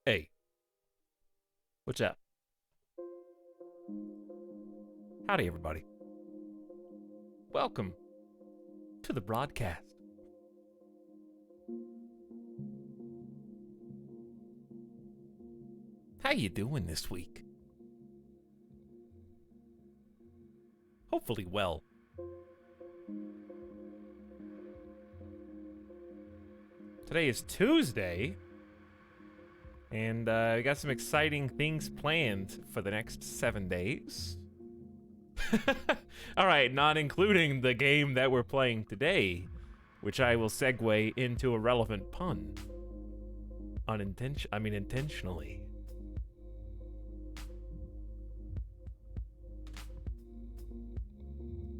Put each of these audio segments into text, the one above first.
Hey, what's up? Howdy, everybody. Welcome to the broadcast. How you doing this week? Hopefully well. Today is Tuesday, and we got some exciting things planned for the next 7 days. Alright, not including the game that we're playing today, which I will segue into a relevant pun. Intentionally.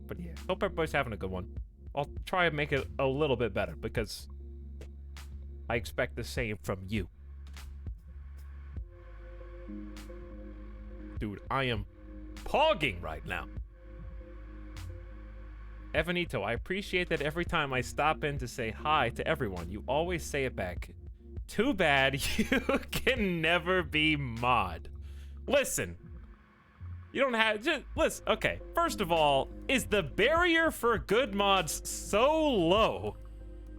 But yeah, hope everybody's having a good one. I'll try and make it a little bit better, because I expect the same from you. Dude, I am pogging right now. Evanito, I appreciate that every time I stop in to say hi to everyone, you always say it back. Too bad you can never be mod. Listen, you don't have, just, listen, okay, first of all, is the barrier for good mods so low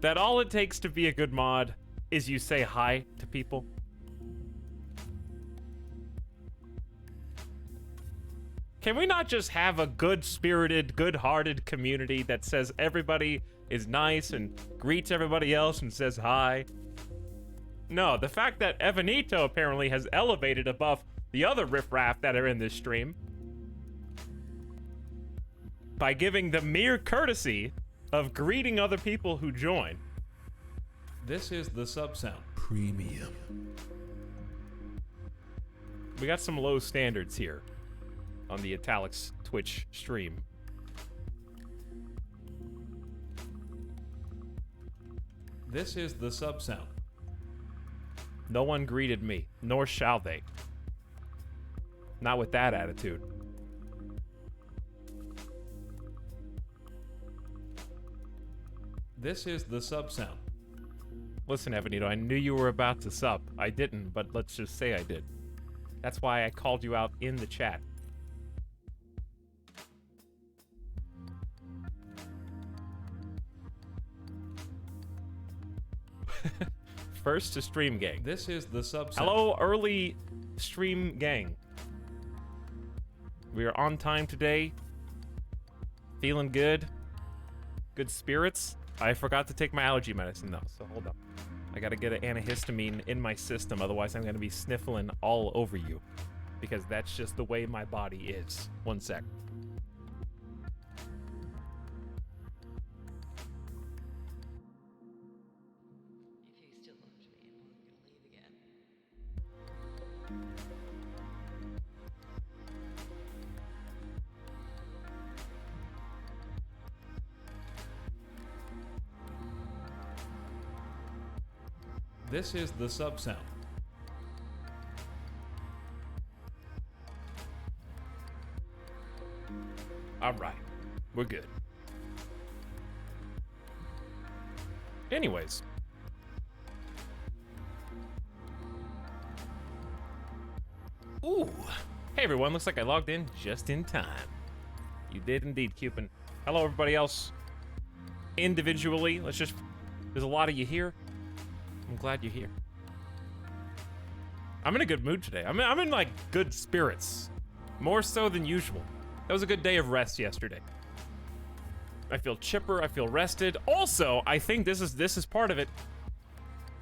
that all it takes to be a good mod is you say hi to people? Can we not just have a good-spirited, good-hearted community that says everybody is nice and greets everybody else and says hi? No, the fact that Evanito apparently has elevated above the other riffraff that are in this stream by giving the mere courtesy of greeting other people who join. This is the sub sound. Premium. We got some low standards here on the Etalyx Twitch stream. This is the sub sound. No one greeted me, nor shall they. Not with that attitude. This is the sub sound. Listen, Evanito, I knew you were about to sub. I didn't, but let's just say I did. That's why I called you out in the chat. First to stream gang. This is the sub sound. Hello, early stream gang. We are on time today. Feeling good. Good spirits. I forgot to take my allergy medicine though, so hold up. I gotta get an antihistamine in my system, otherwise I'm gonna be sniffling all over you. Because that's just the way my body is. One sec. If you still loved me and weren't gonna leave again. This is the sub sound. All right, we're good. Anyways. Ooh. Hey everyone, looks like I logged in just in time. You did indeed, Cupid. Hello everybody else. Individually, there's a lot of you here. I'm glad you're here. I'm in a good mood today. I'm in like good spirits. More so than usual. That was a good day of rest yesterday. I feel chipper, I feel rested. Also, I think this is part of it.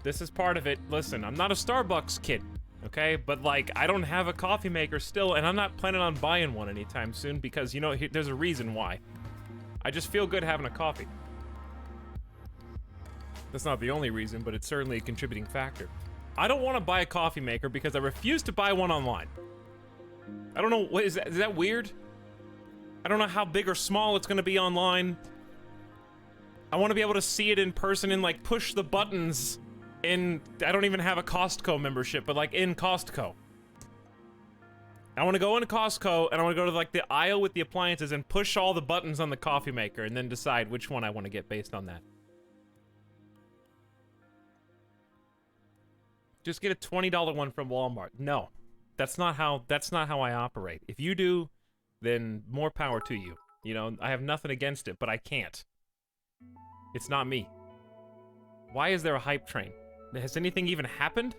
This is part of it. Listen, I'm not a Starbucks kid, okay? But like, I don't have a coffee maker still, and I'm not planning on buying one anytime soon because, you know, there's a reason why. I just feel good having a coffee. That's not the only reason, but it's certainly a contributing factor. I don't want to buy a coffee maker because I refuse to buy one online. I don't know, what is that weird? I don't know how big or small it's gonna be online. I want to be able to see it in person and like push the buttons in, I don't even have a Costco membership, but like in Costco. I want to go into Costco and I want to go to like the aisle with the appliances and push all the buttons on the coffee maker and then decide which one I want to get based on that. Just get a $20 one from Walmart. No, that's not how I operate. If you do, then more power to you. You know, I have nothing against it, but I can't. It's not me. Why is there a hype train? Has anything even happened?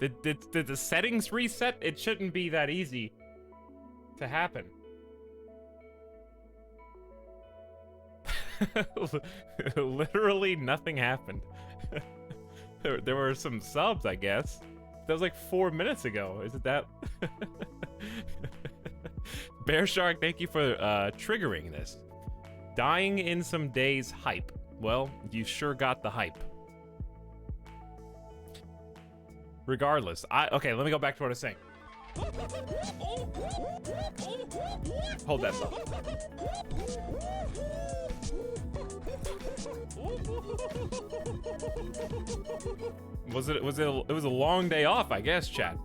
Did the settings reset? It shouldn't be that easy to happen. Literally nothing happened. There were some subs, I guess. That was like 4 minutes ago. Is it that? Bear Shark, thank you for triggering this. Dying in some days hype. Well, you sure got the hype. Regardless, okay, let me go back to what I was saying. Hold that thought. It was a long day off, I guess, chat.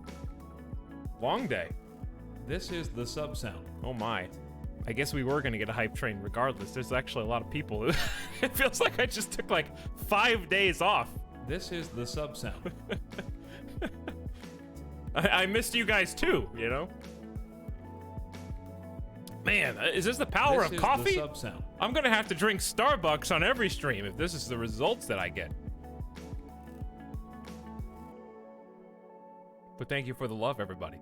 Long day. This is the sub sound. Oh my. I guess we were gonna get a hype train regardless. There's actually a lot of people. It feels like I just took like 5 days off. This is the sub sound. I missed you guys too, you know? Man, is this the power of coffee? The sub sound. I'm gonna have to drink Starbucks on every stream if this is the results that I get. But thank you for the love, everybody.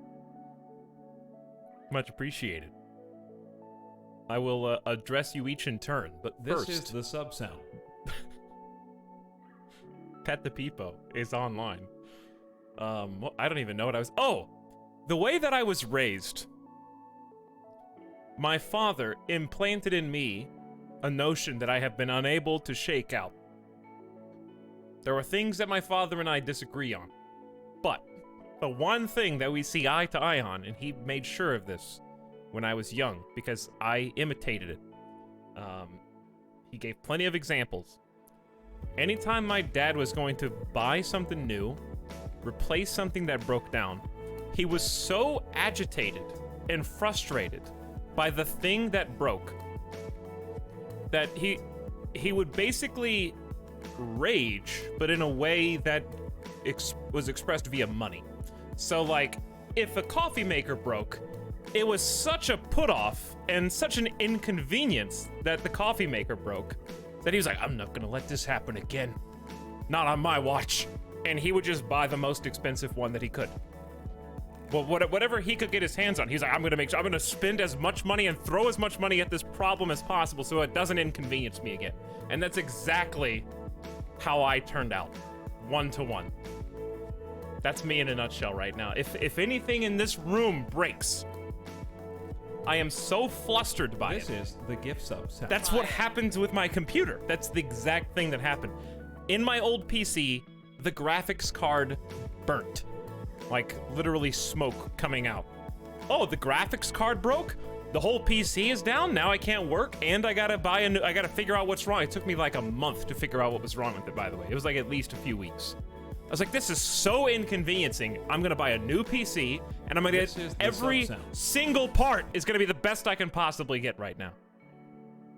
Much appreciated. I will address you each in turn, but this is the sub sound. Pet the Peepo is online. I don't even know what I was. Oh, the way that I was raised. My father implanted in me a notion that I have been unable to shake out. There are things that my father and I disagree on. But the one thing that we see eye to eye on, and he made sure of this when I was young because I imitated it. He gave plenty of examples. Anytime my dad was going to buy something new, replace something that broke down, he was so agitated and frustrated by the thing that broke that he would basically rage, but in a way that was expressed via money. So, like, if a coffee maker broke, it was such a put-off and such an inconvenience that the coffee maker broke that he was like, I'm not gonna let this happen again. Not on my watch. And he would just buy the most expensive one that he could. Well, whatever he could get his hands on, he's like, I'm gonna spend as much money and throw as much money at this problem as possible so it doesn't inconvenience me again. And that's exactly how I turned out. 1-to-1. That's me in a nutshell right now. If anything in this room breaks, I am so flustered by it. This is the gift sub sound. That's what happens with my computer. That's the exact thing that happened. In my old PC, the graphics card burnt. Like, literally smoke coming out. Oh, the graphics card broke? The whole PC is down? Now I can't work? And I gotta buy I gotta figure out what's wrong. It took me like a month to figure out what was wrong with it, by the way. It was like at least a few weeks. I was like, this is so inconveniencing. I'm gonna buy a new PC, and I'm gonna get every single part is gonna be the best I can possibly get right now.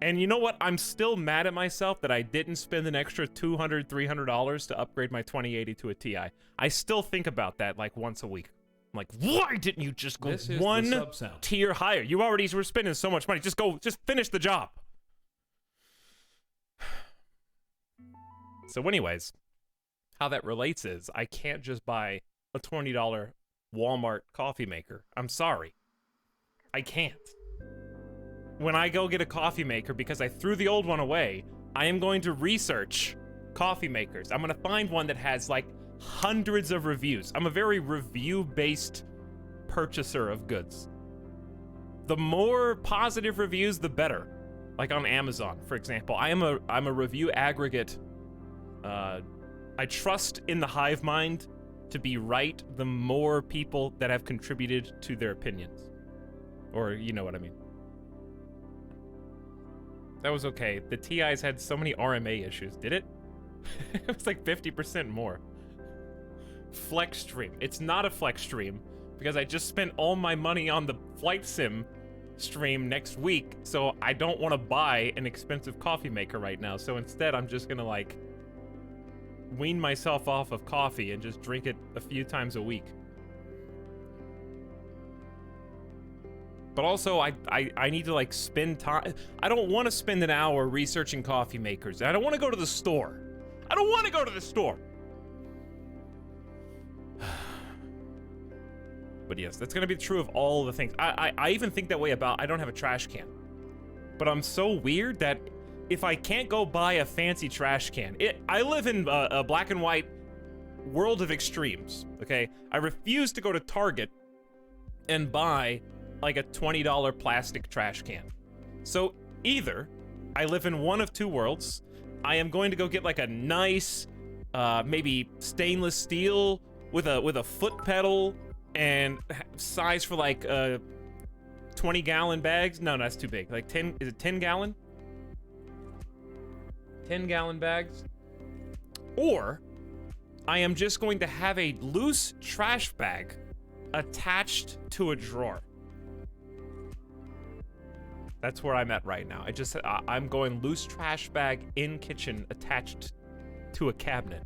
And you know what? I'm still mad at myself that I didn't spend an extra $200, $300 to upgrade my 2080 to a Ti. I still think about that like once a week. I'm like, why didn't you just go one tier higher? You already were spending so much money. Just finish the job. So anyways, how that relates is I can't just buy a $20 Walmart coffee maker. I'm sorry. I can't. When I go get a coffee maker, because I threw the old one away, I am going to research coffee makers. I'm going to find one that has like hundreds of reviews. I'm a very review-based purchaser of goods. The more positive reviews, the better. Like on Amazon, for example. I'm a review aggregate. I trust in the hive mind to be right the more people that have contributed to their opinions. Or you know what I mean. That was okay. The TIs had so many RMA issues. Did it? It was like 50% more. Flex stream. It's not a flex stream because I just spent all my money on the flight sim stream next week, so I don't want to buy an expensive coffee maker right now. So instead, I'm just gonna like wean myself off of coffee and just drink it a few times a week. But also, I need to, like, spend time. I don't want to spend an hour researching coffee makers. I don't want to go to the store. I don't want to go to the store. But yes, that's going to be true of all the things. I even think that way about, I don't have a trash can. But I'm so weird that if I can't go buy a fancy trash can, I live in a black and white world of extremes, okay? I refuse to go to Target and buy like a $20 plastic trash can. So either I live in one of two worlds. I am going to go get like a nice, maybe stainless steel with a foot pedal and size for like 20-gallon bags. No, that's too big. Like 10, is it 10 gallon? 10-gallon bags. Or I am just going to have a loose trash bag attached to a drawer. That's where I'm at right now. I'm going loose trash bag in kitchen attached to a cabinet.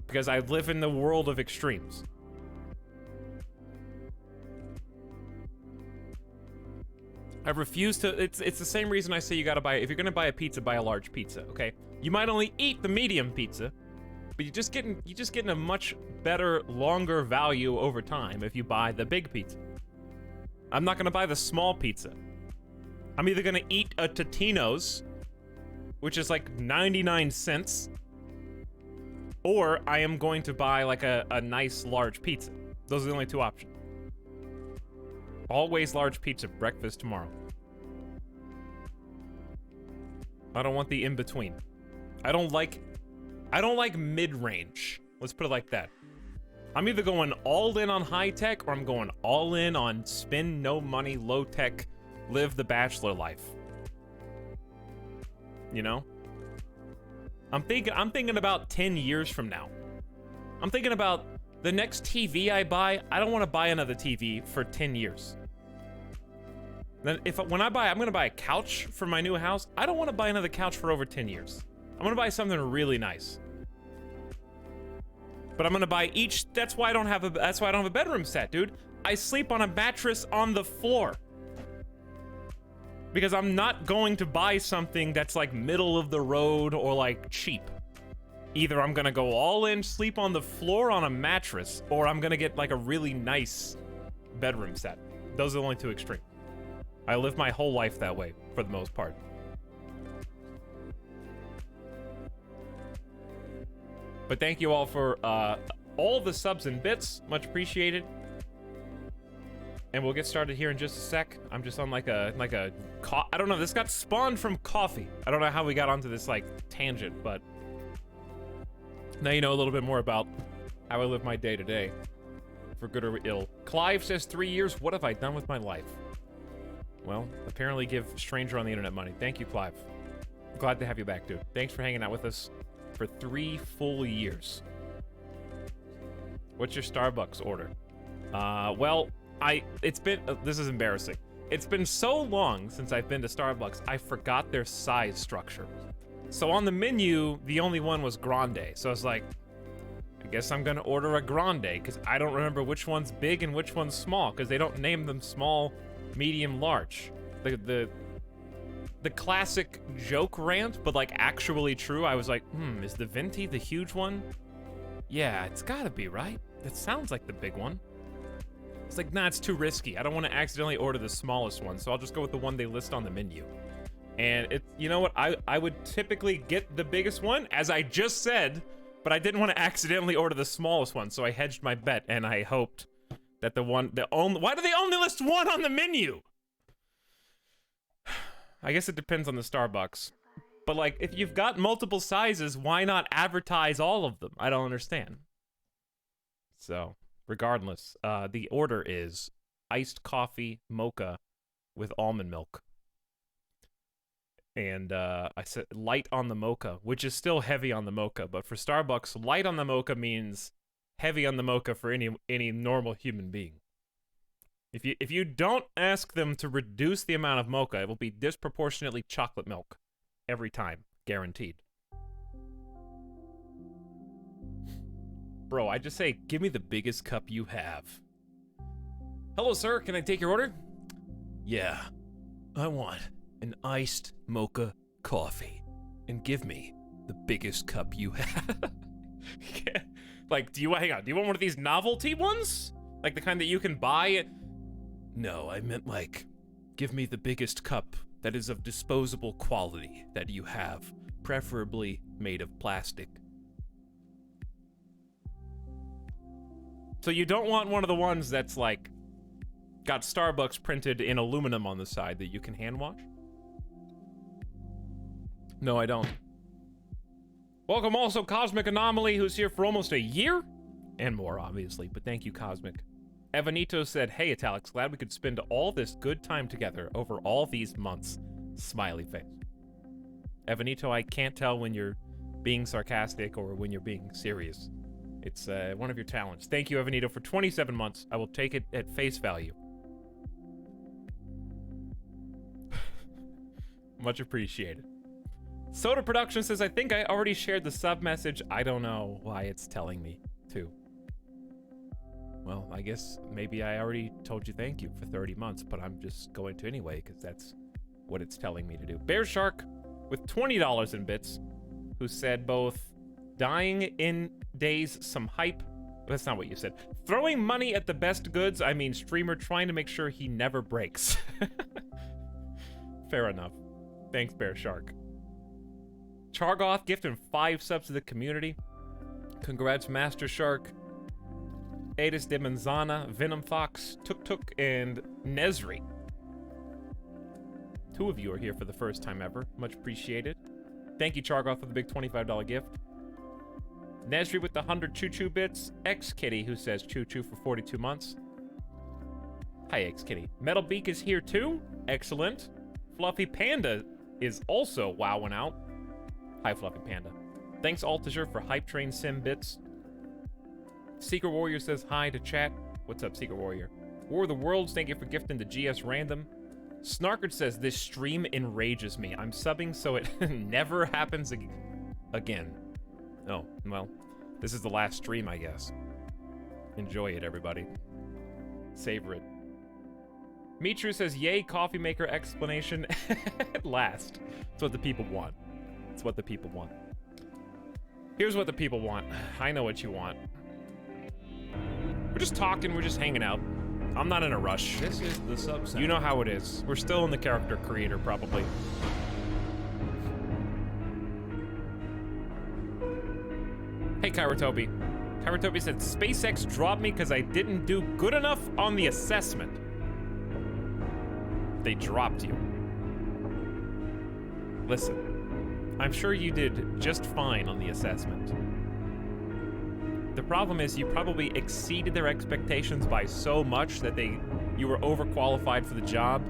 Because I live in the world of extremes. I refuse to, it's the same reason I say you gotta buy, if you're gonna buy a pizza, buy a large pizza, okay? You might only eat the medium pizza, but you're just getting a much better, longer value over time if you buy the big pizza. I'm not gonna buy the small pizza. I'm either gonna eat a Totino's, which is like 99 cents, or I am going to buy like a nice large pizza. Those are the only two options. Always large pizza, breakfast tomorrow. I don't want the in-between. I don't like I don't like mid-range. Let's put it like that. I'm either going all in on high tech or I'm going all in on spend no money, low tech, live the bachelor life. You know? I'm thinking about 10 years from now. I'm thinking about the next TV I buy. I don't want to buy another TV for 10 years. Then when I'm gonna buy a couch for my new house, I don't want to buy another couch for over 10 years. I'm gonna buy something really nice. But I'm gonna buy each. That's why I don't have a bedroom set, dude. I sleep on a mattress on the floor. Because I'm not going to buy something that's like middle of the road or like cheap. Either I'm gonna go all in, sleep on the floor on a mattress, or I'm gonna get like a really nice bedroom set. Those are the only two extremes. I live my whole life that way, for the most part. But thank you all for all the subs and bits. Much appreciated. And we'll get started here in just a sec. I'm just on like a I don't know, this got spawned from coffee. I don't know how we got onto this like tangent, but now you know a little bit more about how I live my day to day, for good or ill. Clive says 3 years, what have I done with my life? Well, apparently give stranger on the internet money. Thank you, Clive. Glad to have you back, dude. Thanks for hanging out with us for 3 full years. What's your Starbucks order? Well, this is embarrassing. It's been so long since I've been to Starbucks, I forgot their size structure. So on the menu, the only one was grande. So I was like, I guess I'm gonna order a grande, because I don't remember which one's big and which one's small, because they don't name them small, medium, large. The classic joke rant, but like actually true. I was like, is the venti the huge one? Yeah, it's gotta be, right? That sounds like the big one. It's like, nah, it's too risky. I don't want to accidentally order the smallest one, so I'll just go with the one they list on the menu. And you know what? I would typically get the biggest one, as I just said, but I didn't want to accidentally order the smallest one, so I hedged my bet, and I hoped that why do they only list one on the menu? I guess it depends on the Starbucks. But like, if you've got multiple sizes, why not advertise all of them? I don't understand. So, regardless, the order is iced coffee mocha with almond milk. And I said light on the mocha, which is still heavy on the mocha. But for Starbucks, light on the mocha means heavy on the mocha for any normal human being. If you don't ask them to reduce the amount of mocha, it will be disproportionately chocolate milk every time, guaranteed. Bro, I just say, give me the biggest cup you have. Hello, sir. Can I take your order? Yeah, I want an iced mocha coffee, and give me the biggest cup you have. Yeah. Like, hang on, do you want one of these novelty ones? Like the kind that you can buy? No, I meant like, give me the biggest cup that is of disposable quality that you have, preferably made of plastic. So you don't want one of the ones that's like, got Starbucks printed in aluminum on the side that you can hand wash? No, I don't. Welcome also Cosmic Anomaly, who's here for almost a year? And more, obviously, but thank you, Cosmic. Evanito said, hey, Etalyx, glad we could spend all this good time together over all these months. Smiley face. Evanito, I can't tell when you're being sarcastic or when you're being serious. It's one of your talents. Thank you, Evanito, for 27 months. I will take it at face value. Much appreciated. Soda Production says, I think I already shared the sub message. I don't know why it's telling me to. Well, I guess maybe I already told you thank you for 30 months, but I'm just going to anyway, because that's what it's telling me to do. Bear Shark with $20 in bits, who said both dying in days some hype. That's not what you said. Throwing money at the best goods, I mean streamer trying to make sure he never breaks. Fair enough. Thanks, Bear Shark. Chargoth gifting 5 subs to the community. Congrats, Master Shark. Adis de Manzana, Venom Fox, Tuk Tuk, and Nezri. 2 of you are here for the first time ever. Much appreciated. Thank you, Chargoth, for the big $25 gift. Nesri with the 100 choo-choo bits. X-Kitty, who says choo-choo for 42 months. Hi, X-Kitty. Metal Beak is here too. Excellent. Fluffy Panda is also wowing out. Hi, Fluffy Panda. Thanks, Altager, for Hype Train Sim bits. Secret Warrior says hi to chat. What's up, Secret Warrior? War of the Worlds, thank you for gifting the GS Random. Snarkard says, this stream enrages me. I'm subbing so it never happens again. Oh, well, this is the last stream, I guess. Enjoy it, everybody. Savor it. Mitru says, yay, coffee maker explanation at last. It's what the people want. It's what the people want. Here's what the people want. I know what you want. We're just talking, we're just hanging out. I'm not in a rush. This is the subset. You know how it is. We're still in the character creator, probably. Hey, Kairotobi. Kairotobi said, SpaceX dropped me because I didn't do good enough on the assessment. They dropped you. Listen, I'm sure you did just fine on the assessment. The problem is you probably exceeded their expectations by so much that you were overqualified for the job,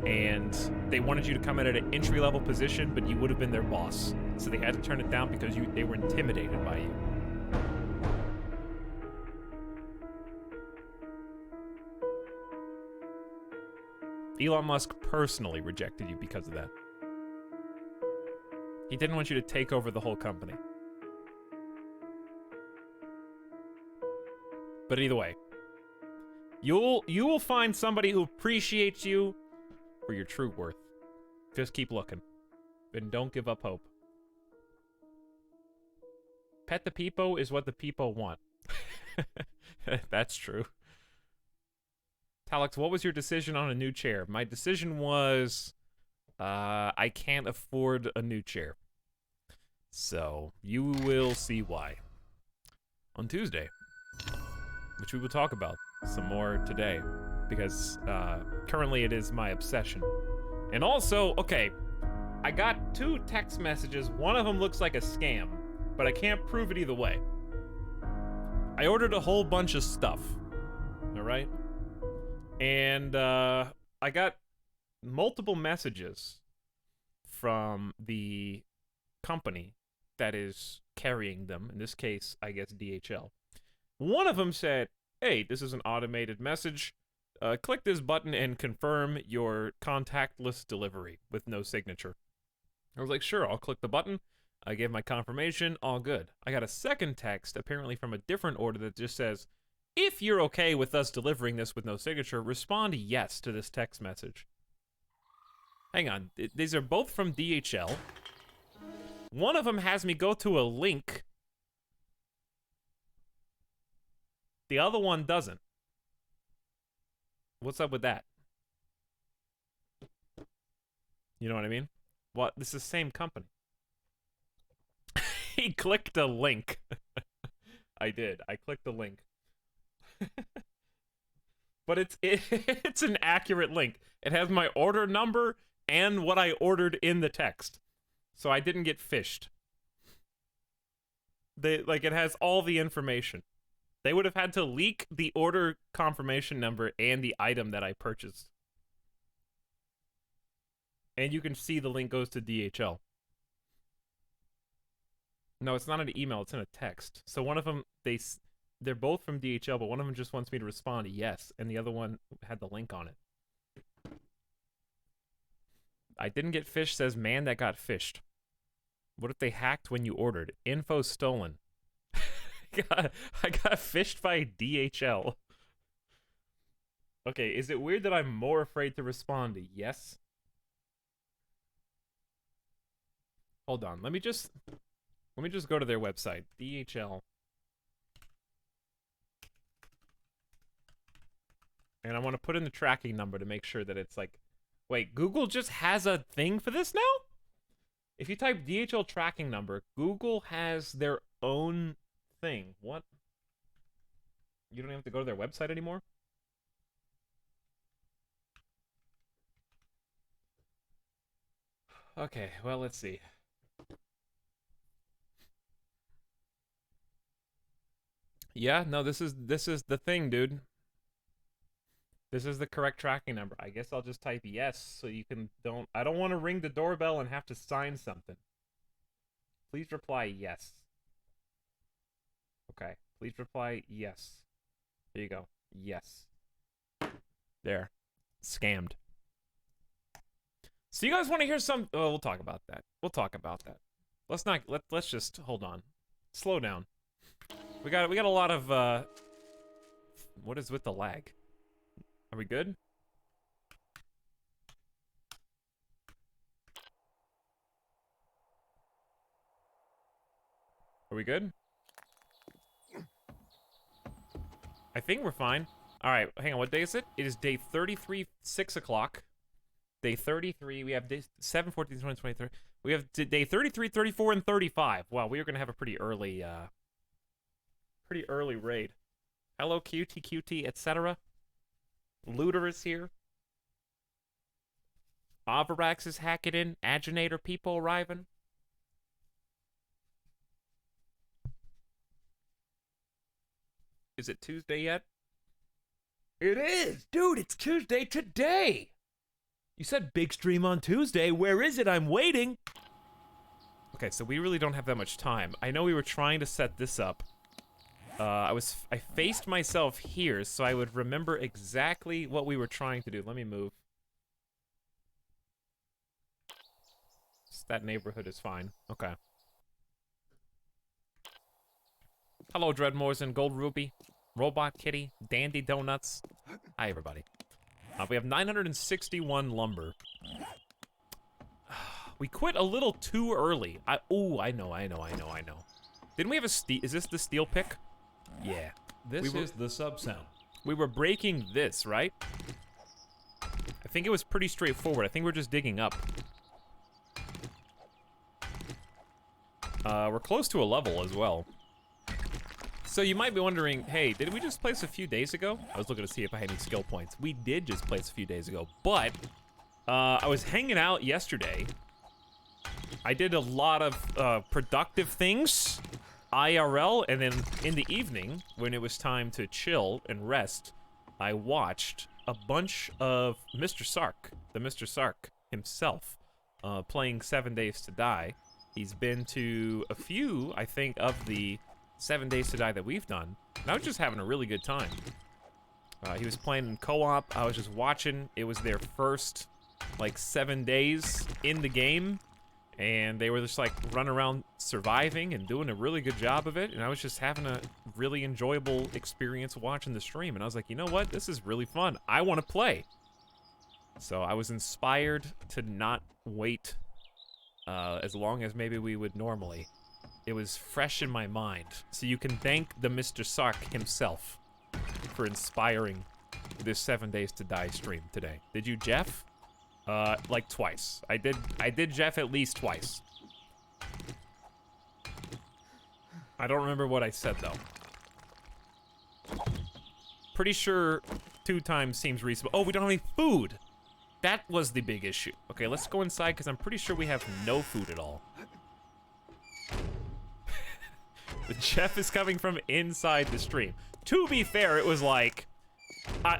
and they wanted you to come in at an entry-level position, but you would have been their boss. So they had to turn it down because they were intimidated by you. Elon Musk personally rejected you because of that. He didn't want you to take over the whole company. But either way, you will find somebody who appreciates you for your true worth. Just keep looking. And don't give up hope. Pet the peepo is what the peepo want. That's true. Etalyx, what was your decision on a new chair? My decision was, I can't afford a new chair. So, you will see why. On Tuesday. Which we will talk about some more today. Because, currently it is my obsession. And also, okay, I got 2 text messages. One of them looks like a scam, but I can't prove it either way. I ordered a whole bunch of stuff. Alright? And I got multiple messages from the company that is carrying them. In this case, I guess DHL. One of them said, hey, this is an automated message. Click this button and confirm your contactless delivery with no signature. I was like, sure, I'll click the button. I gave my confirmation, all good. I got a second text, apparently from a different order, that just says, if you're okay with us delivering this with no signature, respond yes to this text message. Hang on, these are both from DHL. One of them has me go to a link. The other one doesn't. What's up with that? You know what I mean? What? This is the same company. He clicked a link. I did. I clicked the link. But it's an accurate link. It has my order number and what I ordered in the text. So I didn't get phished. It has all the information. They would have had to leak the order confirmation number and the item that I purchased. And you can see the link goes to DHL. No, it's not an email, it's in a text. So one of them, they're both from DHL, but one of them just wants me to respond yes, and the other one had the link on it. I didn't get phished says, man, that got phished. What if they hacked when you ordered? Info stolen. I got phished by DHL. Okay, is it weird that I'm more afraid to respond to yes? Hold on, let me just go to their website. DHL. And I want to put in the tracking number to make sure that it's like... Wait, Google just has a thing for this now? If you type DHL tracking number, Google has their own thing. What? You don't have to go to their website anymore? Okay, well, let's see. Yeah, no, this is the thing, dude. This is the correct tracking number. I guess I'll just type yes so you can don't I don't want to ring the doorbell and have to sign something. Please reply yes. Okay. Please reply yes. There you go. Yes. There. Scammed. So you guys want to hear some we'll talk about that. We'll talk about that. Let's just hold on. Slow down. We got a lot of what is with the lag? Are we good? Are we good? I think we're fine. All right, hang on. What day is it? It is day 33, 6 o'clock. Day 33. We have day 7, 14, 20, 23. We have day 33, 34, and 35. Wow, we are going to have a pretty early raid. Hello, QT, etc. Looter is here. Avarax is hacking in. Aginator people arriving. Is it Tuesday yet? It is! Dude, it's Tuesday today! You said big stream on Tuesday. Where is it? I'm waiting! Okay, so we really don't have that much time. I know we were trying to set this up. I faced myself here so I would remember exactly what we were trying to do. Let me move. That neighborhood is fine. Okay. Hello, Dreadmores and Gold Ruby, Robot Kitty, Dandy Donuts. Hi, everybody. We have 961 lumber. We quit a little too early. I know. Didn't we have a steel? Is this the steel pick? Yeah. This is the sub sound. We were breaking this, right? I think it was pretty straightforward. I think we're just digging up. We're close to a level as well. So you might be wondering, hey, did we just place a few days ago? I was looking to see if I had any skill points. We did just place a few days ago, but I was hanging out yesterday. I did a lot of productive things, IRL, and then in the evening, when it was time to chill and rest, I watched a bunch of Mr. Sark, the Mr. Sark himself, playing 7 Days to Die. He's been to a few, I think, of the 7 Days to Die that we've done, and I was just having a really good time. He was playing in co-op. I was just watching. It was their first, like, 7 days in the game, and they were just, like, running around surviving and doing a really good job of it, and I was just having a really enjoyable experience watching the stream, and I was like, you know what? This is really fun. I want to play. So I was inspired to not wait as long as maybe we would normally. It was fresh in my mind. So you can thank the Mr. Sark himself for inspiring this 7 Days to Die stream today. Did you, Jeff? Like twice. I did Jeff at least twice. I don't remember what I said though. Pretty sure 2 times seems reasonable. Oh, we don't have any food. That was the big issue. Okay, let's go inside because I'm pretty sure we have no food at all. The Jeff is coming from inside the stream. To be fair, it was like,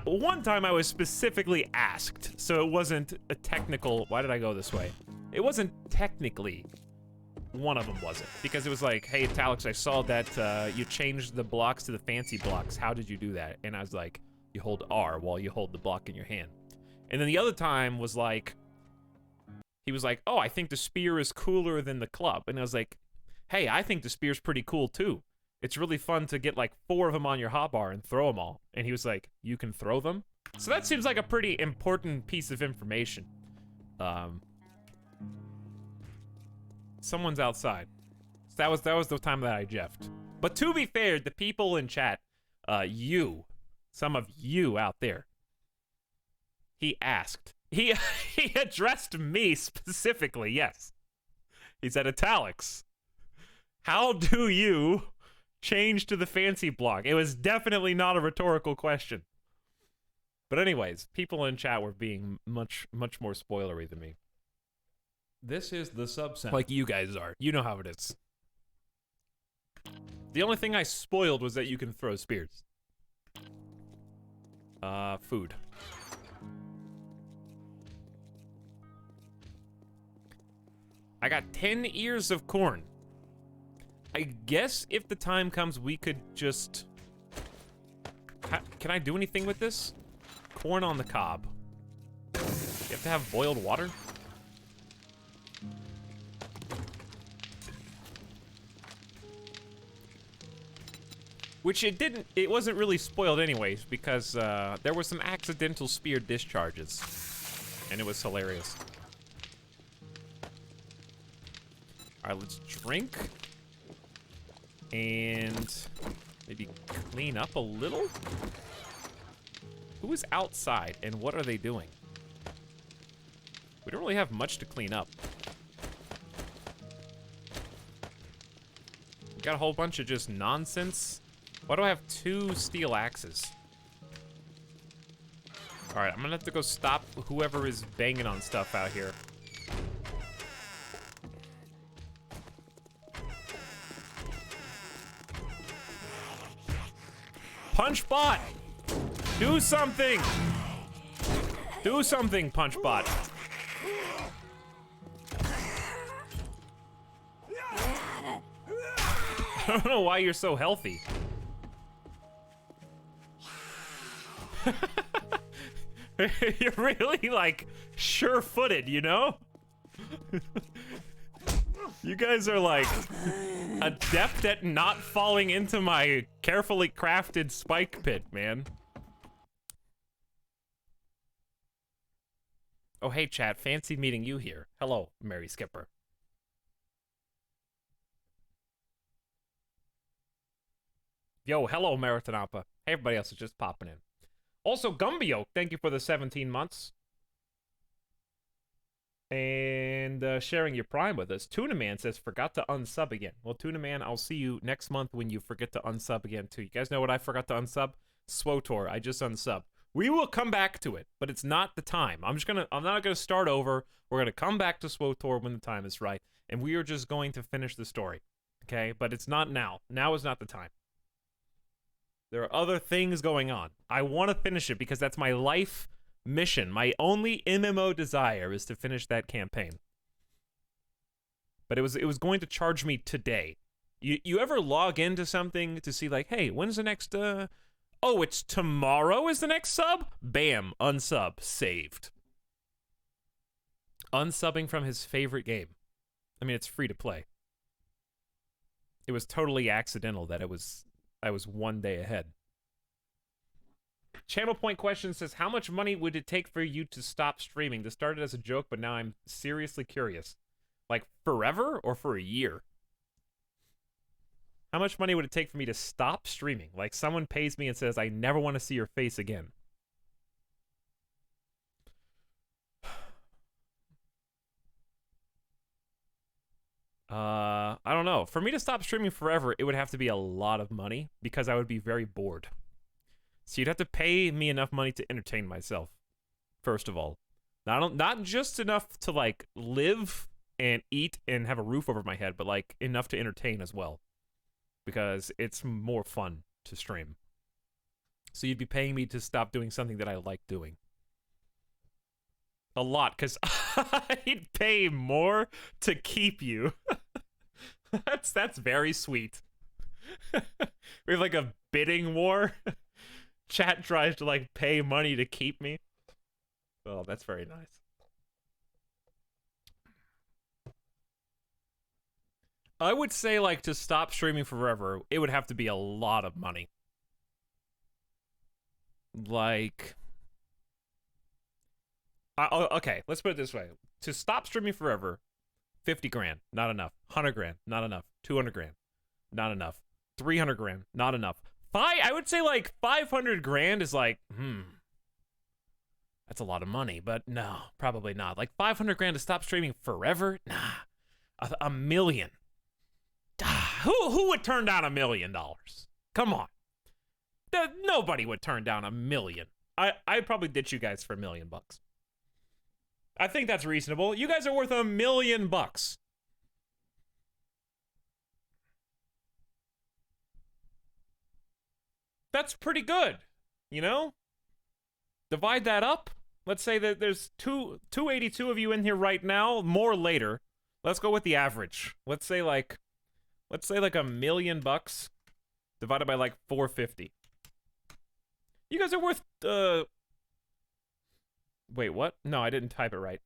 one time I was specifically asked, so it wasn't a technical, why did I go this way? It wasn't technically, one of them wasn't, because it was like, hey, Etalyx, I saw that you changed the blocks to the fancy blocks. How did you do that? And I was like, you hold R while you hold the block in your hand. And then the other time was like, he was like, oh, I think the spear is cooler than the club. And I was like, hey, I think the spear's pretty cool too. It's really fun to get like 4 of them on your hotbar and throw them all. And he was like, you can throw them? So that seems like a pretty important piece of information. Someone's outside. So that was the time that I jeffed. But to be fair, the people in chat, some of you out there, he asked. He addressed me specifically, yes. He said, Etalyx, how do you change to the fancy block? It was definitely not a rhetorical question. But anyways, people in chat were being much more spoilery than me. This is the sub sound. Like you guys are. You know how it is. The only thing I spoiled was that you can throw spears. Food. I got 10 ears of corn. I guess if the time comes, we could just... Can I do anything with this? Corn on the cob. You have to have boiled water? Which it wasn't really spoiled anyways, because there were some accidental spear discharges. And it was hilarious. Alright, let's drink. And maybe clean up a little? Who is outside and what are they doing? We don't really have much to clean up. We got a whole bunch of just nonsense. Why do I have 2 steel axes? Alright, I'm gonna have to go stop whoever is banging on stuff out here. Punch bot! Do something! Do something, punch bot. I don't know why you're so healthy. You're really, like, sure-footed, you know? You guys are, like, adept at not falling into my carefully crafted spike pit, man. Oh, hey, chat. Fancy meeting you here. Hello, Mary Skipper. Yo, hello, Maritanapa. Hey, everybody else is just popping in. Also, Gumbio, thank you for the 17 months. And sharing your Prime with us. Tuna Man says, forgot to unsub again. Well, Tuna Man, I'll see you next month when you forget to unsub again, too. You guys know what I forgot to unsub? SWOTOR, I just unsubbed. We will come back to it, but it's not the time. I'm not gonna start over. We're gonna come back to SWOTOR when the time is right. And we are just going to finish the story. Okay? But it's not now. Now is not the time. There are other things going on. I want to finish it because that's my life mission. My only MMO desire is to finish that campaign. But it was going to charge me today. You ever log into something to see like, hey, when's the next oh, it's tomorrow is the next sub? Bam, unsub, saved. Unsubbing from his favorite game. I mean, it's free to play. It was totally accidental that I was one day ahead. Channel Point Question says, how much money would it take for you to stop streaming? This started as a joke, but now I'm seriously curious. Like, forever or for a year? How much money would it take for me to stop streaming? Like, someone pays me and says, I never want to see your face again. I don't know. For me to stop streaming forever, it would have to be a lot of money because I would be very bored. So you'd have to pay me enough money to entertain myself, first of all. Not just enough to, like, live and eat and have a roof over my head, but, like, enough to entertain as well. Because it's more fun to stream. So you'd be paying me to stop doing something that I like doing. A lot, because I'd pay more to keep you. That's very sweet. We have like a bidding war. Chat tries to like pay money to keep me. Oh, that's very nice. I would say like to stop streaming forever, it would have to be a lot of money. Like... okay, let's put it this way. To stop streaming forever, 50 grand, not enough. 100 grand, not enough. 200 grand, not enough. 300 grand, not enough. I would say like 500 grand is like, that's a lot of money, but no, probably not. Like 500 grand to stop streaming forever? Nah. A million. Who would turn down $1 million? Come on. Nobody would turn down $1 million. I'd probably ditch you guys for $1 million. I think that's reasonable. You guys are worth $1 million. that's pretty good, you know? Divide that up. Let's say that there's 282 of you in here right now, more later. Let's go with the average. Let's say like $1 million divided by like 450. You guys are worth wait, what? No, I didn't type it right.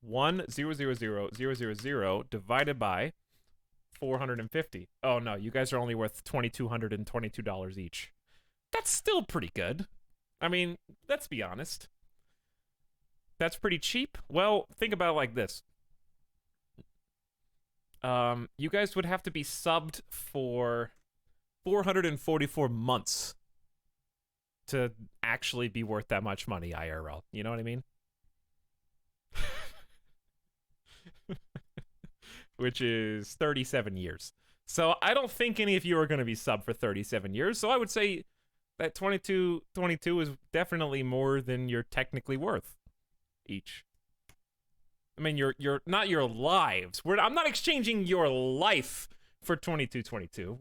1,000,000 divided by 450. Oh no, you guys are only worth $2,222 each. That's still pretty good. I mean, let's be honest. That's pretty cheap. Well, think about it like this. You guys would have to be subbed for 444 months to actually be worth that much money IRL. You know what I mean? Which is 37 years. So I don't think any of you are going to be subbed for 37 years. So I would say that 22 is definitely more than you're technically worth each. I mean, you're not your lives. I'm not exchanging your life for 22.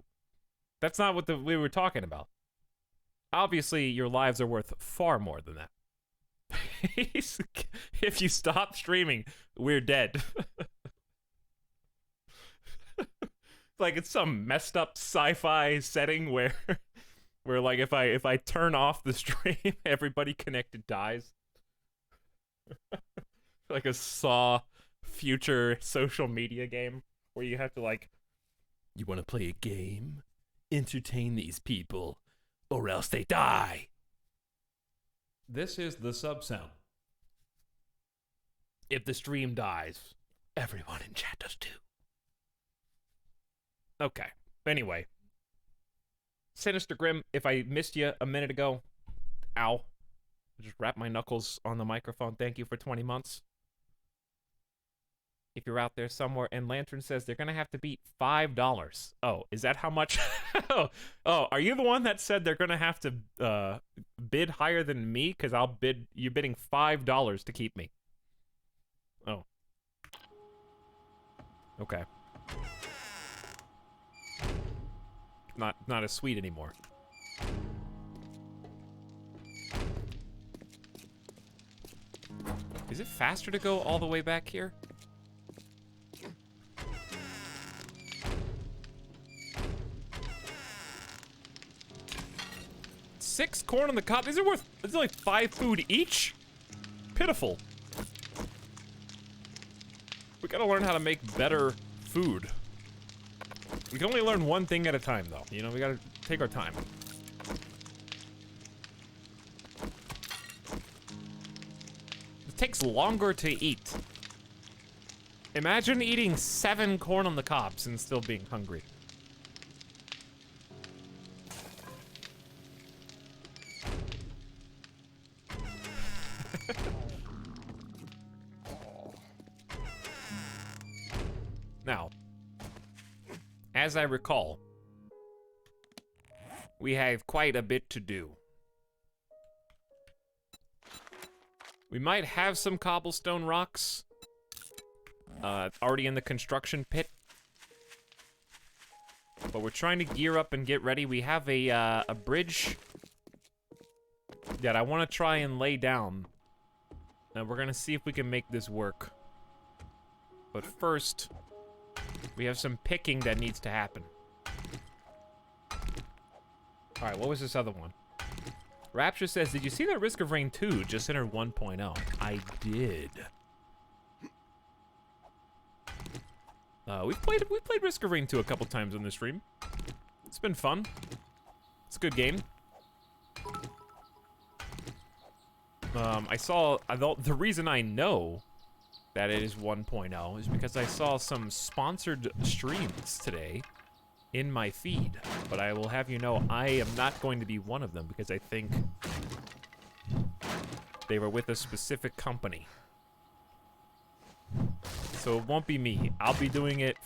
That's not what we were talking about. Obviously, your lives are worth far more than that. If you stop streaming, we're dead. Like it's some messed up sci-fi setting where like if I turn off the stream, everybody connected dies. Like a Saw future social media game where you have to like, you want to play a game? Entertain these people, or else they die. This is the sub sound. If the stream dies, everyone in chat does too. Okay. Anyway. Sinister Grim, if I missed you a minute ago, ow. I just wrapped my knuckles on the microphone. Thank you for 20 months. If you're out there somewhere, and Lantern says they're going to have to beat $5. Oh, is that how much? oh, are you the one that said they're going to have to bid higher than me? Because you're bidding $5 to keep me. Oh. Okay. Not as sweet anymore. Is it faster to go all the way back here? Six corn on the cob. These are worth. It's like 5 food each. Pitiful. We gotta learn how to make better food. We can only learn one thing at a time, though. You know, we gotta take our time. It takes longer to eat. Imagine eating 7 corn on the cobs and still being hungry. Now, as I recall, we have quite a bit to do. We might have some cobblestone rocks already in the construction pit, but we're trying to gear up and get ready. We have a bridge that I want to try and lay down. Now we're gonna see if we can make this work. But first, we have some picking that needs to happen. Alright, what was this other one? Rapture says, did you see that Risk of Rain 2 just entered 1.0? I did. We've played Risk of Rain 2 a couple times on this stream. It's been fun. It's a good game. The reason I know that it is 1.0 is because I saw some sponsored streams today in my feed, but I will have you know I am not going to be one of them because I think they were with a specific company. So it won't be me. I'll be doing it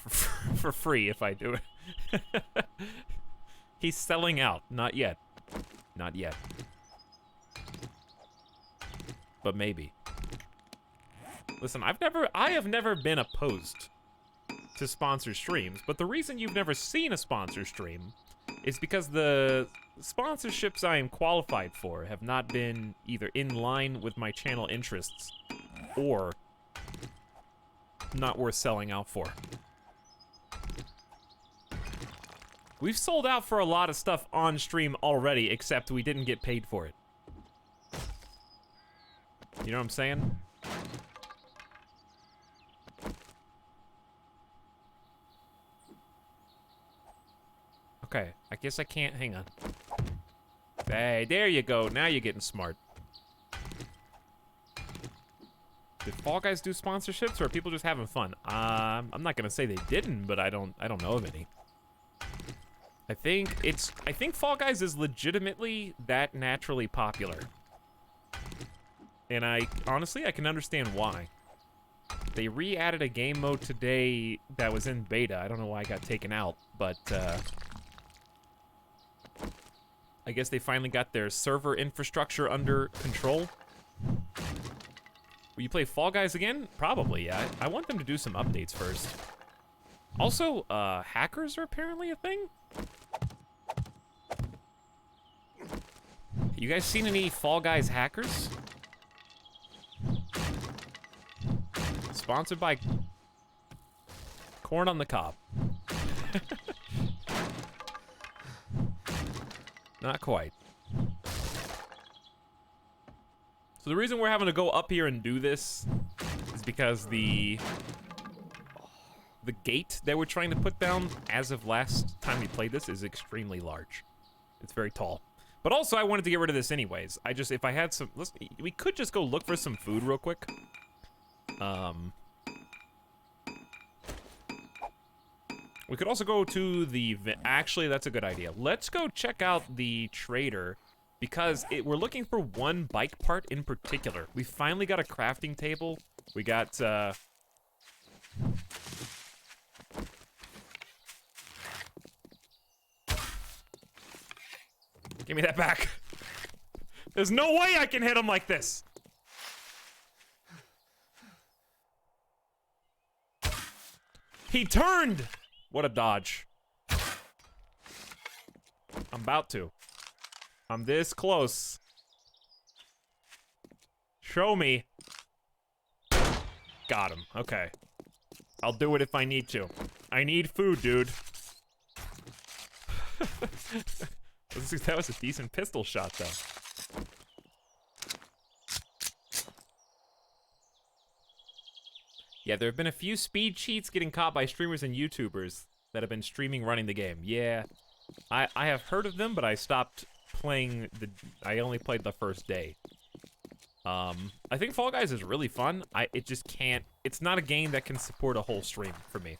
for free if I do it. He's selling out. Not yet. Not yet. But maybe. Listen, I have never been opposed to sponsor streams, but the reason you've never seen a sponsor stream is because the sponsorships I am qualified for have not been either in line with my channel interests or not worth selling out for. We've sold out for a lot of stuff on stream already, except we didn't get paid for it. You know what I'm saying? Okay, I guess I can't, hang on. Hey, there you go, now you're getting smart. Did Fall Guys do sponsorships, or are people just having fun? I'm not gonna say they didn't, but I don't know of any. I think Fall Guys is legitimately that naturally popular. And honestly, I can understand why. They re-added a game mode today that was in beta. I don't know why it got taken out, but I guess they finally got their server infrastructure under control. Will you play Fall Guys again? Probably, yeah. I want them to do some updates first. Also, hackers are apparently a thing? You guys seen any Fall Guys hackers? Sponsored by Corn on the Cob. Not quite. So the reason we're having to go up here and do this is because the gate that we're trying to put down as of last time we played this is extremely large. It's very tall. But also I wanted to get rid of this anyways. If I had some, we could just go look for some food real quick. We could also go to the, actually that's a good idea. Let's go check out the trader because we're looking for one bike part in particular. We finally got a crafting table. We got, give me that back. There's no way I can hit him like this. He turned! What a dodge. I'm about to. I'm this close. Show me. Got him. Okay. I'll do it if I need to. I need food, dude. That was a decent pistol shot, though. Yeah, there have been a few speed cheats getting caught by streamers and YouTubers that have been streaming running the game. Yeah, I have heard of them, but I stopped playing I only played the first day. I think Fall Guys is really fun. It just can't, it's not a game that can support a whole stream for me.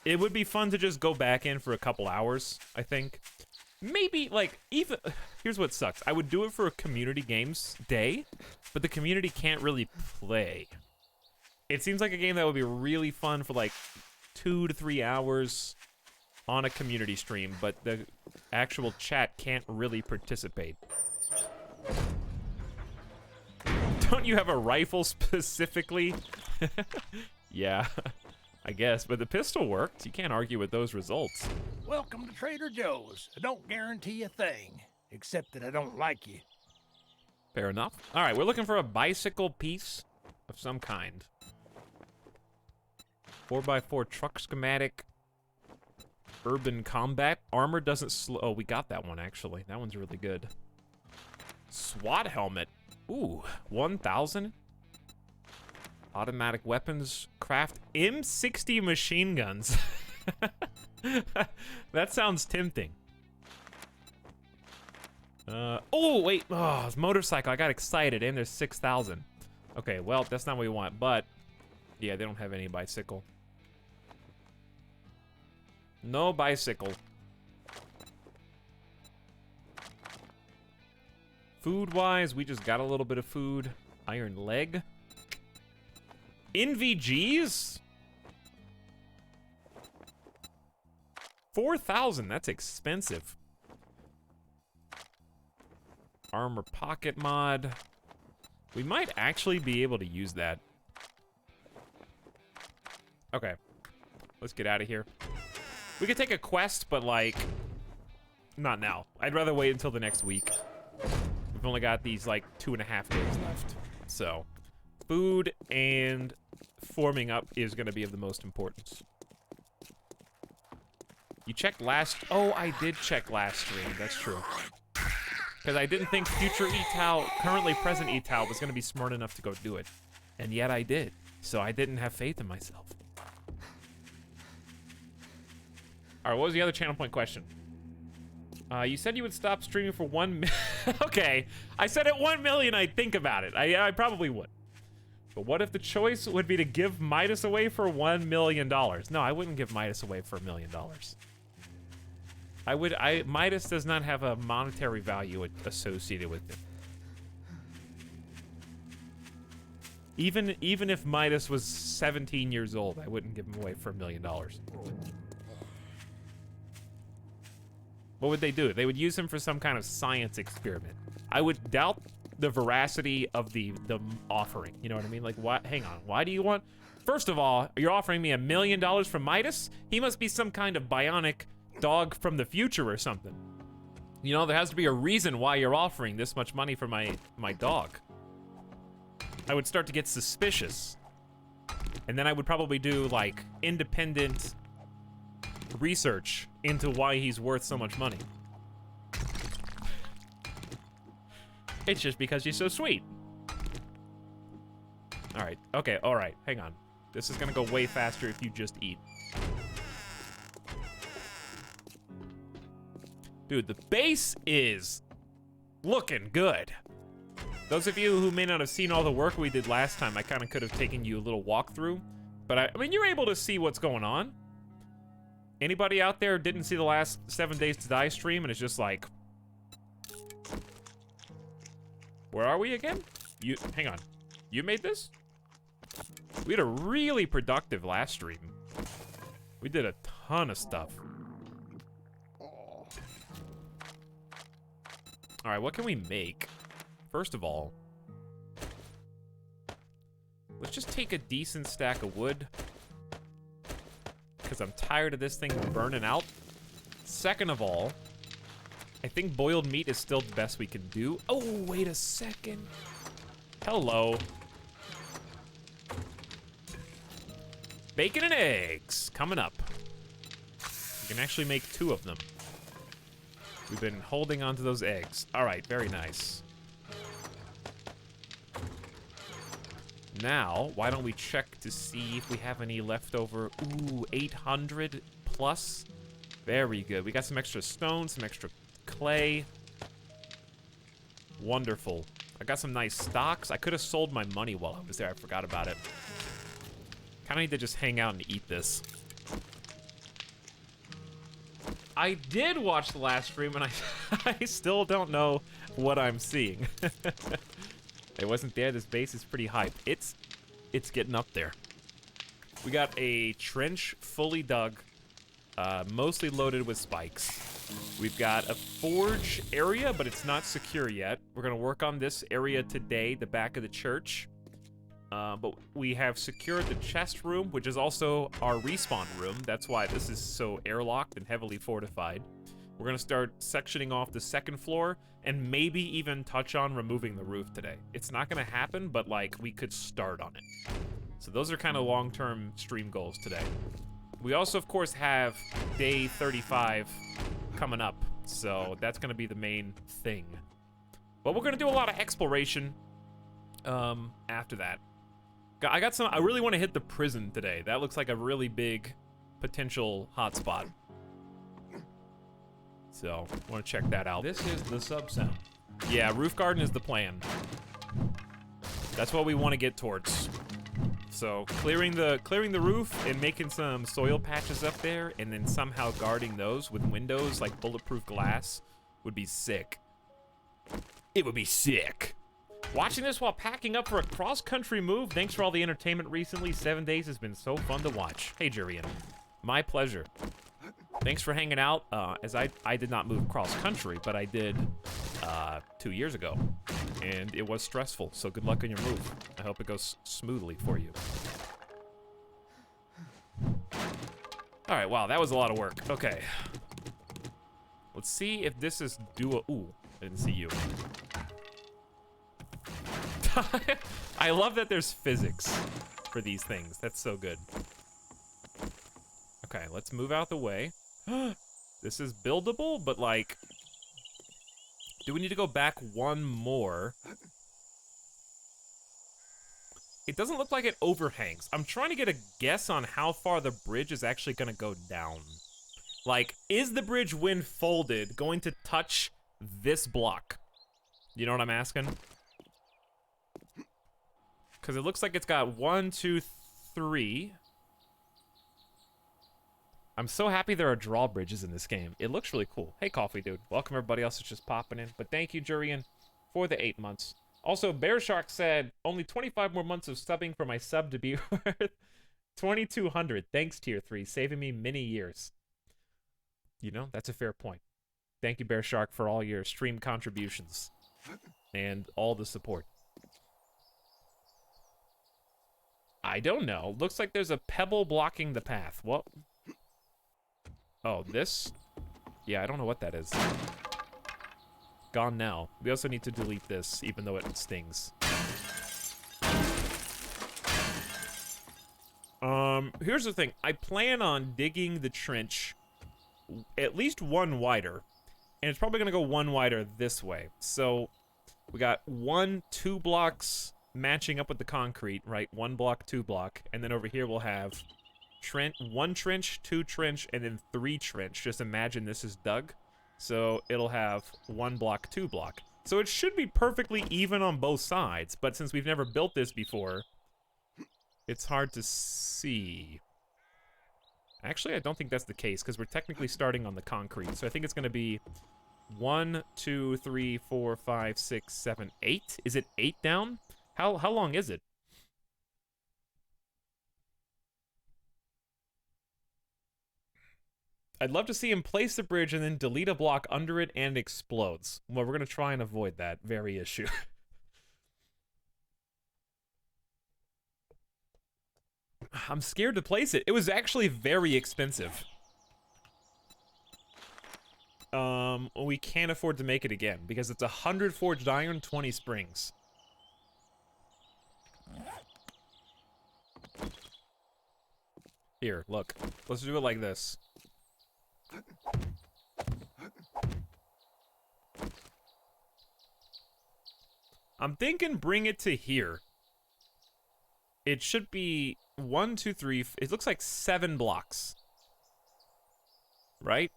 It would be fun to just go back in for a couple hours, I think. Maybe, like, even, here's what sucks. I would do it for a community games day, but the community can't really play. It seems like a game that would be really fun for like 2 to 3 hours on a community stream, but the actual chat can't really participate. Don't you have a rifle specifically? Yeah, I guess, but the pistol worked. You can't argue with those results. Welcome to Trader Joe's. I don't guarantee a thing, except that I don't like you. Fair enough. All right, we're looking for a bicycle piece of some kind. 4x4 truck schematic. Urban combat. Armor doesn't slow. Oh, we got that one, actually. That one's really good. SWAT helmet. Ooh, 1,000. Automatic weapons. Craft M60 machine guns. That sounds tempting. Oh, wait. Oh, it's motorcycle. I got excited, and there's 6,000. Okay, well, that's not what we want, but yeah, they don't have any bicycle. No bicycle. Food-wise, we just got a little bit of food. Iron leg. NVGs? 4,000, that's expensive. Armor pocket mod. We might actually be able to use that. Okay. Let's get out of here. We could take a quest, but like, Not now. I'd rather wait until the next week. We've only got these, like, 2.5 days left. So, food and forming up is going to be of the most importance. You checked last... Oh, I did check last stream. That's true. Because I didn't think future Etal, currently present Etal, was going to be smart enough to go do it. And yet I did. So I didn't have faith in myself. Alright, what was the other channel point question? You said you would stop streaming for 1 million. Okay, I said at 1 million I'd think about it. I probably would. But what if the choice would be to give Midas away for $1 million? No, I wouldn't give Midas away for $1 million. Midas does not have a monetary value associated with it. Even if Midas was 17 years old, I wouldn't give him away for $1 million. What would they do? They would use him for some kind of science experiment. I would doubt the veracity of the offering. You know what I mean? Like, what? Hang on. Why do you want? First of all, you're offering me $1 million for Midas? He must be some kind of bionic dog from the future or something. You know, there has to be a reason why you're offering this much money for my dog. I would start to get suspicious. And then I would probably do, like, independent research into why he's worth so much money. It's just because he's so sweet. All right. Okay. All right. Hang on. This is gonna go way faster if you just eat. Dude, the base is looking good. Those of you who may not have seen all the work we did last time, I kind of could have taken you a little walkthrough. But I mean, you're able to see what's going on. Anybody out there didn't see the last 7 Days to Die stream and it's just like... Where are we again? Hang on. You made this? We had a really productive last stream. We did a ton of stuff. Alright, what can we make? First of all, let's just take a decent stack of wood. Because I'm tired of this thing burning out. Second of all, I think boiled meat is still the best we can do. Oh, wait a second. Hello. Bacon and eggs coming up. We can actually make 2 of them. We've been holding on to those eggs. All right, very nice. Now, why don't we check to see if we have any leftover? Ooh, 800 plus. Very good. We got some extra stone, some extra clay. Wonderful. I got some nice stocks. I could have sold my money while I was there. I forgot about it. Kind of need to just hang out and eat this. I did watch the last stream, and I still don't know what I'm seeing. It wasn't there. This base is pretty hype. It's getting up there. We got a trench fully dug, mostly loaded with spikes. We've got a forge area, but it's not secure yet. We're gonna work on this area today, the back of the church. But we have secured the chest room, which is also our respawn room. That's why this is so airlocked and heavily fortified. We're gonna start sectioning off the second floor and maybe even touch on removing the roof today. It's not gonna happen, but like we could start on it. So those are kind of long-term stream goals today. We also, of course, have day 35 coming up, so that's gonna be the main thing. But we're gonna do a lot of exploration after that. I really want to hit the prison today. That looks like a really big potential hotspot. So, I want to check that out. This is the sub sound. Yeah, roof garden is the plan. That's what we want to get towards. So, clearing the roof and making some soil patches up there, and then somehow guarding those with windows like bulletproof glass would be sick. It would be sick. Watching this while packing up for a cross-country move. Thanks for all the entertainment recently. 7 days has been so fun to watch. Hey, Jurian. My pleasure. Thanks for hanging out. As I did not move cross-country, but I did 2 years ago. And it was stressful, so good luck on your move. I hope it goes smoothly for you. All right, wow, that was a lot of work. Okay. Let's see if this is duo. Ooh, I didn't see you. I love that there's physics for these things. That's so good. Okay, let's move out the way. This is buildable, but like, do we need to go back one more? It doesn't look like it overhangs. I'm trying to get a guess on how far the bridge is actually gonna go down. Like, is the bridge when folded going to touch this block? You know what I'm asking? Because it looks like it's got 1, 2, 3. I'm so happy there are drawbridges in this game. It looks really cool. Hey, Coffee Dude. Welcome everybody else that's just popping in. But thank you, Jurian, for the 8 months. Also, Bear Shark said, only 25 more months of subbing for my sub to be worth 2,200. Thanks, Tier 3, saving me many years. You know, that's a fair point. Thank you, Bear Shark, for all your stream contributions and all the support. I don't know. Looks like there's a pebble blocking the path. What? Oh, this? Yeah, I don't know what that is. Gone now. We also need to delete this, even though it stings. Here's the thing. I plan on digging the trench at least one wider. And it's probably going to go one wider this way. So, we got 1, 2 blocks matching up with the concrete, right? 1 block, 2 block. And then over here we'll have 1 trench, 2 trench, and then 3 trench. Just imagine this is dug. So it'll have 1 block, 2 block. So it should be perfectly even on both sides. But since we've never built this before, it's hard to see. Actually, I don't think that's the case, because we're technically starting on the concrete. So I think it's going to be 1, 2, 3, 4, 5, 6, 7, 8. Is it 8 down? How long is it? I'd love to see him place the bridge and then delete a block under it and explodes. Well, we're going to try and avoid that very issue. I'm scared to place it. It was actually very expensive. We can't afford to make it again because it's 100 forged iron, 20 springs. Here, look. Let's do it like this. I'm thinking bring it to here. It should be 1, 2, 3. It looks like 7 blocks. Right?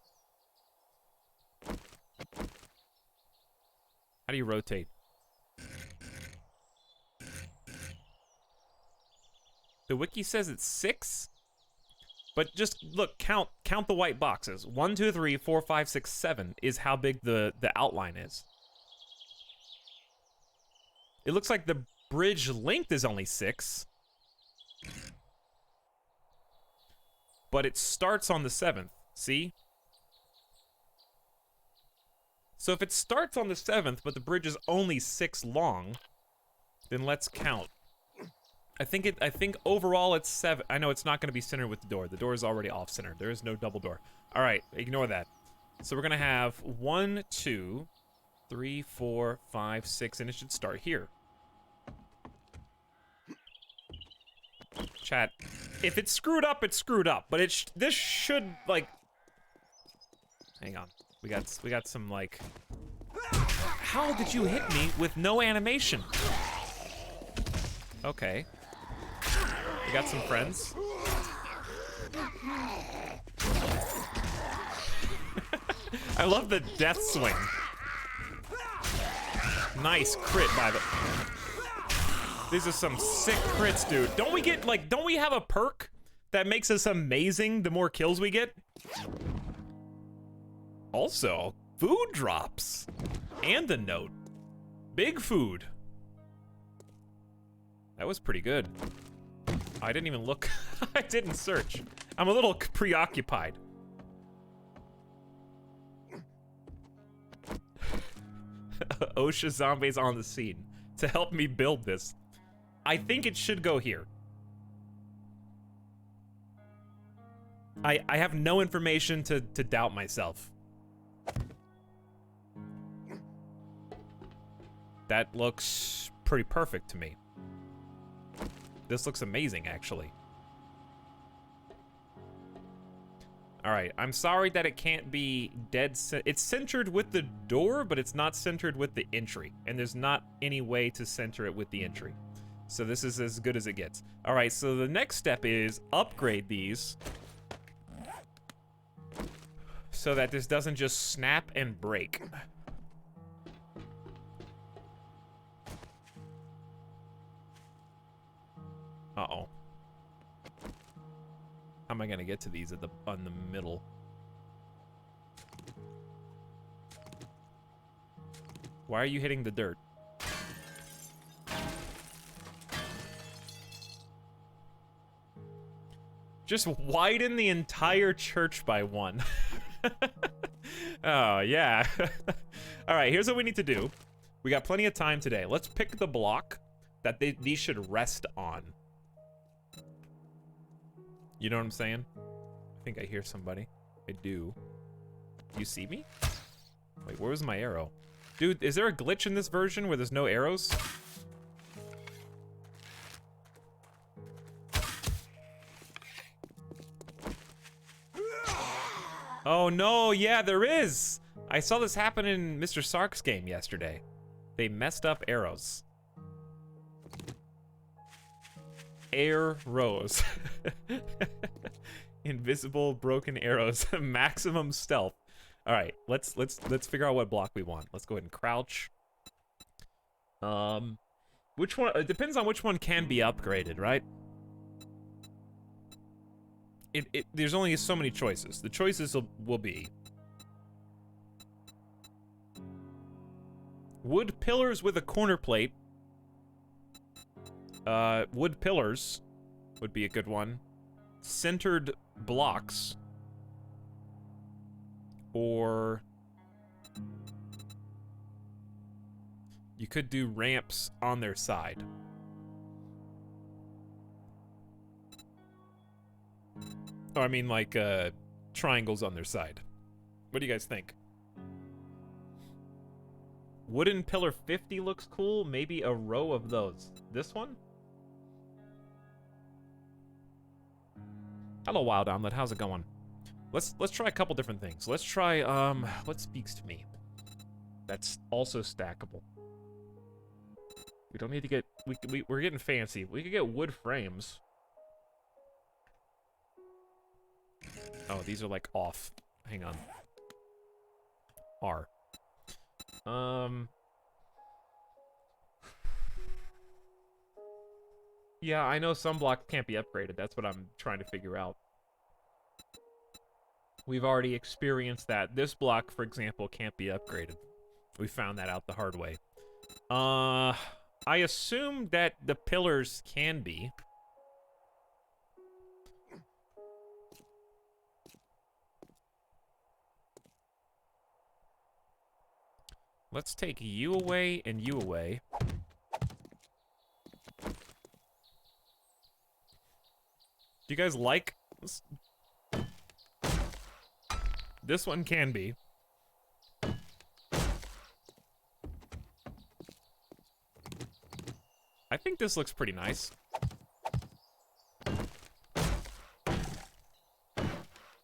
How do you rotate? The wiki says it's 6? But just look, count the white boxes. 1, 2, 3, 4, 5, 6, 7 is how big the outline is. It looks like the bridge length is only 6. But it starts on the 7th, see? So if it starts on the 7th, but the bridge is only 6 long, then let's count. I think overall it's 7. I know it's not going to be centered with the door. The door is already off center. There is no double door. All right, ignore that. So we're going to have 1, 2, 3, 4, 5, 6, and it should start here. Chat, if it's screwed up, it's screwed up. But this should like. Hang on, we got some like. How did you hit me with no animation? Okay. We got some friends. I love the death swing. Nice crit by the. These are some sick crits, dude. Don't we have a perk that makes us amazing the more kills we get? Also, food drops. And a note. Big food. That was pretty good. I didn't even look. I didn't search. I'm a little preoccupied. OSHA zombies on the scene to help me build this. I think it should go here. I have no information to doubt myself. That looks pretty perfect to me. This looks amazing, actually. Alright, I'm sorry that it can't be dead. It's centered with the door, but it's not centered with the entry. And there's not any way to center it with the entry. So this is as good as it gets. Alright, so the next step is upgrade these so that this doesn't just snap and break. Uh-oh. How am I gonna get to these on the middle? Why are you hitting the dirt? Just widen the entire church by one. Oh, yeah. All right, here's what we need to do. We got plenty of time today. Let's pick the block that these should rest on. You know what I'm saying? I think I hear somebody. I do. You see me? Wait, where was my arrow? Dude, is there a glitch in this version where there's no arrows? Oh no, yeah, there is! I saw this happen in Mr. Sark's game yesterday. They messed up arrows. Arrows. Invisible broken arrows. Maximum stealth. Alright, let's figure out what block we want. Let's go ahead and crouch. Which one? It depends on which one can be upgraded, right? There's only so many choices. The choices will be wood pillars with a corner plate. Wood pillars would be a good one. Centered blocks. Or you could do ramps on their side. Or I mean like triangles on their side. What do you guys think? Wooden pillar 50 looks cool. Maybe a row of those. This one? Hello, Wild Omelet. How's it going? Let's try a couple different things. Let's try what speaks to me. That's also stackable. We don't need to get we're getting fancy. We could get wood frames. Oh, these are like off. Hang on. R. Yeah, I know some blocks can't be upgraded. That's what I'm trying to figure out. We've already experienced that. This block, for example, can't be upgraded. We found that out the hard way. I assume that the pillars can be. Let's take you away and you away. Do you guys like this? This one can be. I think this looks pretty nice.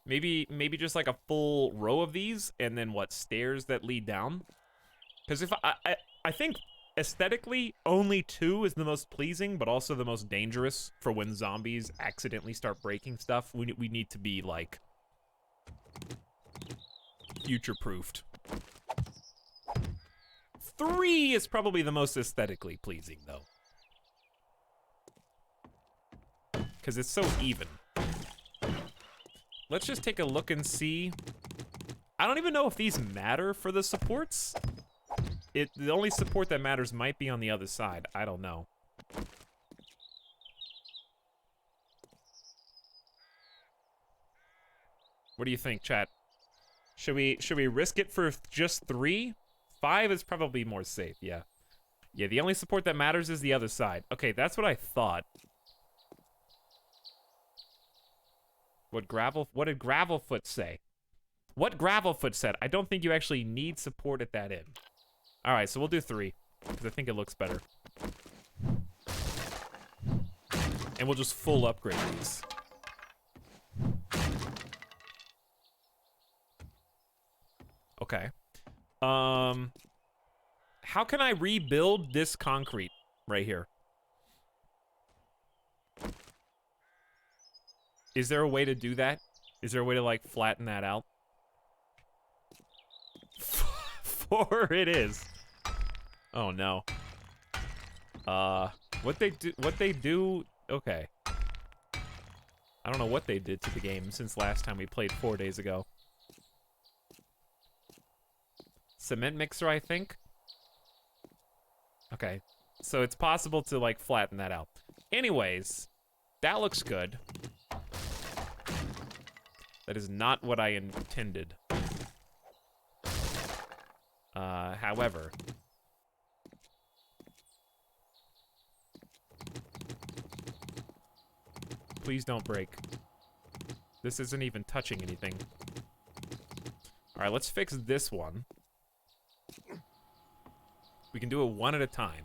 Maybe just like a full row of these, and then what, stairs that lead down? Because if I think aesthetically, only 2 is the most pleasing, but also the most dangerous for when zombies accidentally start breaking stuff. We need to be, like, future-proofed. 3 is probably the most aesthetically pleasing, though. Because it's so even. Let's just take a look and see. I don't even know if these matter for the supports. The only support that matters might be on the other side. I don't know. What do you think, chat? Should we risk it for just 3? 5 is probably more safe, yeah. Yeah, the only support that matters is the other side. Okay, that's what I thought. What did Gravelfoot say? What Gravelfoot said? I don't think you actually need support at that end. Alright, so we'll do 3. because I think it looks better. And we'll just full upgrade these. Okay. How can I rebuild this concrete right here? Is there a way to do that? Is there a way to, like, flatten that out? 4 it is. Oh, no. What they do, okay. I don't know what they did to the game since last time we played 4 days ago. Cement mixer, I think? Okay. So it's possible to, like, flatten that out. Anyways, that looks good. That is not what I intended. However... Please don't break. This isn't even touching anything. Alright, let's fix this one. We can do it one at a time.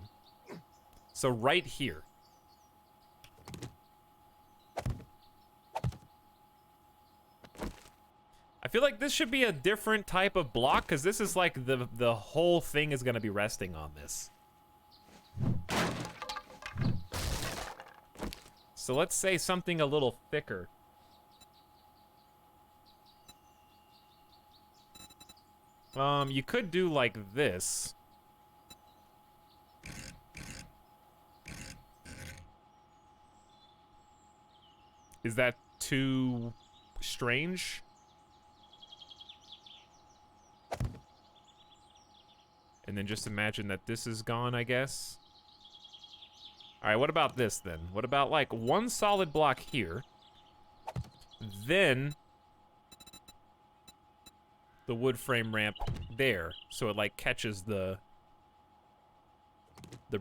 So right here. I feel like this should be a different type of block, because this is like the whole thing is going to be resting on this. So let's say something a little thicker. You could do like this. Is that too strange? And then just imagine that this is gone, I guess. Alright, what about this then? What about like one solid block here? Then the wood frame ramp there, so it like catches the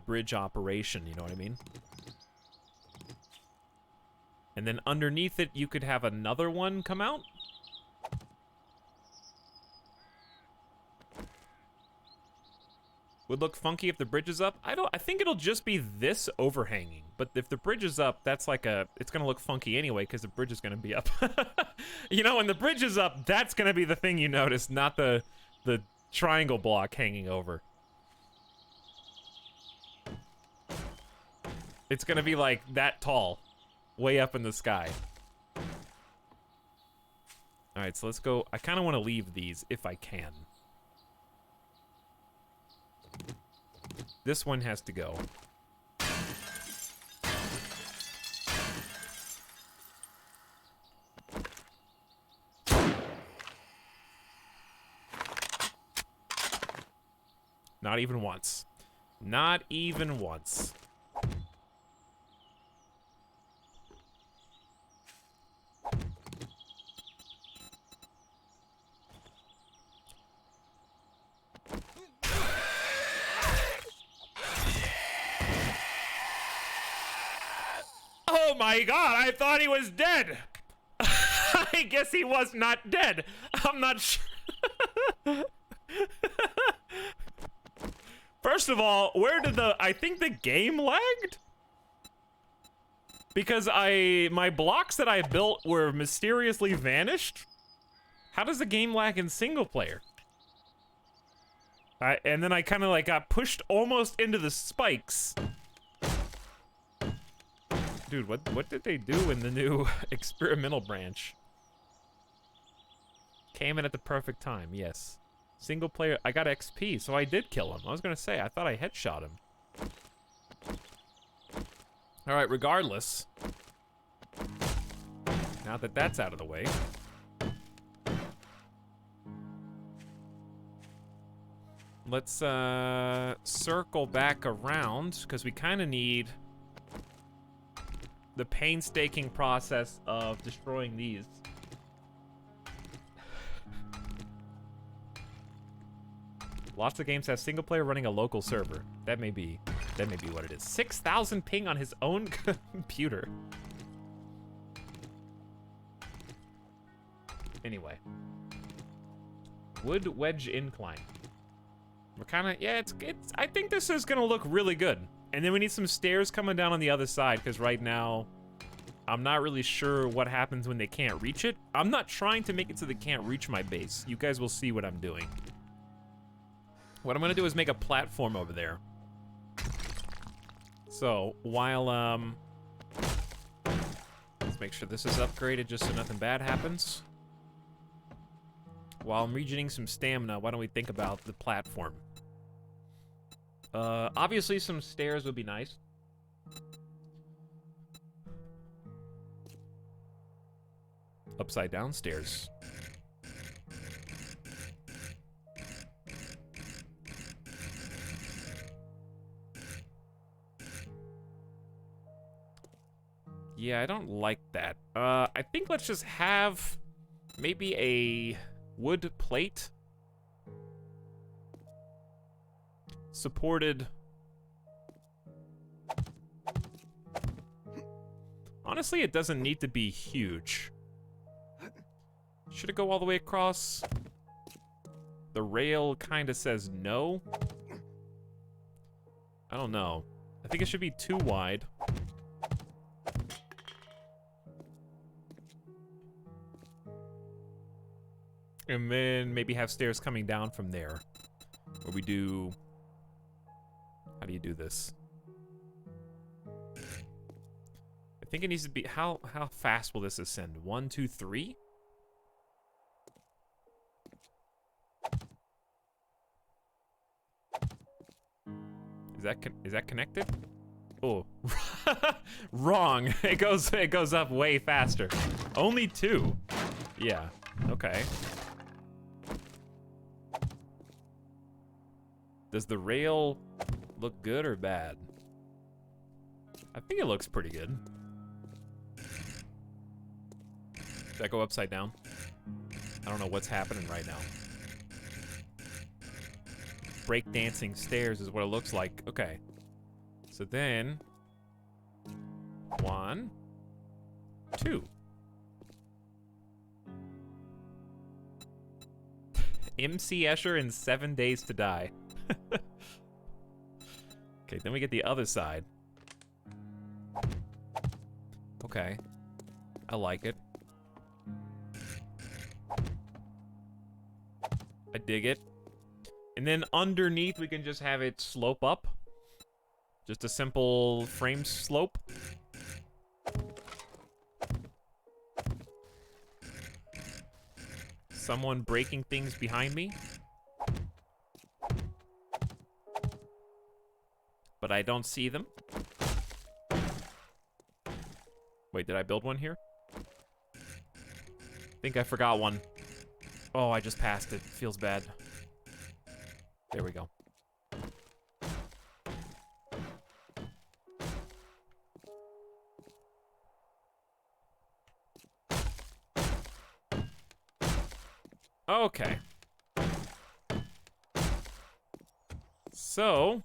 bridge operation, you know what I mean? And then underneath it, you could have another one come out. Would look funky if the bridge is up. I think it'll just be this overhanging. But if the bridge is up, that's like it's gonna look funky anyway, because the bridge is gonna be up. You know, when the bridge is up, that's gonna be the thing you notice, not the triangle block hanging over. It's gonna be like that tall, way up in the sky. All right, so let's go. I kind of want to leave these if I can. This one has to go. Not even once. Not even once. Oh my god, I thought he was dead! I guess he was not dead. I'm not sure. First of all, where did I think the game lagged? Because my blocks that I built were mysteriously vanished? How does the game lag in single player? And then I kind of like got pushed almost into the spikes. Dude, what did they do in the new experimental branch? Came in at the perfect time, yes. Single player, I got XP, so I did kill him. I was gonna say, I thought I headshot him. Alright, regardless. Now that that's out of the way. Let's, circle back around, because we kind of need the painstaking process of destroying these. Lots of games have single player running a local server. That may be what it is. 6,000 ping on his own computer. Anyway. Wood wedge incline. We're kind of, yeah, it's, I think this is gonna look really good. And then we need some stairs coming down on the other side, because right now, I'm not really sure what happens when they can't reach it. I'm not trying to make it so they can't reach my base. You guys will see what I'm doing. What I'm gonna do is make a platform over there. So, while, let's make sure this is upgraded just so nothing bad happens. While I'm regening some stamina, why don't we think about the platform? Obviously some stairs would be nice. Upside down stairs. Yeah, I don't like that. I think let's just have maybe a wood plate supported. Honestly, it doesn't need to be huge. Should it go all the way across? The rail kind of says no. I don't know. I think it should be too wide. And then maybe have stairs coming down from there. Where we do... How do you do this? I think it needs to be... How fast will this ascend? 1, 2, 3? Is that connected? Oh. Wrong. It goes up way faster. Only 2. Yeah. Okay. Does the rail look good or bad? I think it looks pretty good. Does that go upside down? I don't know what's happening right now. Breakdancing stairs is what it looks like. Okay. So then... 1, 2. MC Escher in 7 days to die. Okay, then we get the other side. Okay. I like it. I dig it. And then underneath, we can just have it slope up. Just a simple frame slope. Someone breaking things behind me. But I don't see them. Wait, did I build one here? I think I forgot one. Oh, I just passed it. Feels bad. There we go. Okay. So,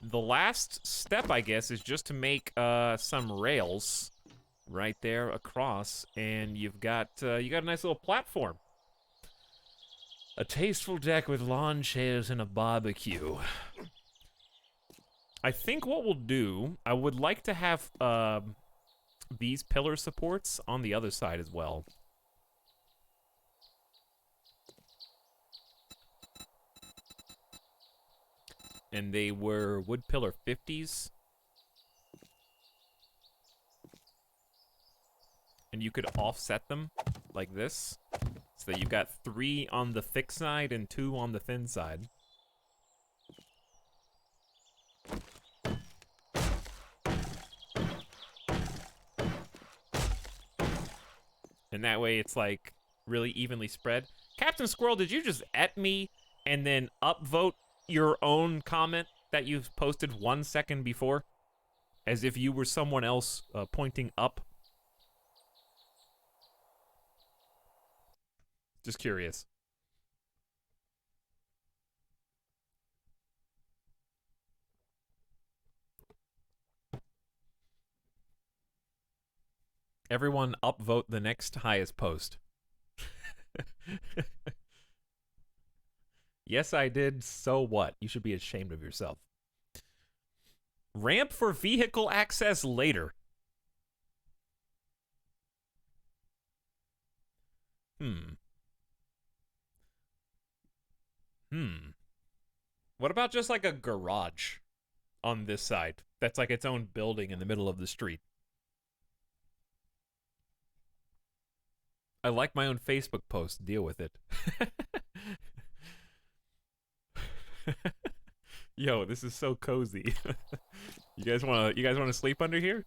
the last step, I guess, is just to make some rails right there across, and you got a nice little platform. A tasteful deck with lawn chairs and a barbecue. I think what we'll do, I would like to have these pillar supports on the other side as well. And they were wood pillar 50s. And you could offset them like this. So that you've got 3 on the thick side and 2 on the thin side. And that way it's like really evenly spread. Captain Squirrel, did you just at me and then upvote your own comment that you've posted 1 second before? As if you were someone else pointing up? Just curious. Everyone upvote the next highest post. Yes, I did. So what? You should be ashamed of yourself. Ramp for vehicle access later. What about just like a garage on this side? That's like its own building in the middle of the street. I like my own Facebook post. Deal with it. Yo, this is so cozy. You guys wanna sleep under here?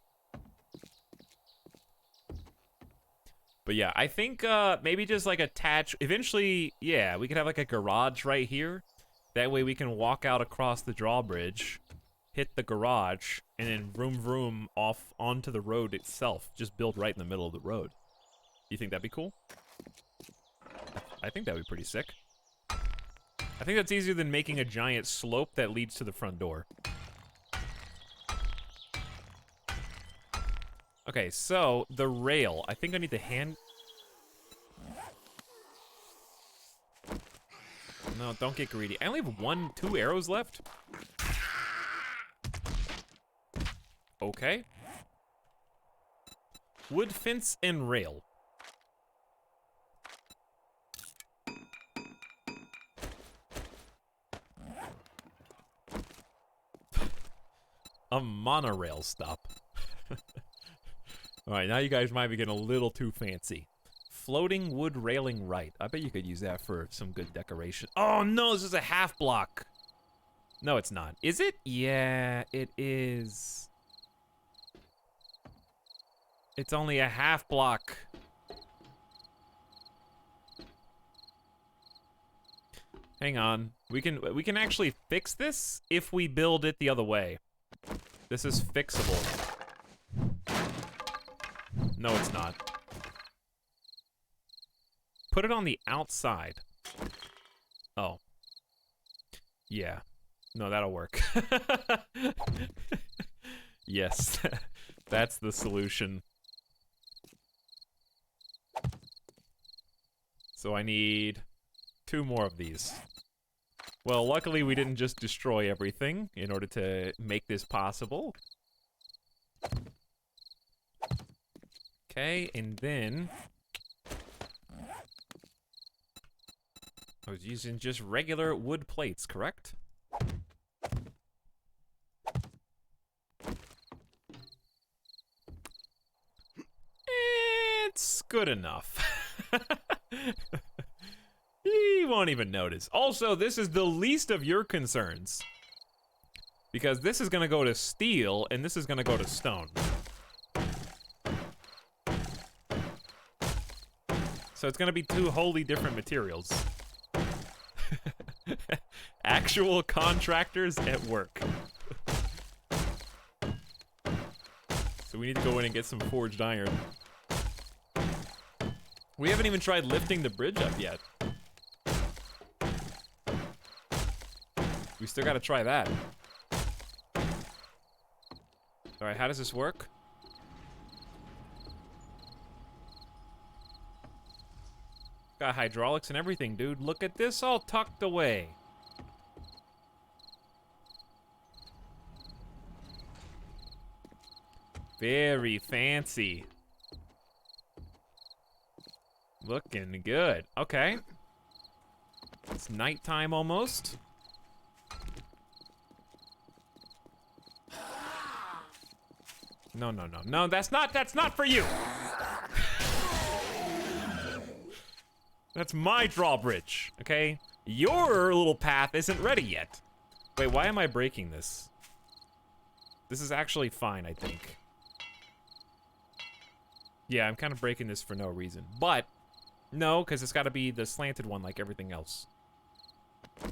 But yeah, I think maybe just like attach eventually, yeah, we could have like a garage right here. That way we can walk out across the drawbridge, hit the garage, and then vroom vroom off onto the road itself. Just build right in the middle of the road. You think that'd be cool? I think that'd be pretty sick. I think that's easier than making a giant slope that leads to the front door. Okay, so the rail. I think I need the hand... No, don't get greedy. I only have 2 arrows left. Okay. Wood fence and rail. A monorail stop. Alright, now you guys might be getting a little too fancy. Floating wood railing right. I bet you could use that for some good decoration. Oh no, this is a half block. No, it's not. Is it? Yeah, it is. It's only a half block. Hang on. We can actually fix this if we build it the other way. This is fixable. No, it's not. Put it on the outside. Oh. Yeah. No, that'll work. Yes. That's the solution. So I need 2 more of these. Well, luckily we didn't just destroy everything in order to make this possible. Okay, and then... I was using just regular wood plates, correct? It's good enough. He won't even notice. Also, this is the least of your concerns. Because this is gonna go to steel, and this is gonna go to stone. So it's gonna be 2 wholly different materials. Actual contractors at work. So we need to go in and get some forged iron. We haven't even tried lifting the bridge up yet. We still gotta try that. Alright, how does this work? Got hydraulics and everything, dude. Look at this all tucked away. Very fancy. Looking good. Okay. It's nighttime almost. No, no, no. No, that's not for you. That's my drawbridge, okay? Your little path isn't ready yet. Wait, why am I breaking this? This is actually fine, I think. Yeah, I'm kind of breaking this for no reason. But, no, because it's got to be the slanted one like everything else.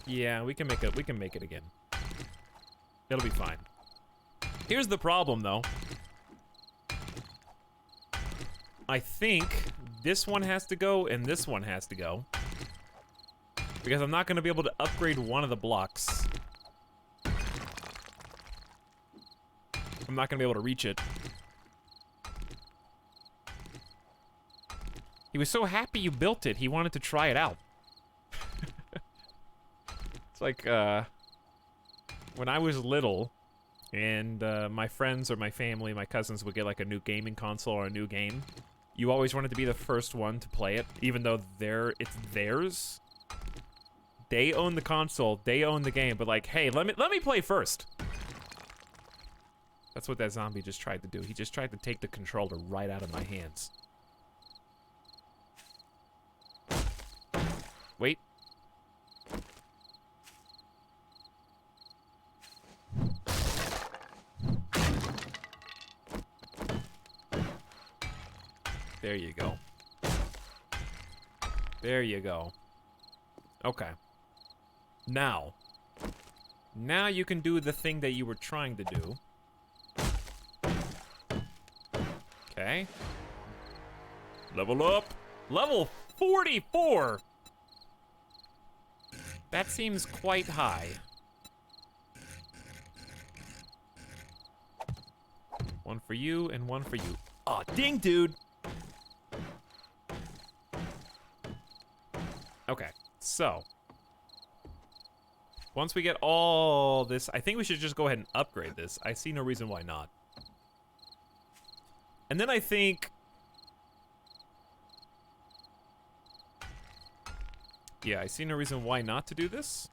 Yeah, we can make it again. It'll be fine. Here's the problem, though. I think this one has to go and this one has to go. Because I'm not going to be able to upgrade one of the blocks. I'm not going to be able to reach it. He was so happy you built it, he wanted to try it out. It's like, when I was little, and my friends or my family, my cousins would get like a new gaming console or a new game. You always wanted to be the first one to play it, even though it's theirs. They own the console, they own the game, but like, hey, let me play first. That's what that zombie just tried to do. He just tried to take the controller right out of my hands. Wait. There you go. There you go. Okay. Now you can do the thing that you were trying to do. Okay. Level up. Level 44. That seems quite high. One for you and one for you. Aw, ding, dude. Okay, so. Once we get all this, I think we should just go ahead and upgrade this. I see no reason why not. And then I think... Yeah, I see no reason why not to do this.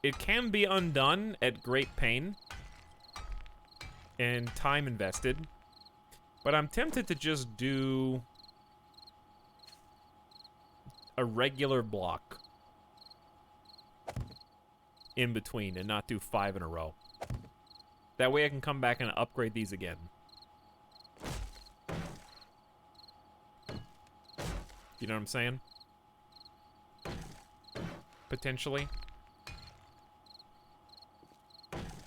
It can be undone at great pain and time invested, but I'm tempted to just do a regular block in between and not do 5 in a row. That way I can come back and upgrade these again. You know what I'm saying? Potentially.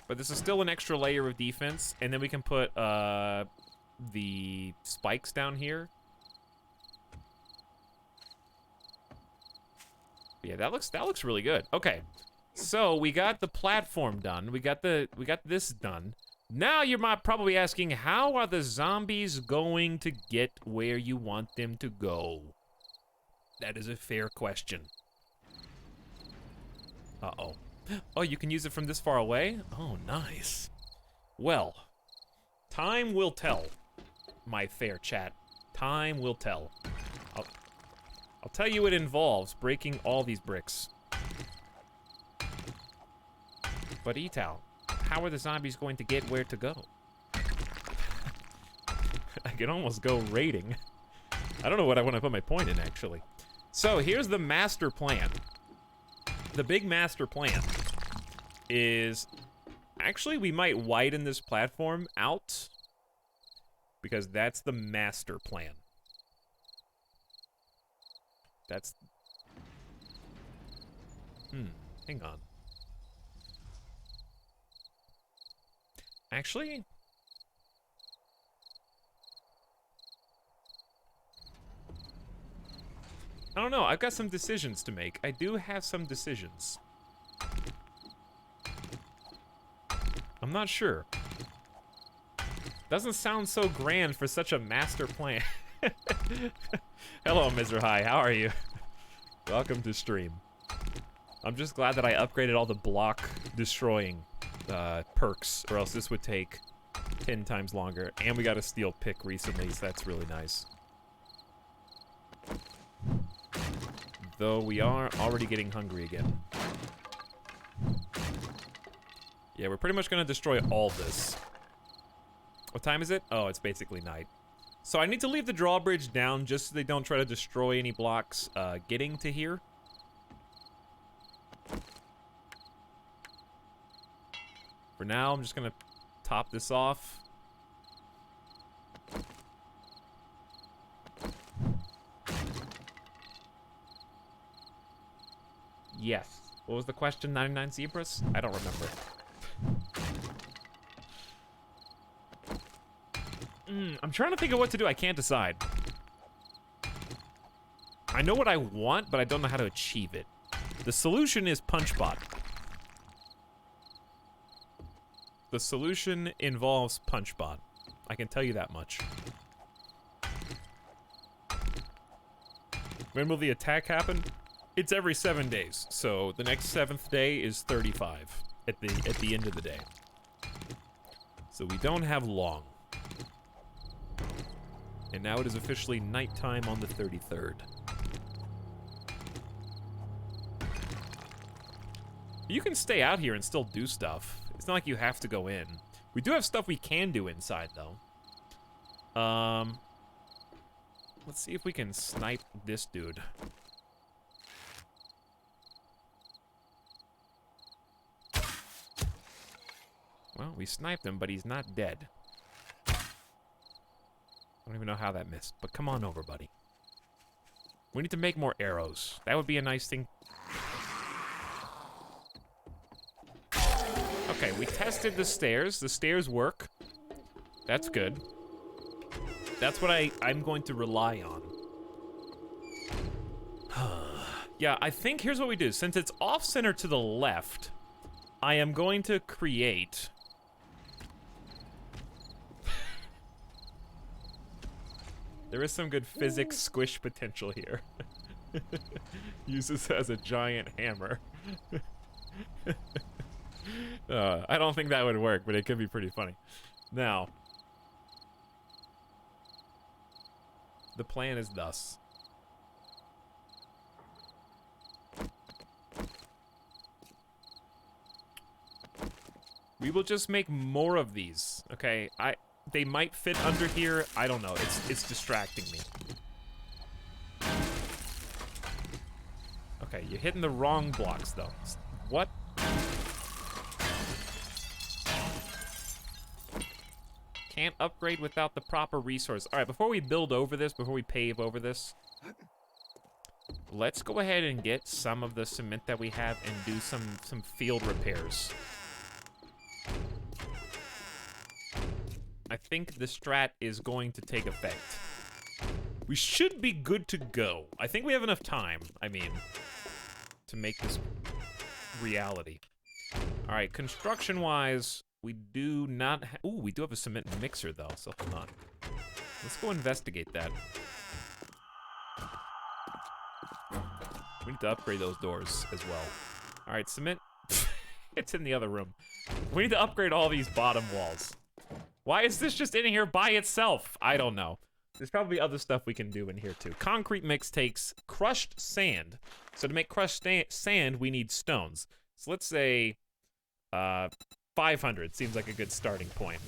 But this is still an extra layer of defense, and then we can put the spikes down here. Yeah, that looks really good. Okay. So, we got the platform done. We got this done. Now you might probably be asking, how are the zombies going to get where you want them to go? That is a fair question. Uh-oh. Oh, you can use it from this far away? Oh, nice. Well, time will tell, my fair chat. Time will tell. I'll tell you it involves breaking all these bricks. But Etal, how are the zombies going to get where to go? I can almost go raiding. I don't know what I want to put my point in, actually. So, here's the master plan. The big master plan is... Actually, we might widen this platform out. Because that's the master plan. That's... hang on. Actually... I don't know, I've got some decisions to make. I do have some decisions. I'm not sure. Doesn't sound so grand for such a master plan. Hello, Mr. High, how are you? Welcome to stream. I'm just glad that I upgraded all the block destroying perks, or else this would take 10 times longer. And we got a steel pick recently, so that's really nice. Though we are already getting hungry again. Yeah, we're pretty much gonna destroy all this. What time is it? Oh, it's basically night. So I need to leave the drawbridge down just so they don't try to destroy any blocks getting to here. For now, I'm just gonna top this off. Yes. What was the question? 99 zebras? I don't remember. I'm trying to think of what to do. I can't decide. I know what I want, but I don't know how to achieve it. The solution is PunchBot. The solution involves PunchBot. I can tell you that much. When will the attack happen? It's every 7 days, so the next 7th day is 35 at the end of the day. So we don't have long. And now it is officially nighttime on the 33rd. You can stay out here and still do stuff. It's not like you have to go in. We do have stuff we can do inside, though. Let's see if we can snipe this dude. Well, we sniped him, but he's not dead. I don't even know how that missed, but come on over, buddy. We need to make more arrows. That would be a nice thing. Okay, we tested the stairs. The stairs work. That's good. That's what I'm going to rely on. Yeah, I think here's what we do. Since it's off-center to the left, I am going to create... There is some good physics squish potential here. Use this as a giant hammer. I don't think that would work, but it could be pretty funny. Now, the plan is thus. We will just make more of these, okay? They might fit under here. I don't know. It's distracting me. Okay, you're hitting the wrong blocks, though. What? Can't upgrade without the proper resource. All right, before we build over this, before we pave over this, let's go ahead and get some of the cement that we have and do some field repairs. I think the strat is going to take effect. We should be good to go. I think we have enough time, I mean, to make this reality. All right, construction-wise, we do not ooh, we do have a cement mixer, though, so hold on. Let's go investigate that. We need to upgrade those doors as well. All right, cement. It's in the other room. We need to upgrade all these bottom walls. Why is this just in here by itself? I don't know. There's probably other stuff we can do in here, too. Concrete mix takes crushed sand. So to make crushed sand, we need stones. So let's say 500 seems like a good starting point.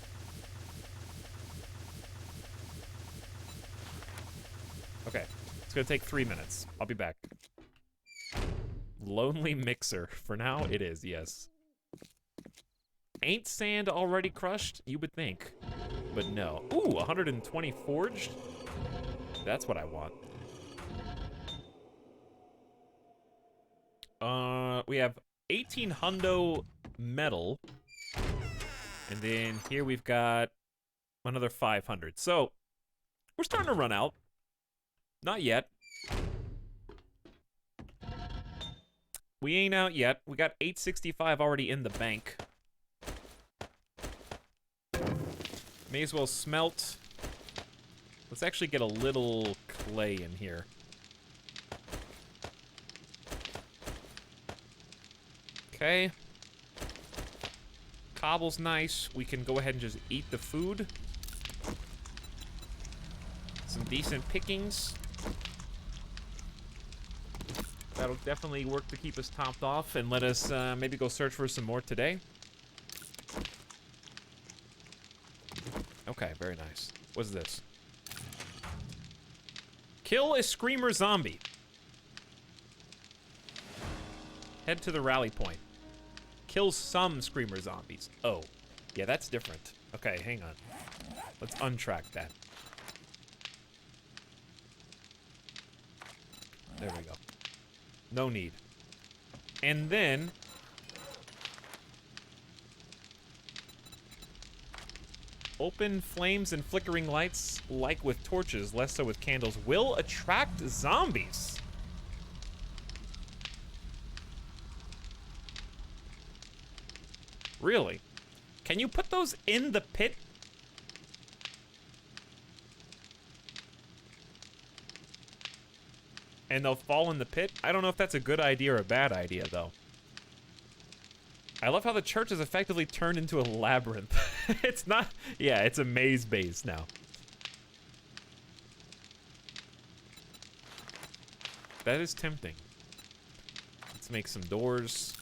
Okay, it's gonna take 3 minutes. I'll be back. Lonely mixer. For now, it is, yes. Ain't sand already crushed? You would think. But no. Ooh, 120 forged? That's what I want. We have 18 hundo metal. And then here we've got another 500. So, we're starting to run out. Not yet. We ain't out yet. We got 865 already in the bank. May as well smelt. Let's actually get a little clay in here. Okay. Cobble's nice. We can go ahead and just eat the food. Some decent pickings. That'll definitely work to keep us topped off and let us maybe go search for some more today. Okay, very nice. What's this? Kill a screamer zombie. Head to the rally point. Kill some screamer zombies. Oh, yeah, that's different. Okay, hang on. Let's untrack that. There we go. No need. And then... open flames and flickering lights, like with torches, less so with candles, will attract zombies. Really? Can you put those in the pit? and they'll fall in the pit. I don't know if that's a good idea or a bad idea, though. I love how the church has effectively turned into a labyrinth. It's not... Yeah, it's a maze base now. That is tempting. Let's make some doors.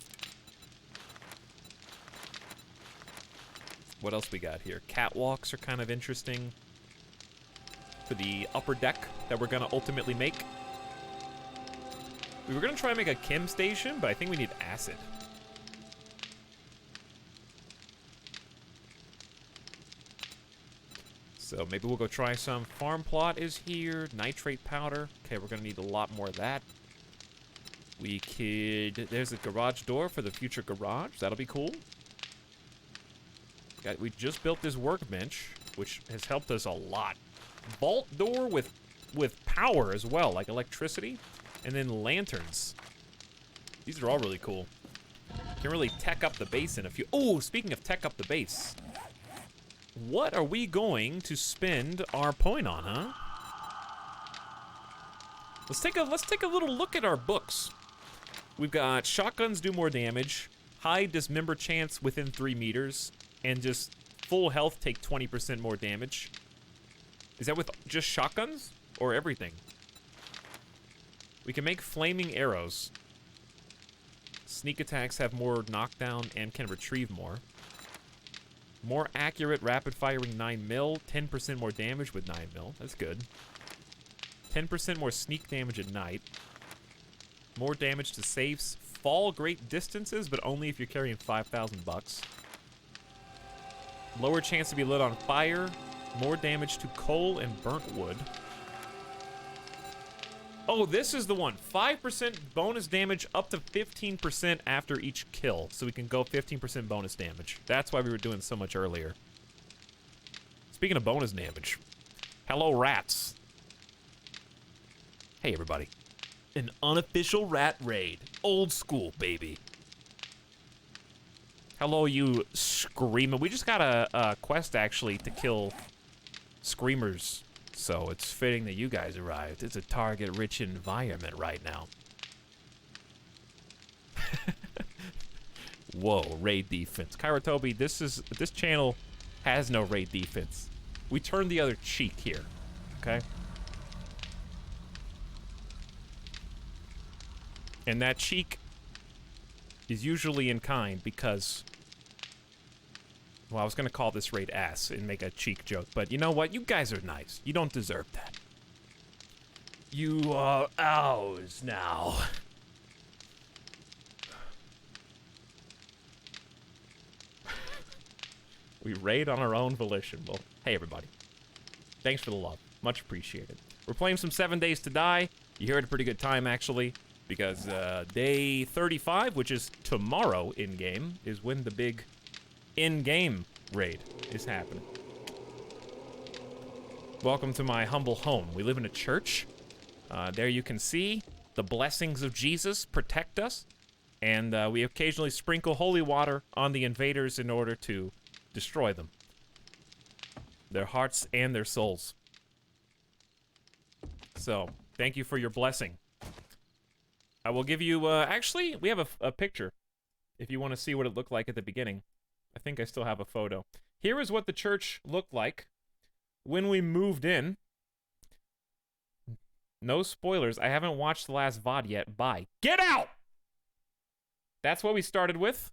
What else we got here? Catwalks are kind of interesting. For the upper deck that we're gonna ultimately make. We were gonna try and make a chem station, but I think we need acid. So maybe we'll go try some. Farm plot is here. Nitrate powder. Okay, we're gonna need a lot more of that. We could... There's a garage door for the future garage. That'll be cool. We just built this workbench, which has helped us a lot. Vault door with power as well, like electricity. And then lanterns. These are all really cool. Can really tech up the base in a few... Oh, speaking of tech up the base. What are we going to spend our point on, huh? Let's take a little look at our books. We've got shotguns do more damage, high dismember chance within 3 meters, and just full health take 20% more damage. Is that with just shotguns or everything? We can make flaming arrows. Sneak attacks have more knockdown and can retrieve more. More accurate rapid firing 9mm, 10% more damage with 9mm. That's good. 10% more sneak damage at night. More damage to safes. Fall great distances, but only if you're carrying 5,000 bucks. Lower chance to be lit on fire. More damage to coal and burnt wood. Oh, this is the one. 5% bonus damage up to 15% after each kill. So we can go 15% bonus damage. That's why we were doing so much earlier. Speaking of bonus damage. Hello, rats. Hey, everybody. An unofficial rat raid. Old school, baby. Hello, you screamer. We just got a quest, actually, to kill screamers. So it's fitting that you guys arrived. It's a target-rich environment right now. Whoa, raid defense. Kairotobi, this channel has no raid defense. We turn the other cheek here, okay? And that cheek is usually in kind because... Well, I was gonna call this raid ass and make a cheek joke, but you know what? You guys are nice. You don't deserve that. You are ours now. We raid on our own volition. Well, hey everybody. Thanks for the love. Much appreciated. We're playing some 7 Days to Die. You hear it a pretty good time, actually, because day 35, which is tomorrow in-game, is when the big in-game raid is happening. Welcome to my humble home. We live in a church. There you can see the blessings of Jesus protect us, and we occasionally sprinkle holy water on the invaders in order to destroy them. Their hearts and their souls. So, thank you for your blessing. I will give you, actually, we have a picture, if you want to see what it looked like at the beginning. I think I still have a photo. Here is what the church looked like when we moved in. No spoilers. I haven't watched the last VOD yet. Bye. Get out! That's what we started with.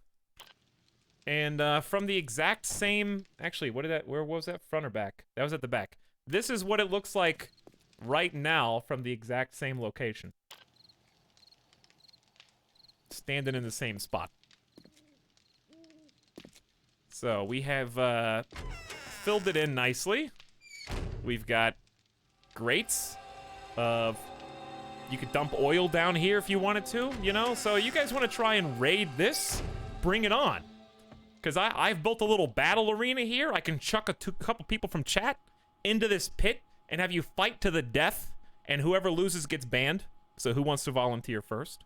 And from the exact same... Actually, where was that? Front or back? That was at the back. This is what it looks like right now from the exact same location. Standing in the same spot. So we have filled it in nicely. We've got grates of... You could dump oil down here if you wanted to, you know? So you guys want to try and raid this? Bring it on. Because I've built a little battle arena here. I can chuck a couple people from chat into this pit and have you fight to the death, and whoever loses gets banned. So who wants to volunteer first?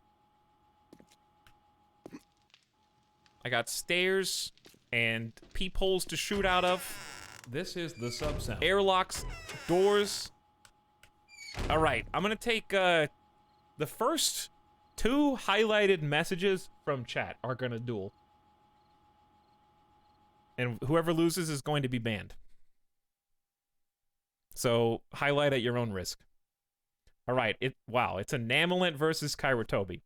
I got stairs and peepholes to shoot out of. This is the sub-sound. Airlocks, doors. All right, I'm gonna take The first 2 highlighted messages from chat are gonna duel. And whoever loses is going to be banned. So, highlight at your own risk. Alright, wow, it's Enamelent versus Kairotobi.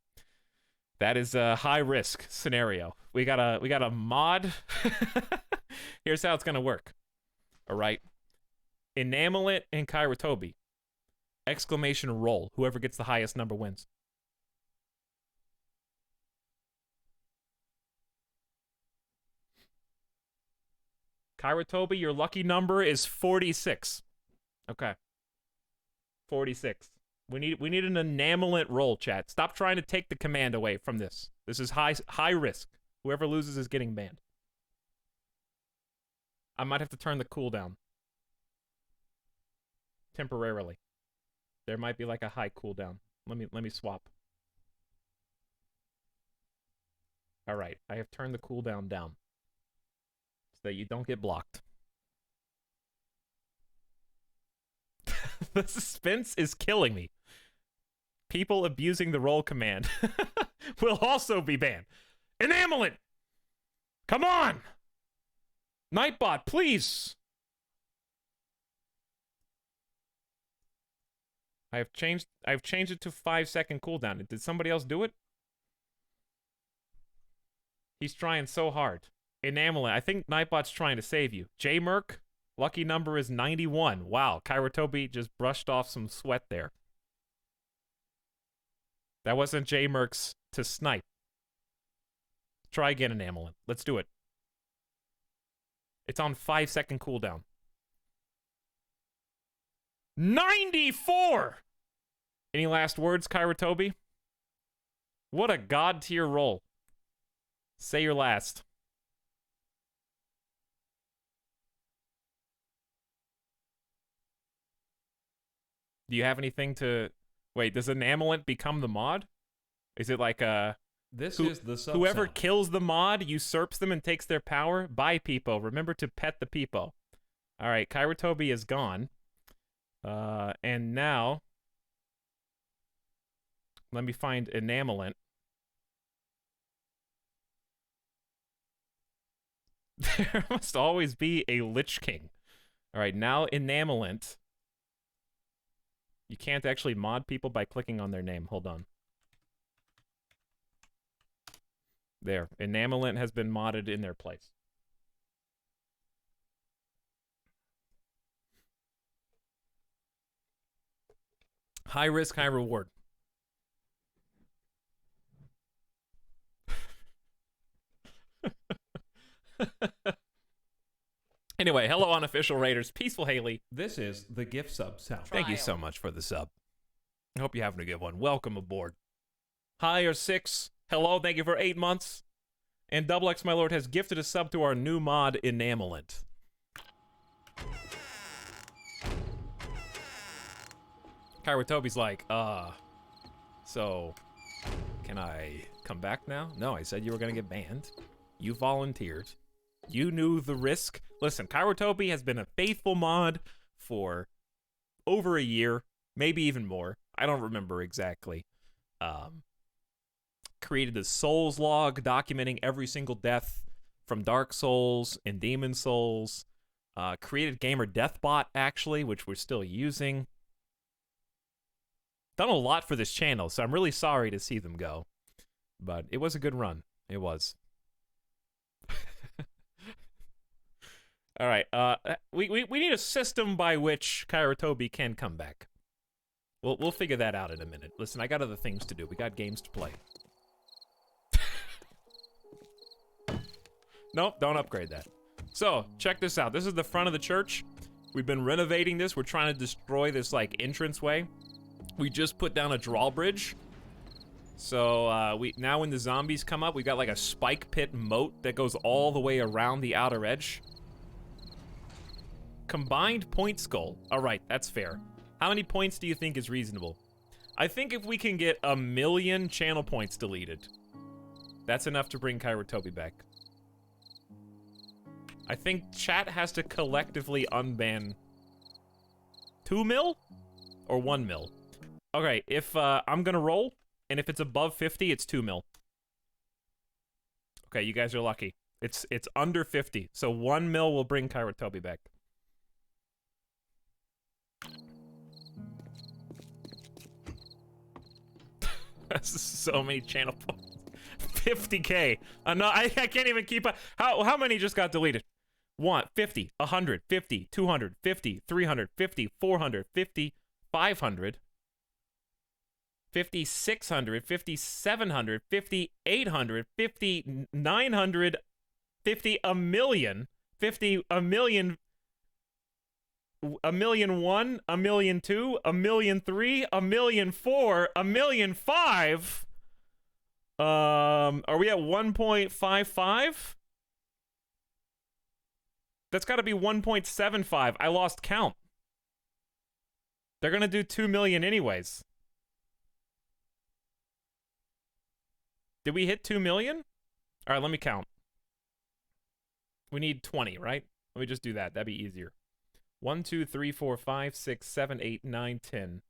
That is a high risk scenario. We got a mod. Here's how it's gonna work. Alright. Enamelent and Kairotobi. Exclamation roll. Whoever gets the highest number wins. Kairotobi, your lucky number is 46. Okay. 46. We need an enamelent roll, chat. Stop trying to take the command away from this. This is high risk. Whoever loses is getting banned. I might have to turn the cooldown. Temporarily. There might be like a high cooldown. Let me swap. Alright, I have turned the cooldown down. So that you don't get blocked. The suspense is killing me. People abusing the roll command will also be banned. Enamelent! Come on! Nightbot, please! I've changed it to 5-second cooldown. Did somebody else do it? He's trying so hard. Enamelent, I think Nightbot's trying to save you. J-Merc, lucky number is 91. Wow, Kairotobi just brushed off some sweat there. That wasn't J-Merc's to snipe. Try again, Enamelent. Let's do it. It's on 5-second cooldown. 94! Any last words, Kairotobi? What a god tier roll. Say your last. Do you have anything to... Wait, does Enamelent become the mod? Is it like a... This is the sub Whoever sound. kills the mod usurps them and takes their power? Bye, Peepo. Remember to pet the Peepo. Alright, Kairotobi is gone. And now... Let me find Enamelent. There must always be a Lich King. Alright, now Enamelent. You can't actually mod people by clicking on their name. Hold on. There. Enamelent has been modded in their place. High risk, high reward. Anyway, hello unofficial raiders. Peaceful Haley. This is the gift sub sound. Thank you so much for the sub. I hope you're having a good one. Welcome aboard. Hi or 6. Hello, thank you for 8 months. And Double X, my lord, has gifted a sub to our new mod, Enamelent. Kairotobi's like, so, can I come back now? No, I said you were gonna get banned. You volunteered. You knew the risk. Listen, Kairotobi has been a faithful mod for over a year, maybe even more. I don't remember exactly. Created the Souls log documenting every single death from Dark Souls and Demon Souls. Created Gamer Deathbot, actually, which we're still using. Done a lot for this channel, so I'm really sorry to see them go. But it was a good run. It was. All right, we need a system by which Kairotobi can come back. We'll figure that out in a minute. Listen, I got other things to do. We got games to play. Nope, don't upgrade that. So, check this out. This is the front of the church. We've been renovating this. We're trying to destroy this, like, entranceway. We just put down a drawbridge. So, now when the zombies come up, we got, like, a spike pit moat that goes all the way around the outer edge. Combined point skull. All right, that's fair. How many points do you think is reasonable? I think if we can get 1 million channel points deleted, that's enough to bring Kairotobi back. I think chat has to collectively unban 2 mil or 1 mil. Okay, if I'm gonna roll, and if it's above 50, it's 2 mil. Okay, you guys are lucky. It's under 50, so 1 mil will bring Kairatobi back. That's so many channel points. 50K. No, I can't even keep up. How many just got deleted? 50, 100, 50, 200, 50, 300, 50, 400, 50, 500, 50, 600, 50, 700, 50, 800, 50, 900, 50, a million, 50, a million, a million one, a million two, a million three, a million four, a million five. Are we at 1.55? That's got to be 1.75. I lost count. They're gonna do 2 million anyways. Did we hit 2 million? All right, let me count. We need 20, right? Let me just do that. That'd be easier. 1, 2, 3, 4, 5, 6, 7, 8, 9, 10,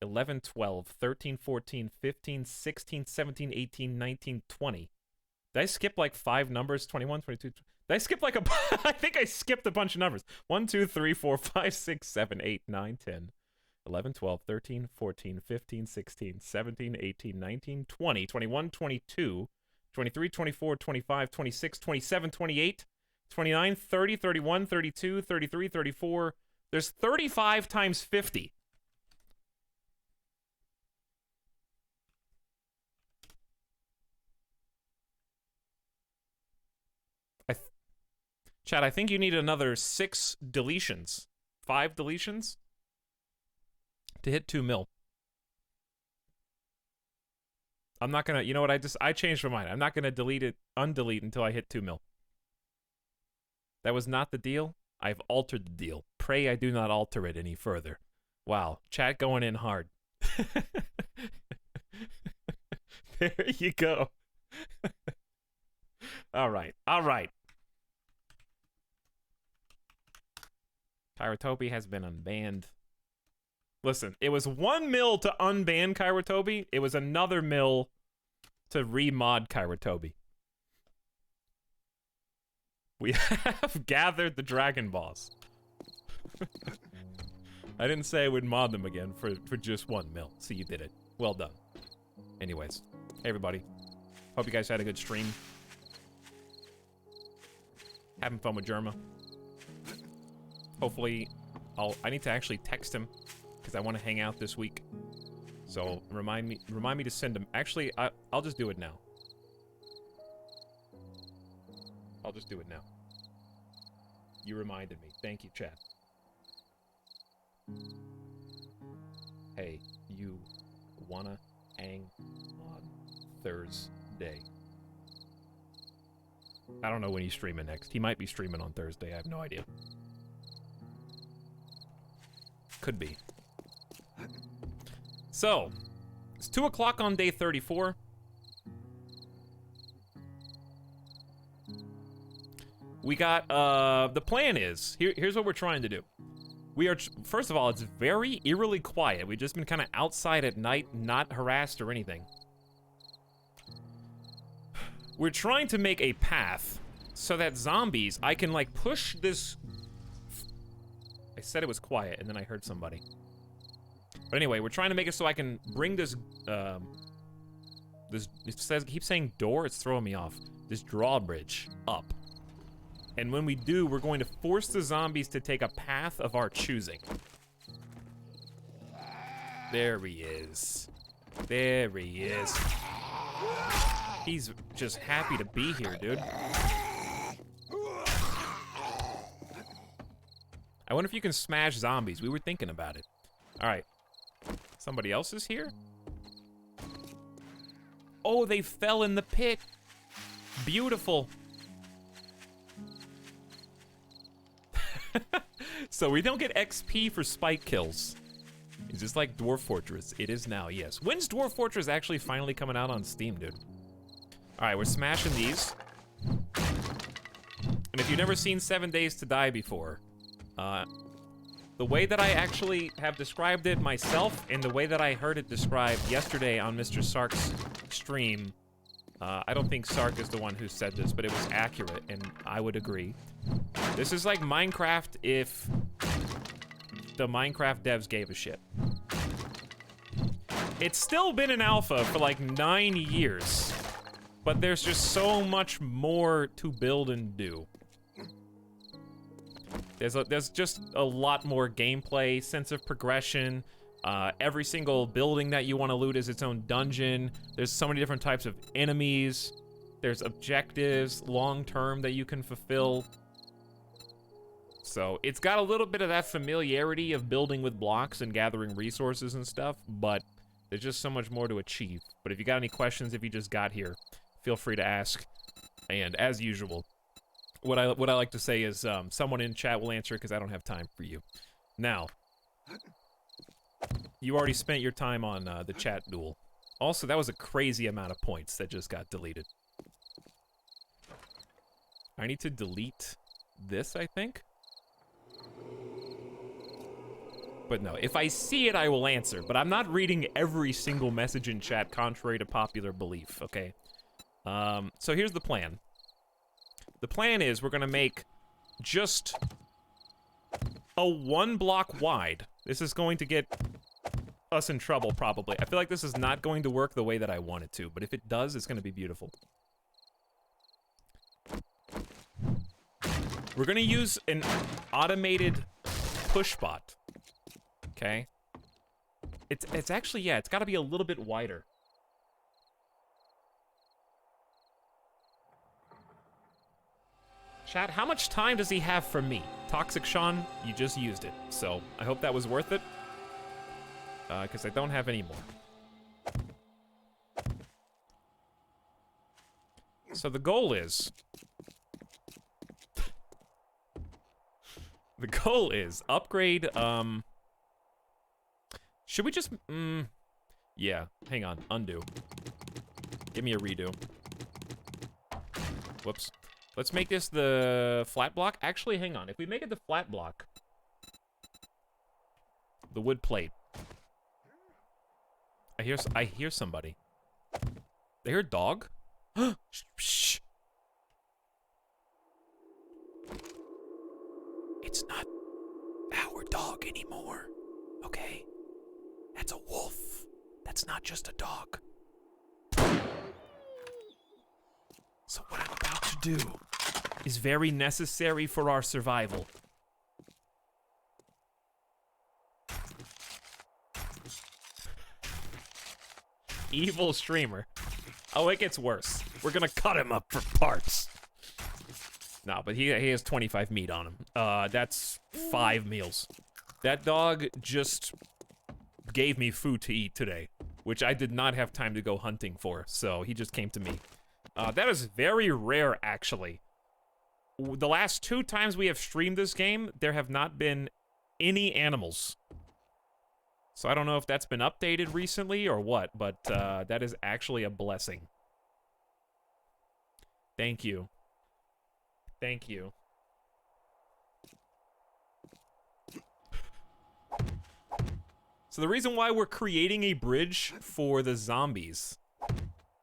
11, 12, 13, 14, 15, 16, 17, 18, 19, 20. Did I skip like 5 numbers? 21, 22. Did I skip like a... I think I skipped a bunch of numbers. 1, 2, 3, 4, 5, 6, 7, 8, 9, 10, 11, 12, 13, 14, 15, 16, 17, 18, 19, 20, 21, 22, 23, 24, 25, 26, 27, 28, 29, 30, 31, 32, 33, 34. There's 35 times 50. Chad, I think you need another 6 deletions. 5 deletions? To hit 2 mil. I'm not gonna, you know what, I changed my mind. I'm not gonna undelete until I hit 2 mil. That was not the deal. I've altered the deal. Pray I do not alter it any further. Wow, chat going in hard. There you go. All right. Kairatobi has been unbanned. Listen, it was 1 mil to unban Kairatobi. It was another mil to remod Kairatobi. We have gathered the Dragon Balls. I didn't say I would mod them again for just 1 mil, so you did it. Well done. Anyways, hey everybody. Hope you guys had a good stream. Having fun with Germa. Hopefully, I need to actually text him because I want to hang out this week. So remind me to send him. Actually, I'll just do it now. I'll just do it now. You reminded me. Thank you, chat. Hey, you wanna hang on Thursday? I don't know when he's streaming next. He might be streaming on Thursday. I have no idea. Could be. So, it's 2 o'clock on day 34. We got, the plan is, here's what we're trying to do. We are, first of all, it's very eerily quiet. We've just been kind of outside at night, not harassed or anything. We're trying to make a path so that zombies, I can like push this. I said it was quiet and then I heard somebody. But anyway, we're trying to make it so I can bring this, it keeps saying door, it's throwing me off. This drawbridge up. And when we do, we're going to force the zombies to take a path of our choosing. There he is. There he is. He's just happy to be here, dude. I wonder if you can smash zombies. We were thinking about it. All right. Somebody else is here? Oh, they fell in the pit. Beautiful. So we don't get XP for spike kills. It's just like Dwarf Fortress. It is now, yes. When's Dwarf Fortress actually finally coming out on Steam, dude? All right, we're smashing these. And if you've never seen 7 Days to Die before, the the way that I actually have described it myself and the way that I heard it described yesterday on Mr. Sark's stream, I don't think Sark is the one who said this, but it was accurate, and I would agree. This is like Minecraft if the Minecraft devs gave a shit. It's still been an alpha for like 9 years, but there's just so much more to build and do. There's just a lot more gameplay, sense of progression. Every single building that you want to loot is its own dungeon. There's so many different types of enemies. There's objectives, long-term, that you can fulfill. So it's got a little bit of that familiarity of building with blocks and gathering resources and stuff, but there's just so much more to achieve. But if you got any questions, if you just got here, feel free to ask. And as usual, what I like to say is someone in chat will answer because I don't have time for you. Now, you already spent your time on the chat duel. Also, that was a crazy amount of points that just got deleted. I need to delete this, I think. But no, if I see it, I will answer. But I'm not reading every single message in chat, contrary to popular belief, okay? So here's the plan. The plan is we're gonna make just a 1 block wide. This is going to get us in trouble, probably. I feel like this is not going to work the way that I want it to, but if it does, it's gonna be beautiful. We're gonna use an automated push bot. Okay. It's actually, yeah, it's gotta be a little bit wider. Chat, how much time does he have for me? Toxic Sean, you just used it. So, I hope that was worth it. Because I don't have any more. So the goal is... The goal is upgrade, should we just, yeah, hang on, undo. Give me a redo. Whoops. Let's make this the flat block. Actually, hang on, if we make it the flat block, the wood plate. I hear somebody. They hear a dog? Shh. It's not our dog anymore, okay? That's a wolf. That's not just a dog. So what I'm about to do is very necessary for our survival. Evil streamer. Oh, it gets worse. We're gonna cut him up for parts. No, but he has 25 meat on him. That's 5 meals. That dog just gave me food to eat today, which I did not have time to go hunting for, so he just came to me. That is very rare, actually. The last 2 times we have streamed this game, there have not been any animals. So I don't know if that's been updated recently or what, but that is actually a blessing. Thank you. Thank you. So the reason why we're creating a bridge for the zombies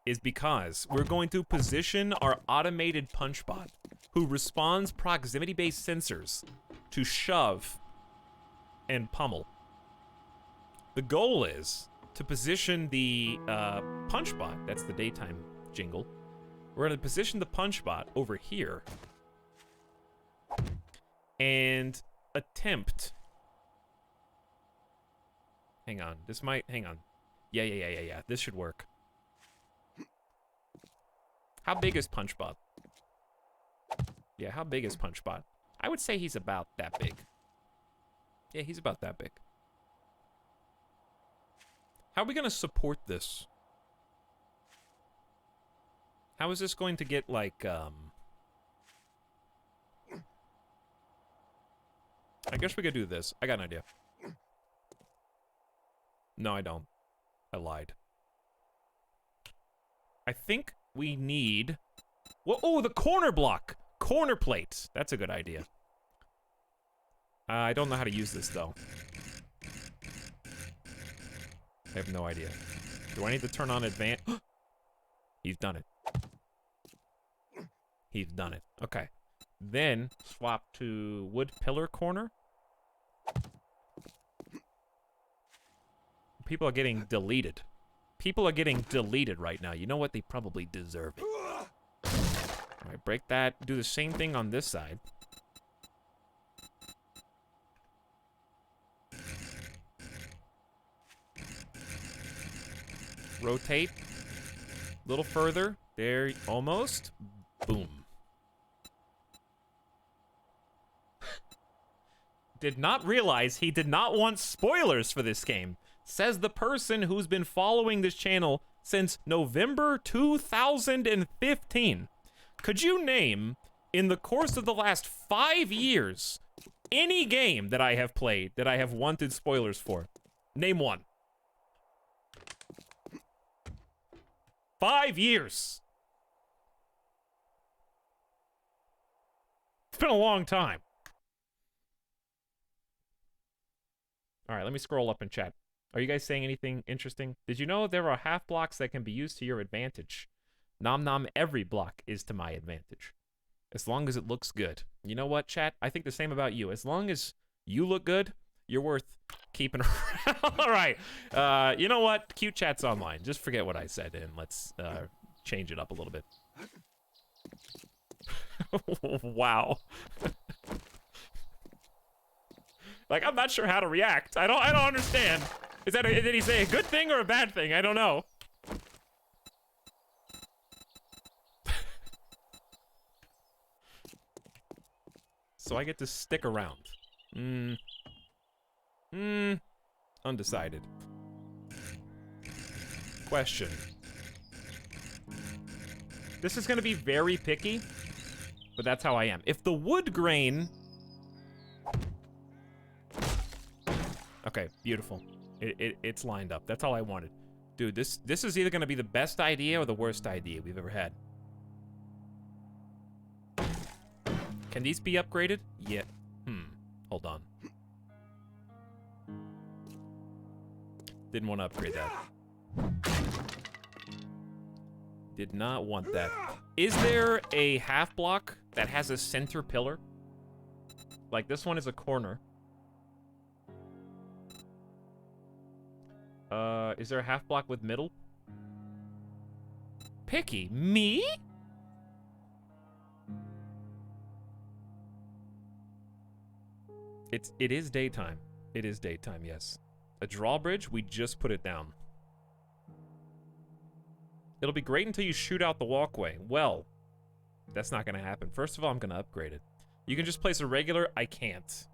is because we're going to position our automated punch bot, who responds proximity-based sensors, to shove and pummel. The goal is to position the punch bot, that's the daytime jingle, we're going to position the punch bot over here and attempt... Hang on, this might... Hang on. Yeah. This should work. How big is Punchbot? Yeah, how big is Punchbot? I would say he's about that big. Yeah, he's about that big. How are we gonna support this? How is this going to get, like, I guess we could do this. I got an idea. No, I don't. I lied. I think we need... Well, oh, the corner block! Corner plates! That's a good idea. I don't know how to use this, though. I have no idea. Do I need to turn on advance? He's done it. He's done it. Okay. Then, swap to wood pillar corner. People are getting deleted. People are getting deleted right now. You know what? They probably deserve it. Alright, break that. Do the same thing on this side. Rotate. A little further. There, almost. Boom. Did not realize he did not want spoilers for this game. Says the person who's been following this channel since November 2015. Could you name, in the course of the last 5 years, any game that I have played that I have wanted spoilers for? Name one. 5 years. It's been a long time. All right, let me scroll up in chat. Are you guys saying anything interesting? Did you know there are half blocks that can be used to your advantage? Nom nom, every block is to my advantage. As long as it looks good. You know what, chat? I think the same about you. As long as you look good, you're worth keeping around. All right. You know what? Cute chat's online. Just forget what I said and let's change it up a little bit. Wow. Like, I'm not sure how to react. I don't understand. Did he say a good thing or a bad thing? I don't know. So I get to stick around. Undecided. Question. This is gonna be very picky, but that's how I am. If the wood grain... Okay, beautiful. It's lined up. That's all I wanted. Dude, this is either gonna be the best idea or the worst idea we've ever had. Can these be upgraded? Yeah. Hold on. Didn't want to upgrade that. Did not want that. Is there a half block that has a center pillar? Like this one is a corner. Is there a half block with middle? Picky. Me? It is daytime. It is daytime, yes. A drawbridge, we just put it down. It'll be great until you shoot out the walkway. Well, that's not gonna happen. First of all, I'm gonna upgrade it. You can just place a regular, I can't.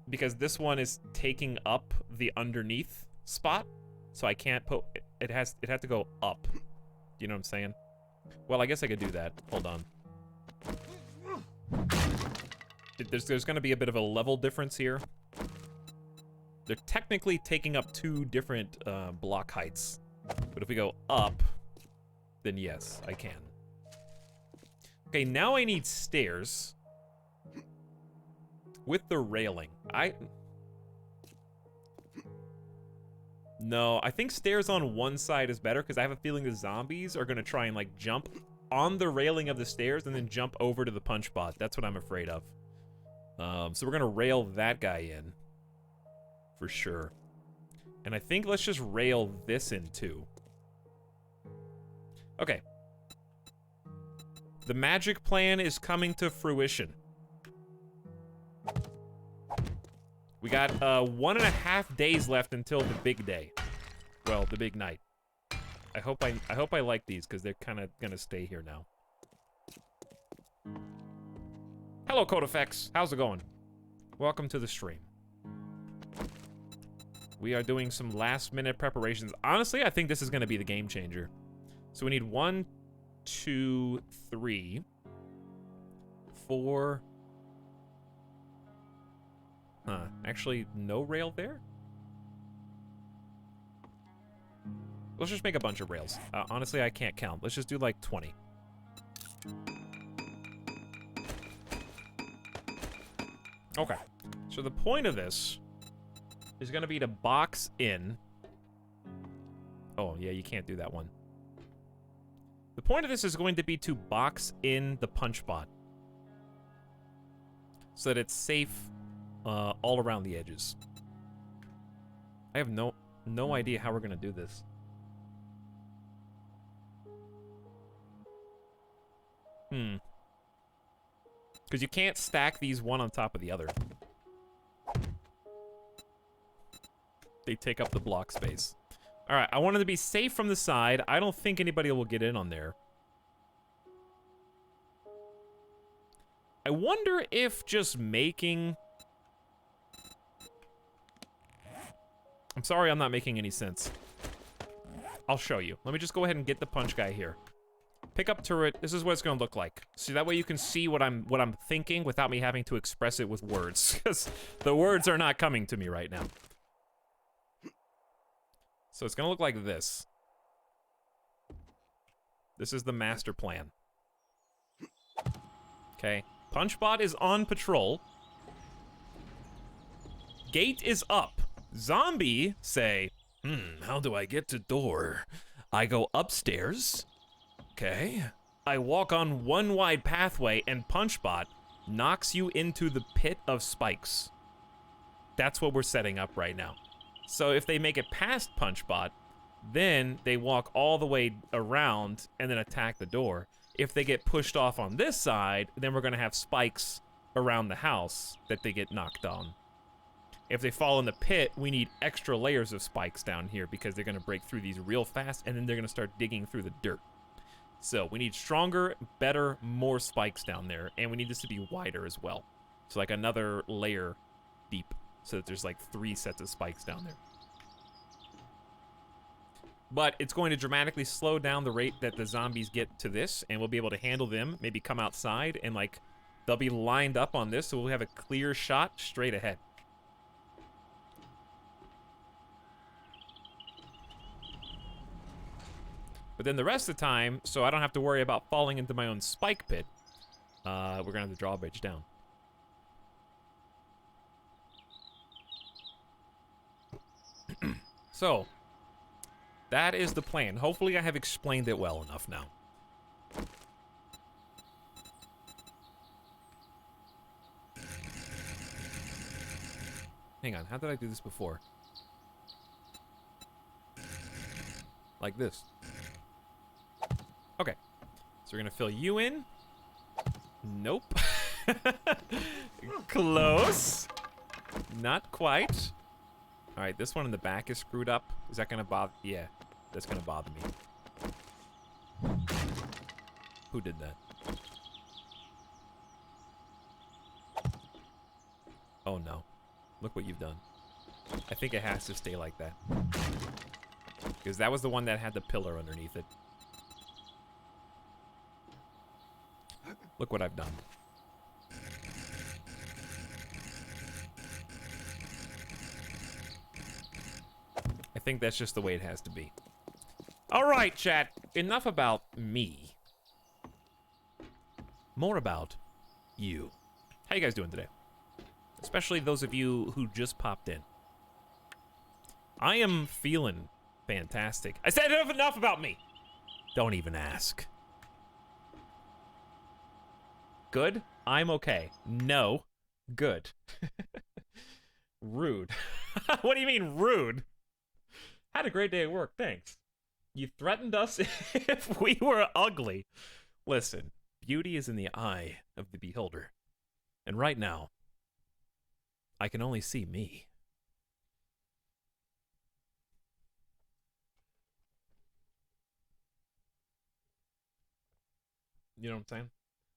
Because this one is taking up the underneath spot, so I can't put it had to go up. You know what I'm saying? Well, I guess I could do that. Hold on. There's gonna be a bit of a level difference here. They're technically taking up two different block heights, but if we go up, then yes, I can. Okay, now I need stairs. With the railing. No, I think stairs on one side is better because I have a feeling the zombies are going to try and like jump on the railing of the stairs and then jump over to the punch bot. That's what I'm afraid of. So we're going to rail that guy in. For sure. And I think let's just rail this in too. Okay. The magic plan is coming to fruition. We got 1.5 days left until the big day. Well, the big night. I hope I like these because they're kind of gonna stay here now. Hello, CodeFX. How's it going? Welcome to the stream. We are doing some last-minute preparations. Honestly, I think this is gonna be the game changer. So we need 1, 2, 3, 4. Huh, actually, no rail there? Let's just make a bunch of rails. Honestly, I can't count. Let's just do like 20. Okay. So the point of this is going to be to box in. Oh, yeah, you can't do that one. The point of this is going to be to box in the punch bot so that it's safe all around the edges. I have no idea how we're going to do this. Because you can't stack these one on top of the other. They take up the block space. All right, I wanted to be safe from the side. I don't think anybody will get in on there. I wonder if just making... I'm sorry I'm not making any sense. I'll show you. Let me just go ahead and get the punch guy here. Pick up turret. This is what it's going to look like. So that way you can see what I'm thinking without me having to express it with words, because the words are not coming to me right now. So it's going to look like this. This is the master plan. Okay. Punchbot is on patrol. Gate is up. Zombie say, how do I get to door? I go upstairs. Okay. I walk on one wide pathway and Punchbot knocks you into the pit of spikes. That's what we're setting up right now. So if they make it past Punchbot, then they walk all the way around and then attack the door. If they get pushed off on this side, then we're gonna have spikes around the house that they get knocked on. If they fall in the pit, we need extra layers of spikes down here because they're gonna break through these real fast and then they're gonna start digging through the dirt. So we need stronger, better, more spikes down there, and we need this to be wider as well. So like another layer deep, so that there's like 3 sets of spikes down there. But it's going to dramatically slow down the rate that the zombies get to this, and we'll be able to handle them, maybe come outside, and like, they'll be lined up on this, so we'll have a clear shot straight ahead. But then the rest of the time, so I don't have to worry about falling into my own spike pit, we're gonna have the drawbridge down. So, that is the plan. Hopefully I have explained it well enough now. Hang on, how did I do this before? Like this. Okay, so we're gonna fill you in. Nope. Close. Not quite. All right, this one in the back is screwed up. Is that gonna bother? Yeah, that's gonna bother me. Who did that? Oh no. Look what you've done. I think it has to stay like that. Because that was the one that had the pillar underneath it. Look what I've done. I think that's just the way it has to be. All right, chat. Enough about me. More about you. How you guys doing today? Especially those of you who just popped in. I am feeling fantastic. I said enough about me. Don't even ask. Good? I'm okay. No. Good. Rude. What do you mean rude? Had a great day at work, thanks. You threatened us if we were ugly. Listen, beauty is in the eye of the beholder. And right now, I can only see me. You know what I'm saying?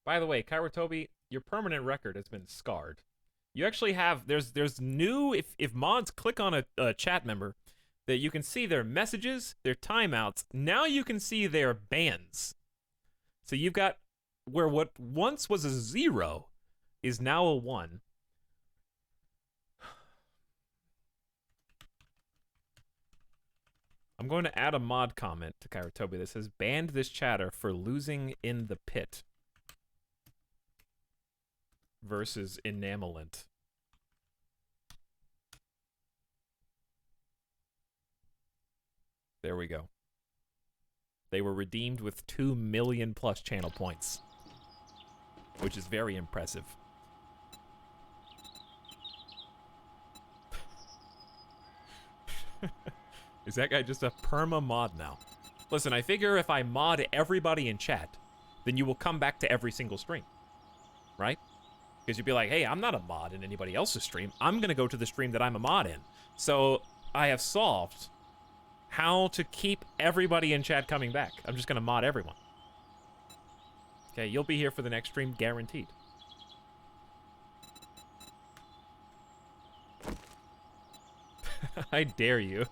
By the way, Kairatobi, your permanent record has been scarred. You actually have, there's new, if mods click on a chat member, that you can see their messages, their timeouts. Now you can see their bans. So you've got where what once was a 0 is now a 1. I'm going to add a mod comment to Kairatobi that says, banned this chatter for losing in the pit versus enamelant. There we go. They were redeemed with 2 million plus channel points, which is very impressive. Is that guy just a perma mod now? Listen, I figure if I mod everybody in chat, then you will come back to every single stream, right? Because you'd be like, hey, I'm not a mod in anybody else's stream. I'm going to go to the stream that I'm a mod in. So I have solved how to keep everybody in chat coming back. I'm just going to mod everyone. Okay, you'll be here for the next stream, guaranteed. I dare you.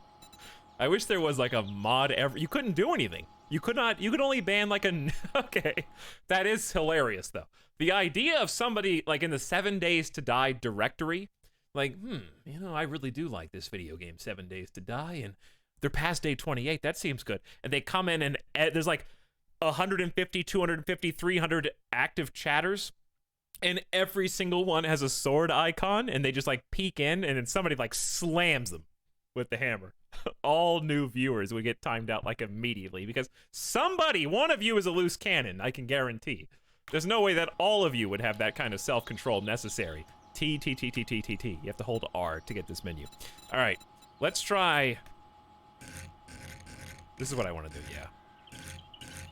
I wish there was like a mod you couldn't do anything. You could only ban like a, okay. That is hilarious though. The idea of somebody like in the 7 Days to Die directory, like, you know, I really do like this video game, 7 Days to Die, and they're past day 28, that seems good. And they come in and there's like 150, 250, 300 active chatters, and every single one has a sword icon, and they just like peek in, and then somebody like slams them with the hammer. All new viewers would get timed out like immediately because one of you is a loose cannon, I can guarantee. There's no way that all of you would have that kind of self-control necessary. T. You have to hold R to get this menu. All right, let's try. This is what I want to do, yeah.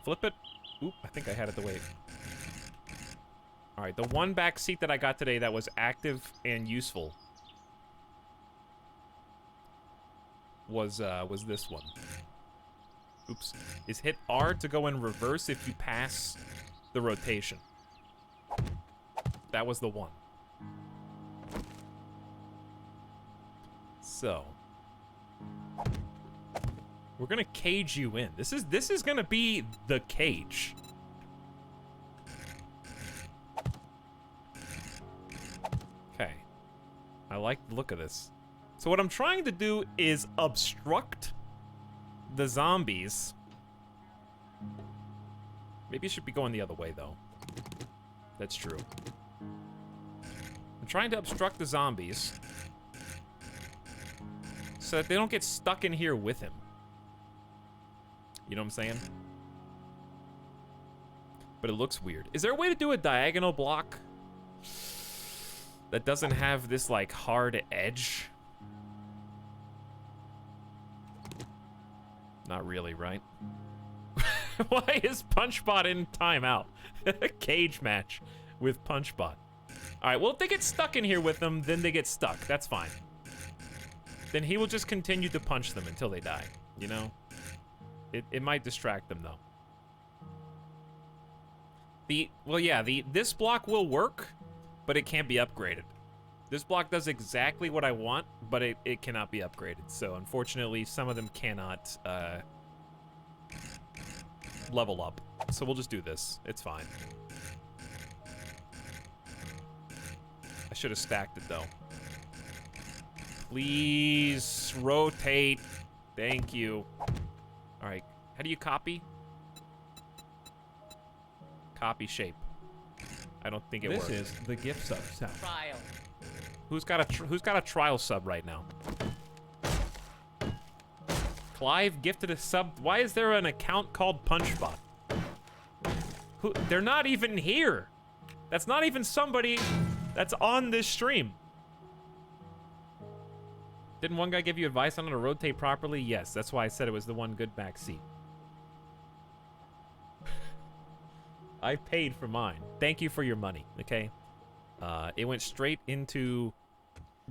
Flip it. Oop, I think I had it the way. All right, the one back seat that I got today that was active and useful was this one. Oops. Is hit R to go in reverse if you pass the rotation. That was the one. So we're gonna cage you in. This is gonna be the cage. Okay. I like the look of this. So what I'm trying to do is obstruct the zombies. Maybe it should be going the other way, though. That's true. I'm trying to obstruct the zombies so that they don't get stuck in here with him. You know what I'm saying? But it looks weird. Is there a way to do a diagonal block that doesn't have this, like, hard edge? Not really, right? Why is Punchbot in timeout? Cage match with Punchbot. Alright, well, if they get stuck in here with them, then they get stuck. That's fine. Then he will just continue to punch them until they die, you know? It might distract them, though. This block will work, but it can't be upgraded. This block does exactly what I want, but it cannot be upgraded. So, unfortunately, some of them cannot level up. So we'll just do this. It's fine. I should have stacked it, though. Please rotate. Thank you. All right. How do you copy? Copy shape. I don't think it works. This is the gift sub sound. Trial. Who's got a trial sub right now? Clive gifted a sub. Why is there an account called Punchbot? They're not even here. That's not even somebody that's on this stream. Didn't one guy give you advice on how to rotate properly? Yes, that's why I said it was the one good back seat. I paid for mine. Thank you for your money, okay? It went straight into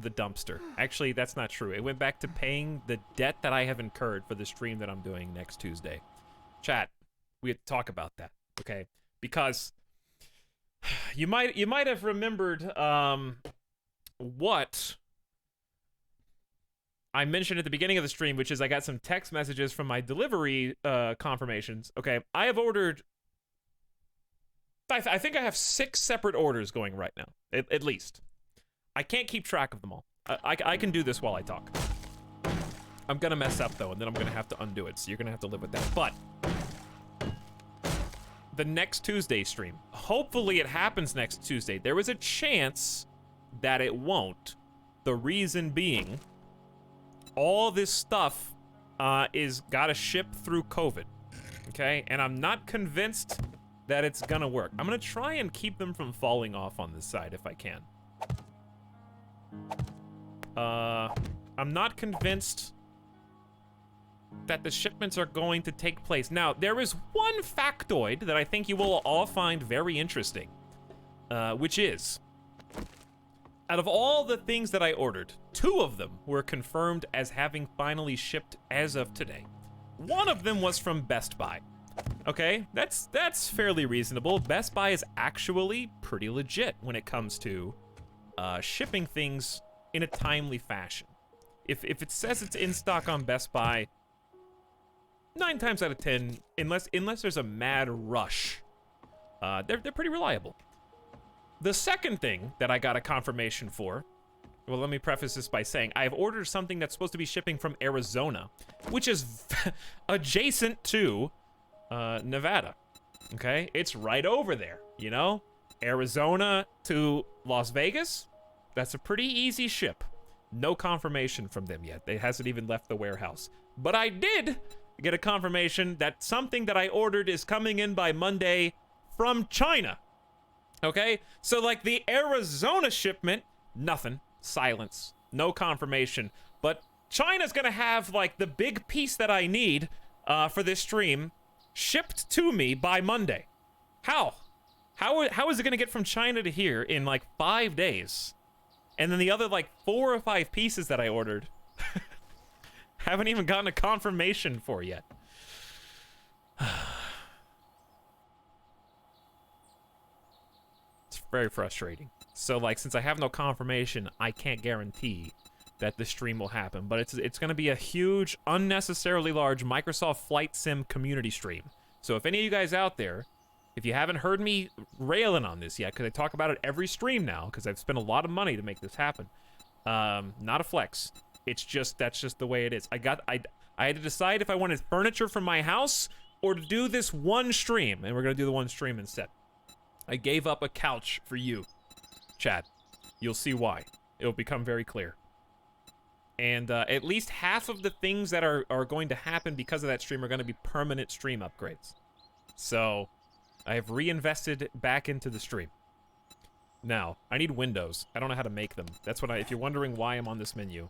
the dumpster. Actually, that's not true. It went back to paying the debt that I have incurred for the stream that I'm doing next Tuesday. Chat, we have to talk about that, okay? Because you might have remembered what I mentioned at the beginning of the stream, which is I got some text messages from my delivery confirmations. Okay, I have ordered. I think I have 6 separate orders going right now, at least. I can't keep track of them all. I can do this while I talk. I'm gonna mess up though, and then I'm gonna have to undo it, so you're gonna have to live with that. But the next Tuesday stream, hopefully it happens next Tuesday. There is a chance that it won't. The reason being, all this stuff is gotta ship through COVID, okay? And I'm not convinced that it's gonna work. I'm gonna try and keep them from falling off on this side if I can. I'm not convinced that the shipments are going to take place. Now, there is one factoid that I think you will all find very interesting, which is, out of all the things that I ordered, 2 of them were confirmed as having finally shipped as of today. One of them was from Best Buy. Okay, that's fairly reasonable. Best Buy is actually pretty legit when it comes to shipping things in a timely fashion. If it says it's in stock on Best Buy, 9 times out of 10, unless there's a mad rush, they're pretty reliable. The second thing that I got a confirmation for, well, let me preface this by saying I've ordered something that's supposed to be shipping from Arizona, which is adjacent to Nevada. Okay, it's right over there, you know? Arizona to Las Vegas, that's a pretty easy ship. No confirmation from them yet. It hasn't even left the warehouse. But I did get a confirmation that something that I ordered is coming in by Monday from China. Okay? So, like, the Arizona shipment, nothing. Silence. No confirmation. But China's gonna have, like, the big piece that I need for this stream shipped to me by Monday. How? How is it gonna get from China to here in, like, 5 days? And then the other, like, 4 or 5 pieces that I ordered haven't even gotten a confirmation for yet. It's very frustrating. So, like, since I have no confirmation, I can't guarantee that the stream will happen. But it's going to be a huge, unnecessarily large Microsoft Flight Sim community stream. So if any of you guys out there, if you haven't heard me railing on this yet, because I talk about it every stream now, because I've spent a lot of money to make this happen. Not a flex. It's just, that's just the way it is. I had to decide if I wanted furniture from my house or to do this one stream, and we're gonna do the one stream instead. I gave up a couch for you, Chad. You'll see why. It'll become very clear. And at least half of the things that are going to happen because of that stream are gonna be permanent stream upgrades. So I have reinvested back into the stream. Now, I need windows. I don't know how to make them. That's what if you're wondering why I'm on this menu.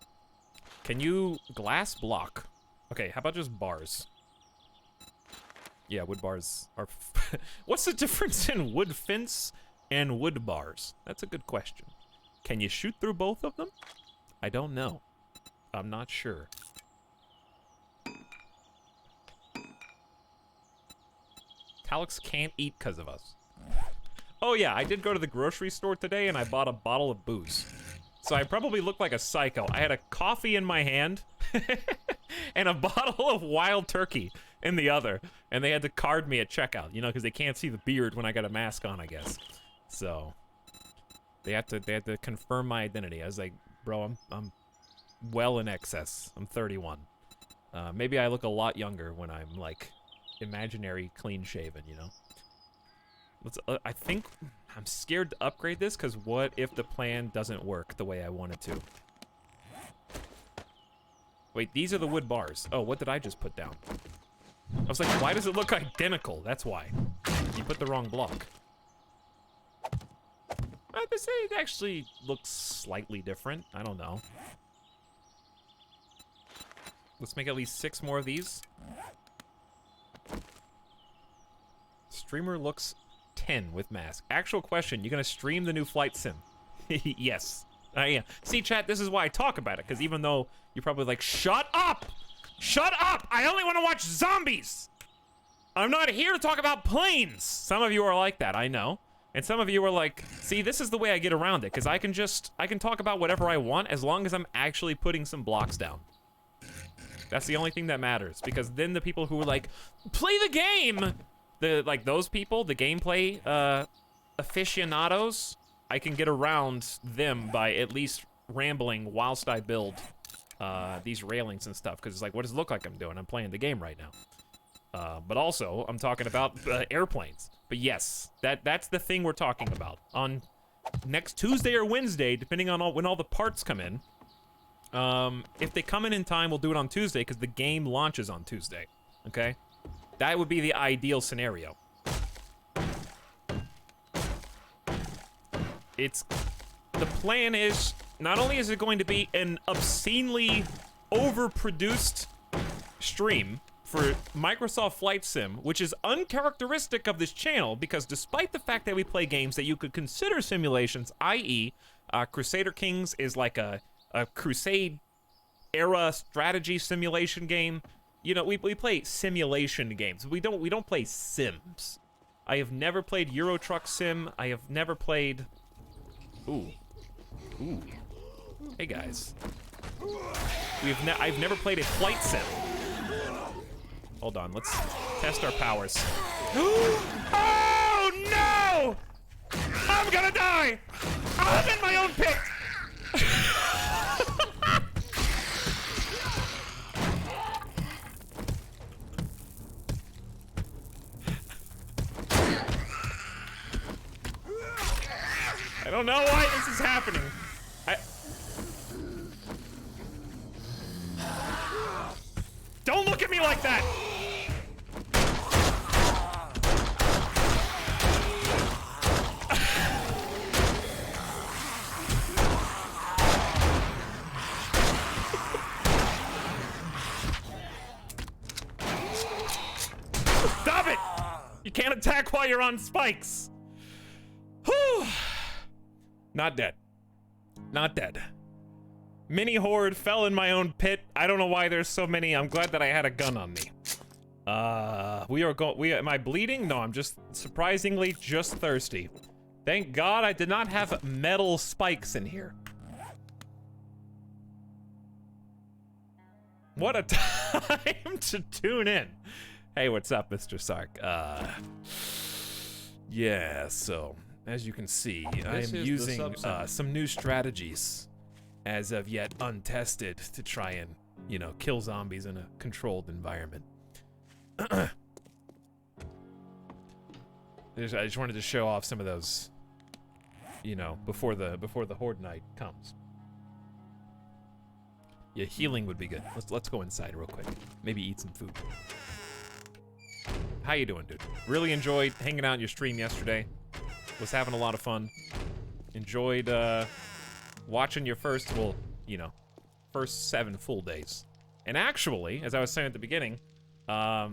Can you glass block? Okay, how about just bars? Yeah, wood bars are... What's the difference in wood fence and wood bars? That's a good question. Can you shoot through both of them? I don't know. I'm not sure. Etalyx can't eat because of us. Oh yeah, I did go to the grocery store today and I bought a bottle of booze. So I probably looked like a psycho. I had a coffee in my hand and a bottle of wild turkey in the other. And they had to card me at checkout, you know, because they can't see the beard when I got a mask on, I guess. So they had to confirm my identity. I was like, bro, I'm well in excess. I'm 31. Maybe I look a lot younger when I'm like imaginary clean shaven, you know. I think I'm scared to upgrade this because what if the plan doesn't work the way I want it to? Wait, these are the wood bars. Oh, what did I just put down? I was like, why does it look identical? That's why. You put the wrong block. This actually looks slightly different. I don't know. Let's make at least 6 more of these. Streamer looks 10 with mask. Actual question, you gonna stream the new Flight Sim? Yes, I am. See, chat, this is why I talk about it, because even though you're probably like, shut up! Shut up! I only want to watch zombies! I'm not here to talk about planes! Some of you are like that, I know. And some of you are like, see, this is the way I get around it, because I can talk about whatever I want as long as I'm actually putting some blocks down. That's the only thing that matters, because then the people who are like, play the game! Like those people, the gameplay aficionados, I can get around them by at least rambling whilst I build these railings and stuff, because it's like, what does it look like I'm doing? I'm playing the game right now. But also, I'm talking about airplanes. But yes, that's the thing we're talking about. On next Tuesday or Wednesday, depending on when all the parts come in, If they come in time, we'll do it on Tuesday because the game launches on Tuesday. Okay? That would be the ideal scenario. The plan is, not only is it going to be an obscenely overproduced stream for Microsoft Flight Sim, which is uncharacteristic of this channel, because despite the fact that we play games that you could consider simulations, i.e., Crusader Kings is like a Crusade era strategy simulation game. You know, we play simulation games. We don't play sims. I have never played Euro Truck Sim. I have never played. Ooh. Hey guys. I've never played a flight sim. Hold on, let's test our powers. Oh no! I'm gonna die! I'm in my own pit! I don't know why this is happening. Don't look at me like that! Stop it! You can't attack while you're on spikes. Whew. Not dead. Not dead. Mini horde fell in my own pit. I don't know why there's so many. I'm glad that I had a gun on me. Am I bleeding? No, I'm just surprisingly just thirsty. Thank God I did not have metal spikes in here. What a time to tune in. Hey, what's up, Mr. Sark? Yeah, so as you can see, I am using some new strategies as of yet untested to try and, you know, kill zombies in a controlled environment. I just wanted to show off some of those, you know, before the horde night comes. Yeah, healing would be good. Let's go inside real quick. Maybe eat some food. How you doing, dude? Really enjoyed hanging out in your stream yesterday. Was having a lot of fun. Enjoyed watching your first 7 full days. And actually, as I was saying at the beginning, I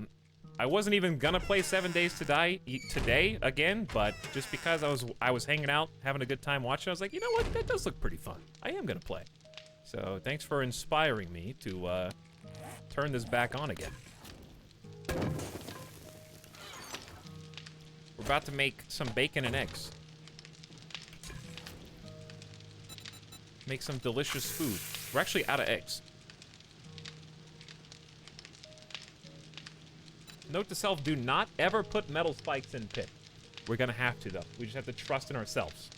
wasn't even gonna play 7 Days to Die today again, but just because I was hanging out, having a good time watching, I was like, you know what? That does look pretty fun. I am gonna play. So thanks for inspiring me to turn this back on again. We're about to make some bacon and eggs. Make some delicious food. We're actually out of eggs. Note to self, do not ever put metal spikes in pit. We're gonna have to, though. We just have to trust in ourselves.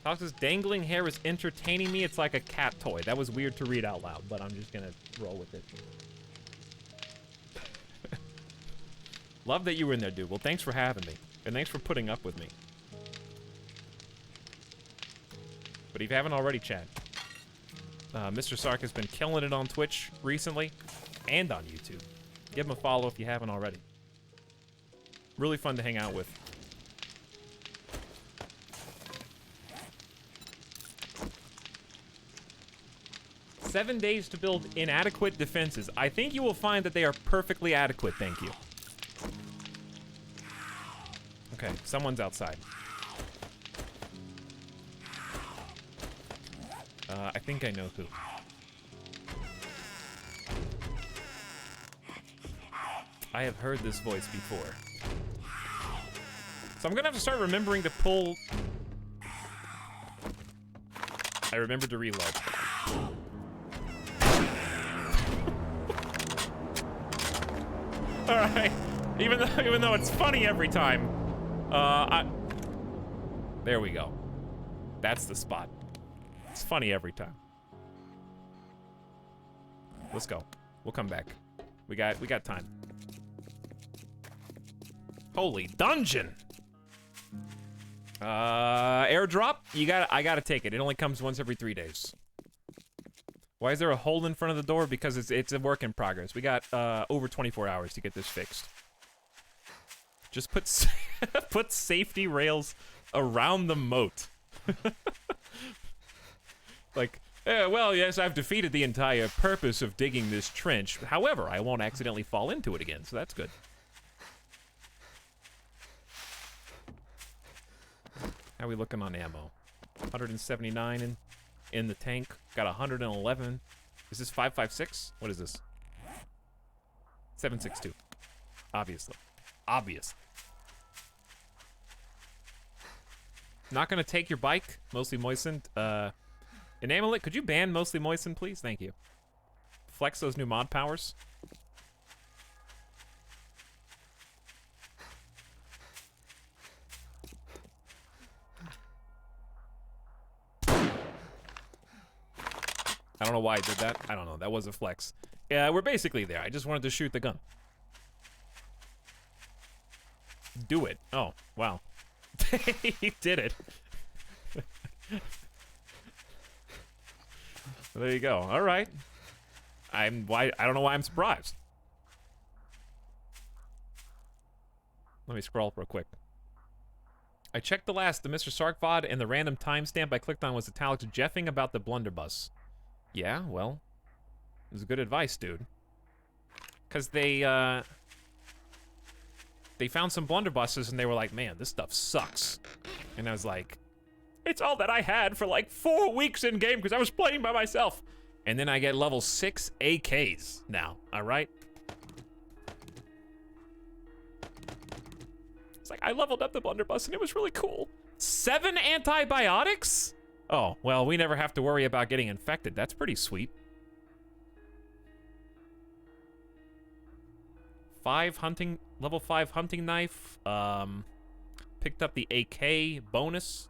Tox's dangling hair is entertaining me. It's like a cat toy. That was weird to read out loud, but I'm just gonna roll with it. Love that you were in there, dude. Well, thanks for having me. And thanks for putting up with me. But if you haven't already, chat, Mr. Sark has been killing it on Twitch recently and on YouTube. Give him a follow if you haven't already. Really fun to hang out with. "7 days to build inadequate defenses." I think you will find that they are perfectly adequate, thank you. Okay, someone's outside. I think I know who. I have heard this voice before. So I'm gonna have to start remembering to pull... I remembered to reload. Alright. Even though it's funny every time. There we go. That's the spot. It's funny every time. Let's go. We'll come back. We got time. Holy dungeon! Airdrop? I gotta take it. It only comes once every 3 days. Why is there a hole in front of the door? Because it's a work in progress. We got over 24 hours to get this fixed. Just put put safety rails around the moat. Like, well, yes, I've defeated the entire purpose of digging this trench. However, I won't accidentally fall into it again, so that's good. How are we looking on ammo? 179 in the tank. Got 111. Is this 5.56? What is this? 7.62. Obviously. Obvious. Not gonna take your bike, mostly moistened. Enamel it. Could you ban mostly moistened, please? Thank you. Flex those new mod powers. I don't know why I did that. I don't know. That was a flex. Yeah, we're basically there. I just wanted to shoot the gun. Do it. Oh, wow. He did it. Well, there you go. All right. I don't know why I'm surprised. Let me scroll real quick. I checked the Mr. Sark VOD, and the random timestamp I clicked on was Etalyx jeffing about the blunderbuss. Yeah, well, it was good advice, dude. Because they found some blunderbusses, and they were like, man, this stuff sucks. And I was like, it's all that I had for like 4 weeks in game because I was playing by myself. And then I get level 6 AKs now, all right? It's like, I leveled up the blunderbuss, and it was really cool. 7 antibiotics? Oh, well, we never have to worry about getting infected. That's pretty sweet. 5 level 5 hunting knife. Picked up the AK bonus.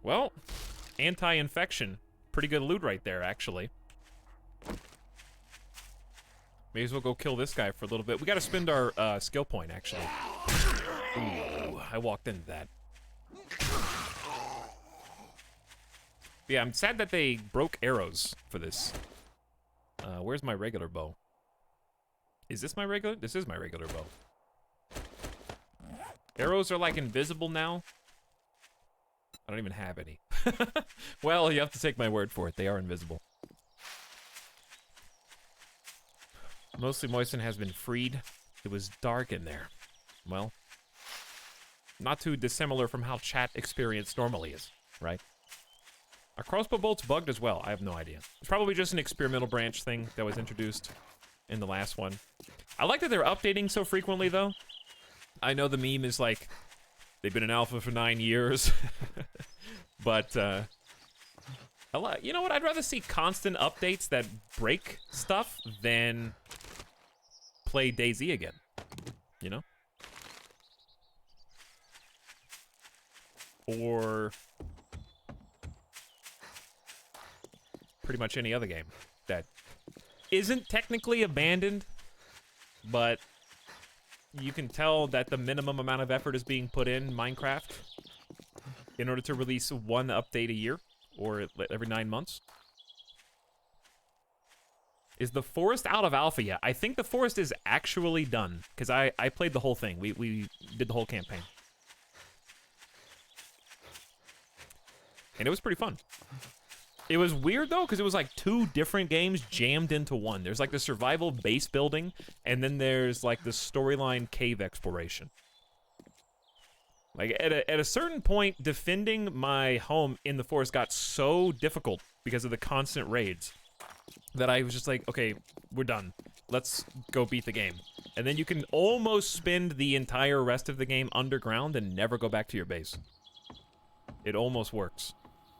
Well, anti-infection. Pretty good loot right there, actually. May as well go kill this guy for a little bit. We gotta spend our skill point, actually. Ooh, I walked into that. Yeah, I'm sad that they broke arrows for this. Where's my regular bow? Is this my regular? This is my regular bow. Arrows are like invisible now. I don't even have any. Well, you have to take my word for it. They are invisible. Mostly Moisten has been freed. It was dark in there. Well, not too dissimilar from how chat experience normally is, right? Are crossbow bolts bugged as well? I have no idea. It's probably just an experimental branch thing that was introduced in the last one. I like that they're updating so frequently, though. I know the meme is like, they've been in alpha for 9 years. But, you know what? I'd rather see constant updates that break stuff than play DayZ again. You know? Or pretty much any other game that isn't technically abandoned, but you can tell that the minimum amount of effort is being put in Minecraft in order to release one update a year or every 9 months. Is the forest out of alpha yet? I think the forest is actually done because I played the whole thing. We did the whole campaign. And it was pretty fun. It was weird, though, because it was like 2 different games jammed into one. There's like the survival base building, and then there's like the storyline cave exploration. Like, at a certain point, defending my home in the forest got so difficult because of the constant raids that I was just like, okay, we're done. Let's go beat the game. And then you can almost spend the entire rest of the game underground and never go back to your base. It almost works.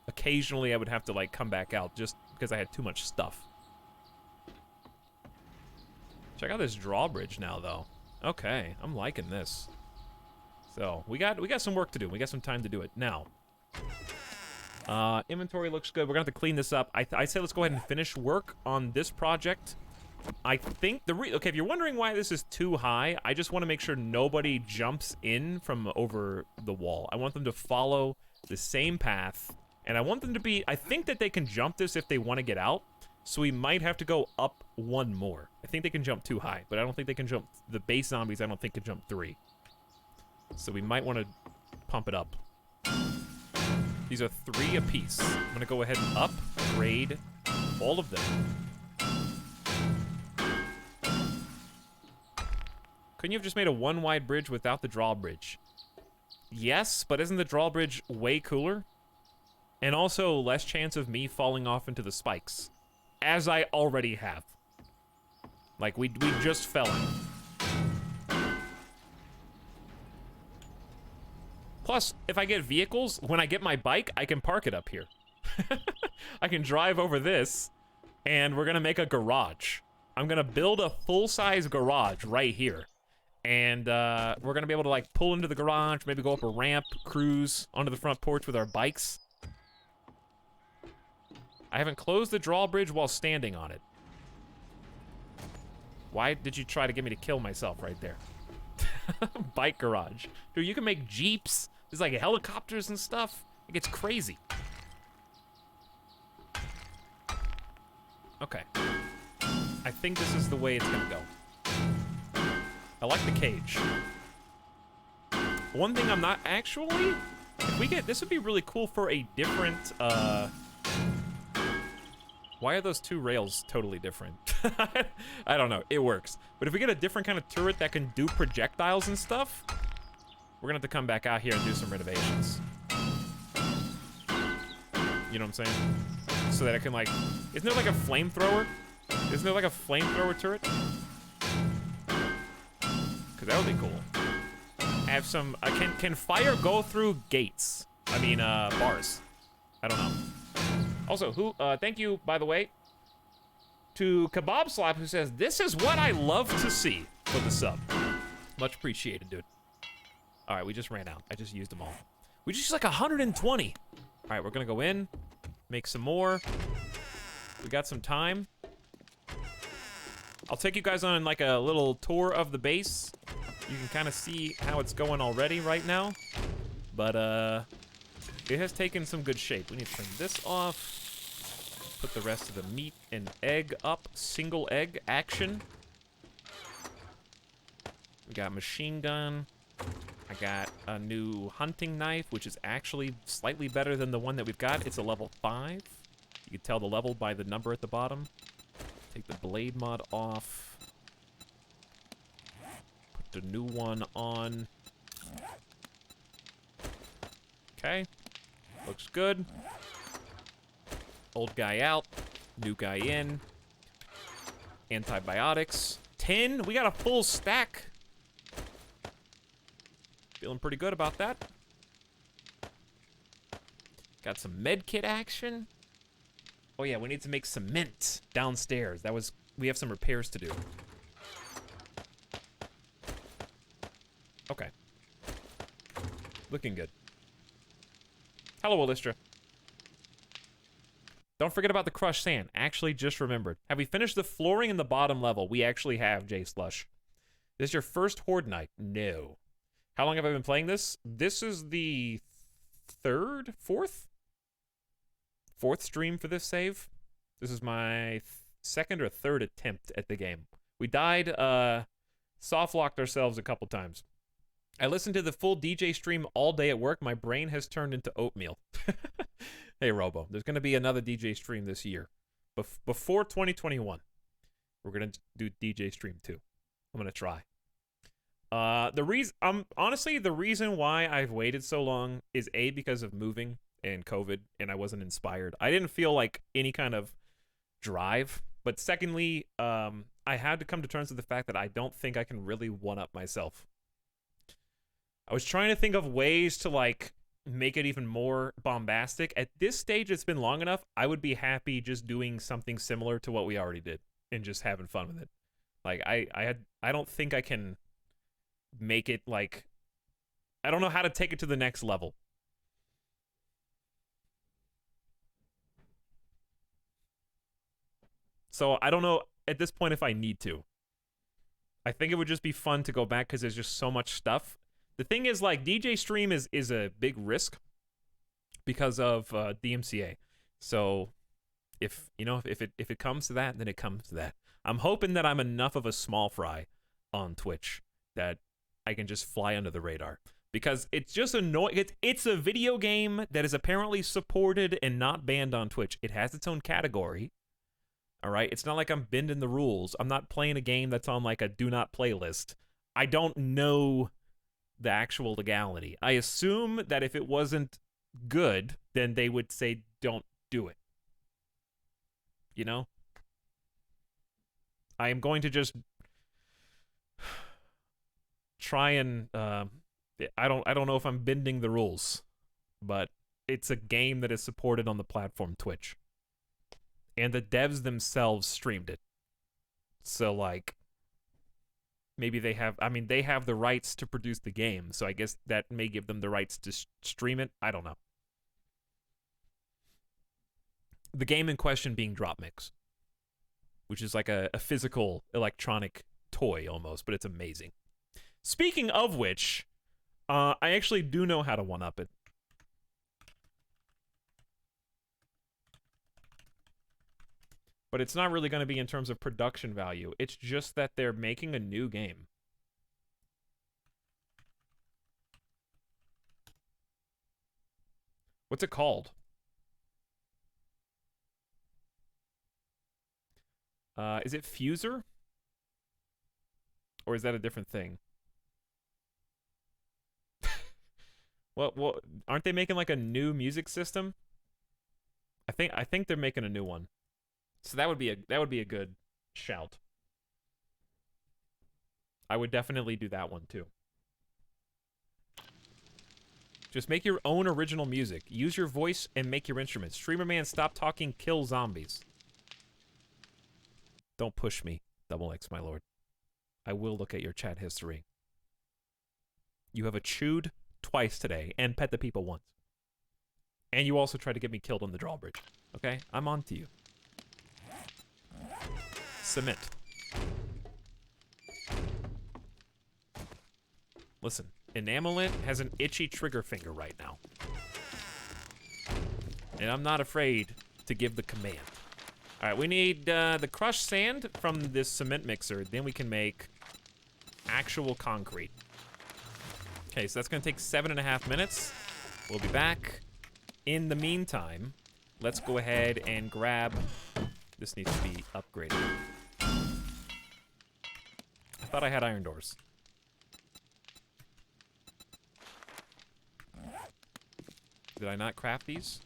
Occasionally, I would have to, like, come back out just because I had too much stuff. Check out this drawbridge now, though. Okay, I'm liking this. So, we got some work to do. We got some time to do it. Now, inventory looks good. We're going to have to clean this up. I say let's go ahead and finish work on this project. I think okay, if you're wondering why this is too high, I just want to make sure nobody jumps in from over the wall. I want them to follow the same path. And I want them to be, I think that they can jump this if they want to get out, So we might have to go up one more. I think they can jump 2 high, but I don't think they can jump... The base zombies, I don't think can jump 3. So we might want to pump it up. These are 3 apiece. I'm going to go ahead and upgrade all of them. Couldn't you have just made a 1-wide bridge without the drawbridge? Yes, but isn't the drawbridge way cooler? And also less chance of me falling off into the spikes. As I already have. Like, we just fell in. Plus, if I get vehicles, when I get my bike, I can park it up here. I can drive over this, and we're gonna make a garage. I'm gonna build a full-size garage right here. And we're gonna be able to like pull into the garage, maybe go up a ramp, cruise onto the front porch with our bikes. I haven't closed the drawbridge while standing on it. Why did you try to get me to kill myself right there? Bike garage. Dude, you can make Jeeps. There's like helicopters and stuff. It gets crazy. Okay. I think this is the way it's gonna go. I like the cage. One thing I'm not actually... If we get... This would be really cool for a different, Why are those 2 rails totally different? I don't know. It works. But if we get a different kind of turret that can do projectiles and stuff, we're gonna have to come back out here and do some renovations. You know what I'm saying? So that it can, like... Isn't there like a flamethrower? Isn't there like a flamethrower turret? Because that would be cool. Have some... can fire go through gates? I mean, bars. I don't know. Also, who, thank you, by the way, to Kebab Slap, who says, this is what I love to see for the sub. Much appreciated, dude. All right, we just ran out. I just used them all. We just used like 120. All right, we're gonna go in, make some more. We got some time. I'll take you guys on like a little tour of the base. You can kind of see how it's going already right now. But, it has taken some good shape. We need to turn this off. Put the rest of the meat and egg up. Single egg action. We got machine gun. I got a new hunting knife, which is actually slightly better than the one that we've got. It's a level 5. You can tell the level by the number at the bottom. Take the blade mod off. Put the new one on. Okay. Looks good. Old guy out. New guy in. Antibiotics. 10. We got a full stack. Feeling pretty good about that. Got some med kit action. Oh yeah, we need to make cement downstairs. We have some repairs to do. Okay. Looking good. Hello, Illustra. Don't forget about the crushed sand. Actually, just remembered. Have we finished the flooring in the bottom level? We actually have, J Slush. This is your first Horde night? No. How long have I been playing this? This is the fourth stream for this save. This is my second or third attempt at the game. We died, soft-locked ourselves a couple times. I listened to the full DJ stream all day at work. My brain has turned into oatmeal. Hey, Robo, there's going to be another DJ stream this year. Before 2021, we're going to do DJ stream 2. I'm going to try. Honestly, the reason why I've waited so long is A, because of moving and COVID, and I wasn't inspired. I didn't feel like any kind of drive. But secondly, I had to come to terms with the fact that I don't think I can really one-up myself. I was trying to think of ways to, like, make it even more bombastic. At this stage, it's been long enough. I would be happy just doing something similar to what we already did and just having fun with it. Like, I don't think I can make it, like, I don't know how to take it to the next level. So I don't know at this point if I need to. I think it would just be fun to go back because there's just so much stuff. The thing is, like, DJ stream is a big risk because of DMCA. So if you know, if it comes to that, then it comes to that. I'm hoping that I'm enough of a small fry on Twitch that I can just fly under the radar. Because it's just annoying. It's a video game that is apparently supported and not banned on Twitch. It has its own category. All right? It's not like I'm bending the rules. I'm not playing a game that's on like a do not play list. I don't know the actual legality. I assume that if it wasn't good, then they would say don't do it. You know? I am going to just try and I don't know if I'm bending the rules, but it's a game that is supported on the platform Twitch. And the devs themselves streamed it. So like maybe they have the rights to produce the game, so I guess that may give them the rights to stream it. I don't know. The game in question being Drop Mix, which is like a physical electronic toy almost, but it's amazing. Speaking of which, I actually do know how to one-up it. But it's not really going to be in terms of production value. It's just that they're making a new game. What's it called? Is it Fuser? Or is that a different thing? Well, aren't they making like a new music system? I think they're making a new one. So that would be a good shout. I would definitely do that one too. Just make your own original music. Use your voice and make your instruments. Streamer man, stop talking, kill zombies. Don't push me, Double X, my lord. I will look at your chat history. You have a chewed twice today and pet the people once. And you also tried to get me killed on the drawbridge. Okay? I'm on to you. Submit. Listen, Enamelant has an itchy trigger finger right now. And I'm not afraid to give the command. Alright, we need the crushed sand from this cement mixer. Then we can make actual concrete. Okay, so that's going to take 7.5 minutes. We'll be back. In the meantime, let's go ahead and grab... This needs to be upgraded. I thought I had iron doors. Did I not craft these?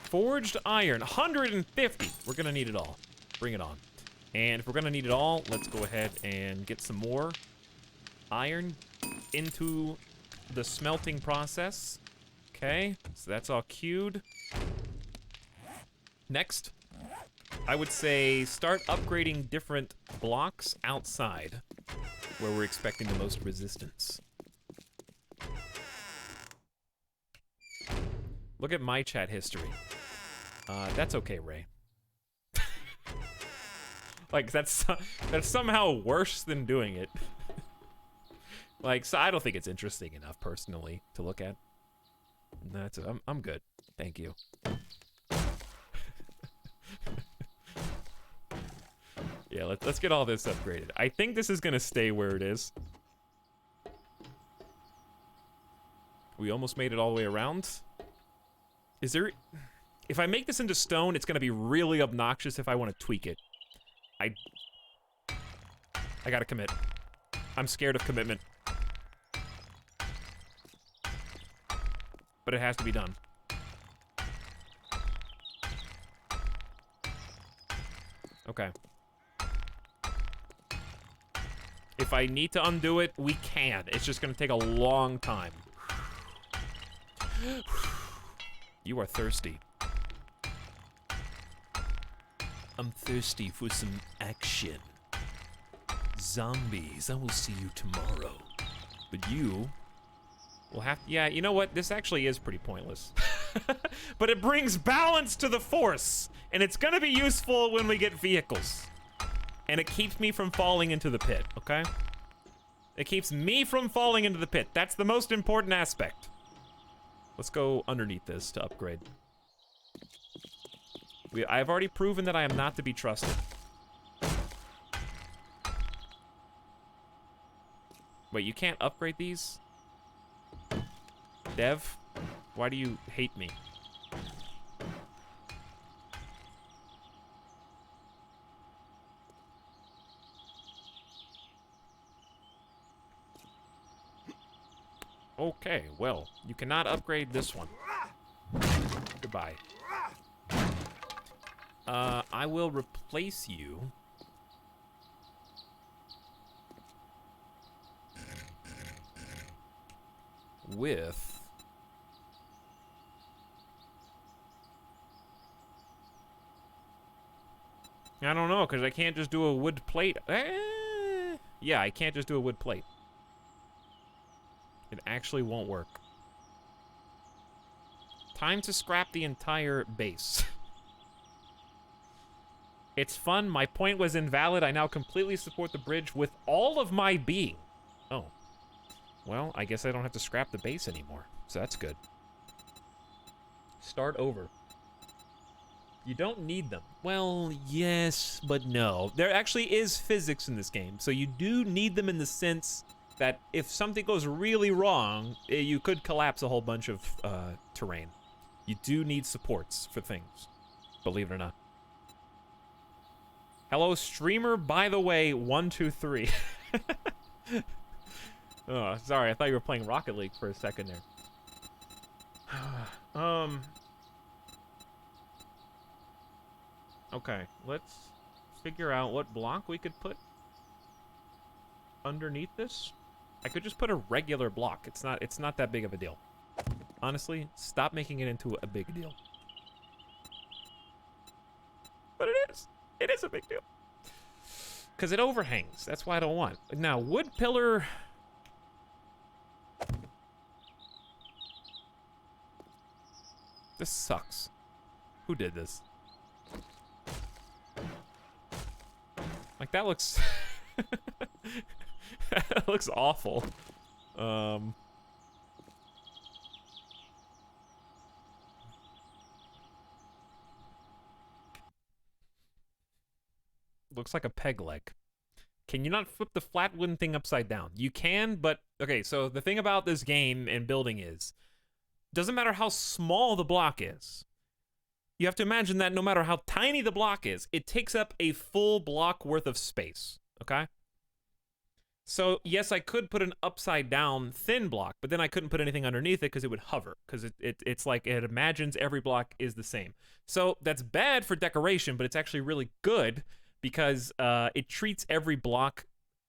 Forged iron, 150. We're gonna need it all. Bring it on. And if we're gonna need it all, let's go ahead and get some more iron into the smelting process. Okay, so that's all queued. Next, I would say start upgrading different blocks outside where we're expecting the most resistance. Look at my chat history. That's okay, Ray. Like, that's somehow worse than doing it. Like, so I don't think it's interesting enough, personally, to look at. I'm good. Thank you. Yeah, let's get all this upgraded. I think this is gonna stay where it is. We almost made it all the way around. Is there... If I make this into stone, it's gonna be really obnoxious if I want to tweak it. I gotta commit. I'm scared of commitment. But it has to be done. Okay. If I need to undo it, we can. It's just gonna take a long time. You are thirsty. I'm thirsty for some action. Zombies, I will see you tomorrow. But you will have... Yeah, you know what? This actually is pretty pointless. But it brings balance to the force. And it's gonna be useful when we get vehicles. And it keeps me from falling into the pit, okay? It keeps me from falling into the pit. That's the most important aspect. Let's go underneath this to upgrade. I've already proven that I am not to be trusted. Wait, you can't upgrade these? Dev, why do you hate me? Okay, well, you cannot upgrade this one. Goodbye. I will replace you. With... I don't know, because I can't just do a wood plate. Yeah, I can't just do a wood plate. It actually won't work. Time to scrap the entire base. It's fun. My point was invalid. I now completely support the bridge with all of my being. Oh. Well, I guess I don't have to scrap the base anymore. So that's good. Start over. You don't need them. Well, yes, but no. There actually is physics in this game. So you do need them in the sense that if something goes really wrong, you could collapse a whole bunch of terrain. You do need supports for things, believe it or not. Hello, streamer, by the way, 123. Oh, sorry, I thought you were playing Rocket League for a second there. Okay, let's figure out what block we could put underneath this. I could just put a regular block. It's not that big of a deal. Honestly, stop making it into a big deal. But it is. It is a big deal. Because it overhangs. That's why I don't want. Now, wood pillar... This sucks. Who did this? Like, that looks... that looks awful. Looks like a peg leg. Can you not flip the flat wooden thing upside down? You can, but... Okay, so the thing about this game and building is... Doesn't matter how small the block is. You have to imagine that no matter how tiny the block is, it takes up a full block worth of space, okay? So, yes, I could put an upside down thin block, but then I couldn't put anything underneath it because it would hover, because it's like it imagines every block is the same. So that's bad for decoration, but it's actually really good because it treats every block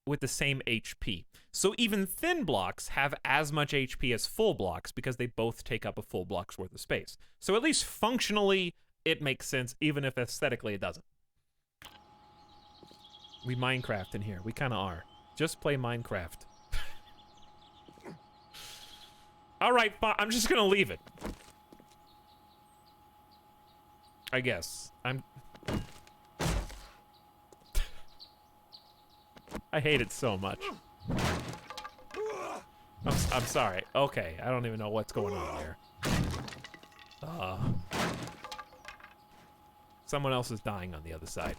with the same HP. So even thin blocks have as much HP as full blocks because they both take up a full block's worth of space. So at least functionally, it makes sense, even if aesthetically it doesn't. We Minecraft in here. We kind of are. Just play Minecraft. All right, fine. I'm just going to leave it. I guess. I hate it so much. I'm sorry. Okay, I don't even know what's going on there. Someone else is dying on the other side.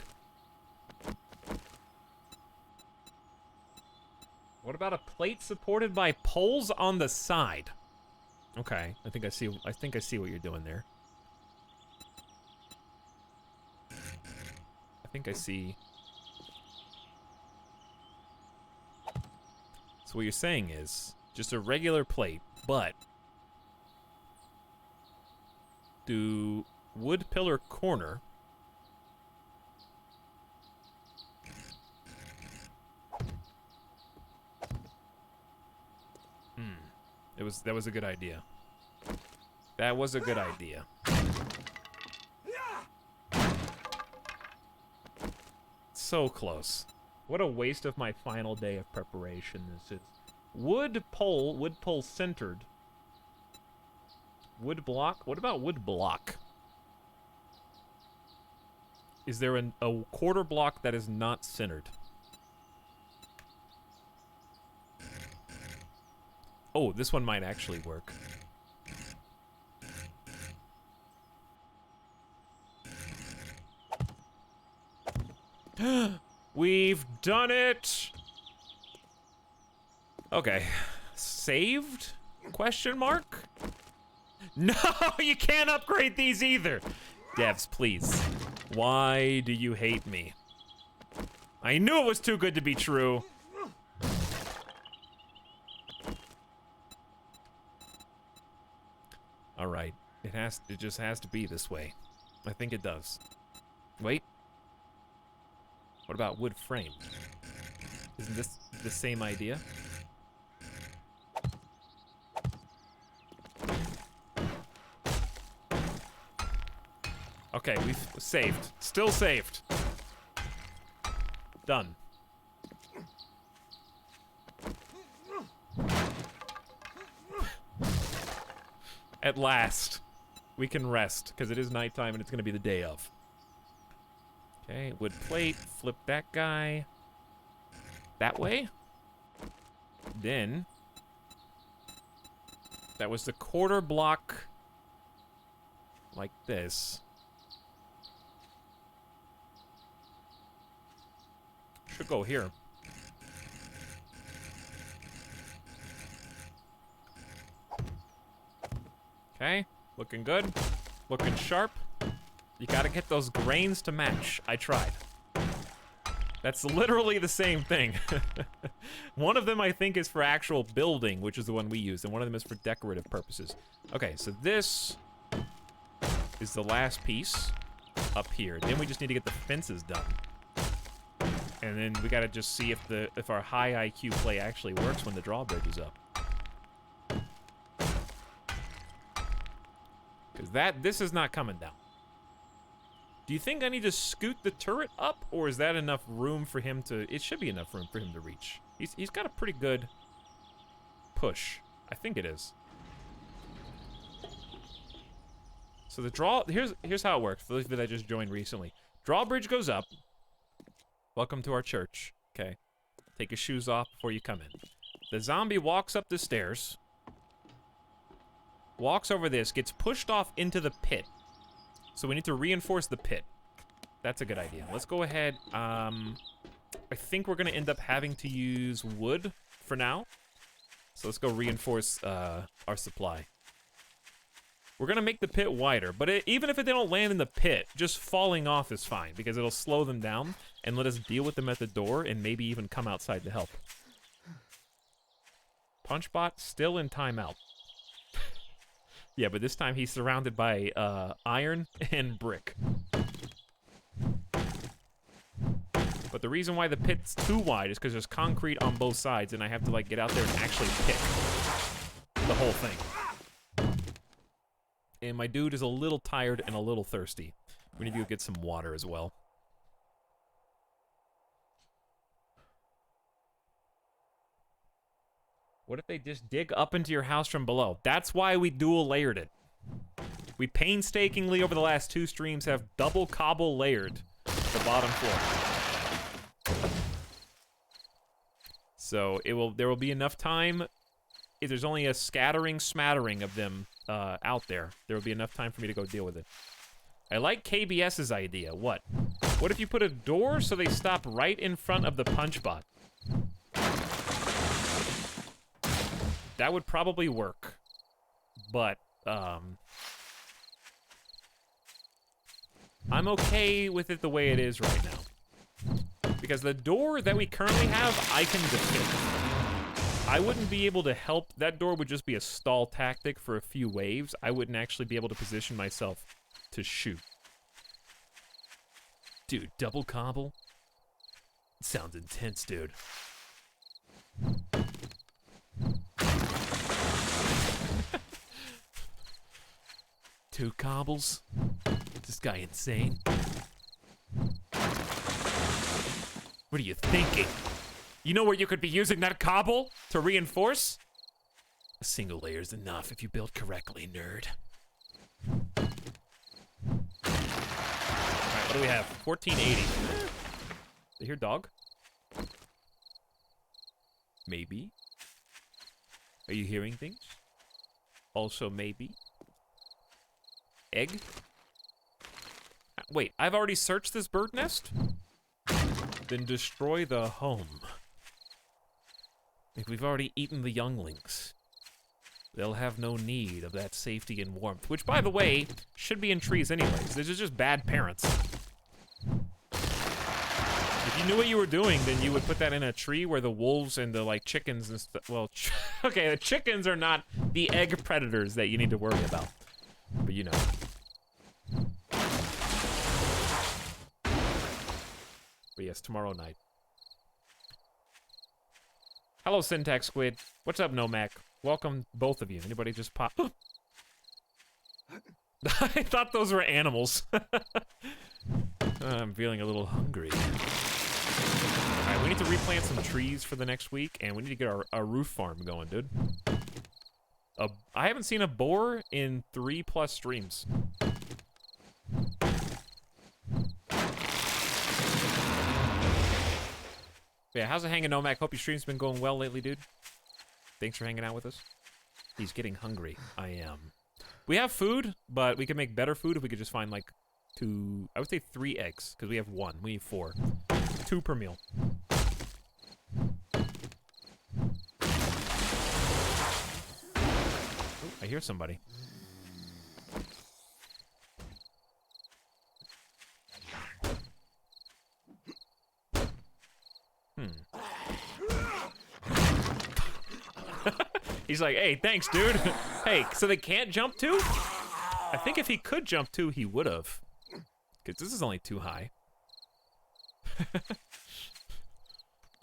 What about a plate supported by poles on the side? Okay, I think I see what you're doing there. I think I see. So what you're saying is just a regular plate, but do wood pillar corner. That was a good idea. That was a good idea. So close. What a waste of my final day of preparation this is. Wood pole centered. Wood block? What about wood block? Is there a quarter block that is not centered? Oh, this one might actually work. We've done it! Okay. Saved? Question mark? No, you can't upgrade these either! Devs, please. Why do you hate me? I knew it was too good to be true. All right, it just has to be this way. I think it does. Wait. What about wood frame? Isn't this the same idea? Okay, we've saved. Still saved. Done. At last, we can rest, because it is nighttime and it's going to be the day of. Okay, wood plate, flip that guy. That way. Then, that was the quarter block, like this. Should go here. Okay, looking good. Looking sharp. You gotta get those grains to match. I tried. That's literally the same thing. One of them I think is for actual building, which is the one we use, and one of them is for decorative purposes. Okay, so this is the last piece up here. Then we just need to get the fences done. And then we gotta just see if our high IQ play actually works when the drawbridge is up. Because this is not coming down. Do you think I need to scoot the turret up, or is that enough room for him to... It should be enough room for him to reach. He's got a pretty good push. I think it is. So the here's how it works, for those of you that just joined recently. Drawbridge goes up. Welcome to our church. Okay. Take your shoes off before you come in. The zombie walks up the stairs. Walks over this, gets pushed off into the pit. So we need to reinforce the pit. That's a good idea. Let's go ahead. I think we're gonna end up having to use wood for now. So let's go reinforce our supply. We're gonna make the pit wider, but even if they don't land in the pit, just falling off is fine because it'll slow them down and let us deal with them at the door and maybe even come outside to help. Punchbot still in timeout. Yeah, but this time he's surrounded by iron and brick. But the reason why the pit's too wide is because there's concrete on both sides and I have to like get out there and actually pick the whole thing. And my dude is a little tired and a little thirsty. We need to go get some water as well. What if they just dig up into your house from below? That's why we dual layered it. We painstakingly over the last 2 streams have double cobble layered the bottom floor. So there will be enough time. If there's only a smattering of them out there will be enough time for me to go deal with it. I like KBS's idea. What if you put a door so they stop right in front of the punch bot? That would probably work, but I'm okay with it the way it is right now. Because the door that we currently have, I can defend. I wouldn't be able to help. That door would just be a stall tactic for a few waves. I wouldn't actually be able to position myself to shoot. Dude, double cobble? Sounds intense, dude. Two cobbles? Is this guy insane? What are you thinking? You know where you could be using that cobble to reinforce? A single layer is enough if you build correctly, nerd. Alright, what do we have? 1480. They hear dog? Maybe. Are you hearing things? Also maybe. Egg? Wait, I've already searched this bird nest? then destroy the home. If we've already eaten the younglings, they'll have no need of that safety and warmth, which, by the way, should be in trees anyways. This is just bad parents. If you knew what you were doing, then you would put that in a tree where the wolves and the, like, chickens and stuff... Well, okay, the chickens are not the egg predators that you need to worry about. But, you know. But yes, tomorrow night. Hello, Syntax Squid. What's up, Nomac? Welcome, both of you. Anybody just pop... I thought those were animals. I'm feeling a little hungry. Alright, we need to replant some trees for the next week, and we need to get our roof farm going, dude. I haven't seen a boar in 3+ streams. Yeah, how's it hanging, Nomac? Hope your stream's been going well lately, dude. Thanks for hanging out with us. He's getting hungry. I am. We have food, but we could make better food if we could just find, like, 2... I would say 3 eggs, because we have 1. We need 4. 2 per meal. Oh, I hear somebody. He's like, hey, thanks, dude. Hey, so they can't jump too? I think if he could jump too, he would have. Because this is only too high.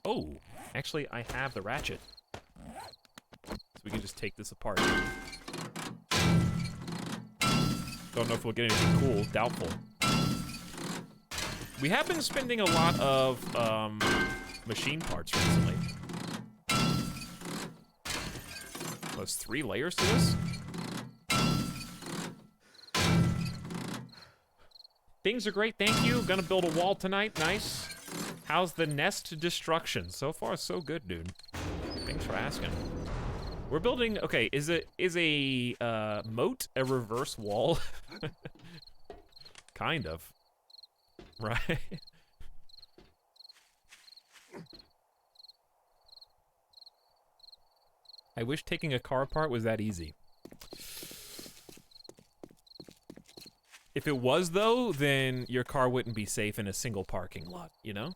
Oh, actually, I have the ratchet. So we can just take this apart. Don't know if we'll get anything cool. Doubtful. We have been spending a lot of machine parts recently. There's 3 layers to this? Things are great, thank you. Gonna build a wall tonight, nice. How's the nest destruction? So far, so good, dude. Thanks for asking. We're building, okay, is a moat a reverse wall? Kind of. Right? I wish taking a car apart was that easy. If it was, though, then your car wouldn't be safe in a single parking lot, you know?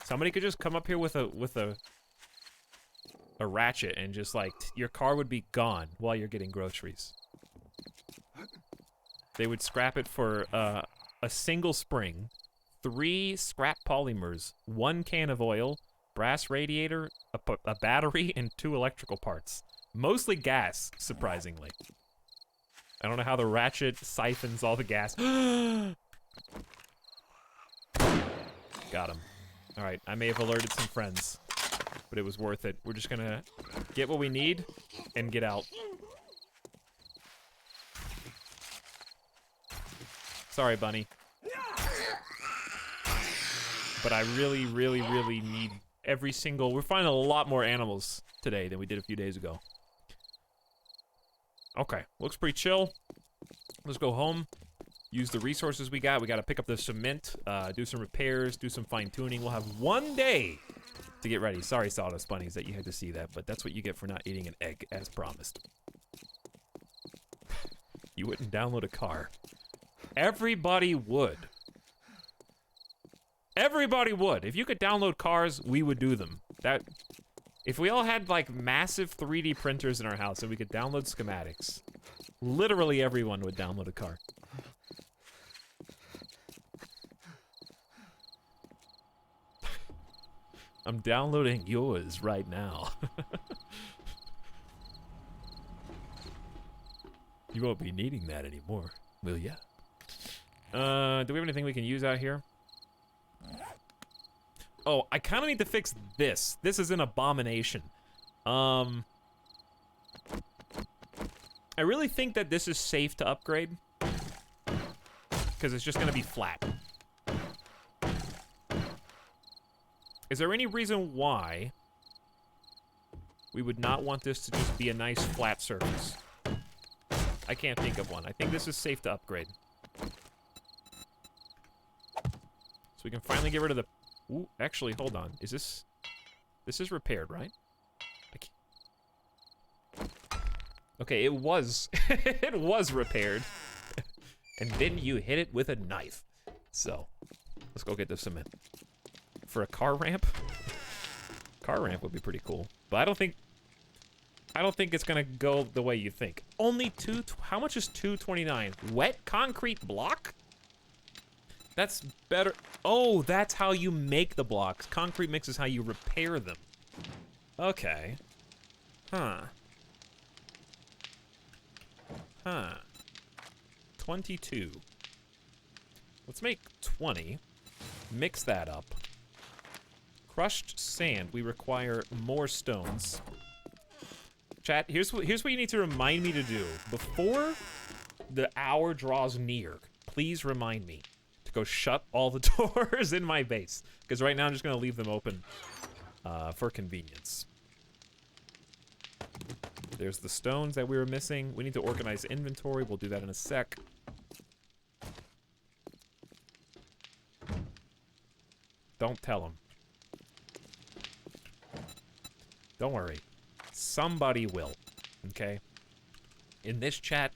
Somebody could just come up here with a ratchet and just, like, your car would be gone while you're getting groceries. They would scrap it for a single spring, 3 scrap polymers, 1 can of oil, brass radiator, a battery, and 2 electrical parts. Mostly gas, surprisingly. I don't know how the ratchet siphons all the gas. Got him. Alright, I may have alerted some friends, but it was worth it. We're just gonna get what we need and get out. Sorry, bunny. But I really, really, really need every single... We're finding a lot more animals today than we did a few days ago. Okay, looks pretty chill. Let's go home. Use the resources we got. We gotta pick up the cement, do some repairs, do some fine-tuning. We'll have 1 day to get ready. Sorry, Sawdust Bunnies, that you had to see that, but that's what you get for not eating an egg, as promised. You wouldn't download a car. Everybody would. Everybody would. If you could download cars, we would do them. If we all had, like, massive 3D printers in our house and we could download schematics, literally everyone would download a car. I'm downloading yours right now. You won't be needing that anymore, will ya? Do we have anything we can use out here? Oh, I kind of need to fix this. This is an abomination. I really think that this is safe to upgrade, because it's just going to be flat. Is there any reason why we would not want this to just be a nice flat surface? I can't think of one. I think this is safe to upgrade. So we can finally get rid of the Ooh, actually, hold on. Is this... This is repaired, right? Okay, it was... it was repaired. And then you hit it with a knife. So, let's go get the cement. For a car ramp? Car ramp would be pretty cool. But I don't think it's gonna go the way you think. Only how much is 229? Wet concrete block? That's better. Oh, that's how you make the blocks. Concrete mix is how you repair them. Okay. Huh. 22. Let's make 20. Mix that up. Crushed sand. We require more stones. Chat, here's what you need to remind me to do. Before the hour draws near, please remind me to go shut all the doors in my base. Because right now I'm just going to leave them open for convenience. There's the stones that we were missing. We need to organize inventory. We'll do that in a sec. Don't tell them. Don't worry. Somebody will. Okay? In this chat,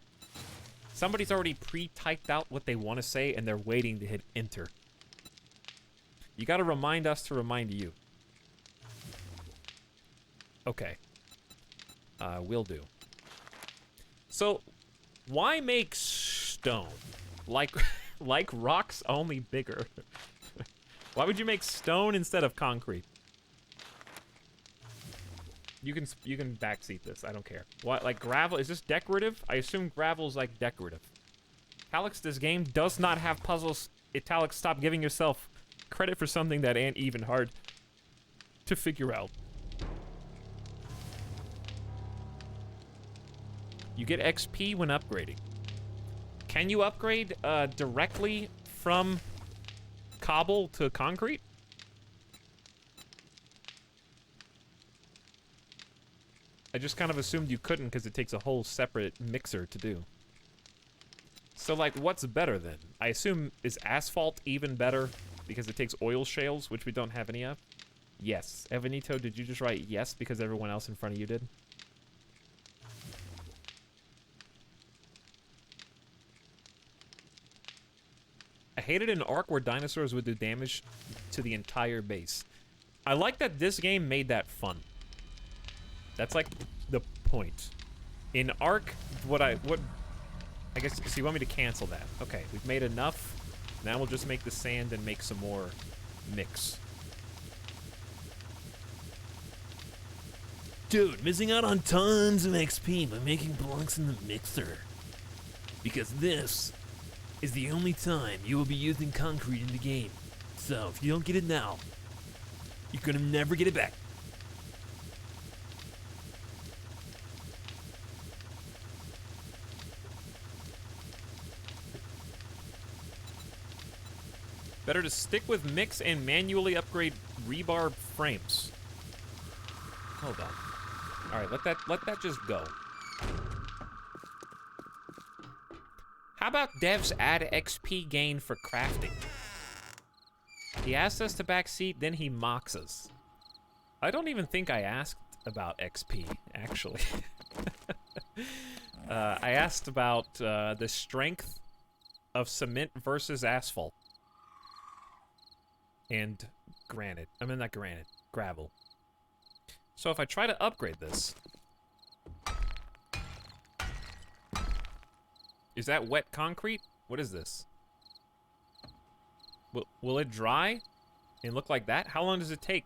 somebody's already pre-typed out what they want to say, and they're waiting to hit enter. You gotta remind us to remind you. Okay. Will do. So, why make stone? Like rocks, only bigger. Why would you make stone instead of concrete? You can backseat this. I don't care. What, like gravel? Is this decorative? I assume gravel's like decorative. Etalyx, this game does not have puzzles. Etalyx, stop giving yourself credit for something that ain't even hard to figure out. You get XP when upgrading. Can you upgrade directly from cobble to concrete? I just kind of assumed you couldn't because it takes a whole separate mixer to do. So, like, what's better then? I assume, is asphalt even better because it takes oil shales, which we don't have any of? Yes. Evanito, did you just write yes because everyone else in front of you did? I hated an arc where dinosaurs would do damage to the entire base. I like that this game made that fun. That's like the point. In Ark, I guess, so you want me to cancel that? Okay, we've made enough. Now we'll just make the sand and make some more mix. Dude, missing out on tons of XP by making blocks in the mixer. Because this is the only time you will be using concrete in the game. So, if you don't get it now, you're gonna never get it back. Better to stick with mix and manually upgrade rebar frames. Hold on. All right, let that just go. How about devs add XP gain for crafting? He asked us to backseat, then he mocks us. I don't even think I asked about XP, actually. I asked about the strength of cement versus asphalt. And granite. I mean, not granite. Gravel. So if I try to upgrade this... Is that wet concrete? What is this? Will it dry and look like that? How long does it take?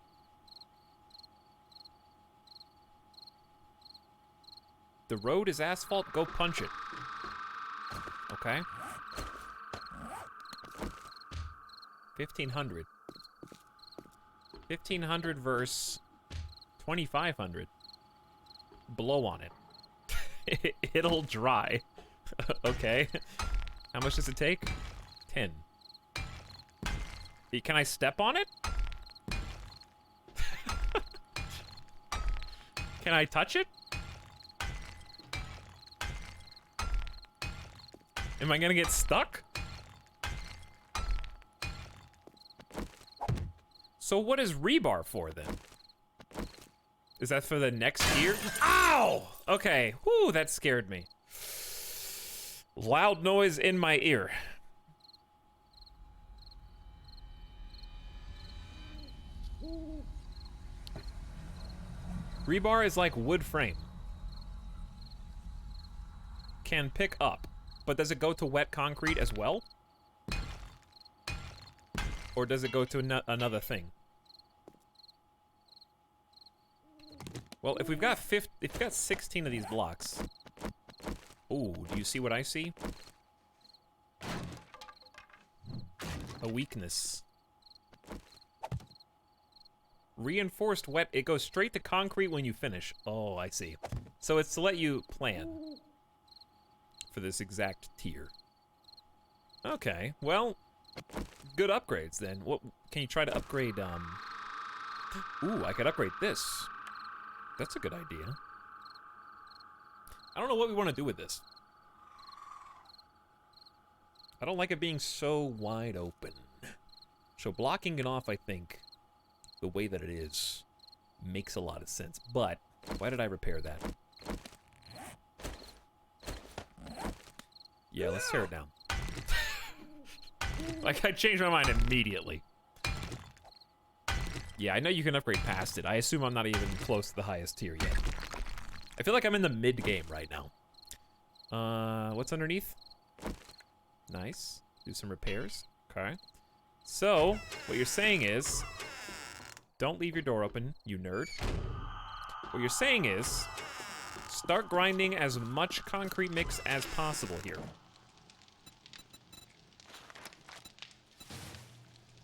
The road is asphalt. Go punch it. Okay. 1,500. 1,500 versus 2,500. Blow on it. It'll dry. Okay. How much does it take? 10. Can I step on it? Can I touch it? Am I gonna get stuck? So what is rebar for then? Is that for the next tier? Ow! Okay, whoo, that scared me. Loud noise in my ear. Rebar is like wood frame. Can pick up, but does it go to wet concrete as well? Or does it go to another thing? Well, if we've got 16 of these blocks. Ooh, do you see what I see? A weakness. Reinforced wet, it goes straight to concrete when you finish. Oh, I see. So it's to let you plan for this exact tier. Okay, well, good upgrades then. What can you try to upgrade? Ooh, I could upgrade this. That's a good idea. I don't know what we want to do with this. I don't like it being so wide open. So blocking it off, I think, the way that it is, makes a lot of sense. But why did I repair that? Yeah, let's tear it down. Like, I changed my mind immediately. Yeah, I know you can upgrade past it. I assume I'm not even close to the highest tier yet. I feel like I'm in the mid-game right now. What's underneath? Nice. Do some repairs. Okay. So, what you're saying is, don't leave your door open, you nerd. What you're saying is, start grinding as much concrete mix as possible here.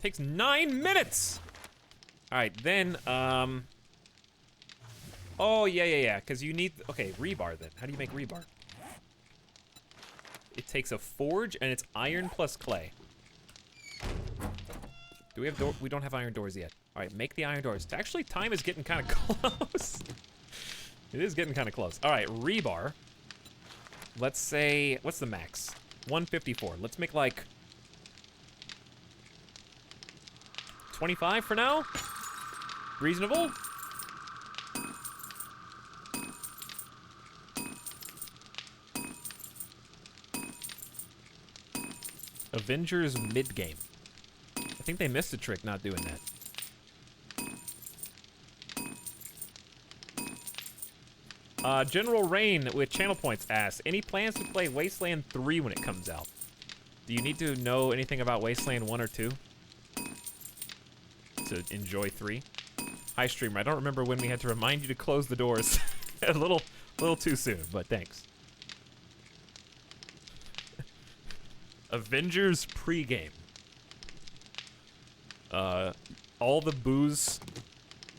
Takes 9 minutes! Alright, then, oh, yeah, because you need, okay, rebar then. How do you make rebar? It takes a forge, and it's iron plus clay. Do we have door? We don't have iron doors yet. Alright, make the iron doors. Actually, time is getting kind of close. It is getting kind of close. Alright, rebar. Let's say, what's the max? 154. Let's make like 25 for now? Reasonable? Avengers mid-game. I think they missed a trick not doing that. General Rain with channel points asks, any plans to play Wasteland 3 when it comes out? Do you need to know anything about Wasteland 1 or 2 to enjoy 3? Hi, streamer. I don't remember when we had to remind you to close the doors. A little too soon, but thanks. Avengers pregame. All the booze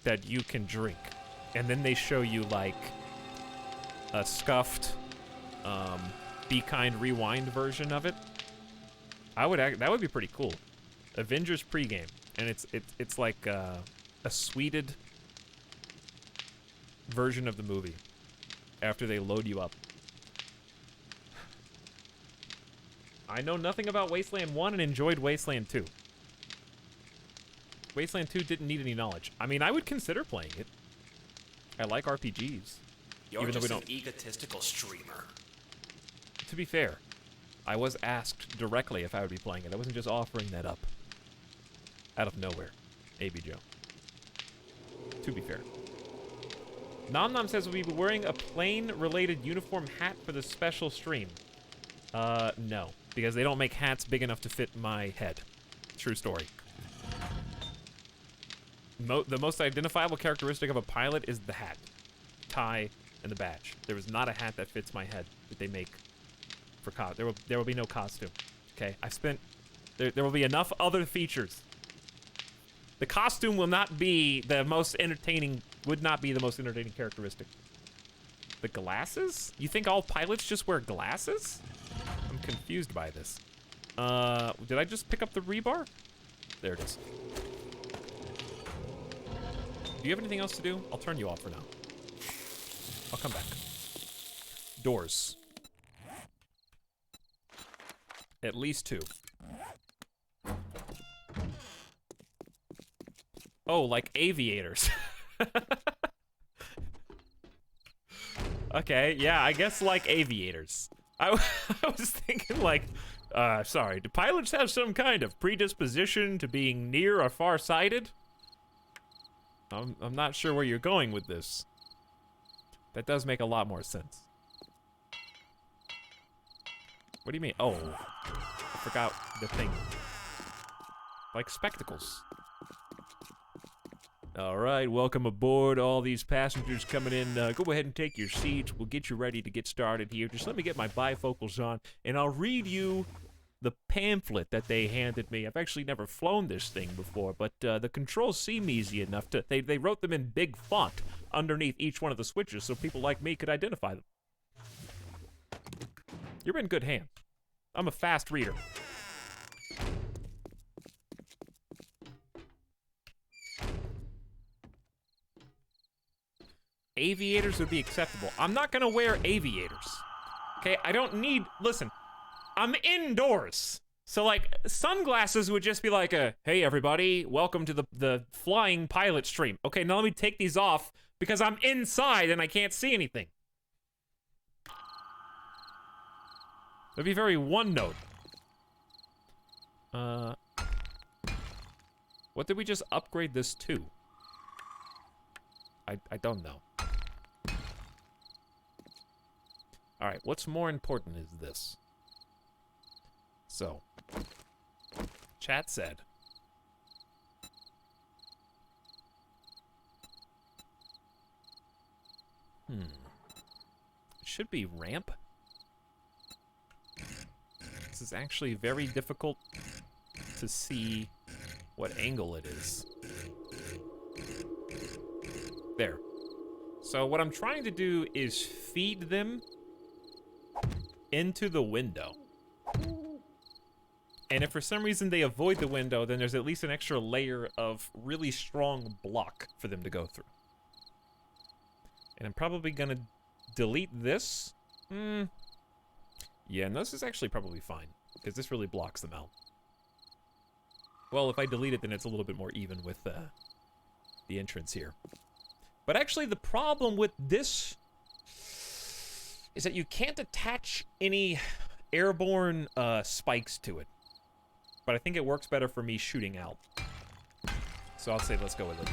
that you can drink, and then they show you like a scuffed, Be Kind Rewind version of it. That would be pretty cool. Avengers pregame, and it's like a sweeted version of the movie after they load you up. I know nothing about Wasteland 1 and enjoyed Wasteland 2. Wasteland 2 didn't need any knowledge. I mean, I would consider playing it. I like RPGs. You're even though we just an don't. egotistical streamer. To be fair, I was asked directly if I would be playing it. I wasn't just offering that up out of nowhere. AB Joe. To be fair. Nom Nom says we'll be wearing a plane-related uniform hat for the special stream. No. Because they don't make hats big enough to fit my head. True story. The most identifiable characteristic of a pilot is the hat, tie, and the badge. There is not a hat that fits my head that they make for there will be no costume. Okay, there will be enough other features. The costume will not be the most entertaining, would not be the most entertaining characteristic. The glasses? You think all pilots just wear glasses? I'm confused by this. Did I just pick up the rebar? There it is. Do you have anything else to do? I'll turn you off for now. I'll come back. Doors. At least 2. Oh, like aviators. Okay, yeah, I guess like aviators. I was thinking like, sorry, do pilots have some kind of predisposition to being near or far-sighted? I'm not sure where you're going with this. That does make a lot more sense. What do you mean? Oh, I forgot the thing. Like spectacles. All right, welcome aboard, all these passengers coming in. Go ahead and take your seats. We'll get you ready to get started here. Just let me get my bifocals on, and I'll read you the pamphlet that they handed me. I've actually never flown this thing before, but the controls seem easy enough to... They wrote them in big font underneath each one of the switches so people like me could identify them. You're in good hands. I'm a fast reader. Aviators would be acceptable. I'm not gonna wear aviators. Okay, I don't need, listen, I'm indoors. So like, sunglasses would just be like hey everybody, welcome to the flying pilot stream. Okay, now let me take these off because I'm inside and I can't see anything. That'd be very one note. What did we just upgrade this to? I don't know. Alright, what's more important is this. So, chat said. It should be ramp. This is actually very difficult to see what angle it is. There. So what I'm trying to do is feed them into the window. And if for some reason they avoid the window, then there's at least an extra layer of really strong block for them to go through. And I'm probably gonna delete this. Yeah, and this is actually probably fine, because this really blocks them out. Well, if I delete it, then it's a little bit more even with the entrance here. But actually, the problem with this is that you can't attach any airborne spikes to it. But I think it works better for me shooting out. So I'll say let's go with it.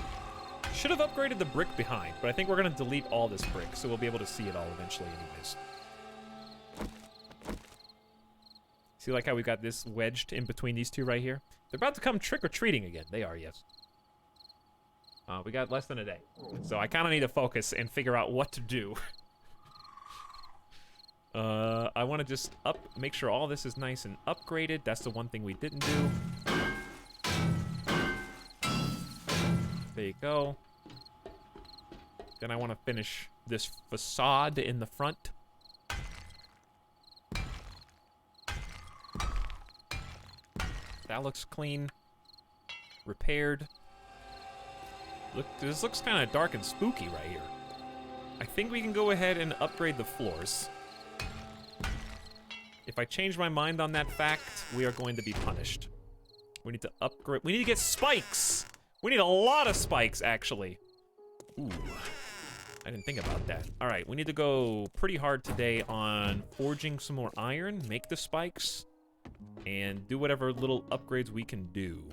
Should have upgraded the brick behind, but I think we're going to delete all this brick, so we'll be able to see it all eventually anyways. See like how we got this wedged in between these two right here? They're about to come trick-or-treating again. They are, yes. We got less than a day. So I kind of need to focus and figure out what to do. I want to just make sure all this is nice and upgraded. That's the one thing we didn't do. There you go. Then I want to finish this facade in the front. That looks clean. Repaired. Look, this looks kind of dark and spooky right here. I think we can go ahead and upgrade the floors. If I change my mind on that fact, we are going to be punished. We need to upgrade. We need to get spikes. We need a lot of spikes, actually. Ooh, I didn't think about that. All right, we need to go pretty hard today on forging some more iron, make the spikes, and do whatever little upgrades we can do.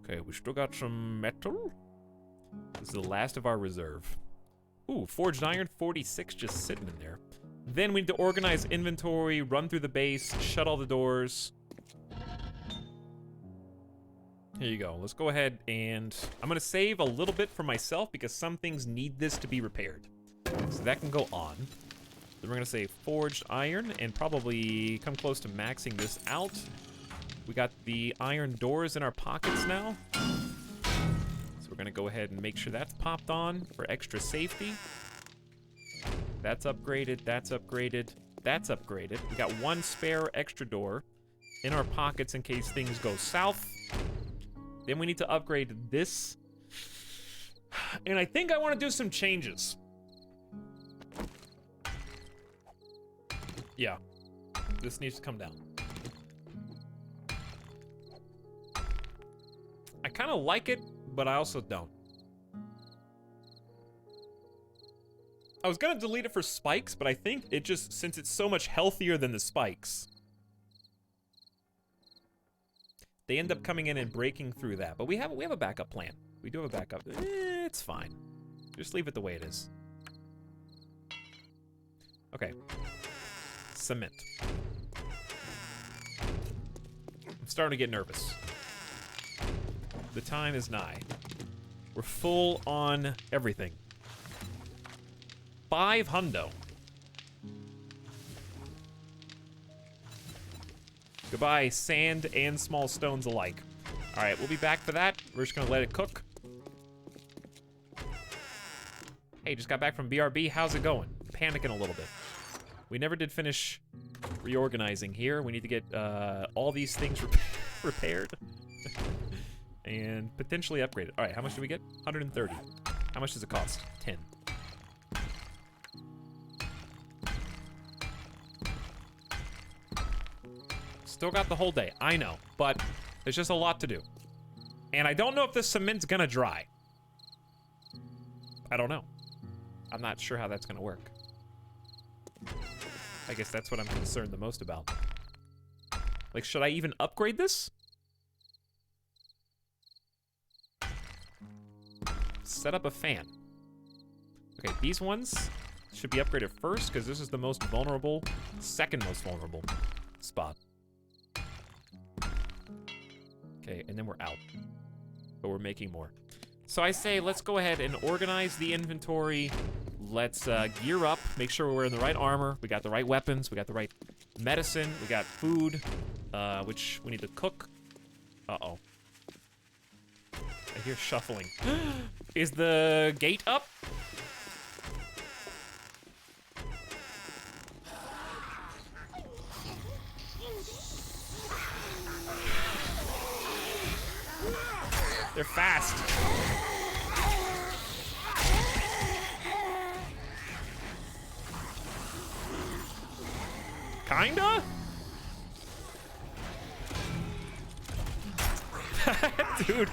Okay, we still got some metal. This is the last of our reserve. Ooh, forged iron, 46 just sitting in there. Then we need to organize inventory, run through the base, shut all the doors. Here you go. Let's go ahead and... I'm going to save a little bit for myself because some things need this to be repaired. So that can go on. Then we're going to say forged iron and probably come close to maxing this out. We got the iron doors in our pockets now. So we're going to go ahead and make sure that's popped on for extra safety. That's upgraded, that's upgraded, that's upgraded. We got one spare extra door in our pockets in case things go south. Then we need to upgrade this. And I think I want to do some changes. Yeah, this needs to come down. I kind of like it, but I also don't. I was gonna delete it for spikes, but I think it just, since it's so much healthier than the spikes, they end up coming in and breaking through that. But we have a backup plan. We do have a backup. It's fine. Just leave it the way it is. Okay. Cement. I'm starting to get nervous. The time is nigh. We're full on everything. 5 hundo. Goodbye, sand and small stones alike. All right, we'll be back for that. We're just gonna let it cook. Hey, just got back from BRB. How's it going? Panicking a little bit. We never did finish reorganizing here. We need to get all these things repaired and potentially upgraded. All right, how much do we get? 130. How much does it cost? 10. Still got the whole day, I know, but there's just a lot to do. And I don't know if this cement's gonna dry. I don't know. I'm not sure how that's gonna work. I guess that's what I'm concerned the most about. Like, should I even upgrade this? Set up a fan. Okay, these ones should be upgraded first, because this is the most vulnerable, second most vulnerable spot. Okay, and then we're out. But we're making more. So I say let's go ahead and organize the inventory. Let's gear up, make sure we're wearing the right armor, we got the right weapons, we got the right medicine, we got food, which we need to cook. Uh-oh. I hear shuffling. Is the gate up? They're fast. Kinda? Dude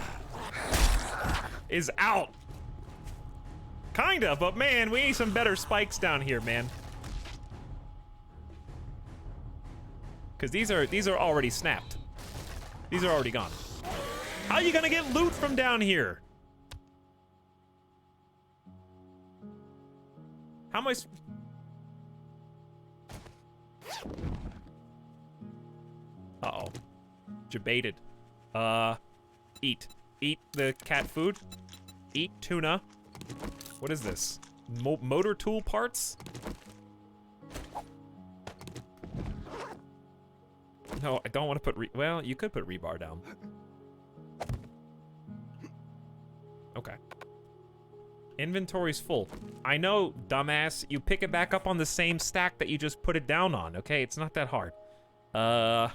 is out. Kinda, but man, we need some better spikes down here, man. Cause these are already snapped. These are already gone. How are you gonna get loot from down here? How am I? Uh-oh. Jebaited. Eat. Eat the cat food. Eat tuna. What is this? Motor tool parts? No, I don't want to put well, you could put rebar down. Okay. Inventory's full. I know, dumbass. You pick it back up on the same stack that you just put it down on, okay? It's not that hard. There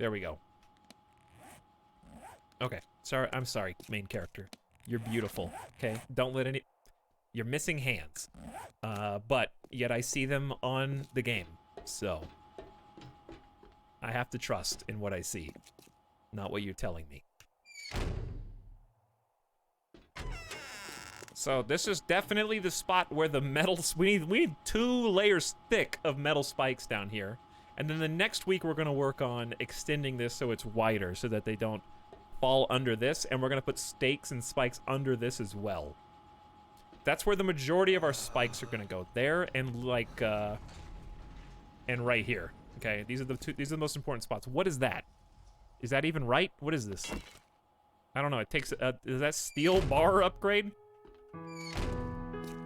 we go. Okay. Sorry, I'm sorry, main character. You're beautiful, okay? Don't let any... You're missing hands. But yet I see them on the game, so... I have to trust in what I see, not what you're telling me. So this is definitely the spot where the metals... We need 2 layers thick of metal spikes down here. And then the next week we're going to work on extending this so it's wider so that they don't fall under this. And we're going to put stakes and spikes under this as well. That's where the majority of our spikes are going to go. There and like... and right here. Okay, these are the most important spots. What is that? Is that even right? What is this? I don't know. It takes... is that steel bar upgrade?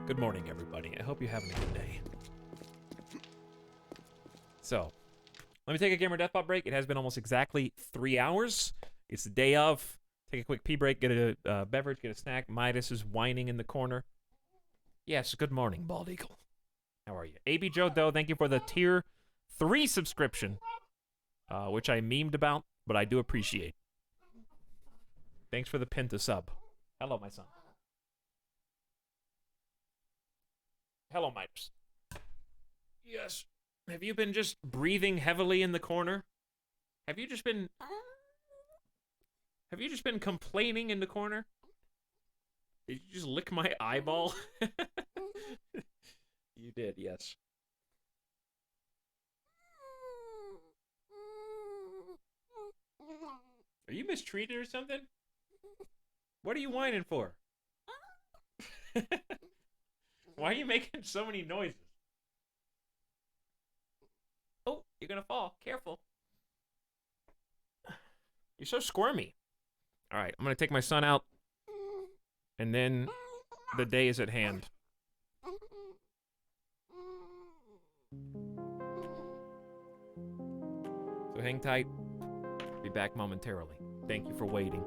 Good morning, everybody. I hope you're having a good day. So, let me take a gamer deathbot break. It has been almost exactly 3 hours. It's the day of. Take a quick pee break, get a beverage, get a snack. Midas is whining in the corner. Yes, good morning, Bald Eagle. How are you? AB Joe Doe, thank you for the tier 3 subscription, which I memed about, but I do appreciate. Thanks for the pin to sub. Hello, my son. Hello, Midas. Yes. Have you been just breathing heavily in the corner? Have you just been complaining in the corner? Did you just lick my eyeball? You did, yes. Are you mistreated or something? What are you whining for? Why are you making so many noises? Oh, you're gonna fall. Careful. You're so squirmy. All right, I'm gonna take my son out, and then the day is at hand. So hang tight. Be back momentarily. Thank you for waiting.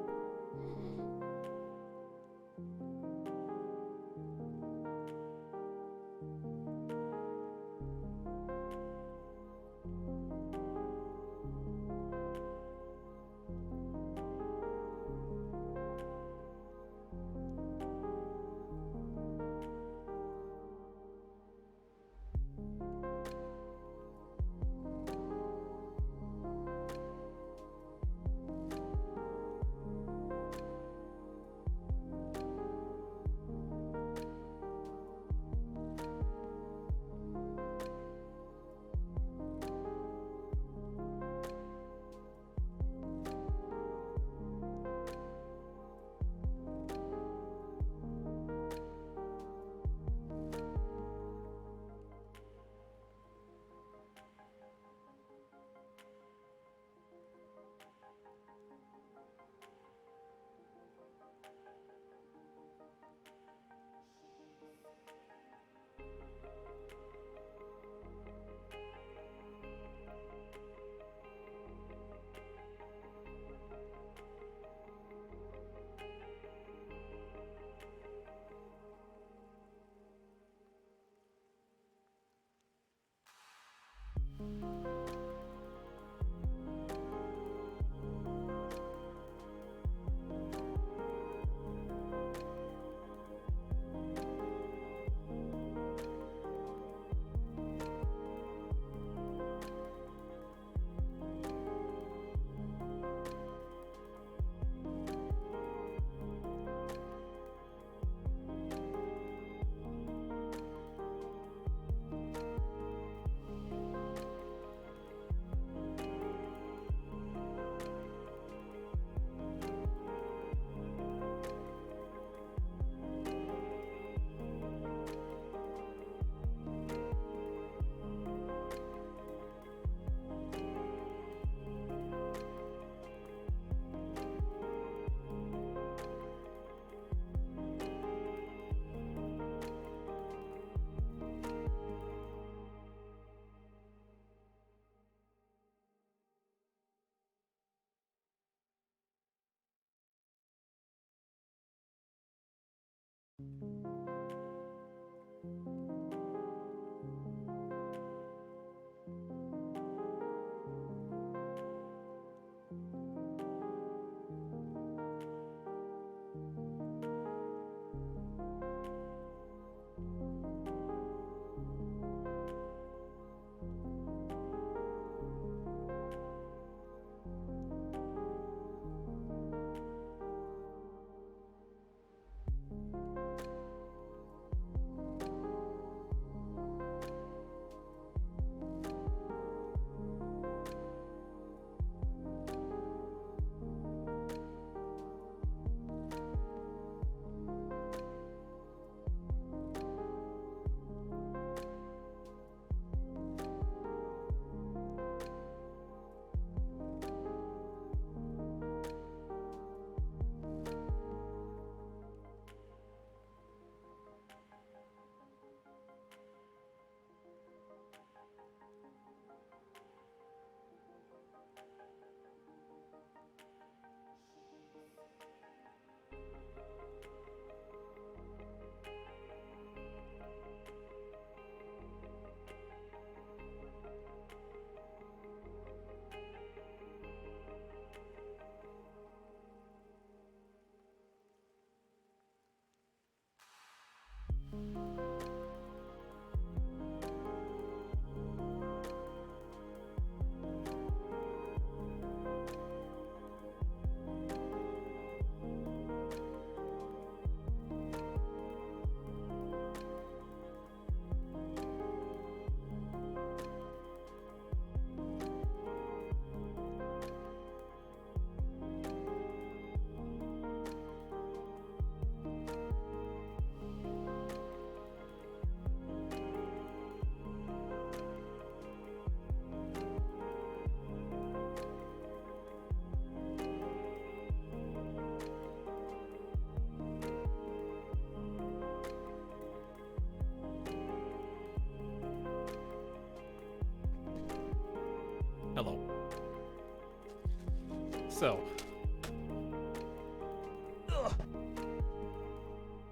So.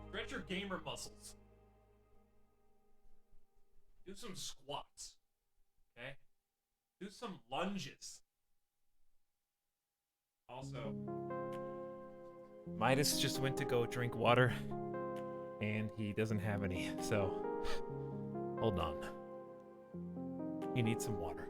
Stretch your gamer muscles. Do some squats. Okay? Do some lunges. Also, Midas just went to go drink water, and he doesn't have any, so hold on. He needs some water.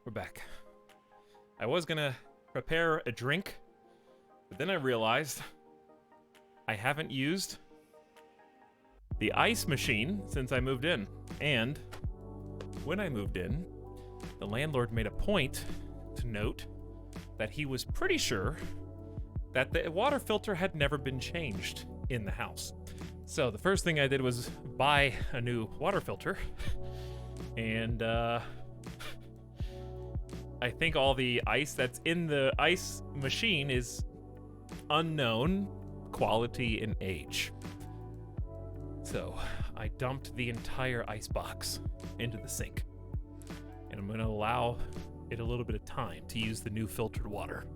We're back. I was gonna prepare a drink, but then I realized I haven't used the ice machine since I moved in. And when I moved in, the landlord made a point to note that he was pretty sure that the water filter had never been changed in the house. So the first thing I did was buy a new water filter, and I think all the ice that's in the ice machine is unknown quality and age. So I dumped the entire ice box into the sink, and I'm gonna allow it a little bit of time to use the new filtered water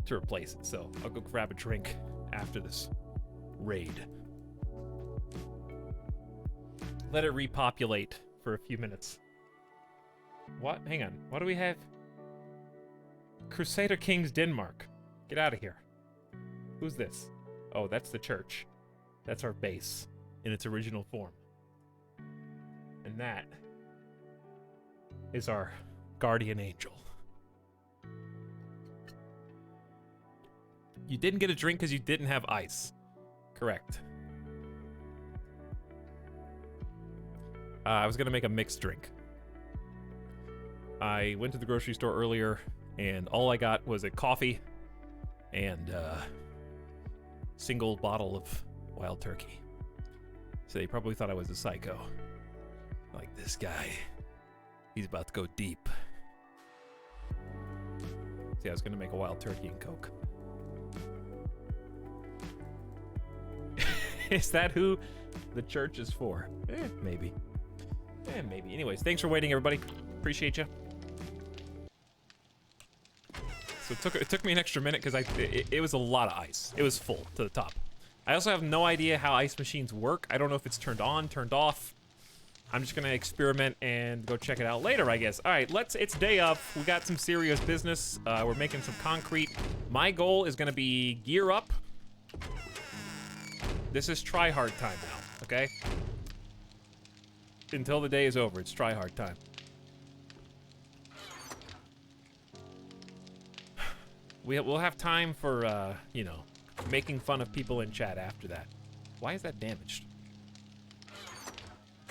to replace it. So I'll go grab a drink after this raid. Let it repopulate for a few minutes. What? Hang on. What do we have? Crusader Kings Denmark. Get out of here. Who's this? Oh, that's the church. That's our base in its original form. And that is our guardian angel. You didn't get a drink because you didn't have ice. Correct. I was going to make a mixed drink. I went to the grocery store earlier, and all I got was a coffee and a single bottle of wild turkey. So they probably thought I was a psycho. Like, this guy, he's about to go deep. See, I was going to make a wild turkey and Coke. Is that who the church is for? Maybe. Maybe. Anyways, thanks for waiting, everybody. Appreciate you. So it took me an extra minute because it was a lot of ice. It was full to the top. I also have no idea how ice machines work. I don't know if it's turned on, turned off. I'm just gonna experiment and go check it out later, I guess. All right, it's day up. We got some serious business. We're making some concrete. My goal is gonna be gear up. This is try hard time now, okay? Until the day is over, it's try hard time. We'll have time for, you know, making fun of people in chat after that. Why is that damaged?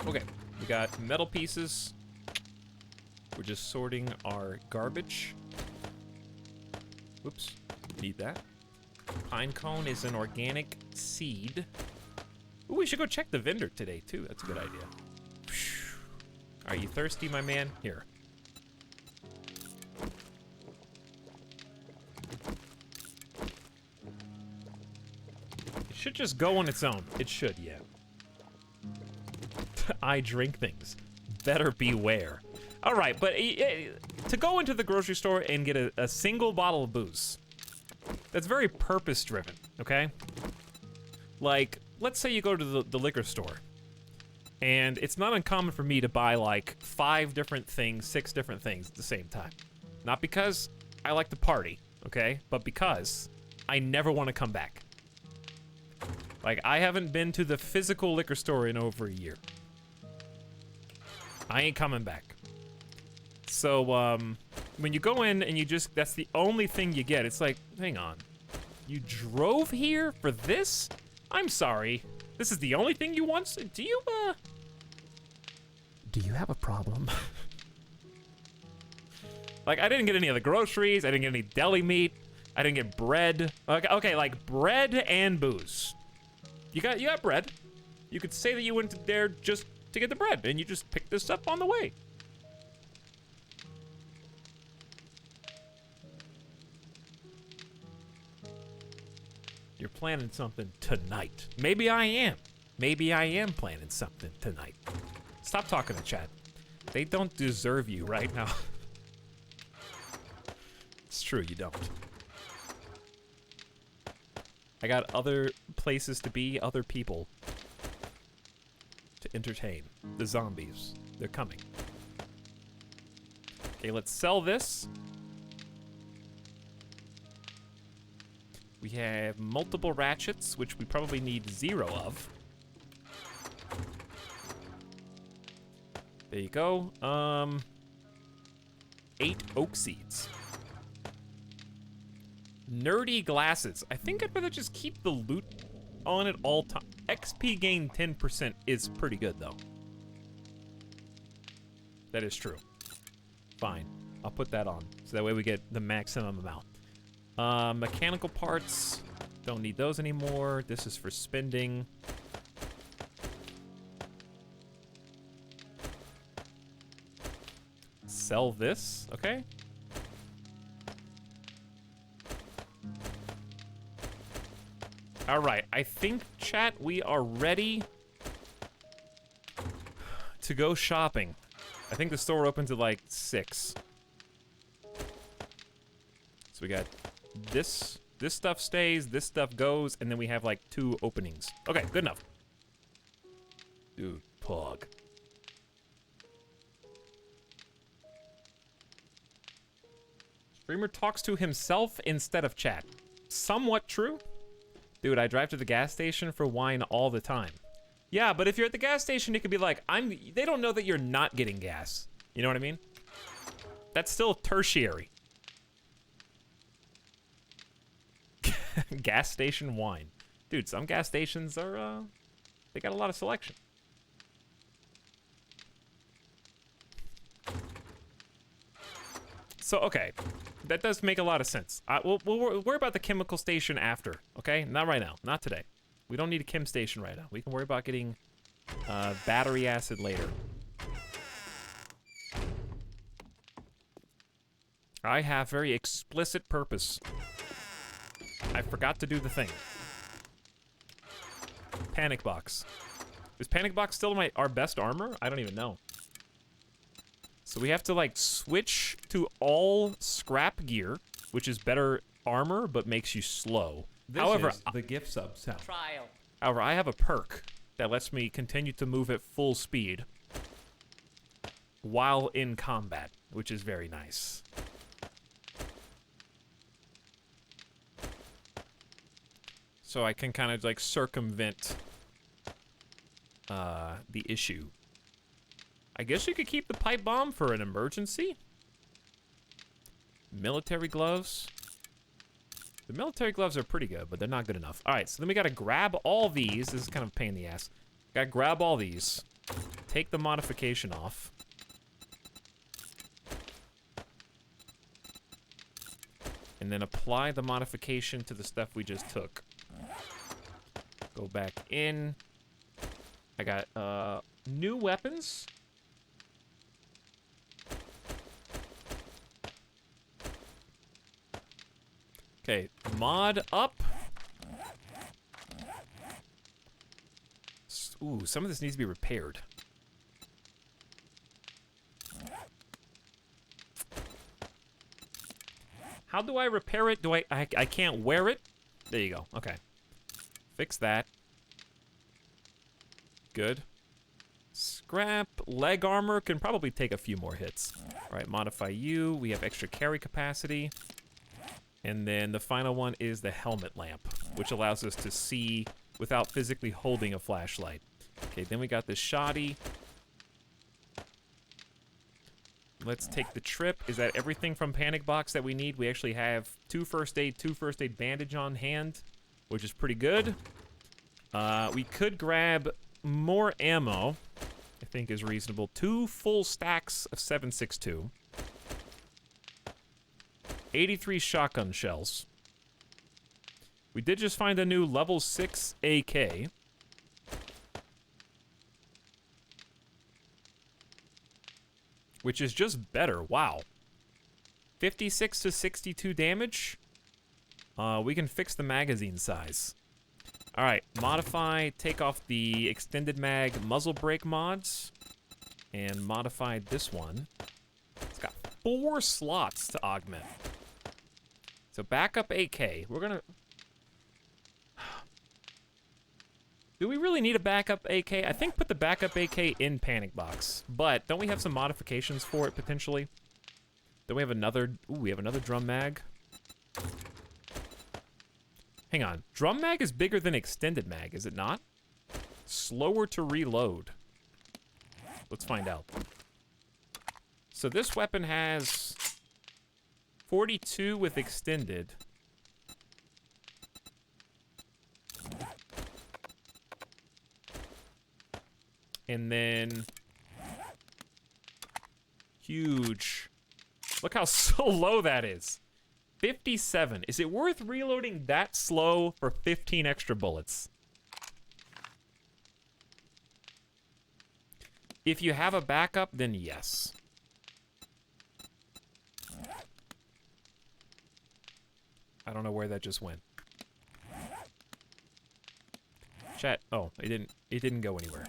Okay, we got metal pieces. We're just sorting our garbage. Whoops, need that. Pine cone is an organic seed. Ooh, we should go check the vendor today, too. That's a good idea. Are you thirsty, my man? Here. It should just go on its own. It should, yeah. I drink things. Better beware. All right, but to go into the grocery store and get a single bottle of booze, that's very purpose-driven, okay? Like, let's say you go to the liquor store, and it's not uncommon for me to buy, like, 5 different things, 6 different things at the same time. Not because I like to party, okay? But because I never want to come back. Like, I haven't been to the physical liquor store in over a year. I ain't coming back. So, when you go in and you just, that's the only thing you get. It's like, hang on. You drove here for this? I'm sorry. This is the only thing you want? Do you have a problem? Like, I didn't get any of the groceries. I didn't get any deli meat. I didn't get bread. Okay, like bread and booze. You got bread. You could say that you went there just to get the bread, and you just picked this up on the way. You're planning something tonight. Maybe I am. Maybe I am planning something tonight. Stop talking to chat. They don't deserve you right now. It's true, you don't. I got other places to be, other people to entertain. The zombies. They're coming. Okay, let's sell this. We have multiple ratchets, which we probably need 0 of. There you go. 8 oak seeds. Nerdy glasses. I think I'd rather just keep the loot on at all time. XP gain 10% is pretty good, though. That is true. Fine. I'll put that on, so that way we get the maximum amount. Mechanical parts. Don't need those anymore. This is for spending. Sell this, okay? All right, I think, chat, we are ready to go shopping. I think the store opens at like 6. So we got this stuff stays, this stuff goes, and then we have like 2 openings. Okay, good enough. Dude, pog. Streamer talks to himself instead of chat. Somewhat true. Dude, I drive to the gas station for wine all the time. Yeah, but if you're at the gas station, it could be like, they don't know that you're not getting gas. You know what I mean? That's still tertiary. Gas station wine. Dude, some gas stations are, they got a lot of selection. So, okay. That does make a lot of sense. We'll worry about the chemical station after, okay? Not right now. Not today. We don't need a chem station right now. We can worry about getting battery acid later. I have very explicit purpose. I forgot to do the thing. Panic box. Is panic box still our best armor? I don't even know. So we have to like switch to all scrap gear, which is better armor but makes you slow. However, is the gift sub sound. Trial. However, I have a perk that lets me continue to move at full speed while in combat, which is very nice. So I can kind of like circumvent the issue. I guess you could keep the pipe bomb for an emergency. Military gloves. The military gloves are pretty good, but they're not good enough. All right, so then we gotta grab all these. This is kind of a pain in the ass. Gotta grab all these. Take the modification off. And then apply the modification to the stuff we just took. Go back in. I got new weapons. Okay, mod up. Ooh, some of this needs to be repaired. How do I repair it? I can't wear it? There you go, okay. Fix that. Good. Scrap, leg armor can probably take a few more hits. All right, modify you. We have extra carry capacity. And then the final one is the helmet lamp, which allows us to see without physically holding a flashlight. Okay, then we got the shoddy. Let's take the trip. Is that everything from Panic Box that we need? We actually have 2 first aid bandage on hand, which is pretty good. We could grab more ammo, I think is reasonable. 2 full stacks of 7.62. 83 shotgun shells. We did just find a new level 6 AK. Which is just better. Wow. 56 to 62 damage. We can fix the magazine size. All right, modify, take off the extended mag muzzle brake mods, and modify this one. It's got 4 slots to augment. So backup AK. We're gonna... Do we really need a backup AK? I think put the backup AK in Panic Box, but don't we have some modifications for it potentially? Then we have another, ooh, we have another drum mag. Hang on, drum mag is bigger than extended mag, is it not? Slower to reload. Let's find out. So this weapon has 42 with extended. And then huge. Look how slow that is. 57. Is it worth reloading that slow for 15 extra bullets? If you have a backup, then yes. I don't know where that just went. Chat. Oh, it didn't go anywhere.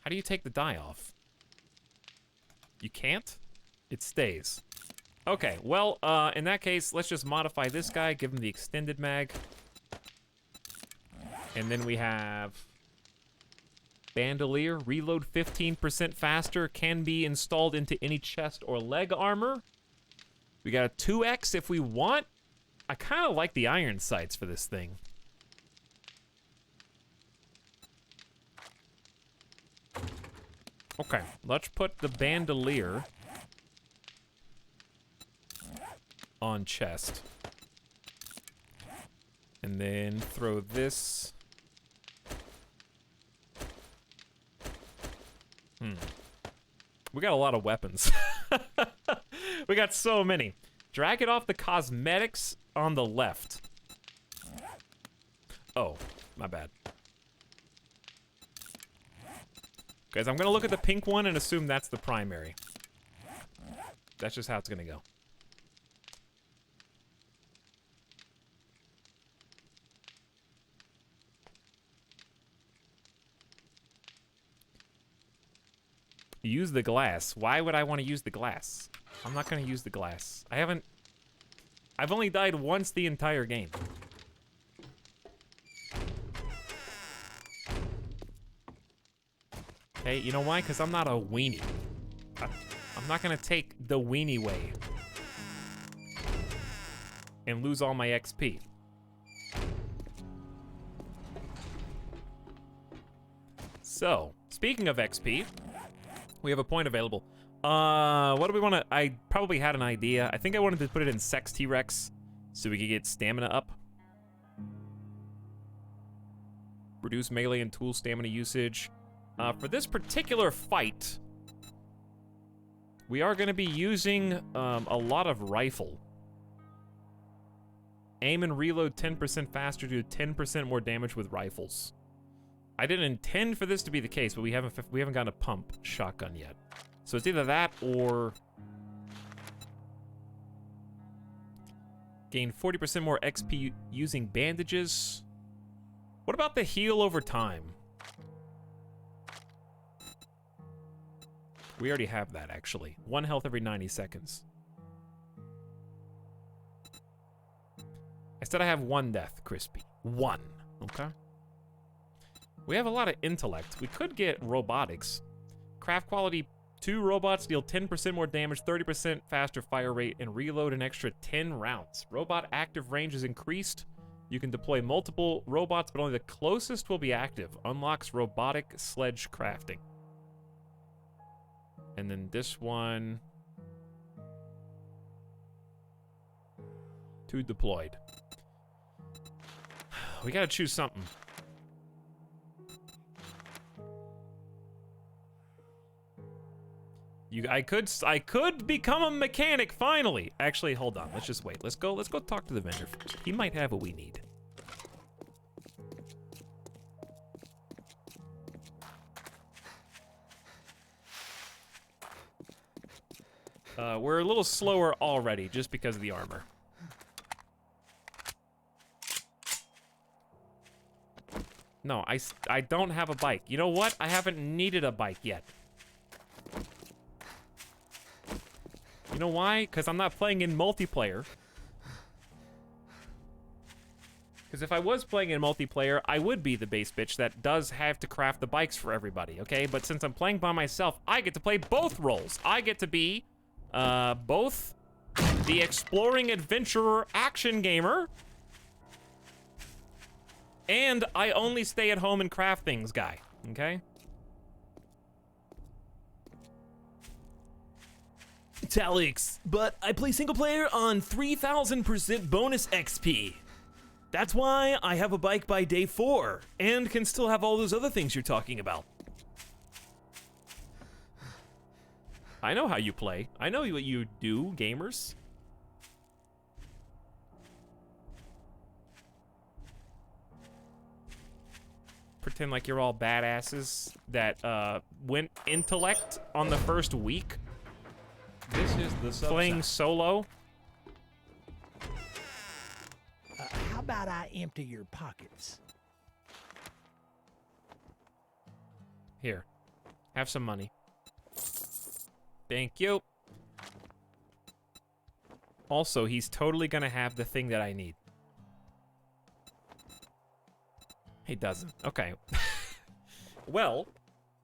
How do you take the die off? You can't? It stays. Okay, well, in that case, let's just modify this guy, give him the extended mag. And then we have Bandolier, reload 15% faster, can be installed into any chest or leg armor. We got a 2x if we want. I kind of like the iron sights for this thing. Okay, let's put the Bandolier on chest. And then throw this. We got a lot of weapons. We got so many. Drag it off the cosmetics on the left. Oh, my bad. Guys, I'm gonna look at the pink one and assume that's the primary. That's just how it's gonna go. Use the glass. Why would I want to use the glass? I'm not gonna use the glass. I've only died once the entire game. Hey, you know why? Because I'm not a weenie. I'm not gonna take the weenie way and lose all my XP. So, speaking of XP, we have a point available. What do we want to... I probably had an idea. I think I wanted to put it in Sex T-Rex so we could get stamina up. Reduce melee and tool stamina usage. For this particular fight, we are going to be using a lot of rifle. Aim and reload 10% faster, do 10% more damage with rifles. I didn't intend for this to be the case, but we haven't gotten a pump shotgun yet. So it's either that or gain 40% more XP using bandages. What about the heal over time? We already have that, actually. 1 health every 90 seconds. I said I have 1 death, Crispy. 1, okay? We have a lot of intellect. We could get robotics. Craft quality 2 robots deal 10% more damage, 30% faster fire rate, and reload an extra 10 rounds. Robot active range is increased. You can deploy multiple robots, but only the closest will be active. Unlocks robotic sledge crafting. And then this one... 2 deployed. We gotta choose something. I could become a mechanic finally. Actually, hold on. Let's just wait. Let's go talk to the vendor first. He might have what we need. We're a little slower already just because of the armor. No, I don't have a bike. You know what? I haven't needed a bike yet. You know why? Because I'm not playing in multiplayer. Because if I was playing in multiplayer, I would be the base bitch that does have to craft the bikes for everybody, okay? But since I'm playing by myself, I get to play both roles. I get to be both the exploring adventurer action gamer, and I only stay at home and craft things guy, okay? Etalyx, but I play single player on 3000% bonus XP. That's why I have a bike by day 4, and can still have all those other things you're talking about. I know how you play. I know what you do, gamers. Pretend like you're all badasses that went intellect on the first week. This is the sub Playing sound. solo. How about I empty your pockets? Here. Have some money. Thank you. Also, he's totally gonna have the thing that I need. He doesn't. Okay. Well,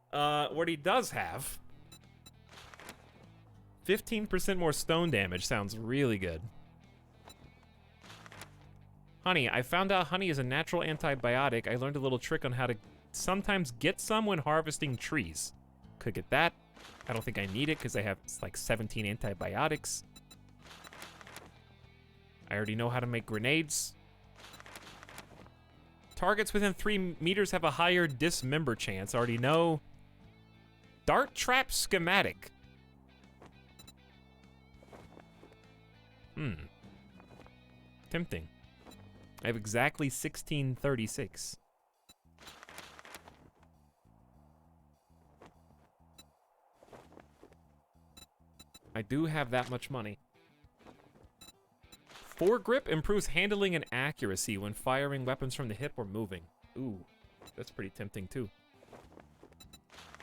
what he does have... 15% more stone damage sounds really good. Honey, I found out honey is a natural antibiotic. I learned a little trick on how to sometimes get some when harvesting trees. Could get that. I don't think I need it because I have like 17 antibiotics. I already know how to make grenades. Targets within 3 meters have a higher dismember chance. Already know. Dart trap schematic. Tempting. I have exactly 1636. I do have that much money. Foregrip improves handling and accuracy when firing weapons from the hip or moving. Ooh, that's pretty tempting too.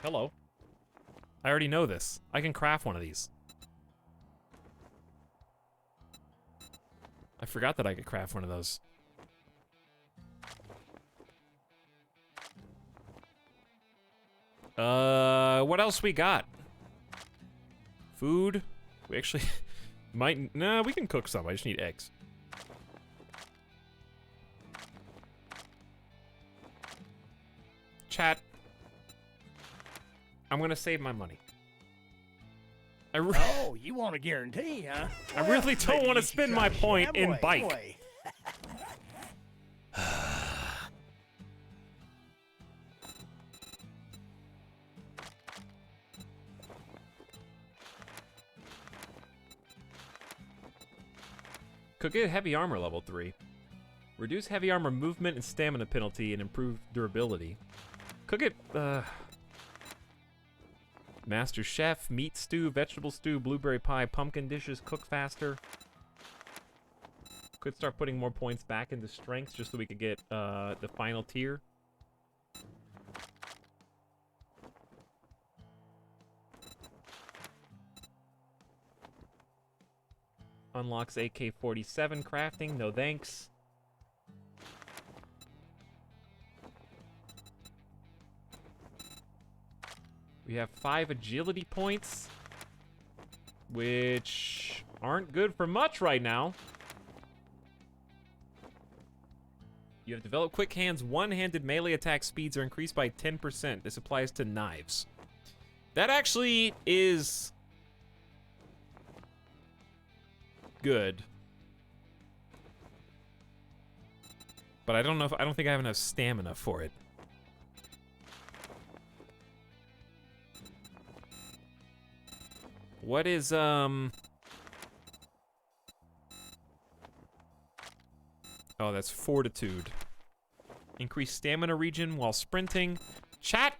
Hello. I already know this. I can craft one of these. I forgot that I could craft one of those. What else we got? Food. We actually might... Nah, we can cook some. I just need eggs. Chat. I'm gonna save my money. Oh, you want a guarantee, huh? I really don't maybe want to you should spend try my point in Amway, bike. Amway. Could get heavy armor level 3. Reduce heavy armor movement and stamina penalty and improve durability. Cook it, Master Chef, meat stew, vegetable stew, blueberry pie, pumpkin dishes, cook faster. Could start putting more points back into strength just so we could get the final tier. Unlocks AK-47 crafting, no thanks. We have 5 agility points, which aren't good for much right now. You have developed quick hands. One-handed melee attack speeds are increased by 10%. This applies to knives. That actually is good. But I don't know if I don't think I have enough stamina for it. What is Oh, that's fortitude. Increase stamina regen while sprinting. Chat.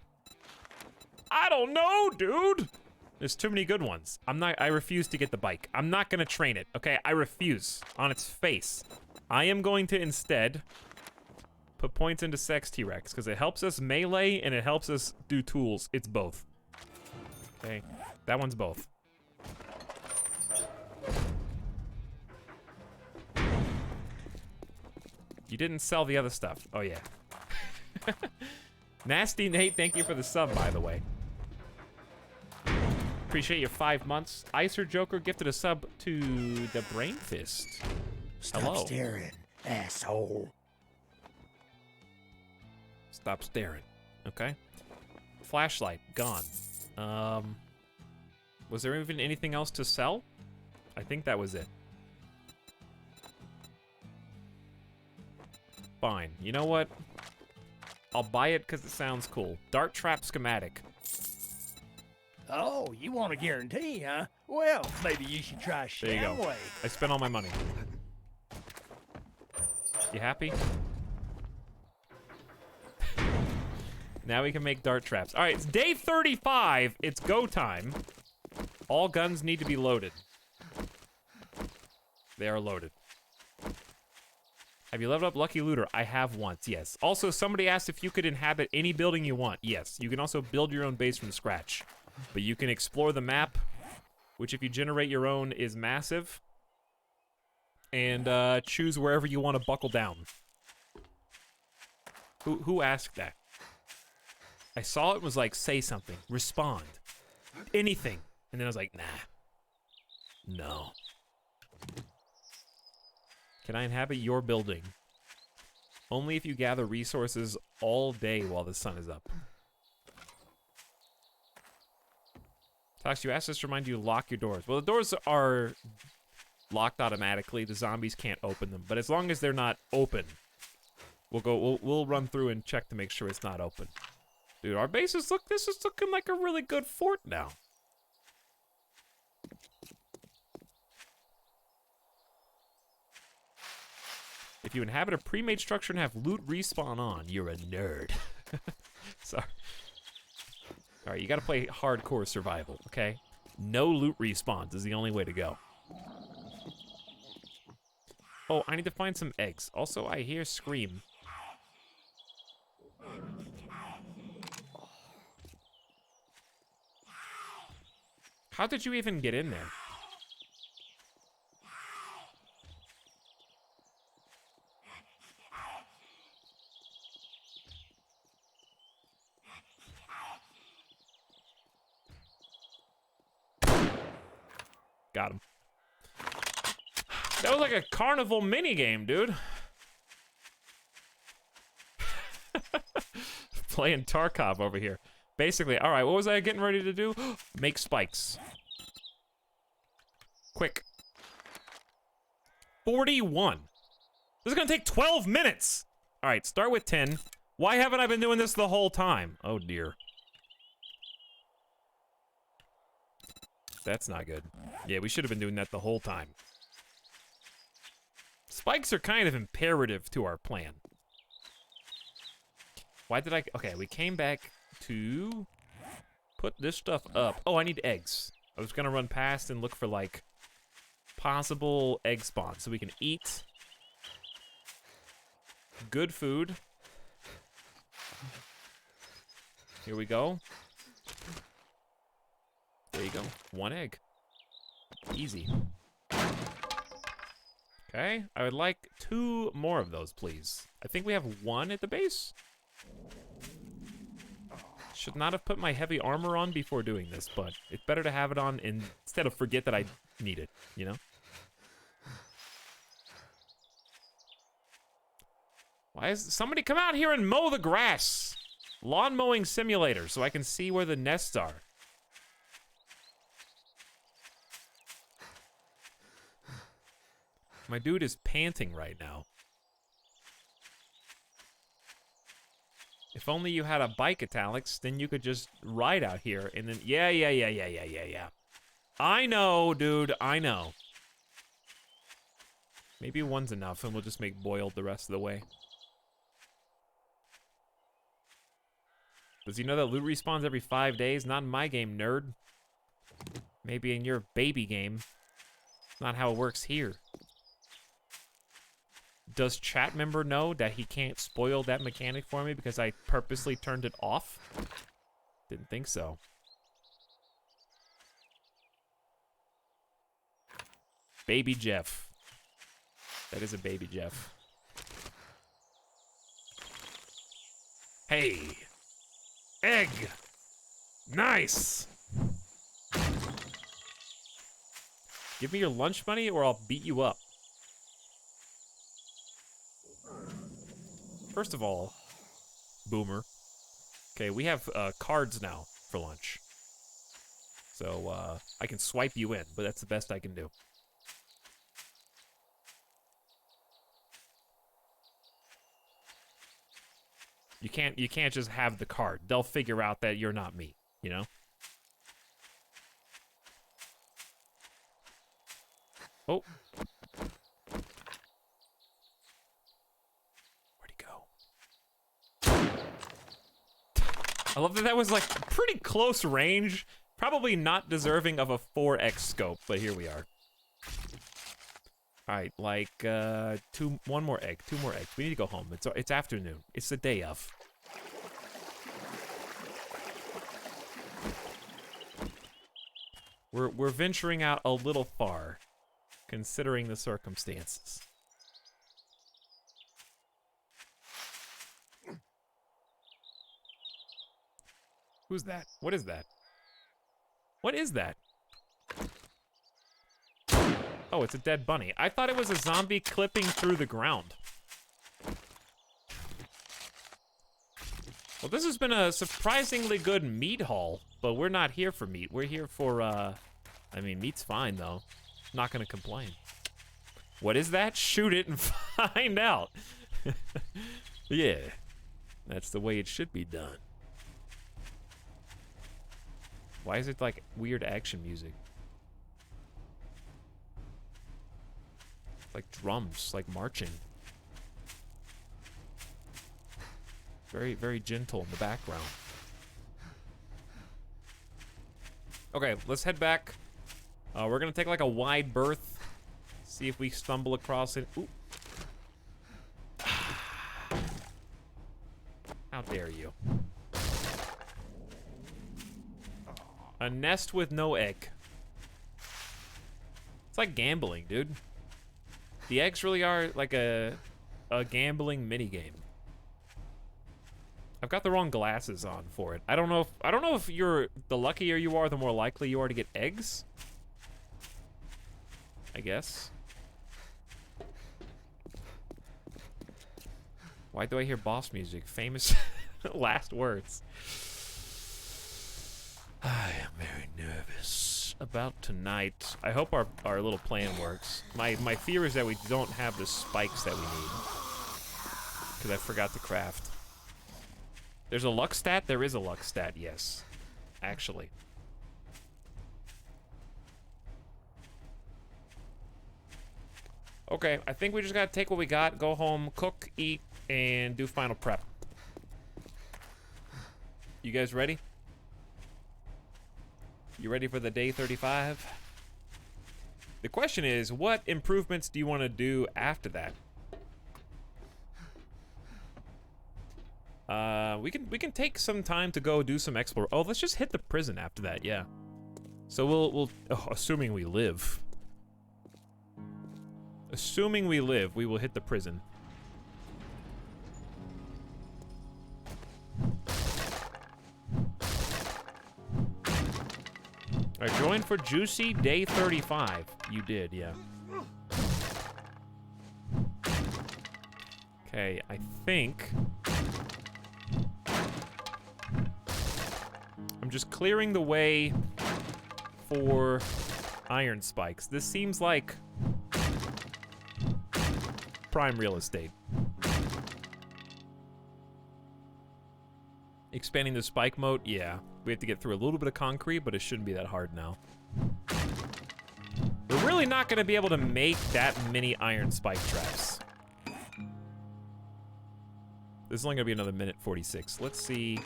I don't know, dude. There's too many good ones. I refuse to get the bike. I'm not gonna train it, okay? I refuse on its face. I am going to instead put points into Sex T-Rex because it helps us melee and it helps us do tools. It's both. Okay, that one's both. You didn't sell the other stuff. Oh, yeah. Nasty Nate, thank you for the sub, by the way. Appreciate your 5 months. Icer Joker gifted a sub to the Brain Fist. Stop Hello. staring, asshole. Stop staring. Okay. Flashlight, gone. Was there even anything else to sell? I think that was it. Fine. You know what? I'll buy it because it sounds cool. Dart trap schematic. Oh, you want a guarantee, huh? Well, maybe you should try There you go. Shamway. I spent all my money. You happy? Now we can make dart traps. All right, it's day 35. It's go time. All guns need to be loaded. They are loaded. Have you leveled up Lucky Looter? I have once, yes. Also, somebody asked if you could inhabit any building you want. Yes, you can also build your own base from scratch. But you can explore the map, which if you generate your own is massive. And choose wherever you want to buckle down. Who asked that? I saw it was like, say something, respond, anything. And then I was like, nah, no. Can I inhabit your building? Only if you gather resources all day while the sun is up. Tox, you asked us to remind you to lock your doors. Well, the doors are locked automatically. The zombies can't open them. But as long as they're not open, we'll run through and check to make sure it's not open. Dude, our base is this is looking like a really good fort now. If you inhabit a pre-made structure and have loot respawn on, you're a nerd. Sorry. Alright, you gotta play hardcore survival, okay? No loot respawns is the only way to go. Oh, I need to find some eggs. Also, I hear Scream. How did you even get in there? Got him. That was like a carnival minigame, dude. Playing Tarkov over here. Basically, all right, what was I getting ready to do? Make spikes. Quick. 41. This is gonna take 12 minutes. All right, start with 10. Why haven't I been doing this the whole time? Oh dear. That's not good. Yeah, we should have been doing that the whole time. Spikes are kind of imperative to our plan. Why did I... Okay, we came back to put this stuff up. Oh, I need eggs. I was gonna run past and look for, like, possible egg spawns so we can eat good food. Here we go. There you go. 1 egg. Easy. Okay, I would like 2 more of those, please. I think we have 1 at the base. Should not have put my heavy armor on before doing this, but it's better to have it on instead of forget that I need it, you know? Why is somebody come out here and mow the grass? Lawn mowing simulator so I can see where the nests are. My dude is panting right now. If only you had a bike, Etalyx, then you could just ride out here and then... Yeah. I know, dude, I know. Maybe one's enough and we'll just make boiled the rest of the way. Does he know that loot respawns every 5 days? Not in my game, nerd. Maybe in your baby game. Not how it works here. Does chat member know that he can't spoil that mechanic for me because I purposely turned it off? Didn't think so. Baby Jeff. That is a baby Jeff. Hey. Egg. Nice. Give me your lunch money or I'll beat you up. First of all, boomer. Okay, we have cards now for lunch. So I can swipe you in, but that's the best I can do. You can't just have the card. They'll figure out that you're not me, you know? Oh. Where'd he go? I love that that was like pretty close range. Probably not deserving of a 4x scope, but here we are. All right, like one more egg, 2 more eggs. We need to go home. It's afternoon. It's the day of. We're venturing out a little far, considering the circumstances. Who's that? What is that? What is that? Oh, it's a dead bunny. I thought it was a zombie clipping through the ground. Well, this has been a surprisingly good meat haul, but we're not here for meat. We're here for, I mean, meat's fine, though. Not gonna complain. What is that? Shoot it and find out. Yeah, that's the way it should be done. Why is it like weird action music? Like drums, like marching. Very, very gentle in the background. Okay, let's head back. We're gonna take like a wide berth. See if we stumble across it. Ooh. How dare you? A nest with no egg. It's like gambling, dude. The eggs really are like a gambling minigame. I've got the wrong glasses on for it. I don't know if you're the luckier you are, the more likely you are to get eggs. I guess. Why do I hear boss music? Famous last words. I am very nervous about tonight. I hope our little plan works. My fear is that we don't have the spikes that we need. Because I forgot to craft. There's a luck stat? There is a luck stat, yes. Actually. Okay, I think we just gotta take what we got, go home, cook, eat, and do final prep. You guys ready? You ready for the day 35? The question is, what improvements do you want to do after that? We can take some time to go do some explore. Oh, let's just hit the prison after that, yeah. So we'll assuming we live. Assuming we live, we will hit the prison. Alright, join for Juicy Day 35. You did, yeah. Okay, I think... I'm just clearing the way for iron spikes. This seems like prime real estate. Expanding the spike moat, yeah. We have to get through a little bit of concrete, but it shouldn't be that hard now. We're really not going to be able to make that many iron spike traps. This is only going to be another minute 46. Let's see.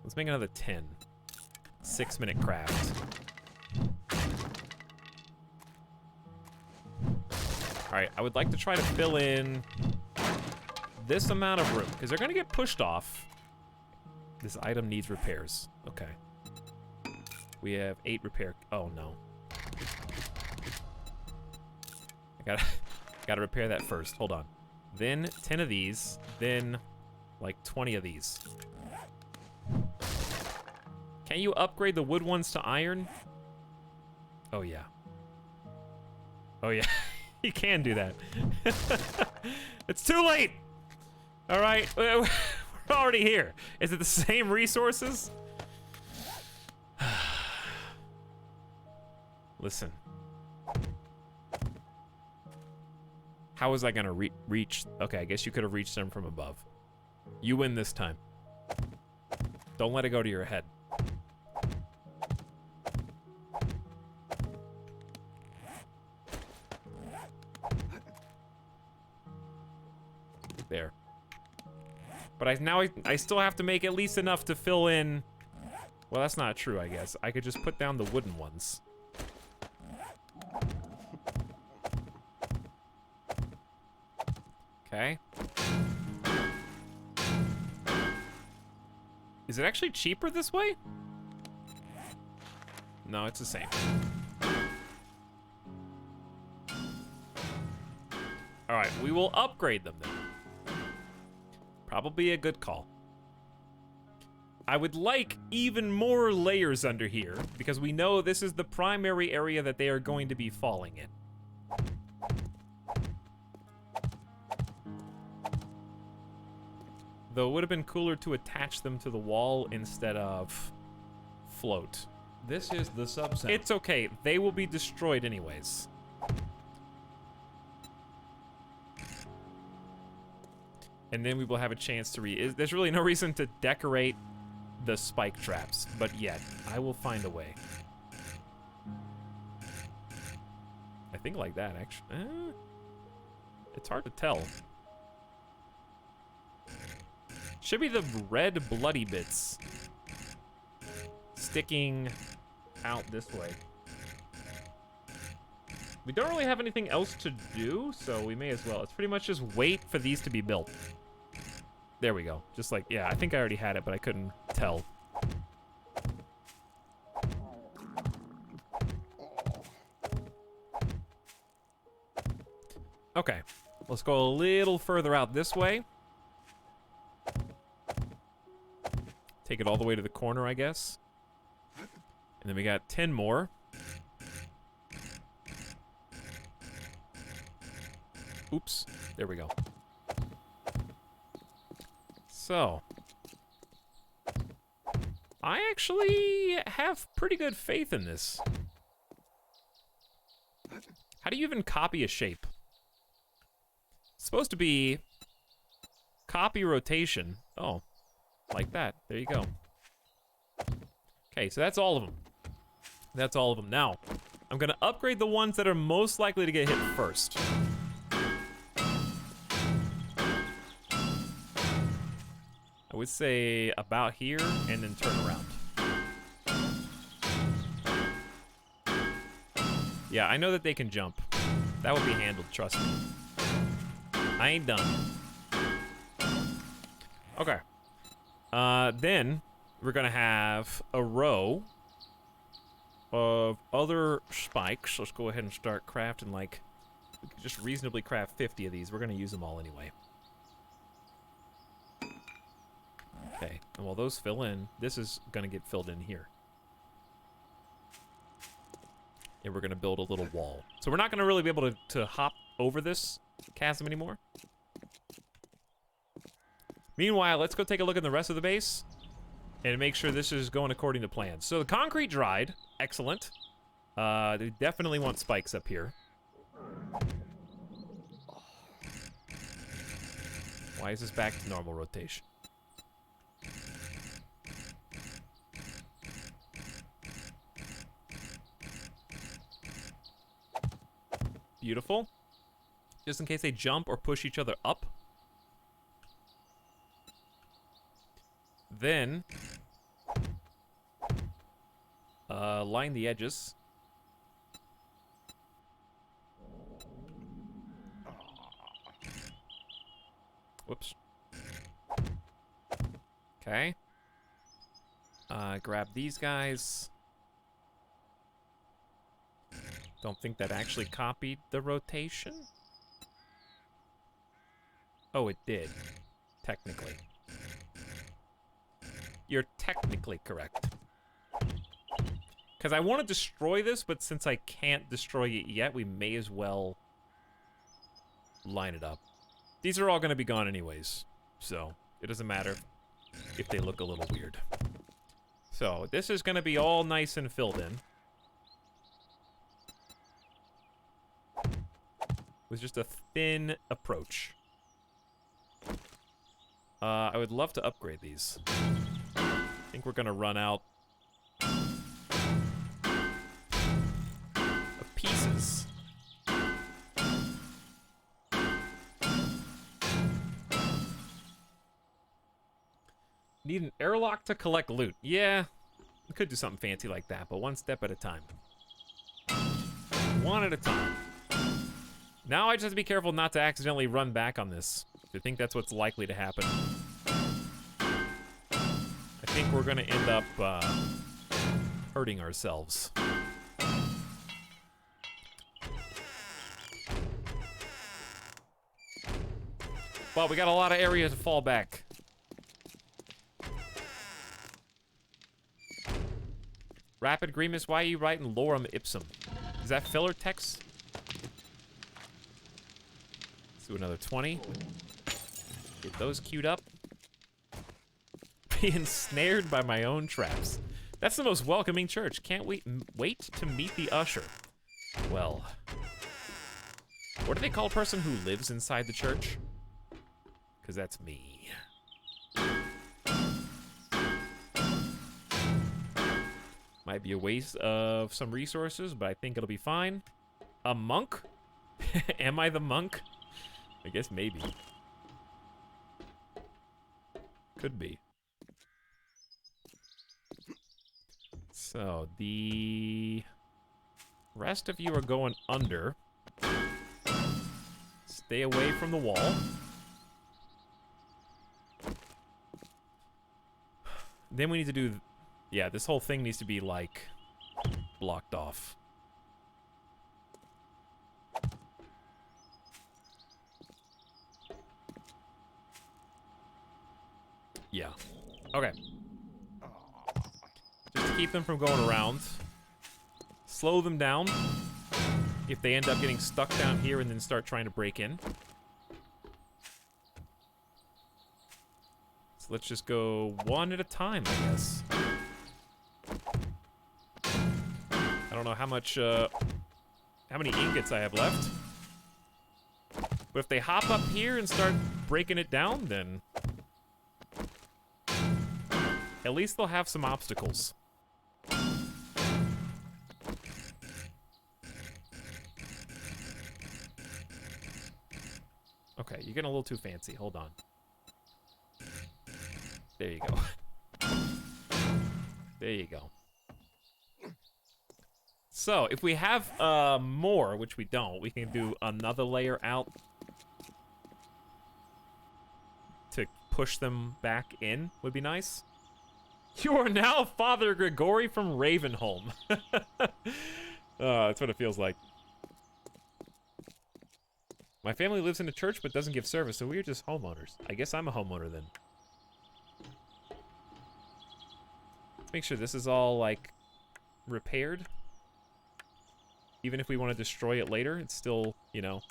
Let's make another 10. 6-minute craft. Alright, I would like to try to fill in this amount of room, because they're going to get pushed off. This item needs repairs. Okay. We have 8 repair. Oh, no. I gotta repair that first. Hold on. Then 10 of these. Then, like, 20 of these. Can you upgrade the wood ones to iron? Oh, yeah. Oh, yeah. You can do that. It's too late! Alright. We're already here. Is it the same resources? Listen. How was I gonna reach? Okay, I guess you could have reached them from above. You win this time. Don't let it go to your head. There. But I still have to make at least enough to fill in. Well, that's not true, I guess. I could just put down the wooden ones. Okay. Is it actually cheaper this way? No, it's the same. Alright, we will upgrade them then. Probably a good call. I would like even more layers under here, because we know this is the primary area that they are going to be falling in. Though it would have been cooler to attach them to the wall instead of float. This is the subset. It's okay. They will be destroyed anyways. And then we will have a chance to there's really no reason to decorate the spike traps, but yet, I will find a way. I think like that, actually. It's hard to tell. Should be the red bloody bits sticking out this way. We don't really have anything else to do, so we may as well. It's pretty much just wait for these to be built. There we go. Just like, yeah, I think I already had it, but I couldn't tell. Okay, let's go a little further out this way. Take it all the way to the corner, I guess. And then we got 10 more. Oops, there we go. So, I actually have pretty good faith in this. How do you even copy a shape? It's supposed to be copy rotation. Oh, like that. There you go. Okay, so that's all of them. That's all of them. Now, I'm gonna upgrade the ones that are most likely to get hit first. I would say about here and then turn around. Yeah, I know that they can jump. That would be handled, trust me. I ain't done. Okay. Then we're gonna have a row of other spikes. Let's go ahead and start crafting, like, we could just reasonably craft 50 of these. We're gonna use them all anyway. Okay, and while those fill in, this is gonna get filled in here. And we're gonna build a little wall. So we're not gonna really be able to hop over this chasm anymore. Meanwhile, let's go take a look at the rest of the base and make sure this is going according to plan. So the concrete dried, excellent. They definitely want spikes up here. Why is this back to normal rotation? Beautiful. Just in case they jump or push each other up. Then, line the edges. Whoops. Okay. Grab these guys. Don't think that actually copied the rotation. Oh, it did. Technically. You're technically correct. Because I want to destroy this, but since I can't destroy it yet, we may as well line it up. These are all going to be gone anyways, so it doesn't matter if they look a little weird. So this is going to be all nice and filled in. With just a thin approach. I would love to upgrade these. I think we're going to run out of pieces. Need an airlock to collect loot. Yeah, we could do something fancy like that, but one step at a time. One at a time. Now I just have to be careful not to accidentally run back on this. I think that's what's likely to happen. I think we're going to end up hurting ourselves. Well, we got a lot of area to fall back. Rapid Grimace, why are you writing lorem ipsum? Is that filler text? Let's do another 20. Get those queued up. Be ensnared by my own traps. That's the most welcoming church. Can't wait to meet the usher. Well, what do they call a person who lives inside the church? Because that's me. Might be a waste of some resources, but I think it'll be fine. A monk? Am I the monk? I guess maybe. Could be. So, the rest of you are going under. Stay away from the wall. Then we need to do... Yeah, this whole thing needs to be, like, blocked off. Yeah. Okay. Just to keep them from going around. Slow them down. If they end up getting stuck down here and then start trying to break in. So let's just go one at a time, I guess. I don't know how much, how many ingots I have left. But if they hop up here and start breaking it down, then at least they'll have some obstacles. Okay, you're getting a little too fancy. Hold on. There you go. There you go. So, if we have more, which we don't, we can do another layer out to push them back in, would be nice. You are now Father Gregory from Ravenholm. That's what it feels like. My family lives in a church but doesn't give service, so we're just homeowners. I guess I'm a homeowner then. Let's make sure this is all, like, repaired. Even if we want to destroy it later, it's still, you know,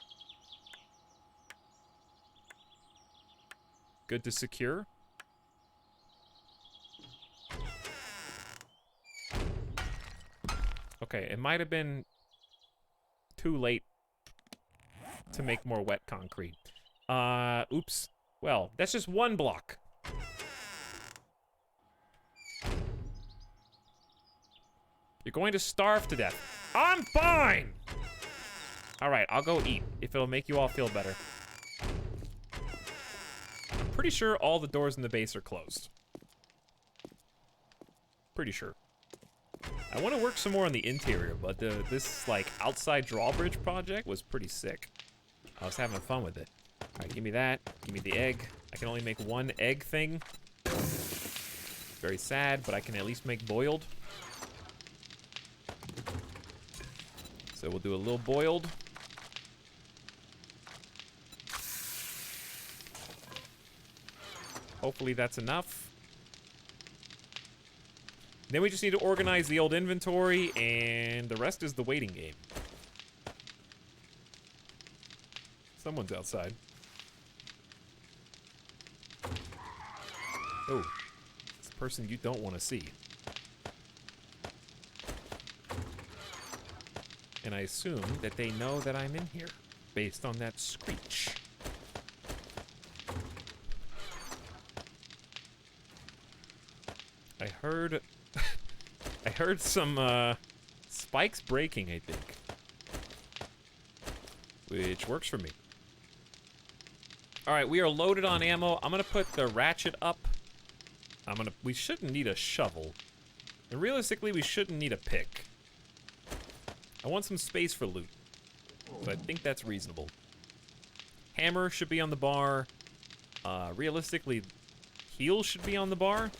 good to secure. Okay, it might have been too late to make more wet concrete. Oops. Well, that's just one block. You're going to starve to death. I'm fine! Alright, I'll go eat, if it'll make you all feel better. I'm pretty sure all the doors in the base are closed. Pretty sure. I want to work some more on the interior, but this, like, outside drawbridge project was pretty sick. I was having fun with it. Alright, give me that. Give me the egg. I can only make one egg thing. Very sad, but I can at least make boiled. So we'll do a little boiled. Hopefully that's enough. Then we just need to organize the old inventory, and the rest is the waiting game. Someone's outside. Oh, it's a person you don't want to see. And I assume that they know that I'm in here, based on that screech. I heard... I heard some, spikes breaking, I think. Which works for me. Alright, we are loaded on ammo. I'm gonna put the ratchet up. We shouldn't need a shovel. And realistically, we shouldn't need a pick. I want some space for loot. So I think that's reasonable. Hammer should be on the bar. Realistically, heals should be on the bar.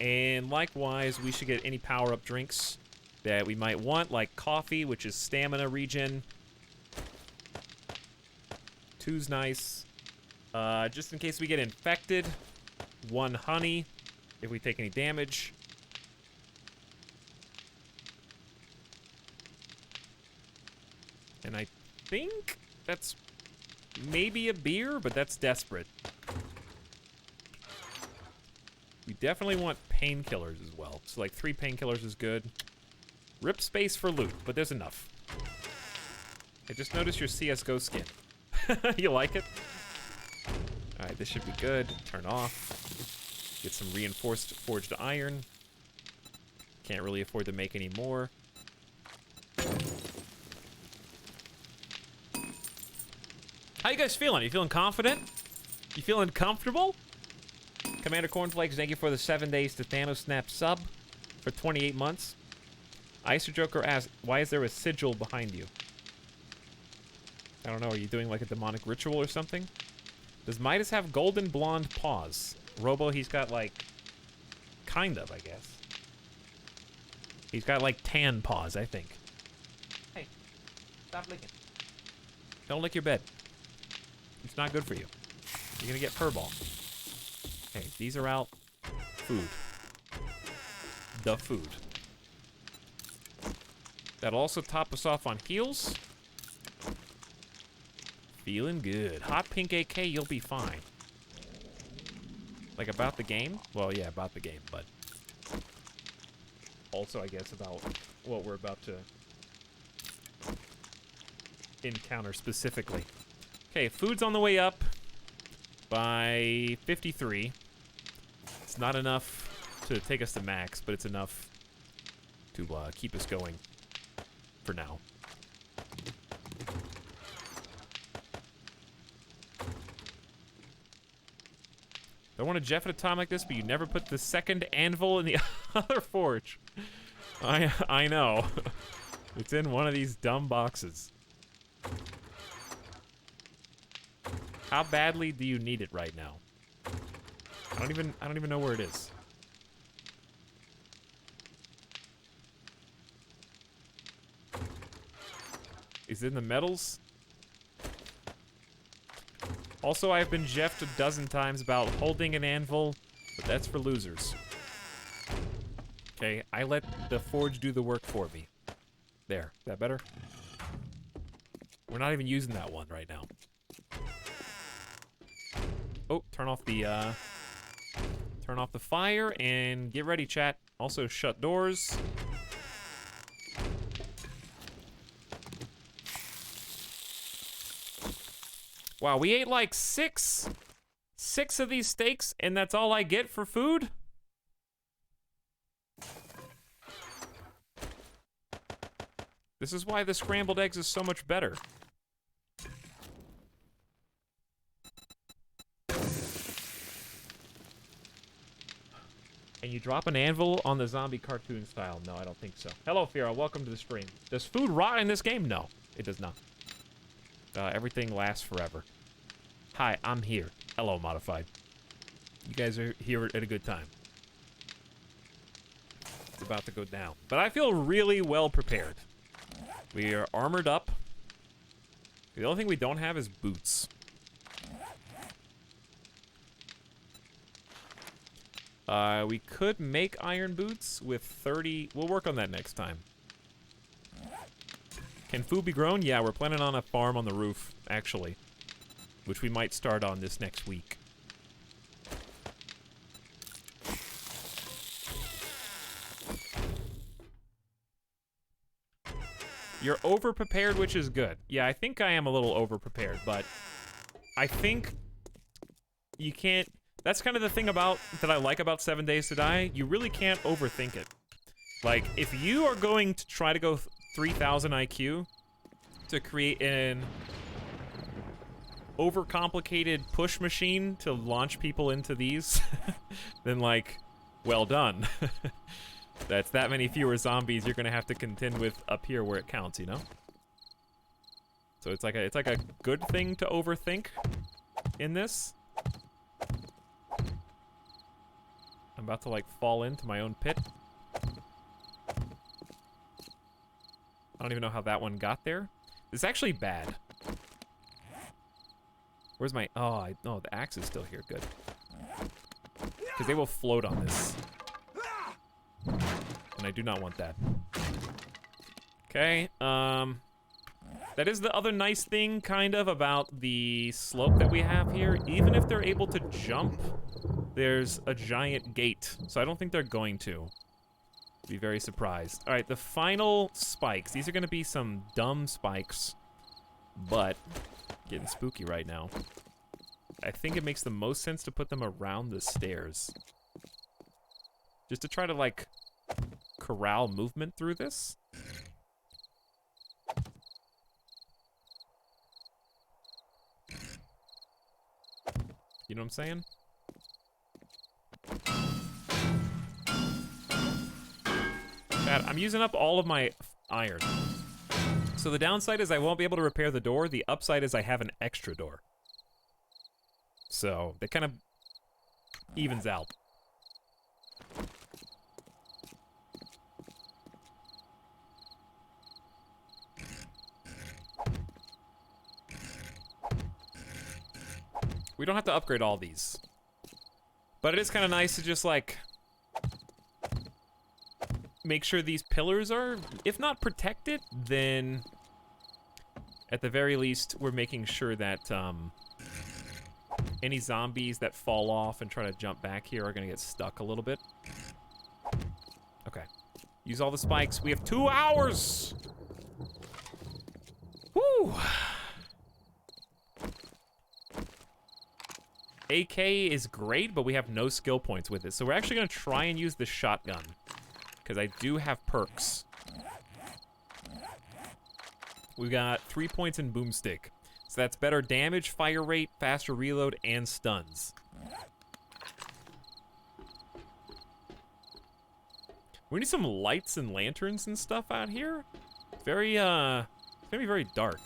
And likewise, we should get any power-up drinks that we might want, like coffee, which is stamina regen. 2's nice. Just in case we get infected. 1 honey, if we take any damage. And I think that's maybe a beer, but that's desperate. We definitely want painkillers as well. So like 3 painkillers is good. Rip space for loot, but there's enough. I just noticed your CSGO skin. You like it? Alright, this should be good. Turn off. Get some reinforced forged iron. Can't really afford to make any more. How you guys feeling? You feeling confident? You feeling comfortable? Commander Cornflakes, thank you for the 7 days to Thanos Snap sub for 28 months. Icer Joker asked, why is there a sigil behind you? I don't know, are you doing like a demonic ritual or something? Does Midas have golden blonde paws? Robo, he's got like, kind of, I guess. He's got like tan paws, I think. Hey, stop licking. Don't lick your bed. It's not good for you. You're gonna get furball. Okay, these are out. Food. The food. That'll also top us off on heals. Feeling good. Hot pink AK, you'll be fine. Like about the game? Well, yeah, about the game, but also, I guess, about what we're about to encounter specifically. Okay, food's on the way up by 53. It's not enough to take us to max, but it's enough to keep us going for now. I want to Jeff at a time like this, but you never put the second anvil in the other forge. I know. It's in one of these dumb boxes. How badly do you need it right now? I don't even know where it is. Is it in the metals? Also, I've been Jeffed a dozen times about holding an anvil, but that's for losers. Okay, I let the forge do the work for me. There, is that better? We're not even using that one right now. Oh, turn off the fire and get ready, chat. Also, shut doors. Wow, we ate like 6 6 of these steaks and that's all I get for food? This is why the scrambled eggs is so much better. And you drop an anvil on the zombie cartoon style? No, I don't think so. Hello, Fira. Welcome to the stream. Does food rot in this game? No, it does not. Everything lasts forever. Hi, I'm here. Hello, Modified. You guys are here at a good time. It's about to go down. But I feel really well prepared. We are armored up. The only thing we don't have is boots. We could make iron boots with 30... We'll work on that next time. Can food be grown? Yeah, we're planning on a farm on the roof, actually. Which we might start on this next week. You're over-prepared, which is good. Yeah, I think I am a little over-prepared, but... I think... You can't... That's kind of the thing about that I like about 7 Days to Die. You really can't overthink it. Like, if you are going to try to go 3,000 IQ to create an overcomplicated push machine to launch people into these, then, like, well done. That's that many fewer zombies you're gonna have to contend with up here where it counts, you know? So it's like a good thing to overthink in this. I'm about to, like, fall into my own pit. I don't even know how that one got there. It's actually bad. Where's my... Oh, the axe is still here. Good. Because they will float on this. And I do not want that. Okay, that is the other nice thing, kind of, about the slope that we have here. Even if they're able to jump, there's a giant gate. So I don't think they're going to. Be very surprised. All right, the final spikes. These are going to be some dumb spikes, but getting spooky right now. I think it makes the most sense to put them around the stairs. Just to try to, like, corral movement through this. You know what I'm saying? Chad, I'm using up all of my iron. So the downside is I won't be able to repair the door. The upside is I have an extra door. So that kind of evens out. We don't have to upgrade all these. But it is kind of nice to just, like, make sure these pillars are, if not protected, then at the very least, we're making sure that any zombies that fall off and try to jump back here are going to get stuck a little bit. Okay. Use all the spikes. We have 2 hours! Woo! AK is great, but we have no skill points with it. So we're actually going to try and use the shotgun. Because I do have perks. We got 3 points in boomstick. So that's better damage, fire rate, faster reload, and stuns. We need some lights and lanterns and stuff out here. It's very, it's gonna be very dark.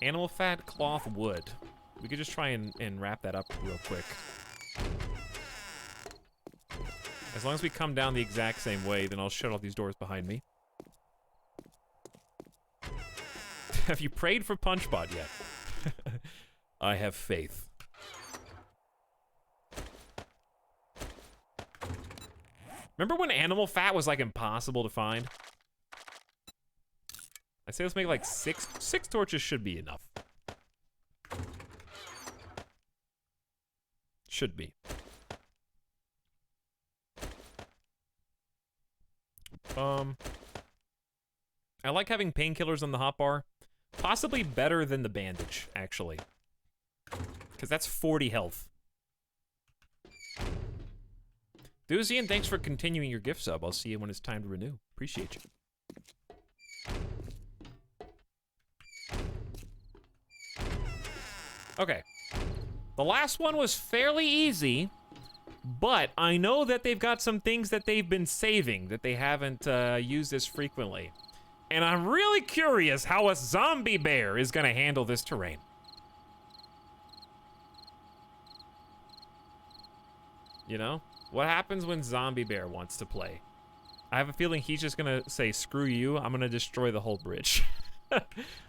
Animal fat, cloth, wood. We could just try and wrap that up real quick. As long as we come down the exact same way, then I'll shut all these doors behind me. Have you prayed for Punchbot yet? I have faith. Remember when animal fat was, like, impossible to find? I say let's make, like, six torches should be enough. Should be. I like having painkillers on the hotbar. Possibly better than the bandage, actually. Because that's 40 health. Doozian, thanks for continuing your gift sub. I'll see you when it's time to renew. Appreciate you. Okay. The last one was fairly easy, but I know that they've got some things that they've been saving that they haven't used as frequently. And I'm really curious how a zombie bear is gonna handle this terrain. You know? What happens when Zombie Bear wants to play? I have a feeling he's just gonna say, screw you, I'm gonna destroy the whole bridge.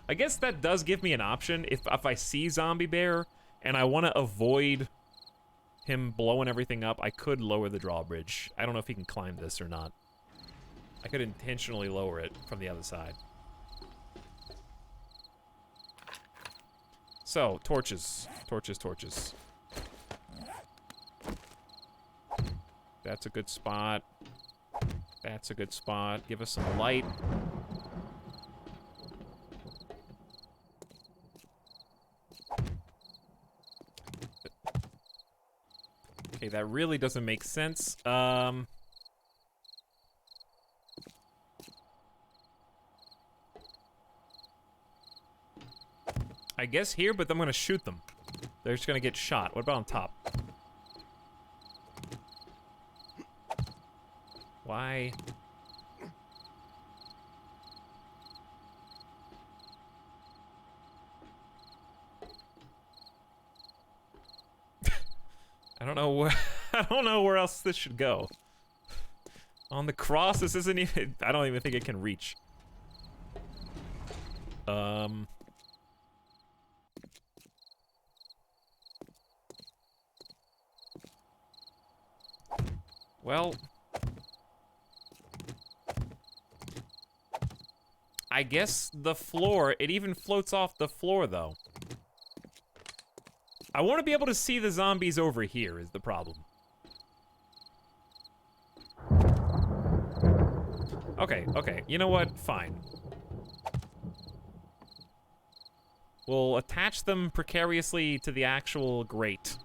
I guess that does give me an option. If I see Zombie Bear and I want to avoid him blowing everything up, I could lower the drawbridge. I don't know if he can climb this or not. I could intentionally lower it from the other side. So, torches. Torches, torches. That's a good spot. That's a good spot. Give us some light. Okay, that really doesn't make sense. I guess here, but I'm gonna shoot them. They're just gonna get shot. What about on top? Why? I don't know where I don't know where else this should go. On the cross, this isn't even I don't even think it can reach. Well, I guess the floor, it even floats off the floor though. I want to be able to see the zombies over here is the problem. Okay, okay, you know what? Fine. We'll attach them precariously to the actual grate.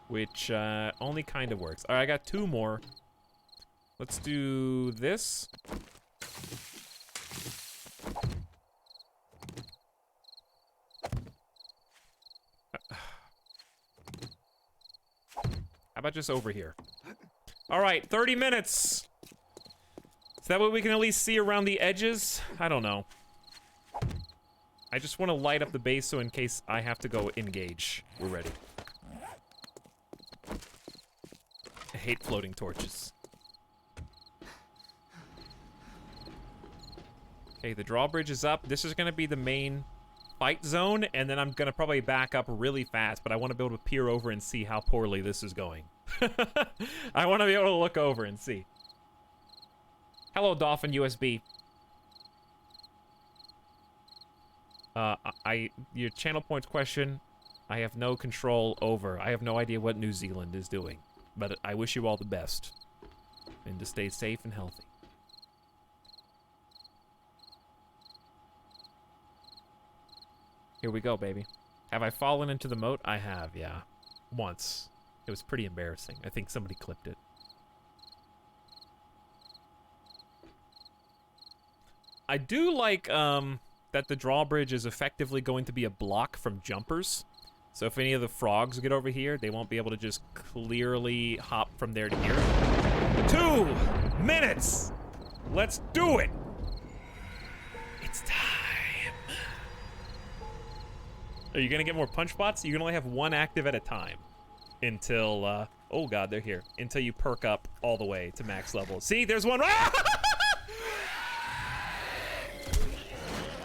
Which, only kind of works. Alright, I got 2 more. Let's do this. How about just over here? Alright, 30 minutes! Is that what we can at least see around the edges? I don't know. I just want to light up the base so in case I have to go engage, we're ready. I hate floating torches. Okay, the drawbridge is up. This is gonna be the main fight zone, and then I'm gonna probably back up really fast, but I want to be able to peer over and see how poorly this is going. I want to be able to look over and see. Hello, Dolphin USB. Your channel points question, I have no control over. I have no idea what New Zealand is doing, but I wish you all the best, and to stay safe and healthy. Here we go, baby. Have I fallen into the moat? I have, yeah. Once. It was pretty embarrassing. I think somebody clipped it. I do like, that the drawbridge is effectively going to be a block from jumpers. So if any of the frogs get over here, they won't be able to just clearly hop from there to here. 2 minutes! Let's do it! It's time. Are you gonna get more punch bots? You can only have 1 active at a time until, oh god, they're here. Until you perk up all the way to max level. See, there's one.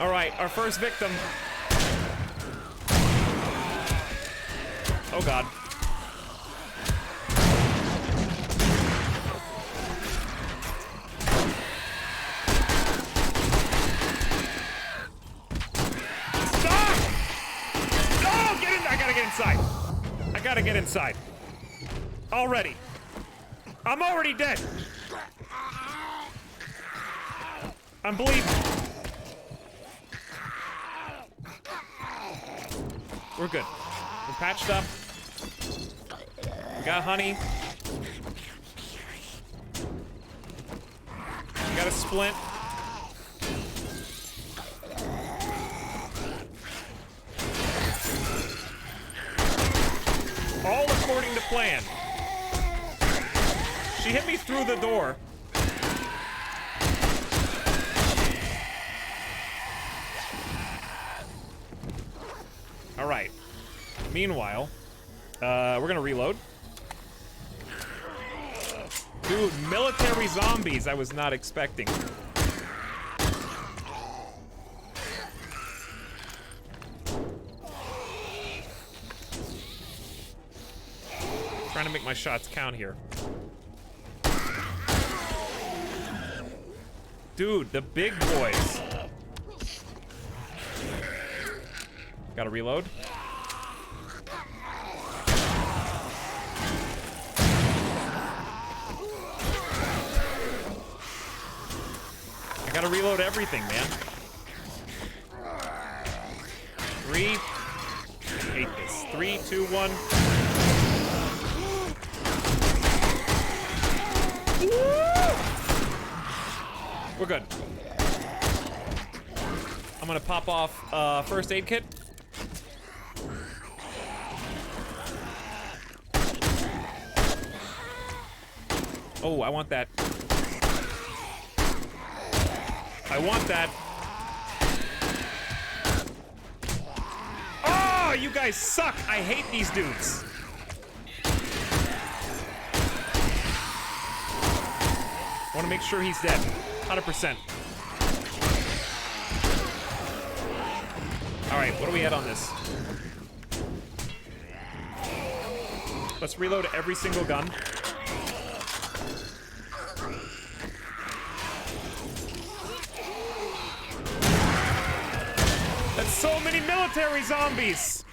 All right, our first victim. Oh god. Inside. I gotta get inside. Already. I'm already dead. I'm bleeding. We're good. We're patched up. We got honey. We got a splint. All according to plan. She hit me through the door. All right. Meanwhile, we're gonna reload. Dude, military zombies I was not expecting. Trying to make my shots count here. Dude, the big boys. Gotta reload. I gotta reload everything, man. Hate this. 3, 2, 1. We're good. I'm gonna pop off first aid kit. Oh, I want that. I want that. Oh, you guys suck. I hate these dudes. I want to make sure he's dead. 100%. All right, what do we add on this? Let's reload every single gun. That's so many military zombies!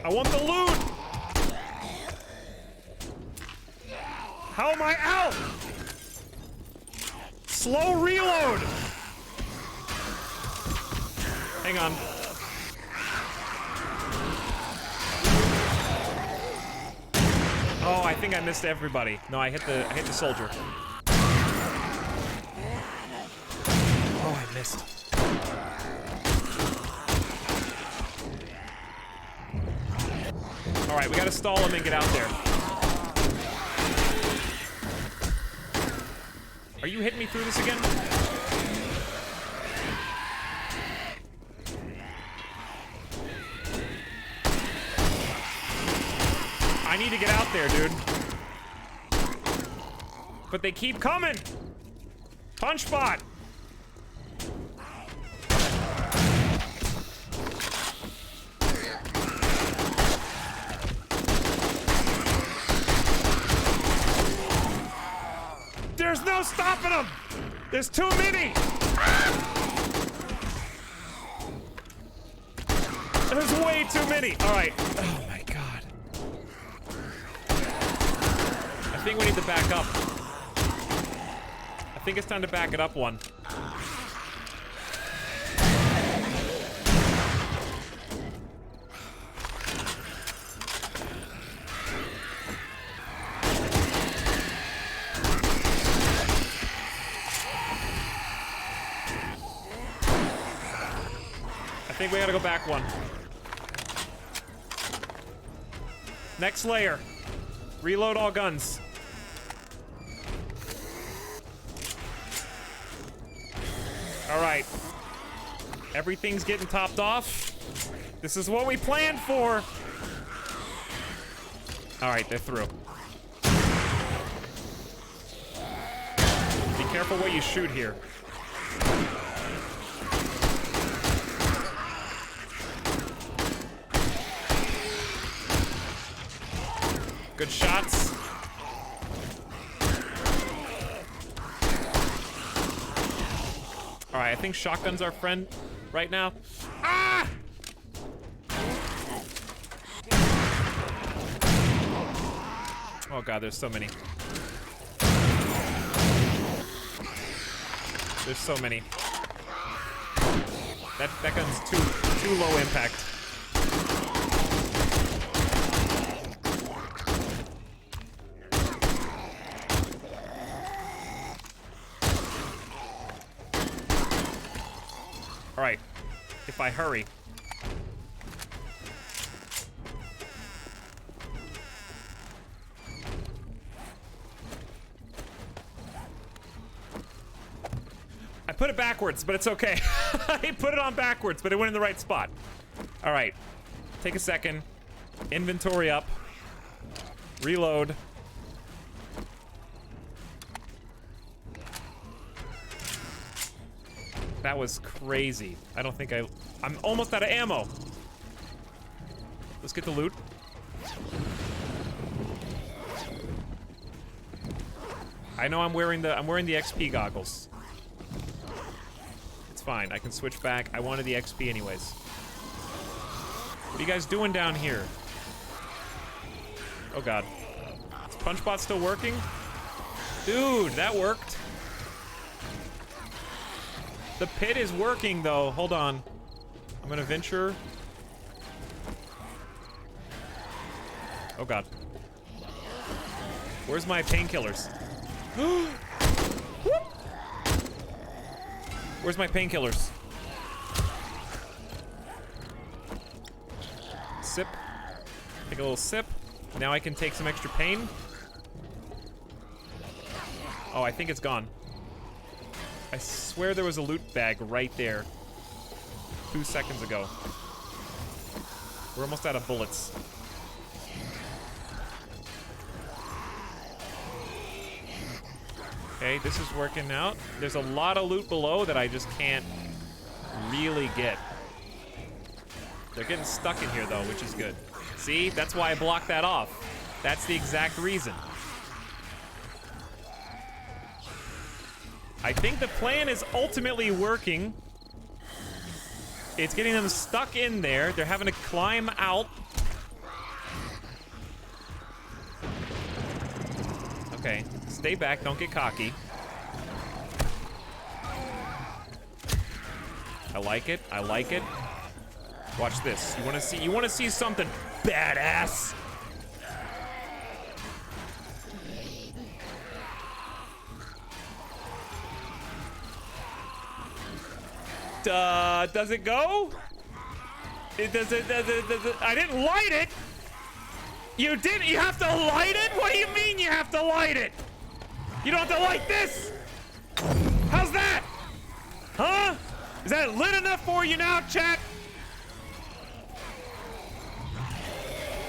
I want the loot! How am I out? Slow reload! Hang on. Oh, I think I missed everybody. No, I hit the soldier. Oh, I missed. All right, we gotta stall him and get out there. Are you hitting me through this again? I need to get out there, dude. But they keep coming! Punch bot! There's no stopping them! There's too many! There's way too many! Alright. Oh my god. I think we need to back up. I think it's time to back it up one. I think we gotta go back one. Next layer. Reload all guns. All right. Everything's getting topped off. This is what we planned for. All right, they're through. Be careful what you shoot here. Good shots. All right, I think shotgun's our friend right now. Ah! Oh god, there's so many. There's so many. That gun's too low impact. All right, if I hurry. I put it backwards, but it's okay. I put it on backwards, but it went in the right spot. All right, take a second. Inventory up. Reload. That was crazy. I don't think I'm almost out of ammo. Let's get the loot. I know I'm wearing the XP goggles. It's fine. I can switch back. I wanted the XP anyways. What are you guys doing down here? Oh god. Is PunchBot still working? Dude, that worked. The pit is working though. Hold on. I'm gonna venture. Oh god. Where's my painkillers? Where's my painkillers? Sip. Take a little sip. Now I can take some extra pain. Oh, I think it's gone. I swear there was a loot bag right there 2 seconds ago. We're almost out of bullets. Okay, this is working out. There's a lot of loot below that I just can't really get. They're getting stuck in here though, which is good. See, that's why I blocked that off. That's the exact reason. I think the plan is ultimately working. It's getting them stuck in there. They're having to climb out. Okay, stay back, don't get cocky. I like it, I like it. Watch this. You wanna see something badass? Does it go? Does it, I didn't light it. You didn't, you have to light it? What do you mean you have to light it? You don't have to light this? How's that? Huh? Is that lit enough for you now, chat?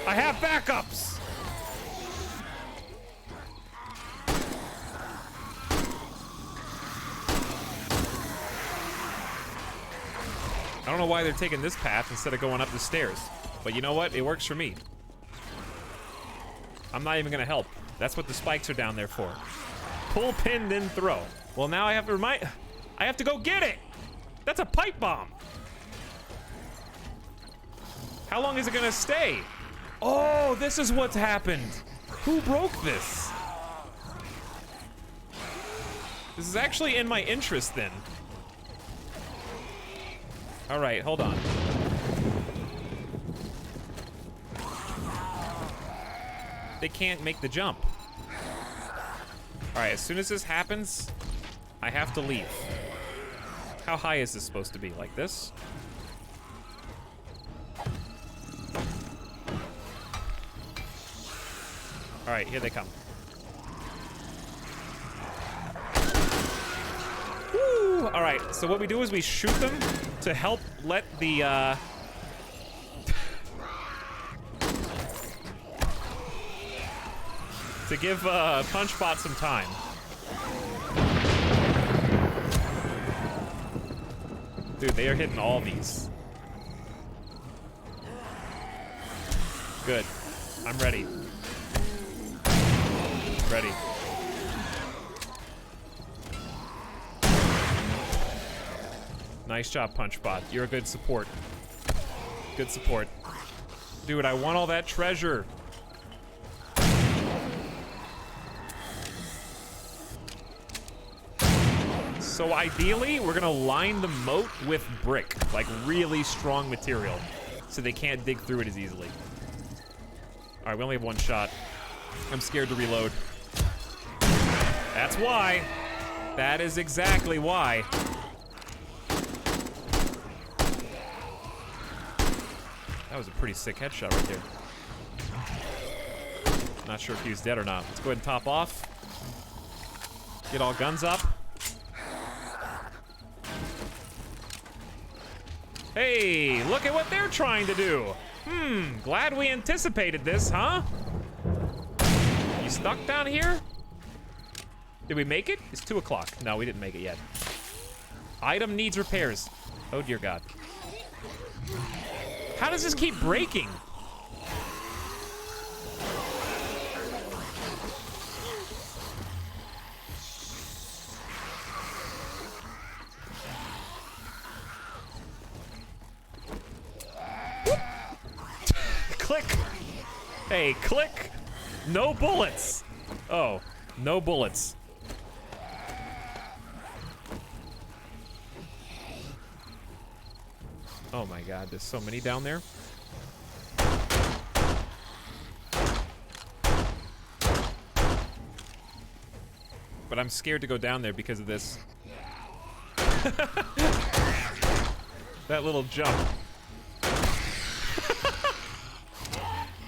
I have backups. I don't know why they're taking this path instead of going up the stairs. But you know what? It works for me. I'm not even gonna help. That's what the spikes are down there for. Pull pin, then throw. Well, now I have to go get it. That's a pipe bomb. How long is it gonna stay? Oh, this is what's happened. Who broke this? This is actually in my interest then. All right, hold on. They can't make the jump. All right, as soon as this happens, I have to leave. How high is this supposed to be? Like this? All right, here they come. Woo! All right, so what we do is we shoot them to help let the, to give PunchBot some time. Dude, they are hitting all these. Good. I'm ready. Ready. Nice job, PunchBot. You're a good support. Good support. Dude, I want all that treasure. So ideally, we're gonna line the moat with brick, like really strong material, so they can't dig through it as easily. All right, we only have one shot. I'm scared to reload. That's why. That is exactly why. That was a pretty sick headshot right there. Not sure if he was dead or not. Let's go ahead and top off. Get all guns up. Hey, look at what they're trying to do. Glad we anticipated this, huh? You stuck down here? Did we make it? It's 2 o'clock. No, we didn't make it yet. Item needs repairs. Oh, dear God. How does this keep breaking? Click. Hey, click. No bullets. Oh, no bullets. Oh my God, there's so many down there. But I'm scared to go down there because of this. That little jump.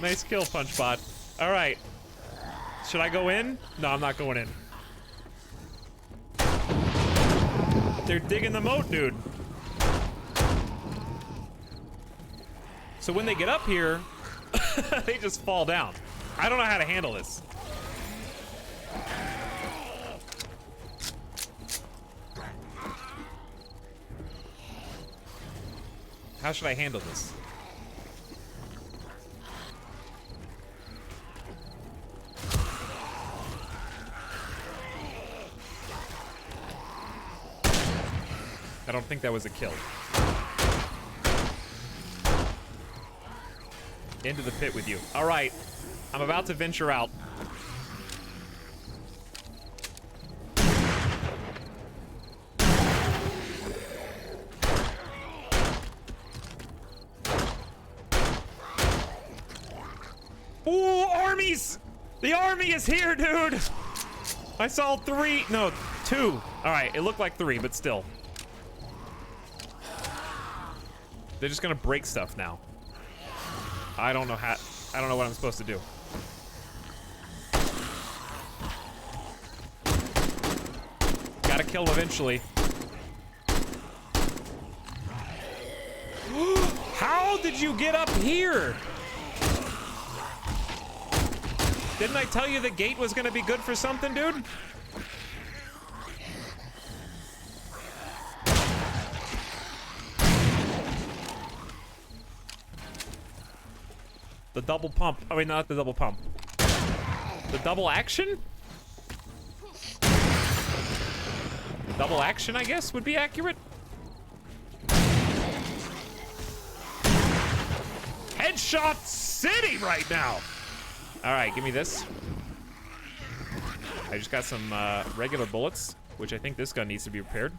Nice kill, Punchbot. All right. Should I go in? No, I'm not going in. They're digging the moat, dude. So when they get up here, they just fall down. I don't know how to handle this. How should I handle this? I don't think that was a kill. Into the pit with you. All right, I'm about to venture out. Ooh, armies! The army is here, dude! I saw 3, no, 2. All right, it looked like 3, but still. They're just gonna break stuff now. I don't know what I'm supposed to do. Gotta kill him eventually. How did you get up here? Didn't I tell you the gate was gonna be good for something, dude? The double pump. I mean, not the double pump. The double action? Double action, I guess, would be accurate. Headshot City right now. All right, give me this. I just got some regular bullets, which I think this gun needs to be repaired.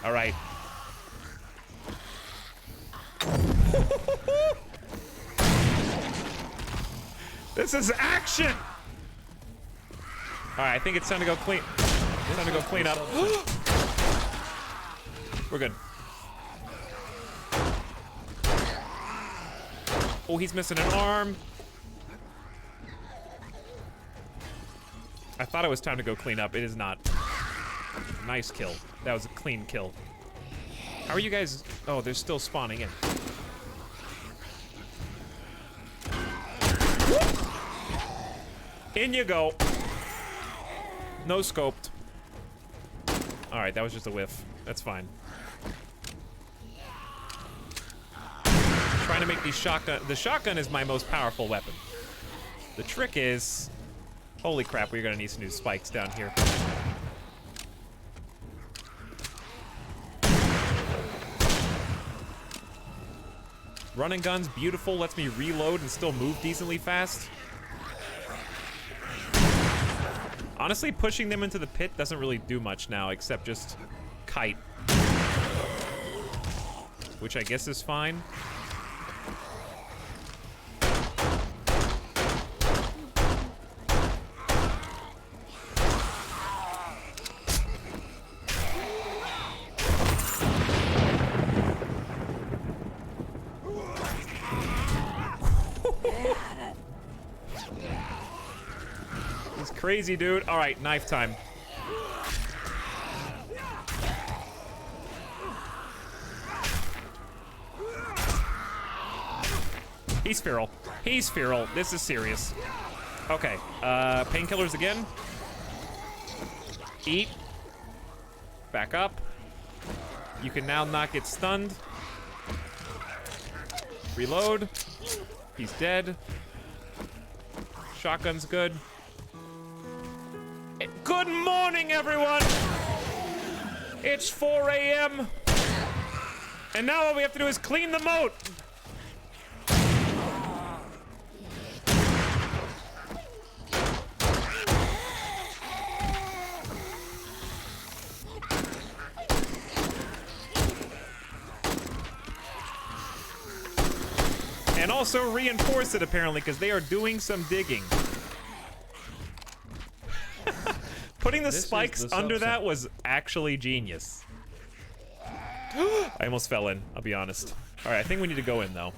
All right. This is action! All right, I think it's time to go clean. It's time to go clean up. We're good. Oh, he's missing an arm. I thought it was time to go clean up. It is not. Nice kill. That was a clean kill. How are you guys? Oh, they're still spawning in. In you go. No scoped. All right, that was just a whiff. That's fine. Trying to make these shotgun. The shotgun is my most powerful weapon. The trick is, holy crap, we're gonna need some new spikes down here. Running gun's beautiful. Lets me reload and still move decently fast. Honestly, pushing them into the pit doesn't really do much now, except just kite. Which I guess is fine. He's crazy, dude. All right, knife time. He's feral. He's feral. This is serious. Okay, painkillers again. Eat. Back up. You can now not get stunned. Reload. He's dead. Shotgun's good. Good morning, everyone! It's 4 a.m. And now all we have to do is clean the moat. And also reinforce it, apparently, because they are doing some digging. Putting the spikes under that was actually genius. I almost fell in, I'll be honest. All right, I think we need to go in, though.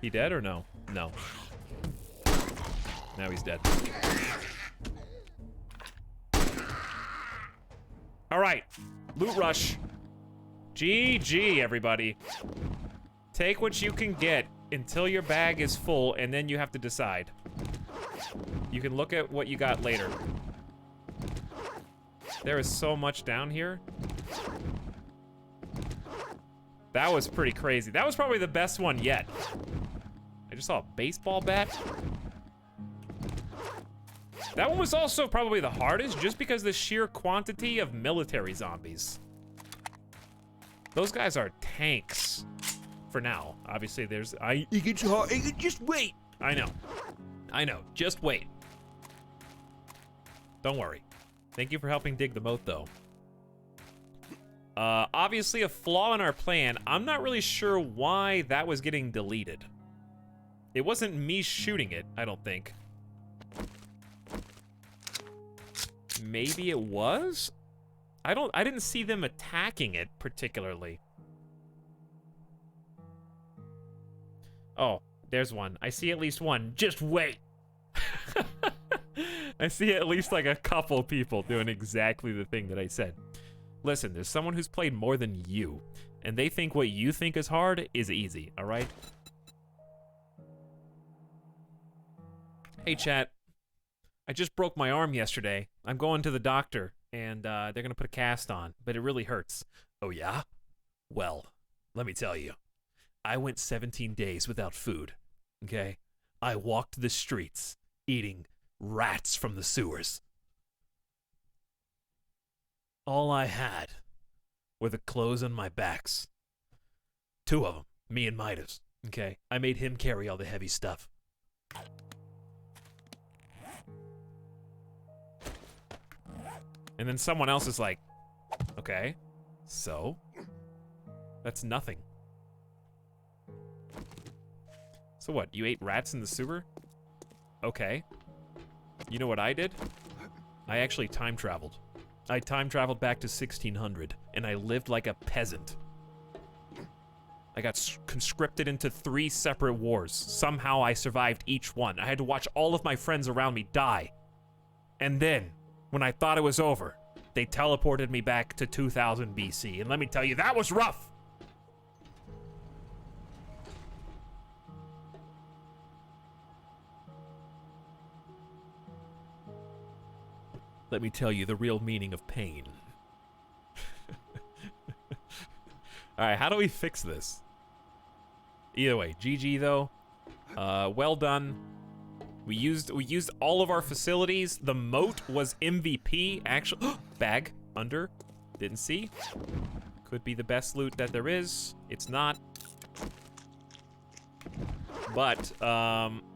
He dead or no? No. Now he's dead. All right, loot rush. GG, everybody. Take what you can get until your bag is full, and then you have to decide. You can look at what you got later. There is so much down here. That was pretty crazy. That was probably the best one yet. I just saw a baseball bat. That one was also probably the hardest, just because the sheer quantity of military zombies. Those guys are tanks. For now. Obviously, there's... It gets hard. Just wait. I know. I know. Just wait. Don't worry. Thank you for helping dig the moat, though. Obviously, a flaw in our plan. I'm not really sure why that was getting deleted. It wasn't me shooting it, I don't think. Maybe it was? I didn't see them attacking it particularly. Oh, there's one. I see at least one. Just wait. I see at least like a couple people doing exactly the thing that I said. Listen, there's someone who's played more than you, and they think what you think is hard is easy, all right? Hey, chat. I just broke my arm yesterday. I'm going to the doctor, and they're gonna put a cast on, but it really hurts. Oh, yeah? Well, let me tell you. I went 17 days without food, okay? I walked the streets, eating rats from the sewers. All I had were the clothes on my backs. 2 of them, me and Midas, okay? I made him carry all the heavy stuff. And then someone else is like, okay, so? That's nothing. So what, you ate rats in the sewer? Okay. You know what I did? I actually time traveled. I time traveled back to 1600, and I lived like a peasant. I got conscripted into 3 separate wars. Somehow I survived each one. I had to watch all of my friends around me die. And then, when I thought it was over, they teleported me back to 2000 BC. And let me tell you, that was rough! Let me tell you the real meaning of pain. Alright, how do we fix this? Either way, GG though. Well done. We used all of our facilities. The moat was MVP. Actually, bag under. Didn't see. Could be the best loot that there is. It's not. But,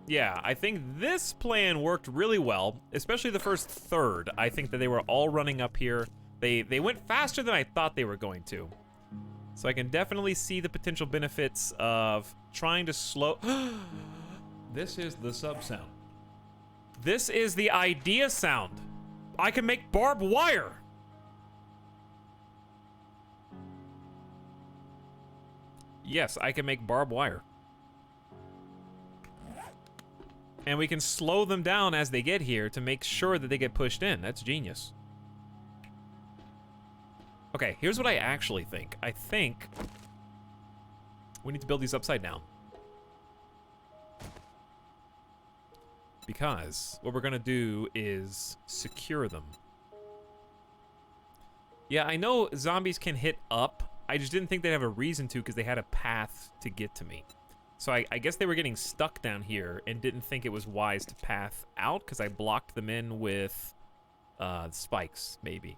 yeah, I think this plan worked really well, especially the first third. I think that they were all running up here. They went faster than I thought they were going to. So I can definitely see the potential benefits of trying to slow... This is the sub sound. This is the idea sound. I can make barbed wire. Yes, I can make barbed wire. And we can slow them down as they get here to make sure that they get pushed in. That's genius. Okay, here's what I actually think. I think we need to build these upside down. Because what we're gonna do is secure them. Yeah, I know zombies can hit up. I just didn't think they'd have a reason to because they had a path to get to me. So I guess they were getting stuck down here and didn't think it was wise to path out because I blocked them in with spikes, maybe.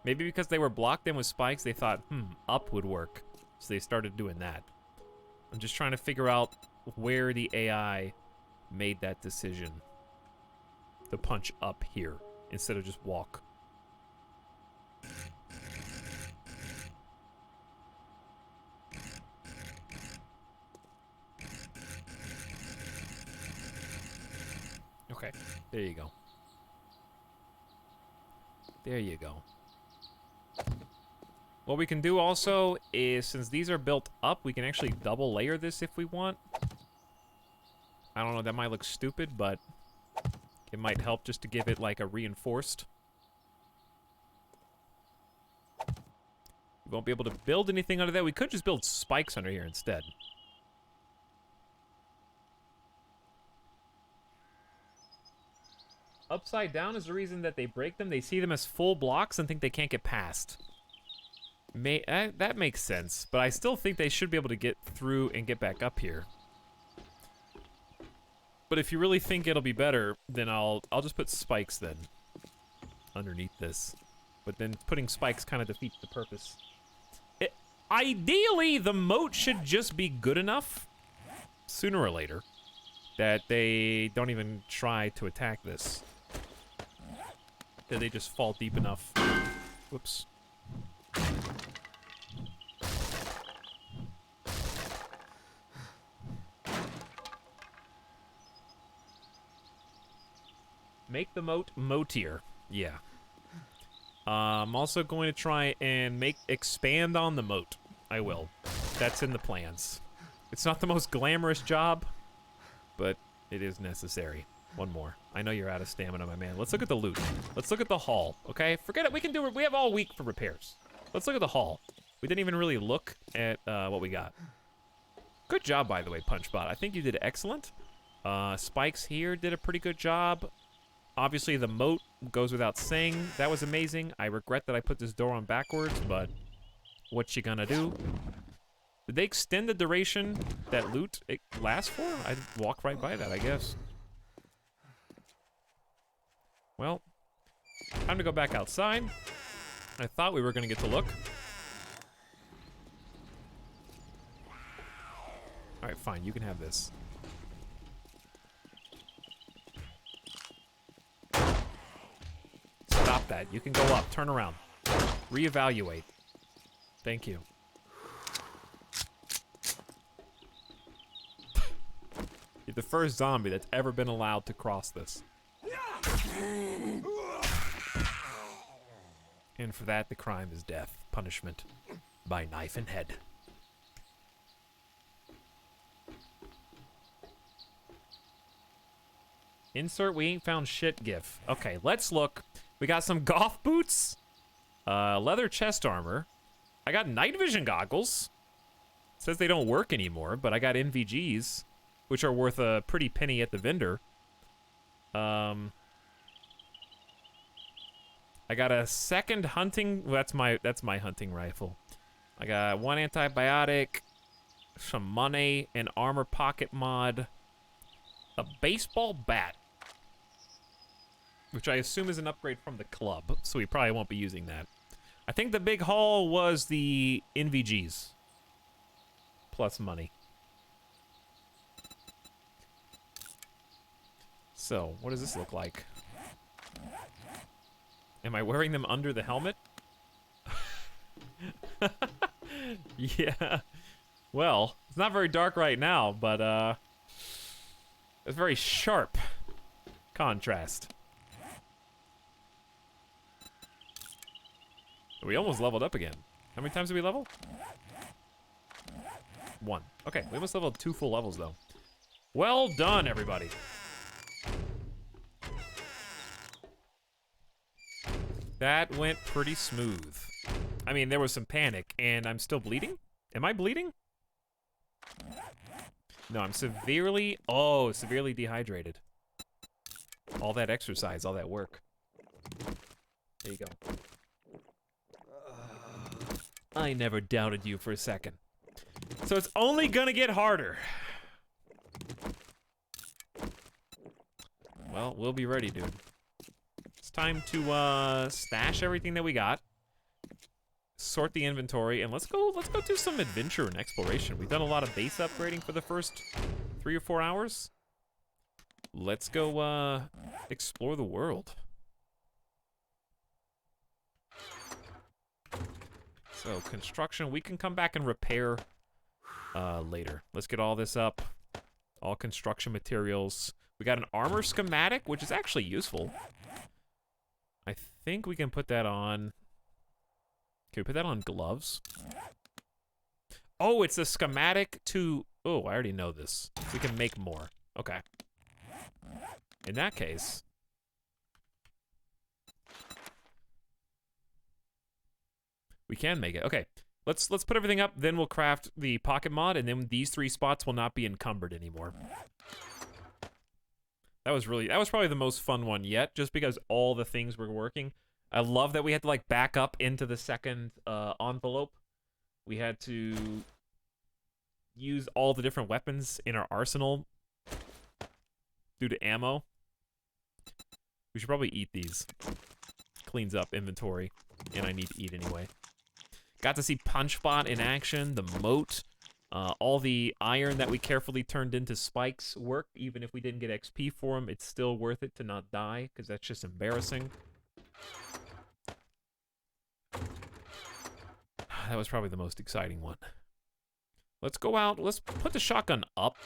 Maybe because they were blocked in with spikes, they thought, up would work. So they started doing that. I'm just trying to figure out where the AI made that decision to punch up here instead of just walk. Okay, there you go. There you go. What we can do also is, since these are built up, we can actually double layer this if we want. I don't know, that might look stupid, but it might help just to give it like a reinforced. We won't be able to build anything under that. We could just build spikes under here instead. Upside down is the reason that they break them. They see them as full blocks and think they can't get past. That makes sense, but I still think they should be able to get through and get back up here. But if you really think it'll be better, then I'll just put spikes then underneath this. But then putting spikes kind of defeats the purpose. Ideally, the moat should just be good enough, sooner or later, that they don't even try to attack this. That they just fall deep enough. Whoops. Make the moat moatier. Yeah. I'm also going to try and expand on the moat. I will. That's in the plans. It's not the most glamorous job, but it is necessary. One more. I know you're out of stamina, my man. Let's look at the loot. Let's look at the haul, okay? Forget it. We can do it. We have all week for repairs. Let's look at the haul. We didn't even really look at what we got. Good job, by the way, Punchbot. I think you did excellent. Spikes here did a pretty good job. Obviously, the moat goes without saying. That was amazing. I regret that I put this door on backwards, but what you gonna do? Did they extend the duration that loot lasts for? I walked right by that, I guess. Well, time to go back outside. I thought we were gonna get to look. All right, fine, you can have this. Stop that. You can go up. Turn around. Reevaluate. Thank you. You're the first zombie that's ever been allowed to cross this. And for that, the crime is death. Punishment by knife and head. Insert we ain't found shit gif. Okay, let's look. We got some golf boots, leather chest armor. I got night vision goggles. It says they don't work anymore, but I got NVGs, which are worth a pretty penny at the vendor. I got a second hunting. Well, that's my hunting rifle. I got one antibiotic, some money, an armor pocket mod, a baseball bat, which I assume is an upgrade from the club, so we probably won't be using that. I think the big haul was the NVGs. Plus money. So, what does this look like? Am I wearing them under the helmet? Yeah. Well, it's not very dark right now, but it's very sharp contrast. We almost leveled up again. How many times did we level? 1. Okay, we almost leveled 2 full levels though. Well done, everybody. That went pretty smooth. I mean, there was some panic, and I'm still bleeding? Am I bleeding? No, I'm severely dehydrated. All that exercise, all that work. There you go. I never doubted you for a second. So it's only gonna get harder. Well, we'll be ready, dude. It's time to stash everything that we got. Sort the inventory, and let's go do some adventure and exploration. We've done a lot of base upgrading for the first 3 or 4 hours. Let's go explore the world. So construction, we can come back and repair later. Let's get all this up. All construction materials. We got an armor schematic, which is actually useful. I think we can put that on. Can we put that on gloves? Oh, it's a schematic to... Oh, I already know this. We can make more. Okay. In that case... we can make it. Okay. Let's put everything up, then we'll craft the pocket mod, and then these 3 spots will not be encumbered anymore. That was probably the most fun one yet, just because all the things were working. I love that we had to like back up into the second envelope. We had to use all the different weapons in our arsenal due to ammo. We should probably eat these. Cleans up inventory, and I need to eat anyway. Got to see Punchbot in action, the moat, all the iron that we carefully turned into spikes work. Even if we didn't get XP for them, it's still worth it to not die, because that's just embarrassing. That was probably the most exciting one. Let's go out. Let's put the shotgun up.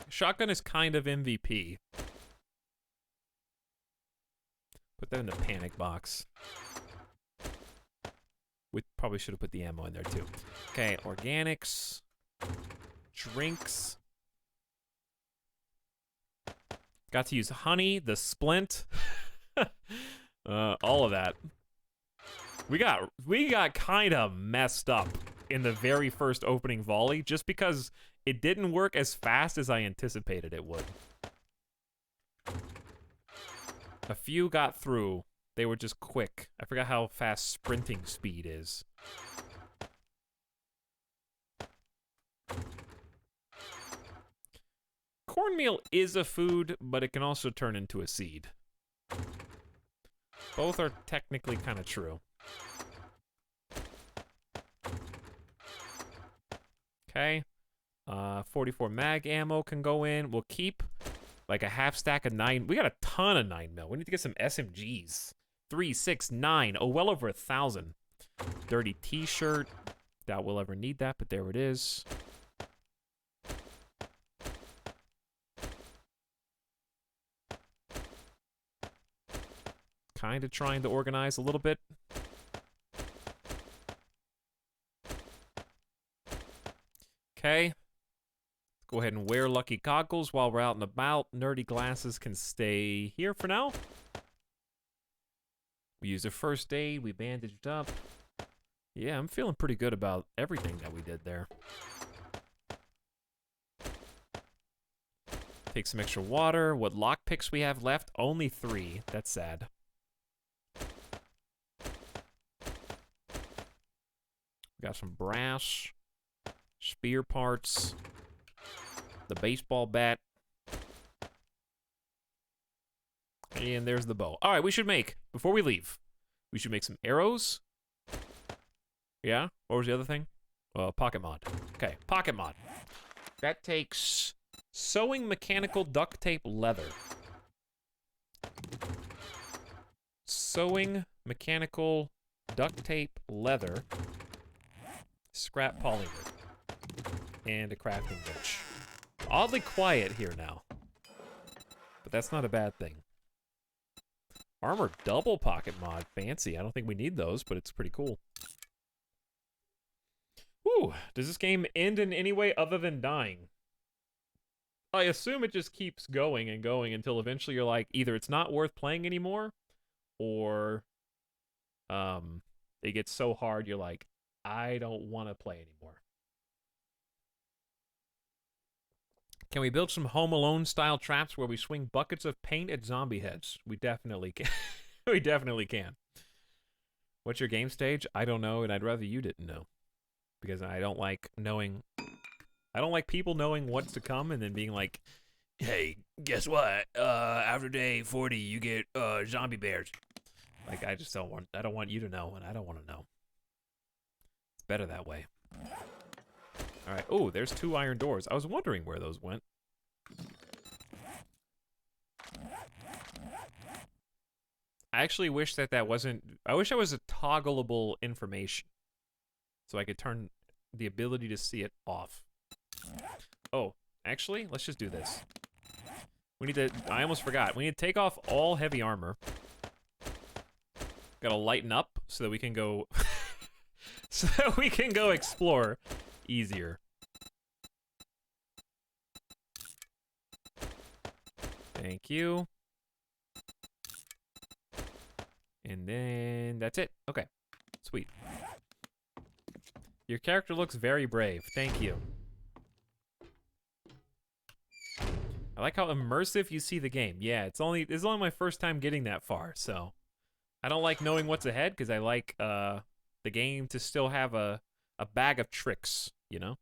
Shotgun is kind of MVP. Put that in the panic box. We probably should have put the ammo in there too. Okay, organics. Drinks. Got to use honey, the splint. All of that. We got kind of messed up in the very first opening volley just because it didn't work as fast as I anticipated it would. A few got through. They were just quick. I forgot how fast sprinting speed is. Cornmeal is a food, but it can also turn into a seed. Both are technically kind of true. Okay. 44 mag ammo can go in. We'll keep like a half stack of 9. We got a ton of 9mm. We need to get some SMGs. 3, 6, 9. Oh, well over 1,000. Dirty t-shirt. Doubt we'll ever need that, but there it is. Kind of trying to organize a little bit. Okay. Go ahead and wear lucky goggles while we're out and about. Nerdy glasses can stay here for now. We used a first aid. We bandaged up. Yeah, I'm feeling pretty good about everything that we did there. Take some extra water. What lockpicks we have left? Only 3. That's sad. We got some brass. Spear parts. The baseball bat. And there's the bow. All right, we should make, before we leave, we should make some arrows. Yeah? What was the other thing? Pocket mod. Okay, pocket mod. That takes Sewing mechanical duct tape leather. Sewing mechanical duct tape leather. Scrap polymer. And a crafting bench. Oddly quiet here now. But that's not a bad thing. Armor double pocket mod. Fancy. I don't think we need those, but it's pretty cool. Whew. Does this game end in any way other than dying? I assume it just keeps going and going until eventually you're like, either it's not worth playing anymore, or it gets so hard you're like, I don't want to play anymore. Can we build some Home Alone style traps where we swing buckets of paint at zombie heads? We definitely can. We definitely can. What's your game stage? I don't know, and I'd rather you didn't know. Because I don't like knowing... I don't like people knowing what's to come and then being like, hey, guess what? After day 40, you get zombie bears. Like, I just don't want... I don't want you to know, and I don't want to know. It's better that way. Alright, oh, there's 2 iron doors. I was wondering where those went. I actually wish that wasn't... I wish I was a toggleable information. So I could turn the ability to see it off. Oh, actually, let's just do this. We need to... I almost forgot. We need to take off all heavy armor. Gotta lighten up so that we can go... so that we can go explore easier. Thank you. And then that's it. Okay, sweet. Your character looks very brave. Thank you. I like how immersive you see the game. Yeah, it's only my first time getting that far, so I don't like knowing what's ahead because I like the game to still have a bag of tricks, you know?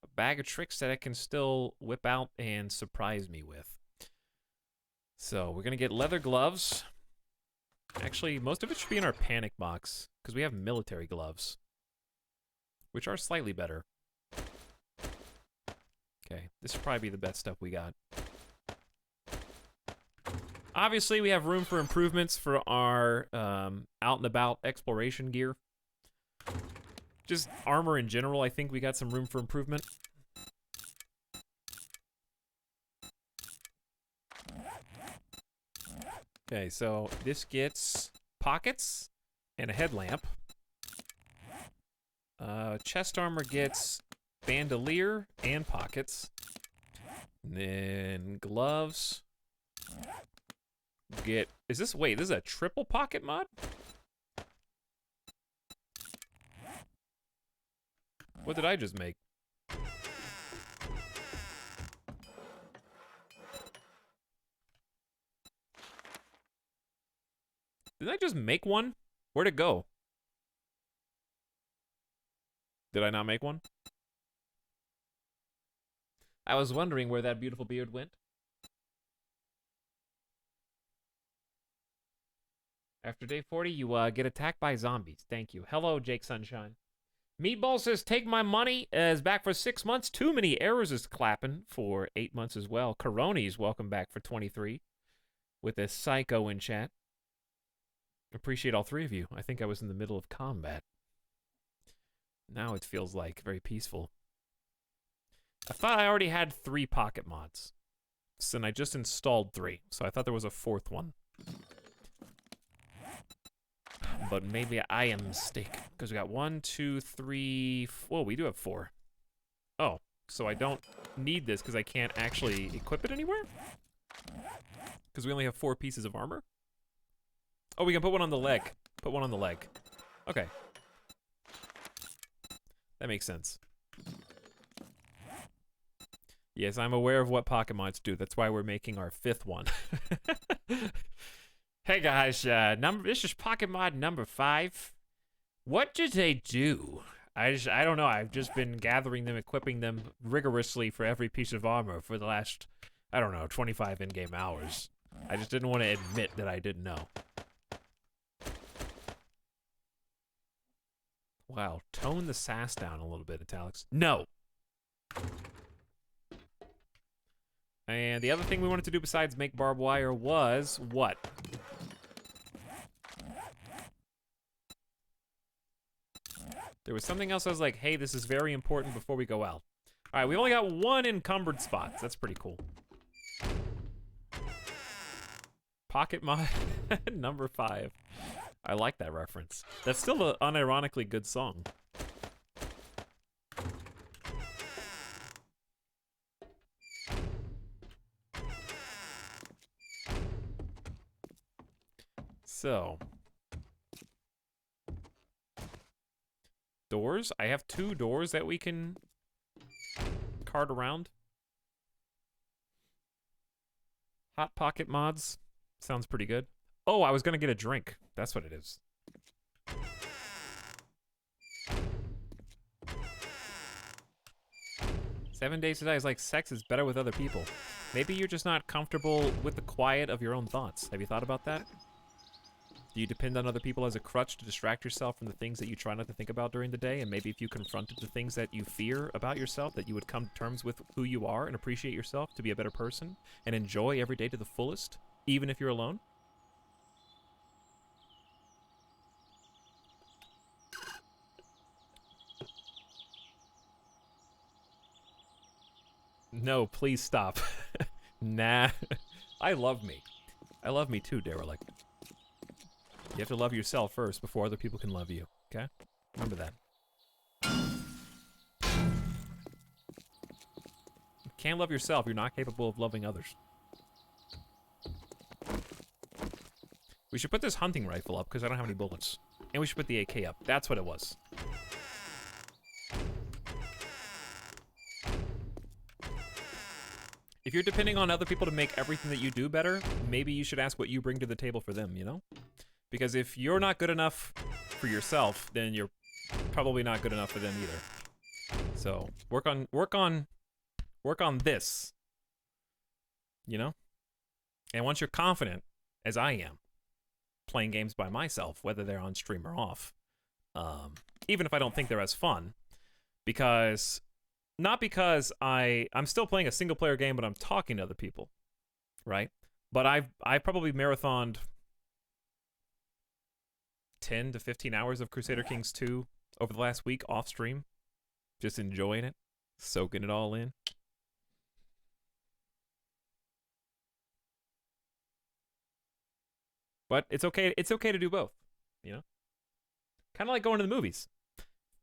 A bag of tricks that I can still whip out and surprise me with. So, we're gonna get leather gloves. Actually, most of it should be in our panic box, because we have military gloves, which are slightly better. Okay, this should probably be the best stuff we got. Obviously, we have room for improvements for our out and about exploration gear. Just armor in general, I think we got some room for improvement. Okay, so this gets pockets and a headlamp. Chest armor gets bandolier and pockets. And then gloves get... Wait, this is a triple pocket mod? What did I just make? Did I just make one? Where'd it go? Did I not make one? I was wondering where that beautiful beard went. After day 40, you get attacked by zombies. Thank you. Hello, Jake Sunshine. Meatball says, take my money. Is back for 6 months. Too many errors is clapping for 8 months as well. Coroni's welcome back for 23 with a psycho in chat. Appreciate all 3 of you. I think I was in the middle of combat. Now it feels like very peaceful. I thought I already had 3 pocket mods. So I just installed 3. So I thought there was a 4th one. But maybe I am mistaken. Because we got 1, 2, 3... Whoa, we do have 4. Oh, so I don't need this because I can't actually equip it anywhere? Because we only have 4 pieces of armor? Oh, we can put one on the leg. Put one on the leg. Okay. That makes sense. Yes, I'm aware of what pocket mods do. That's why we're making our 5th one. Hey guys, this is pocket mod number 5. What did they do? I don't know. I've just been gathering them, equipping them rigorously for every piece of armor for the last, I don't know, 25 in-game hours. I just didn't want to admit that I didn't know. Wow, tone the sass down a little bit, Etalyx. No! And the other thing we wanted to do besides make barbed wire was what? There was something else I was like, hey, this is very important before we go out. All right, we only got 1 encumbered spots. That's pretty cool. Pocket mod number 5. I like that reference. That's still an unironically good song. So, doors. I have 2 doors that we can cart around. Hot pocket mods. Sounds pretty good. Oh, I was gonna get a drink. That's what it is. Seven Days to Die is like sex is better with other people. Maybe you're just not comfortable with the quiet of your own thoughts. Have you thought about that? Do you depend on other people as a crutch to distract yourself from the things that you try not to think about during the day? And maybe if you confronted the things that you fear about yourself, that you would come to terms with who you are and appreciate yourself to be a better person and enjoy every day to the fullest, even if you're alone? No, please stop. Nah. I love me. I love me too, Derelict. You have to love yourself first before other people can love you, okay? Remember that. You can't love yourself, you're not capable of loving others. We should put this hunting rifle up because I don't have any bullets. And we should put the AK up. That's what it was. If you're depending on other people to make everything that you do better, maybe you should ask what you bring to the table for them, you know? Because if you're not good enough for yourself, then you're probably not good enough for them either. So, work on this. You know? And once you're confident, as I am, playing games by myself, whether they're on stream or off, even if I don't think they're as fun, because not because I'm still playing a single player game, but I'm talking to other people, right? But I've probably marathoned 10 to 15 hours of Crusader Kings 2 over the last week off stream, just enjoying it, soaking it all in. But it's okay to do both, you know? Kind of like going to the movies.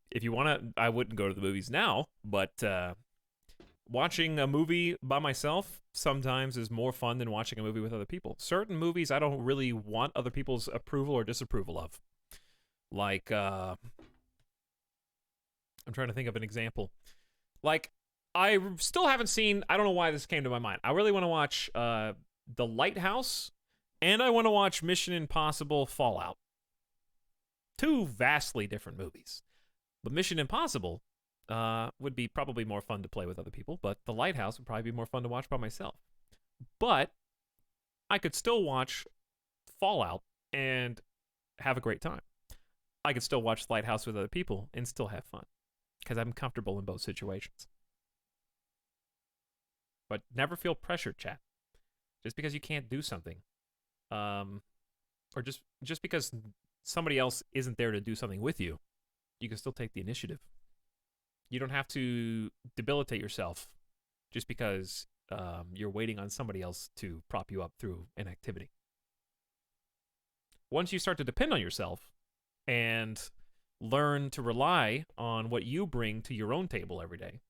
If you want to, I wouldn't go to the movies now, but watching a movie by myself sometimes is more fun than watching a movie with other people. Certain movies I don't really want other people's approval or disapproval of. Like, I'm trying to think of an example. Like, I still haven't seen, I don't know why this came to my mind. I really want to watch The Lighthouse, and I want to watch Mission Impossible Fallout. 2 vastly different movies. But Mission Impossible would be probably more fun to play with other people, but The Lighthouse would probably be more fun to watch by myself. But I could still watch Fallout and have a great time. I could still watch The Lighthouse with other people and still have fun, because I'm comfortable in both situations. But never feel pressured, chat. Just because you can't do something, or just because somebody else isn't there to do something with you, you can still take the initiative. You don't have to debilitate yourself just because you're waiting on somebody else to prop you up through an activity. Once you start to depend on yourself and learn to rely on what you bring to your own table every day,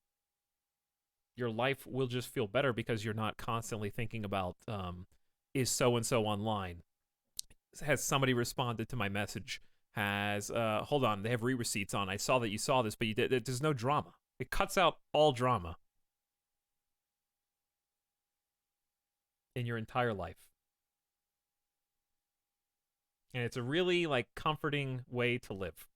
your life will just feel better because you're not constantly thinking about, is so-and-so online? Has somebody responded to my message? Hold on, they have re-receipts on. I saw that you saw this, but you did. There's no drama. It cuts out all drama in your entire life. And it's a really, like, comforting way to live.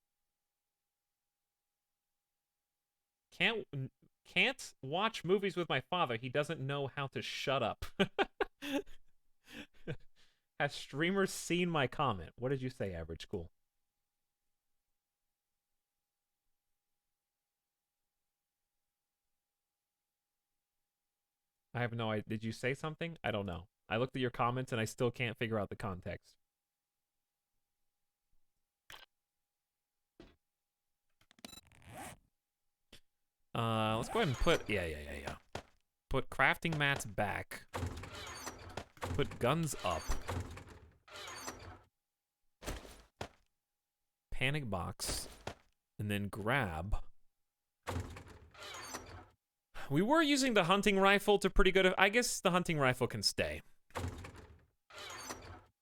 Can't watch movies with my father. He doesn't know how to shut up. Has streamers seen my comment? What did you say, Average Cool? I have no idea. Did you say something? I don't know. I looked at your comments and I still can't figure out the context. Let's go ahead and put, yeah. Put crafting mats back. Put guns up. Panic box. And then grab. We were using the hunting rifle to pretty good. I guess the hunting rifle can stay.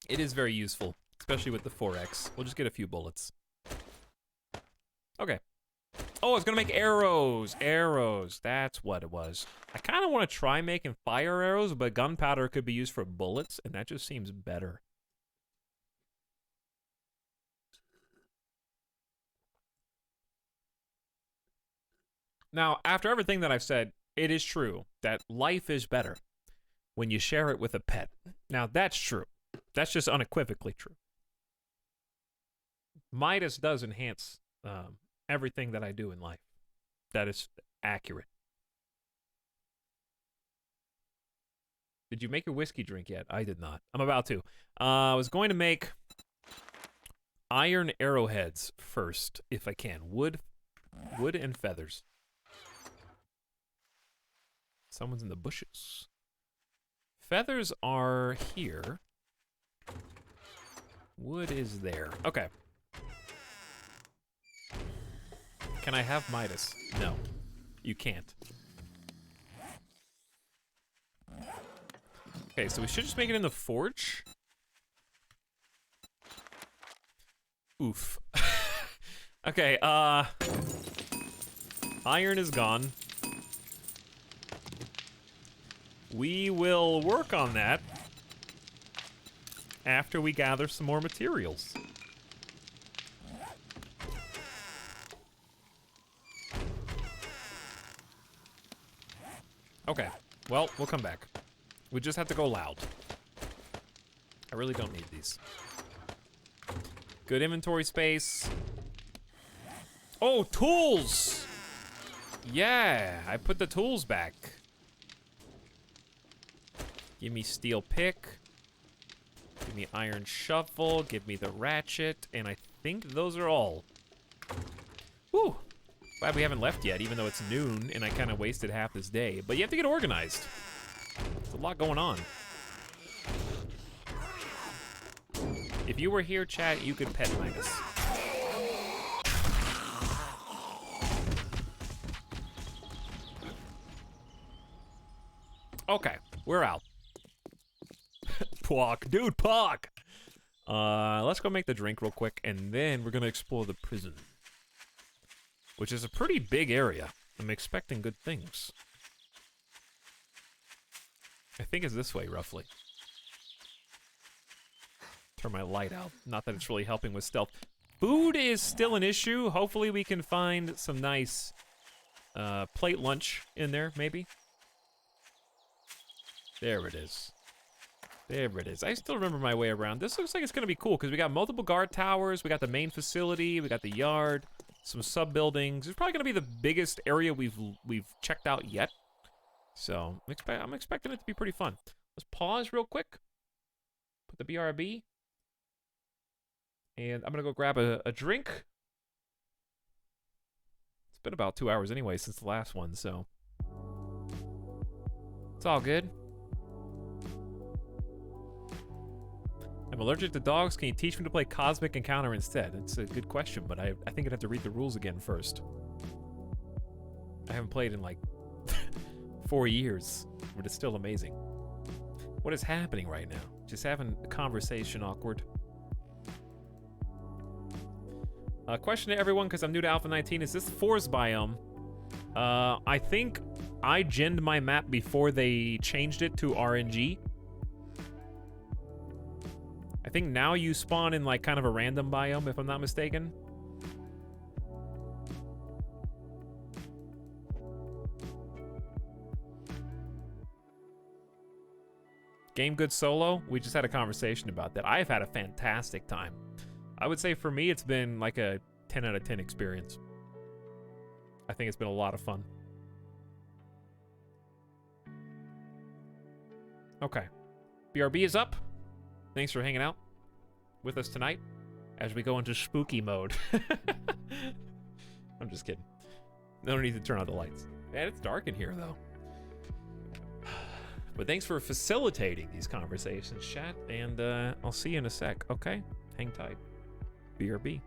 It is very useful, especially with the 4X. We'll just get a few bullets. Okay. Oh, I was gonna make arrows. Arrows. That's what it was. I kind of want to try making fire arrows, but gunpowder could be used for bullets, and that just seems better. Now, after everything that I've said, it is true that life is better when you share it with a pet. Now, that's true. That's just unequivocally true. Midas does enhance everything that I do in life. That is accurate. Did you make your whiskey drink yet? I did not. I'm about to. I was going to make iron arrowheads first, if I can. Wood and feathers. Someone's in the bushes. Feathers are here. Wood is there. Okay. Can I have Midas? No. You can't. Okay, so we should just make it in the forge. Oof. Okay, iron is gone. We will work on that after we gather some more materials. Okay, well, we'll come back. We just have to go loud. I really don't need these. Good inventory space. Oh, tools! Yeah, I put the tools back. Give me steel pick. Give me iron shovel. Give me the ratchet. And I think those are all. Whew. Glad we haven't left yet, even though it's noon and I kind of wasted half this day. But you have to get organized. There's a lot going on. If you were here, chat, you could pet Midas. Okay, we're out. Pog, dude, pog! Let's go make the drink real quick, and then we're gonna explore the prison. Which is a pretty big area. I'm expecting good things. I think it's this way, roughly. Turn my light out. Not that it's really helping with stealth. Food is still an issue. Hopefully we can find some nice plate lunch in there, maybe. There it is. There it is. I still remember my way around. This looks like it's gonna be cool because we got multiple guard towers, we got the main facility, we got the yard, some sub buildings. It's probably gonna be the biggest area we've checked out yet. So I'm expecting it to be pretty fun. Let's pause real quick. Put the BRB. And I'm gonna go grab a drink. It's been about 2 hours anyway since the last one, so it's all good. I'm allergic to dogs. Can you teach me to play Cosmic Encounter instead? It's a good question, but I think I'd have to read the rules again first. I haven't played in like 4 years, but it's still amazing. What is happening right now? Just having a conversation, awkward. Question to everyone, because I'm new to Alpha 19. Is this forest biome? I think I genned my map before they changed it to RNG. I think now you spawn in like kind of a random biome, if I'm not mistaken. Game good solo? We just had a conversation about that. I've had a fantastic time. I would say for me, it's been like a 10 out of 10 experience. I think it's been a lot of fun. Okay. BRB is up. Thanks for hanging out with us tonight as we go into spooky mode. I'm just kidding. No need to turn on the lights. Man, it's dark in here, though. But thanks for facilitating these conversations, chat, and I'll see you in a sec, okay? Hang tight. BRB.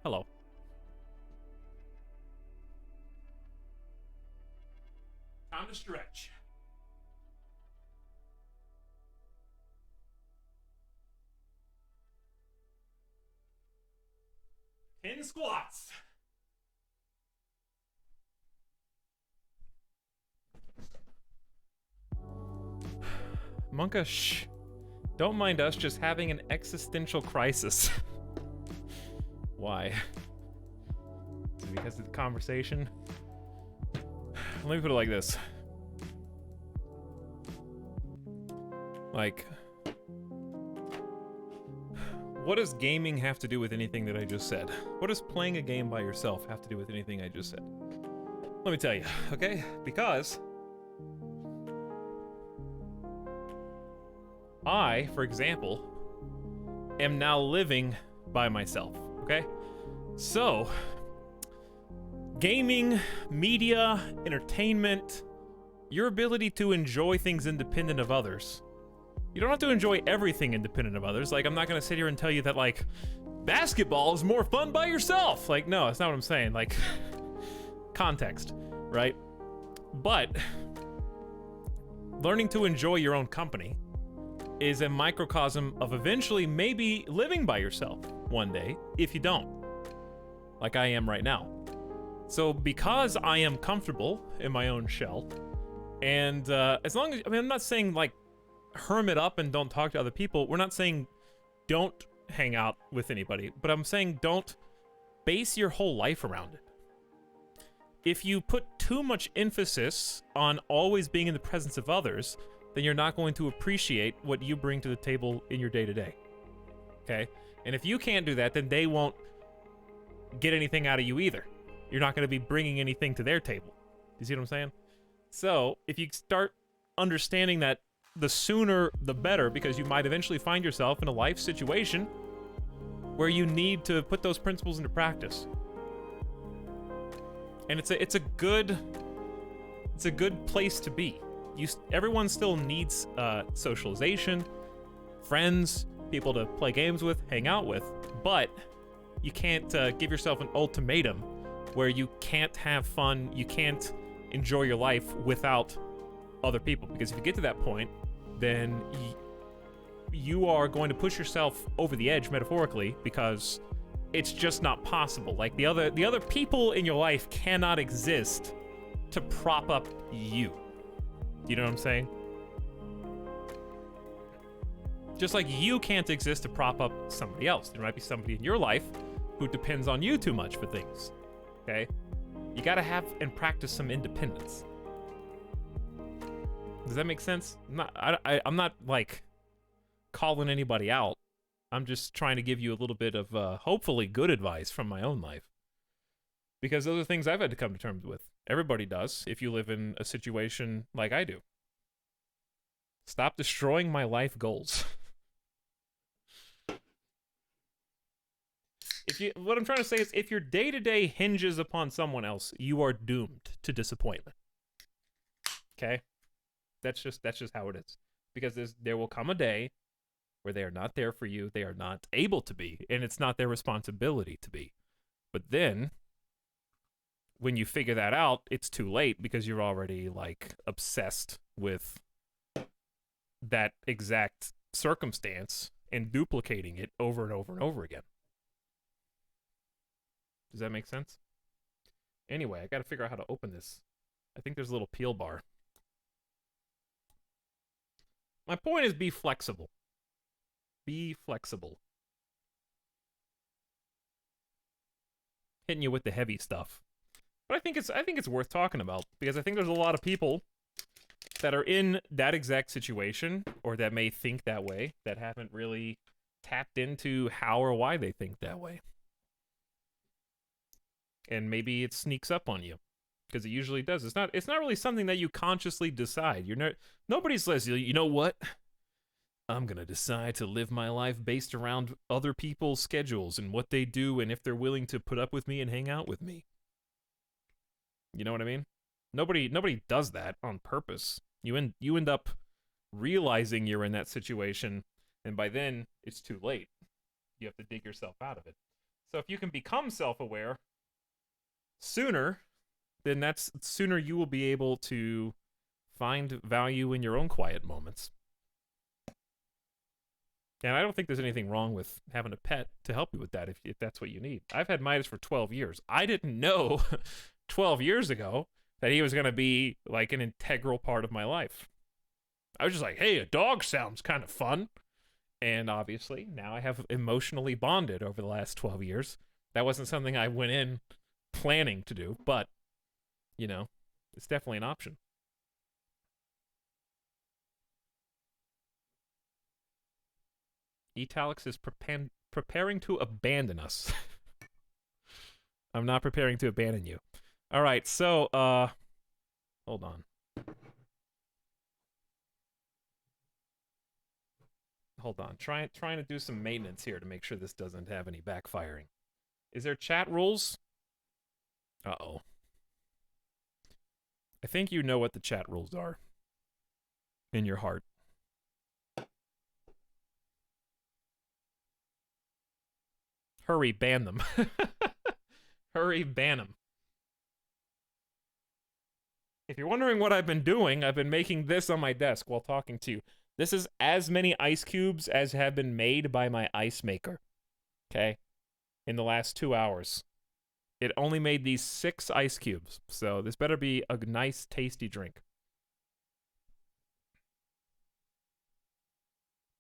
Hello. Time to stretch. 10 squats. Monka, shh. Don't mind us just having an existential crisis. Why? Is it because of the conversation? Let me put it like this. Like, what does gaming have to do with anything that I just said? What does playing a game by yourself have to do with anything I just said? Let me tell you, okay? Because I, for example, am now living by myself, okay? So, gaming, media, entertainment, your ability to enjoy things independent of others. You don't have to enjoy everything independent of others. Like, I'm not gonna sit here and tell you that, like, basketball is more fun by yourself. Like, no, that's not what I'm saying. Like, context, right? But learning to enjoy your own company is a microcosm of eventually maybe living by yourself one day, if you don't, like I am right now. So because I am comfortable in my own shell, and as long as, I mean, I'm not saying like hermit up and don't talk to other people. We're not saying don't hang out with anybody, but I'm saying don't base your whole life around it. If you put too much emphasis on always being in the presence of others, then you're not going to appreciate what you bring to the table in your day-to-day. Okay? And if you can't do that, then they won't get anything out of you either. You're not going to be bringing anything to their table. You see what I'm saying? So, if you start understanding that, the sooner the better, because you might eventually find yourself in a life situation where you need to put those principles into practice. And it's a good place to be. Everyone still needs socialization, friends, people to play games with, hang out with, but you can't give yourself an ultimatum where you can't have fun, you can't enjoy your life without other people. Because if you get to that point, then you are going to push yourself over the edge, metaphorically, because it's just not possible. Like, the other people in your life cannot exist to prop up you. You know what I'm saying? Just like you can't exist to prop up somebody else. There might be somebody in your life who depends on you too much for things. Okay? You gotta have and practice some independence. Does that make sense? I'm not like calling anybody out. I'm just trying to give you a little bit of hopefully good advice from my own life. Because those are things I've had to come to terms with. Everybody does, if you live in a situation like I do. Stop destroying my life goals. What I'm trying to say is, if your day-to-day hinges upon someone else, you are doomed to disappointment. Okay? That's just how it is. Because there will come a day where they are not there for you, they are not able to be, and it's not their responsibility to be. But then, when you figure that out, it's too late, because you're already, like, obsessed with that exact circumstance and duplicating it over and over and over again. Does that make sense? Anyway, I gotta figure out how to open this. I think there's a little peel bar. My point is, be flexible. Be flexible. Hitting you with the heavy stuff. But I think it's worth talking about, because I think there's a lot of people that are in that exact situation, or that may think that way, that haven't really tapped into how or why they think that way. And maybe it sneaks up on you, because it usually does. It's not really something that you consciously decide. Nobody says, you know what? I'm gonna decide to live my life based around other people's schedules and what they do, and if they're willing to put up with me and hang out with me. You know what I mean? Nobody does that on purpose. You end up realizing you're in that situation, and by then it's too late. You have to dig yourself out of it. So if you can become self-aware sooner, then that's sooner you will be able to find value in your own quiet moments. And I don't think there's anything wrong with having a pet to help you with that if that's what you need. I've had Midas for 12 years. I didn't know 12 years ago that he was going to be like an integral part of my life. I was just like, hey, a dog sounds kind of fun. And obviously, now I have emotionally bonded over the last 12 years. That wasn't something I went in planning to do, but, you know, it's definitely an option. Etalyx is preparing to abandon us. I'm not preparing to abandon you. All right, so, hold on. Hold on. Trying to do some maintenance here to make sure this doesn't have any backfiring. Is there chat rules? Uh-oh. I think you know what the chat rules are. In your heart. Hurry, ban them. Hurry, ban them. If you're wondering what I've been doing, I've been making this on my desk while talking to you. This is as many ice cubes as have been made by my ice maker. Okay? In the last 2 hours. It only made these 6 ice cubes. So this better be a nice, tasty drink.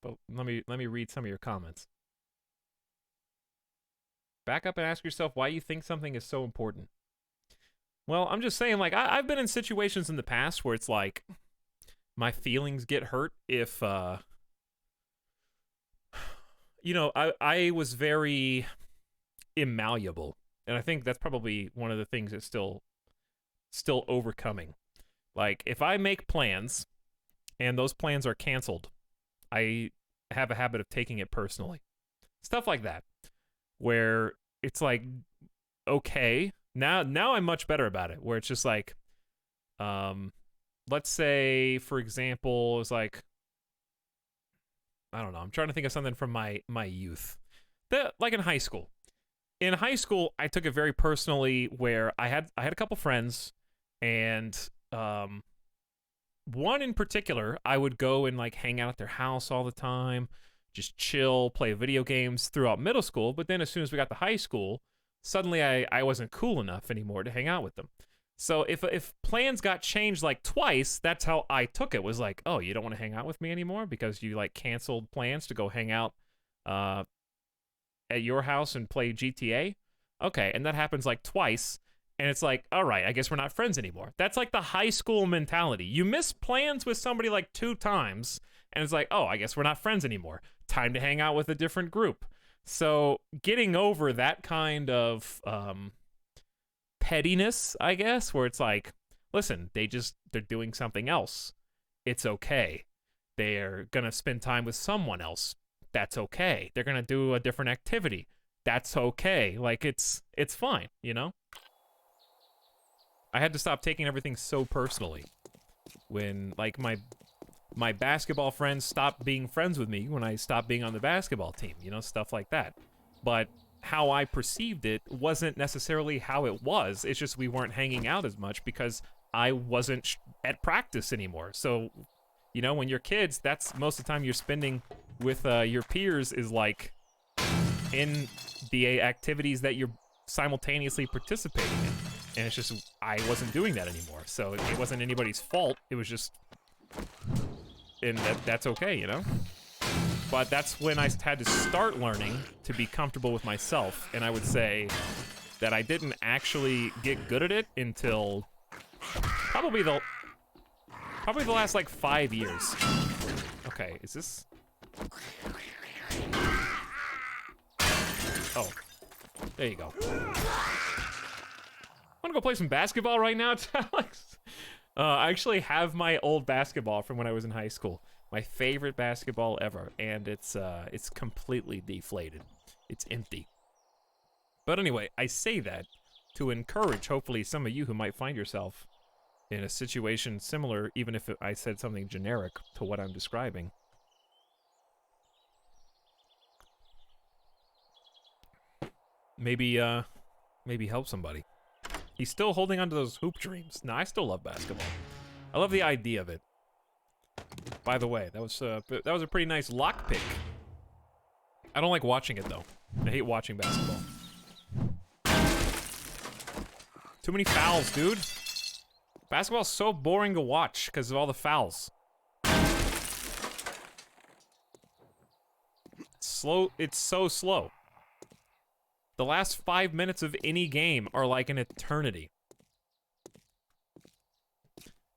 But let me read some of your comments. Back up and ask yourself why you think something is so important. Well, I'm just saying, like, I've been in situations in the past where it's like, my feelings get hurt if, you know, I was very immalleable. And I think that's probably one of the things that's still overcoming. Like, if I make plans, and those plans are canceled, I have a habit of taking it personally. Stuff like that. Where it's like, okay, now I'm much better about it. Where it's just like, let's say, for example, it's like, I don't know, I'm trying to think of something from my youth. Like in high school. In high school, I took it very personally where I had a couple friends, and one in particular, I would go and like hang out at their house all the time, just chill, play video games throughout middle school. But then as soon as we got to high school, suddenly I wasn't cool enough anymore to hang out with them. So if plans got changed like twice, that's how I took it. Was like, oh, you don't want to hang out with me anymore because you like canceled plans to go hang out at your house and play GTA? Okay, and that happens like twice, and it's like, all right, I guess we're not friends anymore. That's like the high school mentality. You miss plans with somebody like 2 times, and it's like, oh, I guess we're not friends anymore. Time to hang out with a different group. So getting over that kind of pettiness, I guess, where it's like, listen, they're doing something else. It's okay. They're gonna spend time with someone else. That's okay. They're gonna do a different activity. That's okay. Like, it's fine, you know? I had to stop taking everything so personally. When, like, my basketball friends stopped being friends with me when I stopped being on the basketball team, you know, stuff like that. But how I perceived it wasn't necessarily how it was. It's just we weren't hanging out as much because I wasn't at practice anymore. So, you know, when you're kids, that's most of the time you're spending with your peers is like in the activities that you're simultaneously participating in. And it's just, I wasn't doing that anymore. So it wasn't anybody's fault. It was just, and that's okay, you know? But that's when I had to start learning to be comfortable with myself. And I would say that I didn't actually get good at it until probably the last like 5 years. Okay, is this? Oh, there you go. Want to go play some basketball right now, Alex? I actually have my old basketball from when I was in high school. My favorite basketball ever, and it's completely deflated. It's empty. But anyway, I say that to encourage, hopefully, some of you who might find yourself in a situation similar, even if I said something generic to what I'm describing. maybe help somebody. He's still holding on to those hoop dreams. No, I still love basketball. I love the idea of it. By the way, that was a pretty nice lock pick. I don't like watching it though. I hate watching basketball. Too many fouls, dude. Basketball's so boring to watch because of all the fouls. It's so slow. The last 5 minutes of any game are like an eternity.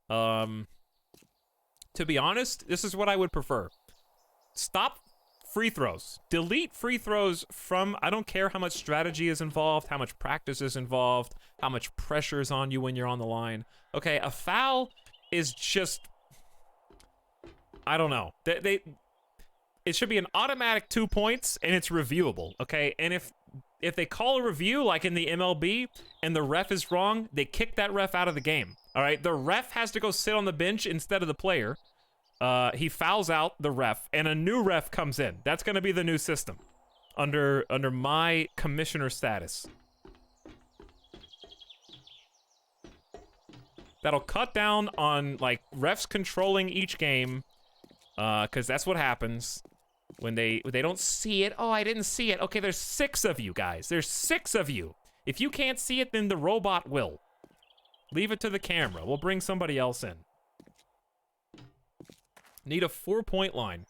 To be honest, this is what I would prefer. Stop free throws. Delete free throws from, I don't care how much strategy is involved, how much practice is involved, how much pressure is on you when you're on the line. Okay, a foul is just, I don't know. It should be an automatic 2 points and it's reviewable, okay? And if they call a review like in the MLB and the ref is wrong, they kick that ref out of the game. All right, the ref has to go sit on the bench instead of the player. He fouls out the ref, and a new ref comes in. That's going to be the new system under my commissioner status. That'll cut down on like refs controlling each game, because that's what happens when they don't see it. Oh, I didn't see it. Okay, there's 6 of you guys. There's 6 of you. If you can't see it, then the robot will. Leave it to the camera. We'll bring somebody else in. Need a 4-point line.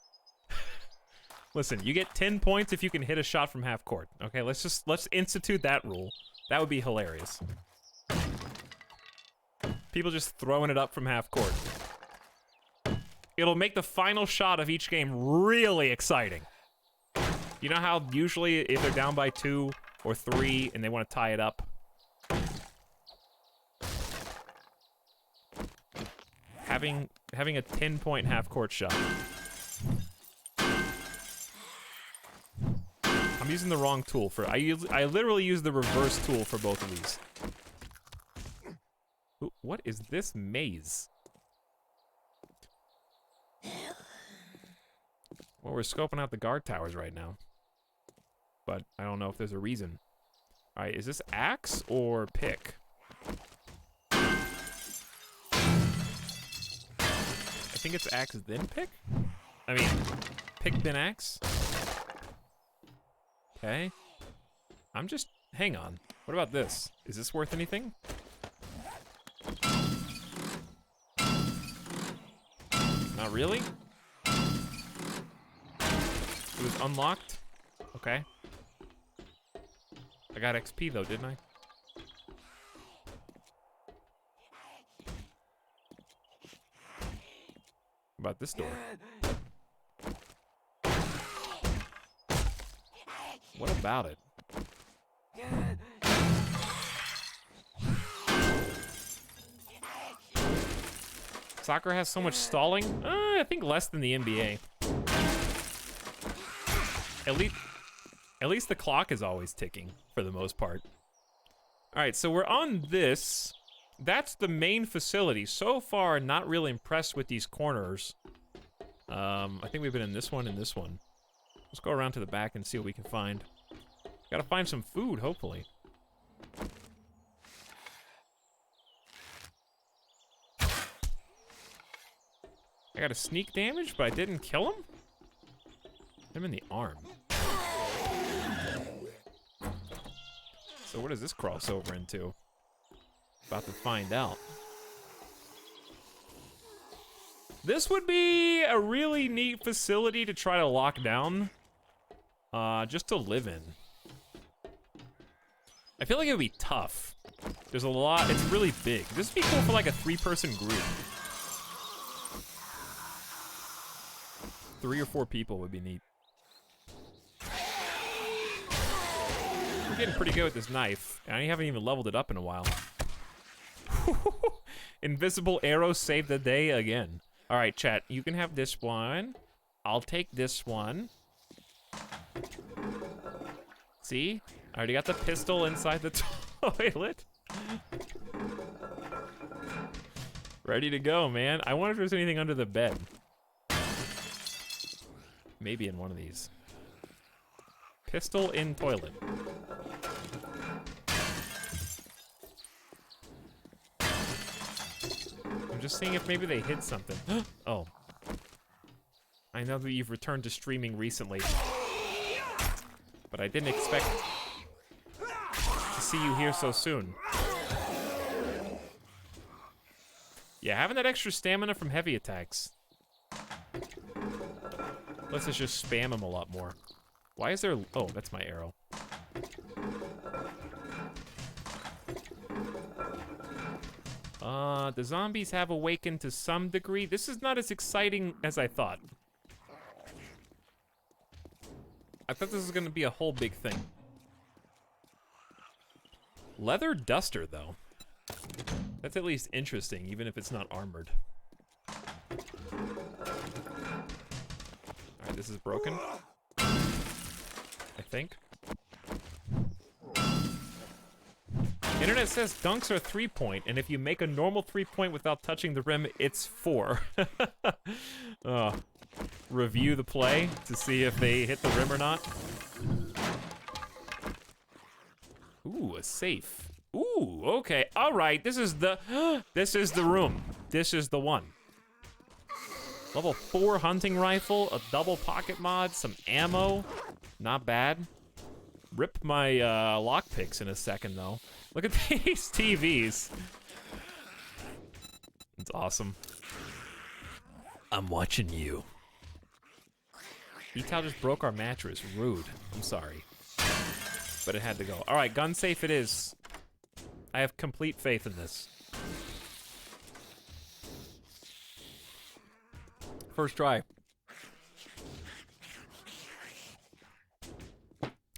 Listen, you get 10 points if you can hit a shot from half court. Okay, let's institute that rule. That would be hilarious. People just throwing it up from half court. It'll make the final shot of each game really exciting. You know how usually if they're down by 2 or 3 and they want to tie it up, having a 10-point half-court shot. I'm using the wrong tool for. I literally use the reverse tool for both of these. Ooh, what is this maze? Well, we're scoping out the guard towers right now, but I don't know if there's a reason. All right, is this axe or pick? I think it's axe then pick? I mean, pick then axe? Okay. Hang on. What about this? Is this worth anything? Not really? It was unlocked? Okay. I got XP though, didn't I? About this door. What about it? Soccer has so much stalling? I think less than the NBA. At least the clock is always ticking for the most part. All right, so we're on this. That's the main facility. So far, not really impressed with these corners. I think we've been in this one and this one. Let's go around to the back and see what we can find. Gotta find some food, hopefully. I got a sneak damage, but I didn't kill him? Hit him in the arm. So what does this cross over into? About to find out. This would be a really neat facility to try to lock down. Just to live in. I feel like it would be tough. There's a lot, it's really big. This would be cool for like a 3-person group. 3 or 4 people would be neat. I'm getting pretty good with this knife. I haven't even leveled it up in a while. Invisible arrow saved the day again. All right, chat, you can have this one. I'll take this one. See? I already got the pistol inside the toilet. Ready to go, man. I wonder if there's anything under the bed. Maybe in one of these. Pistol in toilet. just seeing if maybe they hid something. Oh. I know that you've returned to streaming recently. But I didn't expect to see you here so soon. Yeah, having that extra stamina from heavy attacks lets us just spam him a lot more. Why is there... Oh, that's my arrow. The zombies have awakened to some degree. This is not as exciting as I thought. I thought this was gonna be a whole big thing. Leather duster, though. That's at least interesting, even if it's not armored. Alright, this is broken. I think. Internet says dunks are 3-point, and if you make a normal 3-point without touching the rim, it's 4. Review the play to see if they hit the rim or not. Ooh, a safe. Ooh, okay. All right, this is the this is the room. This is the one. Level 4 hunting rifle, a double pocket mod, some ammo. Not bad. Rip my lockpicks in a second, though. Look at these TVs. It's awesome. I'm watching you. Etal just broke our mattress. Rude. I'm sorry. But it had to go. All right, gun safe it is. I have complete faith in this. First try.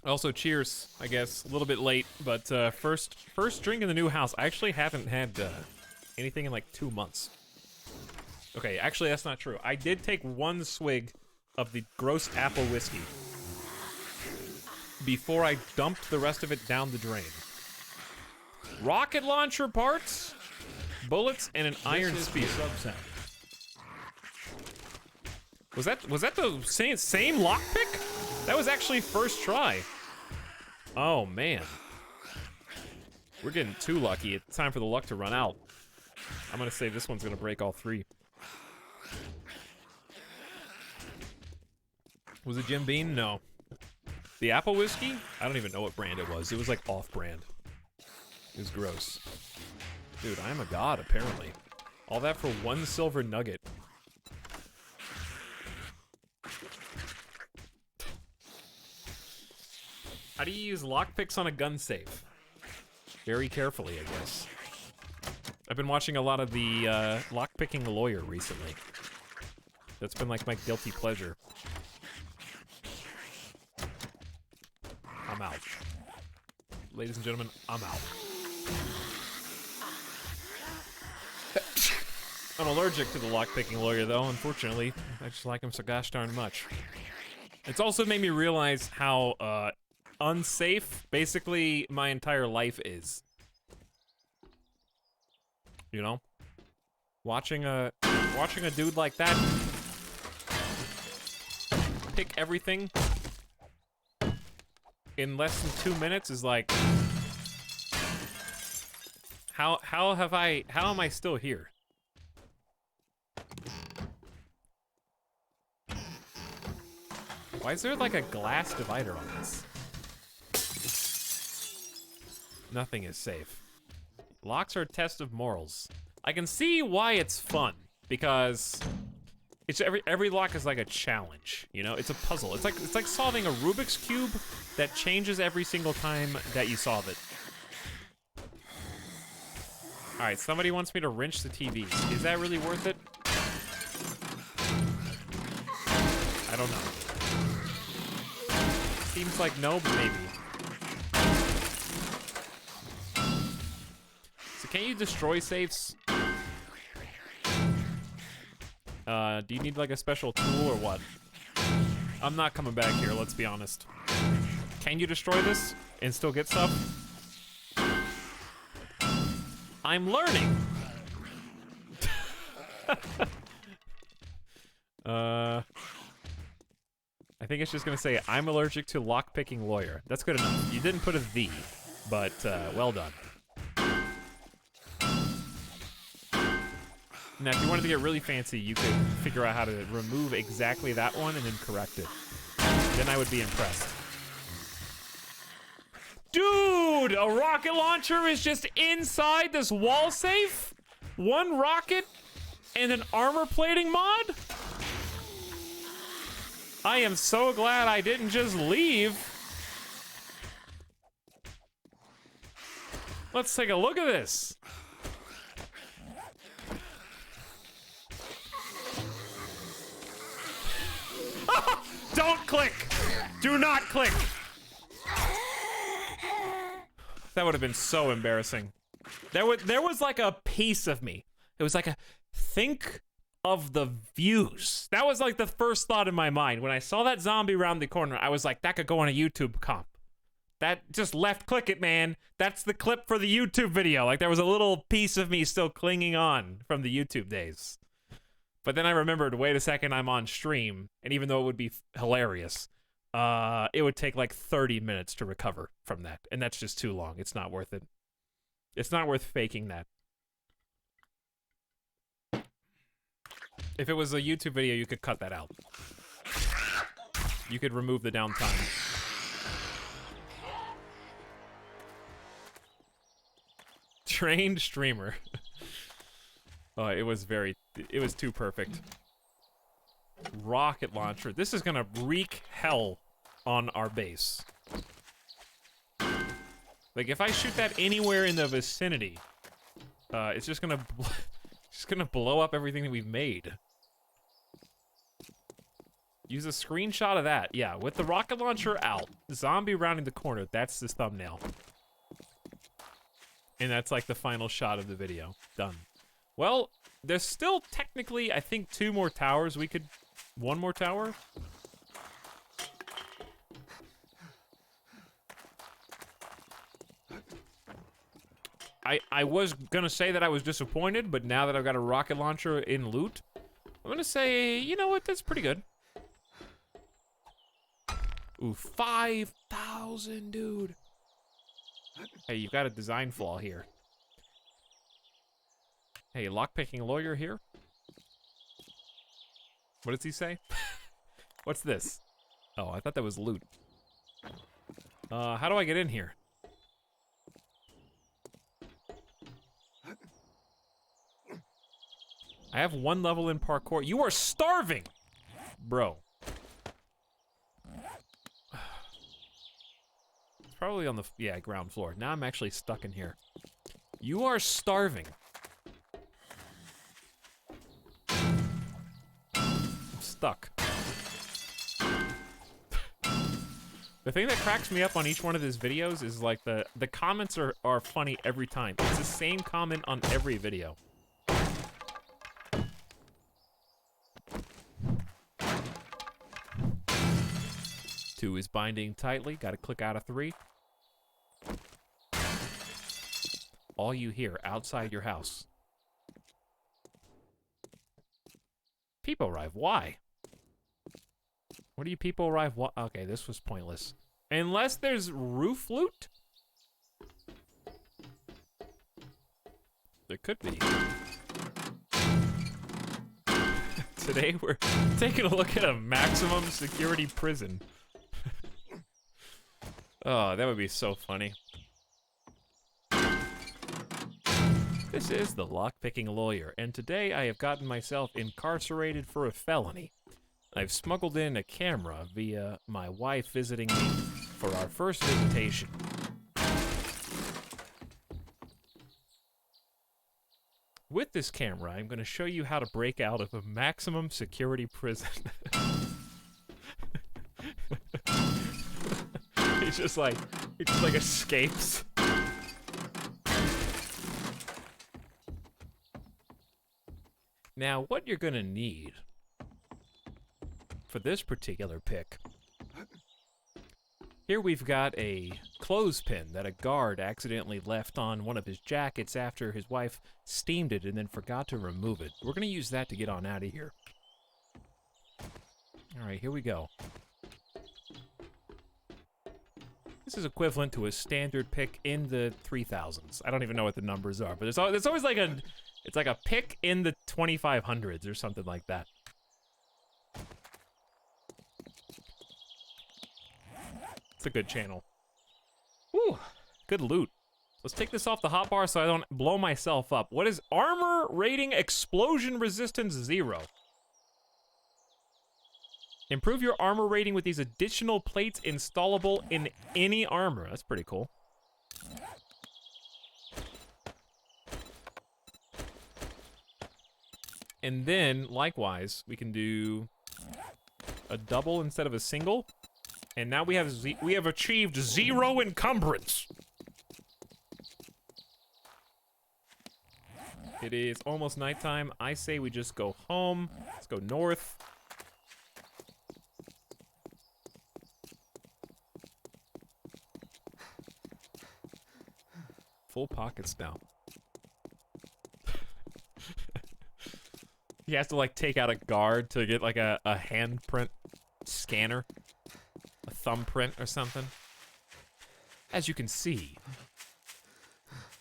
Also, cheers, I guess. A little bit late, but first drink in the new house. I actually haven't had anything in like 2 months. Okay, actually, that's not true. I did take 1 swig of the gross apple whiskey before I dumped the rest of it down the drain. Rocket launcher parts, bullets, and an iron spear. Was that the same lockpick? That was actually first try. Oh man, we're getting too lucky. It's time for the luck to run out. I'm gonna say this one's gonna break all 3. Was it Jim Beam? No. The apple whiskey? I don't even know what brand it was. It was like off-brand. It was gross. Dude, I am a god, apparently. All that for 1 silver nugget. How do you use lockpicks on a gun safe? Very carefully, I guess. I've been watching a lot of the lockpicking lawyer recently. That's been like my guilty pleasure. I'm out. Ladies and gentlemen, I'm out. I'm allergic to the lockpicking lawyer, though, unfortunately. I just like him so gosh darn much. It's also made me realize how unsafe basically my entire life is. You know? Watching a dude like that pick everything in less than 2 minutes is like, how am I still here? Why is there like a glass divider on this? Nothing is safe. Locks are a test of morals. I can see why it's fun, because it's every lock is like a challenge, you know? It's a puzzle. It's like solving a Rubik's Cube that changes every single time that you solve it. All right, somebody wants me to wrench the TVs. Is that really worth it? I don't know. Seems like no, but maybe. So can you destroy safes? Do you need like a special tool or what? I'm not coming back here, let's be honest. Can you destroy this and still get stuff? I'm learning. I think it's just gonna say, I'm allergic to lockpicking lawyer. That's good enough. You didn't put a "the," but well done. Now, if you wanted to get really fancy, you could figure out how to remove exactly that one and then correct it. Then I would be impressed. Dude, a rocket launcher is just inside this wall safe? One rocket and an armor plating mod? I am so glad I didn't just leave. Let's take a look at this. Don't click! Do not click! That would have been so embarrassing. There was like a piece of me. It was like a think of the views. That was like the first thought in my mind. When I saw that zombie around the corner, I was like, that could go on a YouTube comp. That just left click it, man. That's the clip for the YouTube video. Like there was a little piece of me still clinging on from the YouTube days. But then I remembered, wait a second, I'm on stream. And even though it would be hilarious, it would take like 30 minutes to recover from that. And that's just too long. It's not worth it. It's not worth faking that. If it was a YouTube video, you could cut that out. You could remove the downtime. Trained streamer. Oh, it was too perfect. Rocket launcher. This is gonna wreak hell on our base. Like, if I shoot that anywhere in the vicinity, it's just gonna blow up everything that we've made. Use a screenshot of that. Yeah, with the rocket launcher out, zombie rounding the corner, that's this thumbnail. And that's like the final shot of the video. Done. Well, there's still technically, I think, 2 more towers. We could... 1 more tower? I was gonna say that I was disappointed, but now that I've got a rocket launcher in loot, I'm gonna say, you know what, that's pretty good. Ooh, 5,000, dude. Hey, you've got a design flaw here. Hey, lockpicking lawyer here? What does he say? What's this? Oh, I thought that was loot. How do I get in here? I have 1 level in parkour. You are starving! Bro. It's probably on the, yeah, ground floor. Now I'm actually stuck in here. You are starving. I'm stuck. The thing that cracks me up on each one of his videos is like the comments are funny every time. It's the same comment on every video. 2 is binding tightly. Got to click out of 3. All you hear outside your house. People arrive. Why? What do you people arrive? What? Okay, this was pointless. Unless there's roof loot? There could be. Today we're taking a look at a maximum security prison. Oh, that would be so funny. This is the lockpicking lawyer, and today I have gotten myself incarcerated for a felony. I've smuggled in a camera via my wife visiting me for our first visitation. With this camera, I'm going to show you how to break out of a maximum security prison. He just like escapes. Now, what you're gonna need for this particular pick, here we've got a clothespin that a guard accidentally left on one of his jackets after his wife steamed it and then forgot to remove it. We're gonna use that to get on out of here. All right, here we go. This is equivalent to a standard pick in the 3000s. I don't even know what the numbers are, but it's always like it's like a pick in the 2500s or something like that. It's a good channel. Whew, good loot. Let's take this off the hotbar so I don't blow myself up. What is armor rating explosion resistance 0? Improve your armor rating with these additional plates installable in any armor. That's pretty cool. And then, likewise, we can do a double instead of a single. And now we have achieved 0 encumbrance. It is almost nighttime. I say we just go home. Let's go north. Full pockets now. He has to like take out a guard to get like a handprint scanner, a thumbprint or something. As you can see,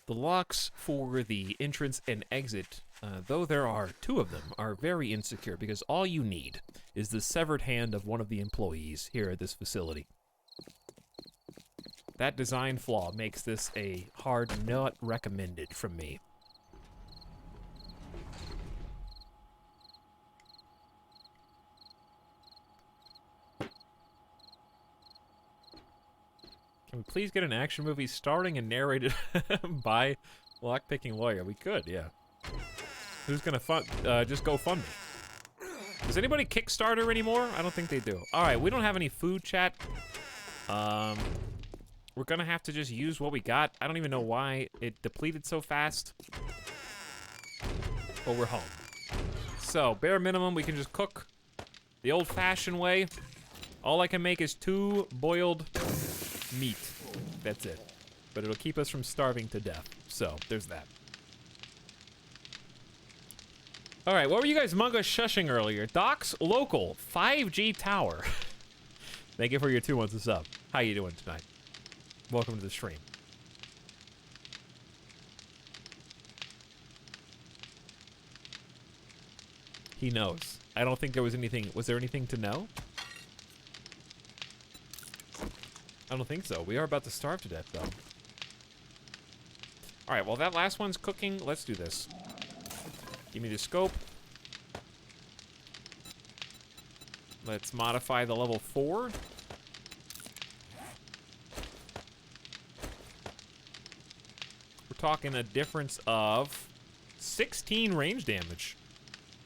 the locks for the entrance and exit, though there are 2 of them, are very insecure because all you need is the severed hand of one of the employees here at this facility. That design flaw makes this a hard not recommended from me. Can we please get an action movie starring and narrated by lockpicking lawyer? We could, yeah. Who's gonna just go fund me? Does anybody Kickstarter anymore? I don't think they do. All right, we don't have any food, chat. We're gonna have to just use what we got. I don't even know why it depleted so fast. But we're home. So, bare minimum, we can just cook the old-fashioned way. All I can make is 2 boiled meat. That's it. But it'll keep us from starving to death. So, there's that. Alright, what were you guys manga shushing earlier? Doc's Local 5G Tower. Thank you for your 2 months of sub. How you doing tonight? Welcome to the stream. He knows. I don't think there was anything. Was there anything to know? I don't think so. We are about to starve to death, though. All right, well, that last one's cooking. Let's do this. Give me the scope. Let's modify the level 4. Talking a difference of 16 range damage,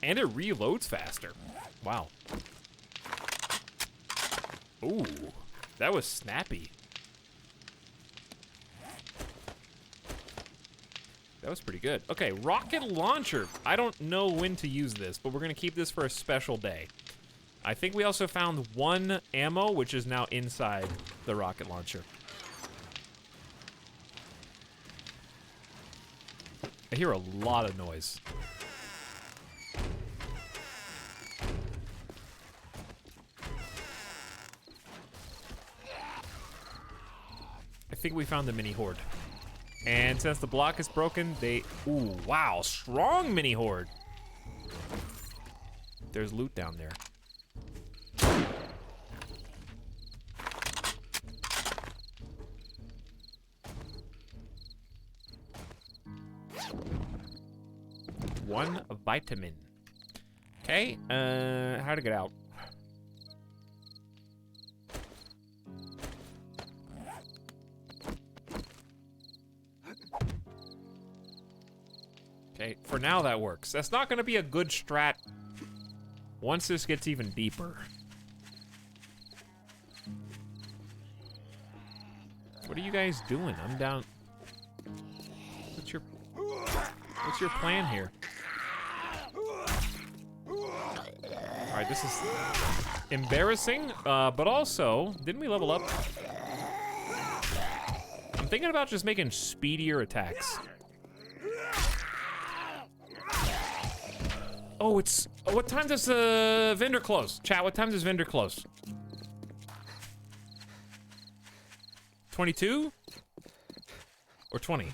and it reloads faster. Wow. Ooh, that was snappy. That was pretty good. Okay, rocket launcher. I don't know when to use this, but we're gonna keep this for a special day. I think we also found 1 ammo, which is now inside the rocket launcher. I hear a lot of noise. I think we found the mini horde. And since the block is broken, ooh, wow, strong mini horde. There's loot down there. One vitamin. Okay, how to get out? Okay, for now that works. That's not gonna be a good strat once this gets even deeper. What are you guys doing? I'm down. What's your plan here? All right, this is embarrassing, but also, didn't we level up? I'm thinking about just making speedier attacks. Oh, what time does the vendor close? Chat, what time does vendor close? 22? Or 20?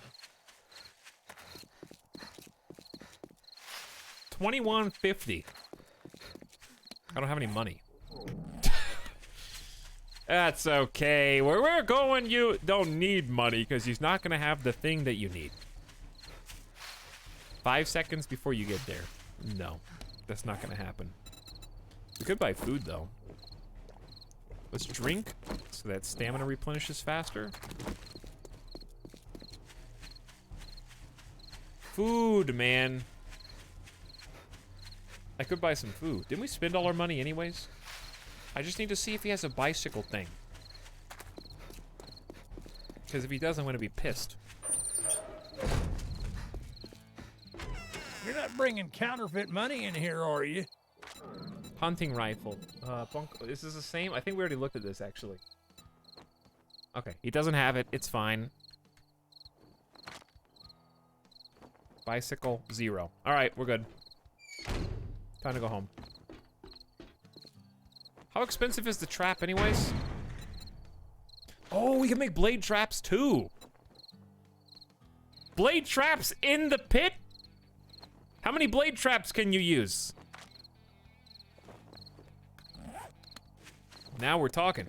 2150. I don't have any money. That's okay. Where we're going, you don't need money because he's not gonna have the thing that you need. 5 seconds before you get there. No, that's not gonna happen. We could buy food though. Let's drink so that stamina replenishes faster. Food, man. I could buy some food. Didn't we spend all our money anyways? I just need to see if he has a bicycle thing. Because if he does, I'm going to be pissed. You're not bringing counterfeit money in here, are you? Hunting rifle. Is this the same? I think we already looked at this, actually. Okay, he doesn't have it. It's fine. Bicycle, 0. All right, we're good. Time to go home. How expensive is the trap anyways? Oh, we can make blade traps too. Blade traps in the pit? How many blade traps can you use? Now we're talking.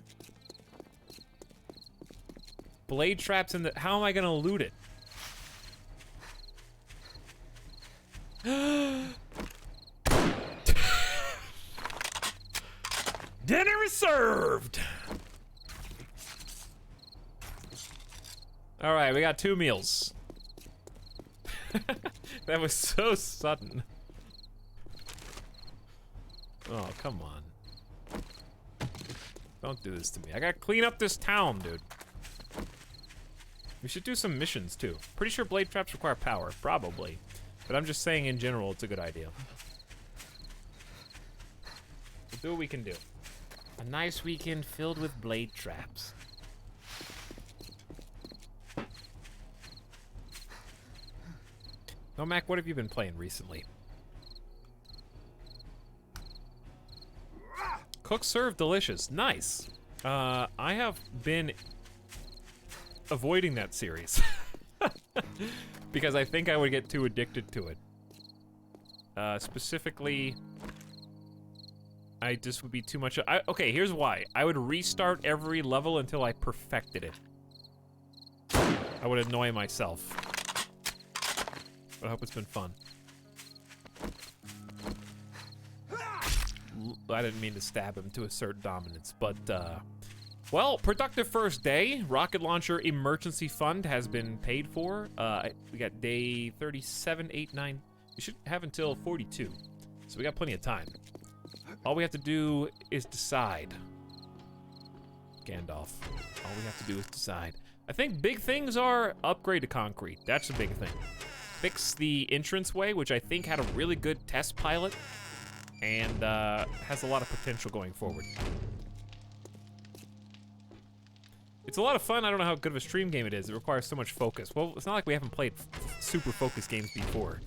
Blade traps in the... How am I gonna loot it? Dinner is served! Alright, we got 2 meals. That was so sudden. Oh, come on. Don't do this to me. I gotta clean up this town, dude. We should do some missions, too. Pretty sure blade traps require power. Probably. But I'm just saying, in general, it's a good idea. We'll do what we can do. A nice weekend filled with blade traps. No, Mac, what have you been playing recently? Cook, serve, delicious. Nice. I have been avoiding that series. Because I think I would get too addicted to it. Specifically... I just would be too much. Okay, here's why. I would restart every level until I perfected it. I would annoy myself. But I hope it's been fun. I didn't mean to stab him to assert dominance, but, well, productive first day. Rocket launcher emergency fund has been paid for. We got day 37, 8, 9. We should have until 42. So we got plenty of time. All we have to do is decide. Gandalf. All we have to do is decide. I think big things are upgrade to concrete. That's a big thing. Fix the entranceway, which I think had a really good test pilot and has a lot of potential going forward. It's a lot of fun. I don't know how good of a stream game it is. It requires so much focus. Well, it's not like we haven't played super focused games before.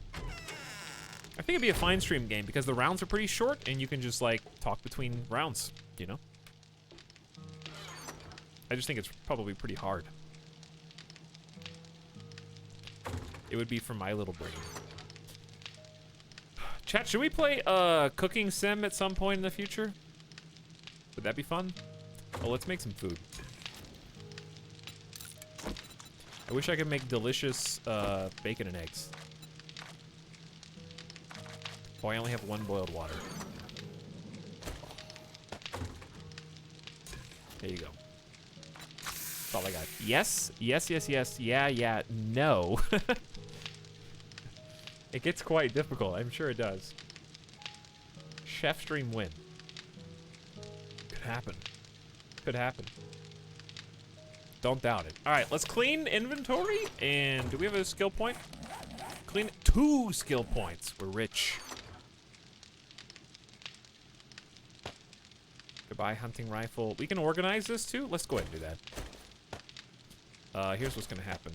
I think it'd be a fine stream game because the rounds are pretty short and you can just like talk between rounds, you know? I just think it's probably pretty hard. It would be for my little brain. Chat, should we play cooking sim at some point in the future? Would that be fun? Oh, let's make some food. I wish I could make delicious bacon and eggs. Oh, I only have 1 boiled water. There you go. That's all I got. Yes, yes, yes, yes, yeah, yeah, no. It gets quite difficult. I'm sure it does. Chef stream win. Could happen. Could happen. Don't doubt it. All right, let's clean inventory. And do we have a skill point? Clean 2 skill points. We're rich. Goodbye, hunting rifle. We can organize this too. Let's go ahead and do that. Here's what's gonna happen.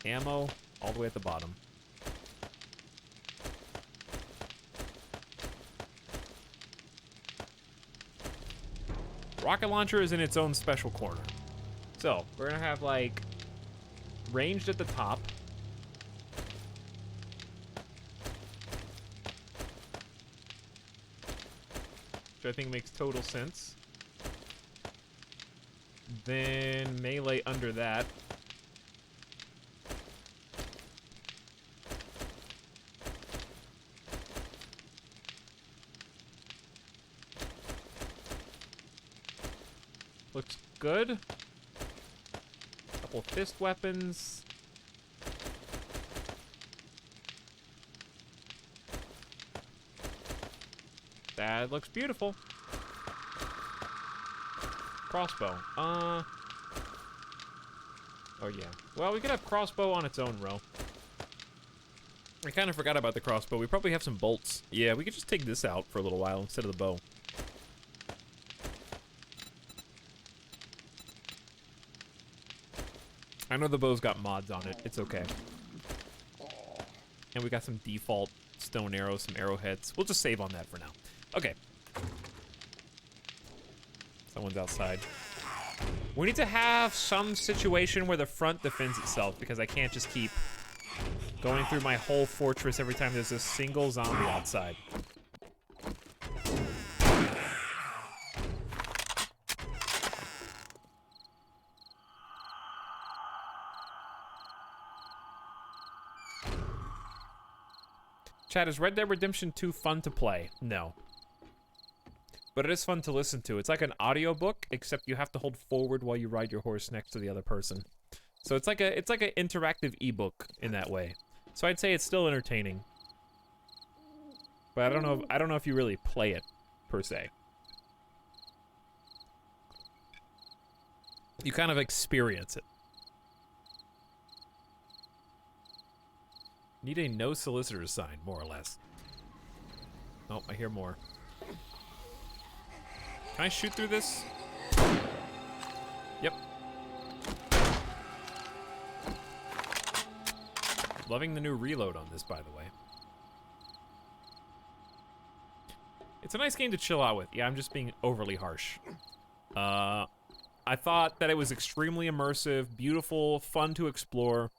Ammo all the way at the bottom. Rocket launcher is in its own special corner. So we're gonna have like ranged at the top. which I think makes total sense. Then melee under that. Looks good. Couple fist weapons. That looks beautiful. Crossbow. Oh yeah. Well, we could have crossbow on its own row. I kind of forgot about the crossbow. We probably have some bolts. Yeah, we could just take this out for a little while instead of the bow. I know the bow's got mods on it. It's okay. And we got some default stone arrows, some arrowheads. We'll just save on that for now. Okay. Someone's outside. We need to have some situation where the front defends itself, because I can't just keep going through my whole fortress every time there's a single zombie outside. Chat, is Red Dead Redemption 2 fun to play? No. But it is fun to listen to. It's like an audiobook, except you have to hold forward while you ride your horse next to the other person. So it's like an interactive ebook in that way. So I'd say it's still entertaining. But I don't know if you really play it per se. You kind of experience it. Need a no solicitor sign, more or less. Oh, I hear more. Can I shoot through this? Yep. Loving the new reload on this, by the way. It's a nice game to chill out with. Yeah, I'm just being overly harsh. I thought that it was extremely immersive, beautiful, fun to explore.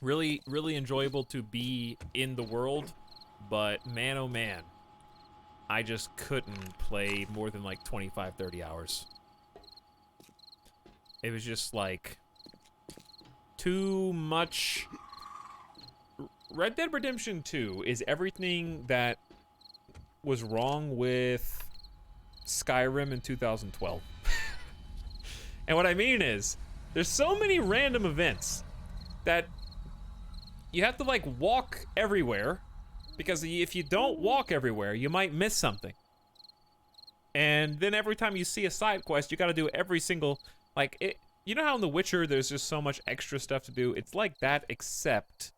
Really, really enjoyable to be in the world, but man, oh man, I just couldn't play more than like 25, 30 hours. It was just like too much. Red Dead Redemption 2 is everything that was wrong with Skyrim in 2012. And what I mean is, there's so many random events that you have to, like, walk everywhere, because if you don't walk everywhere, you might miss something. And then every time you see a side quest, you gotta do every single, like, you know how in The Witcher there's just so much extra stuff to do? It's like that, except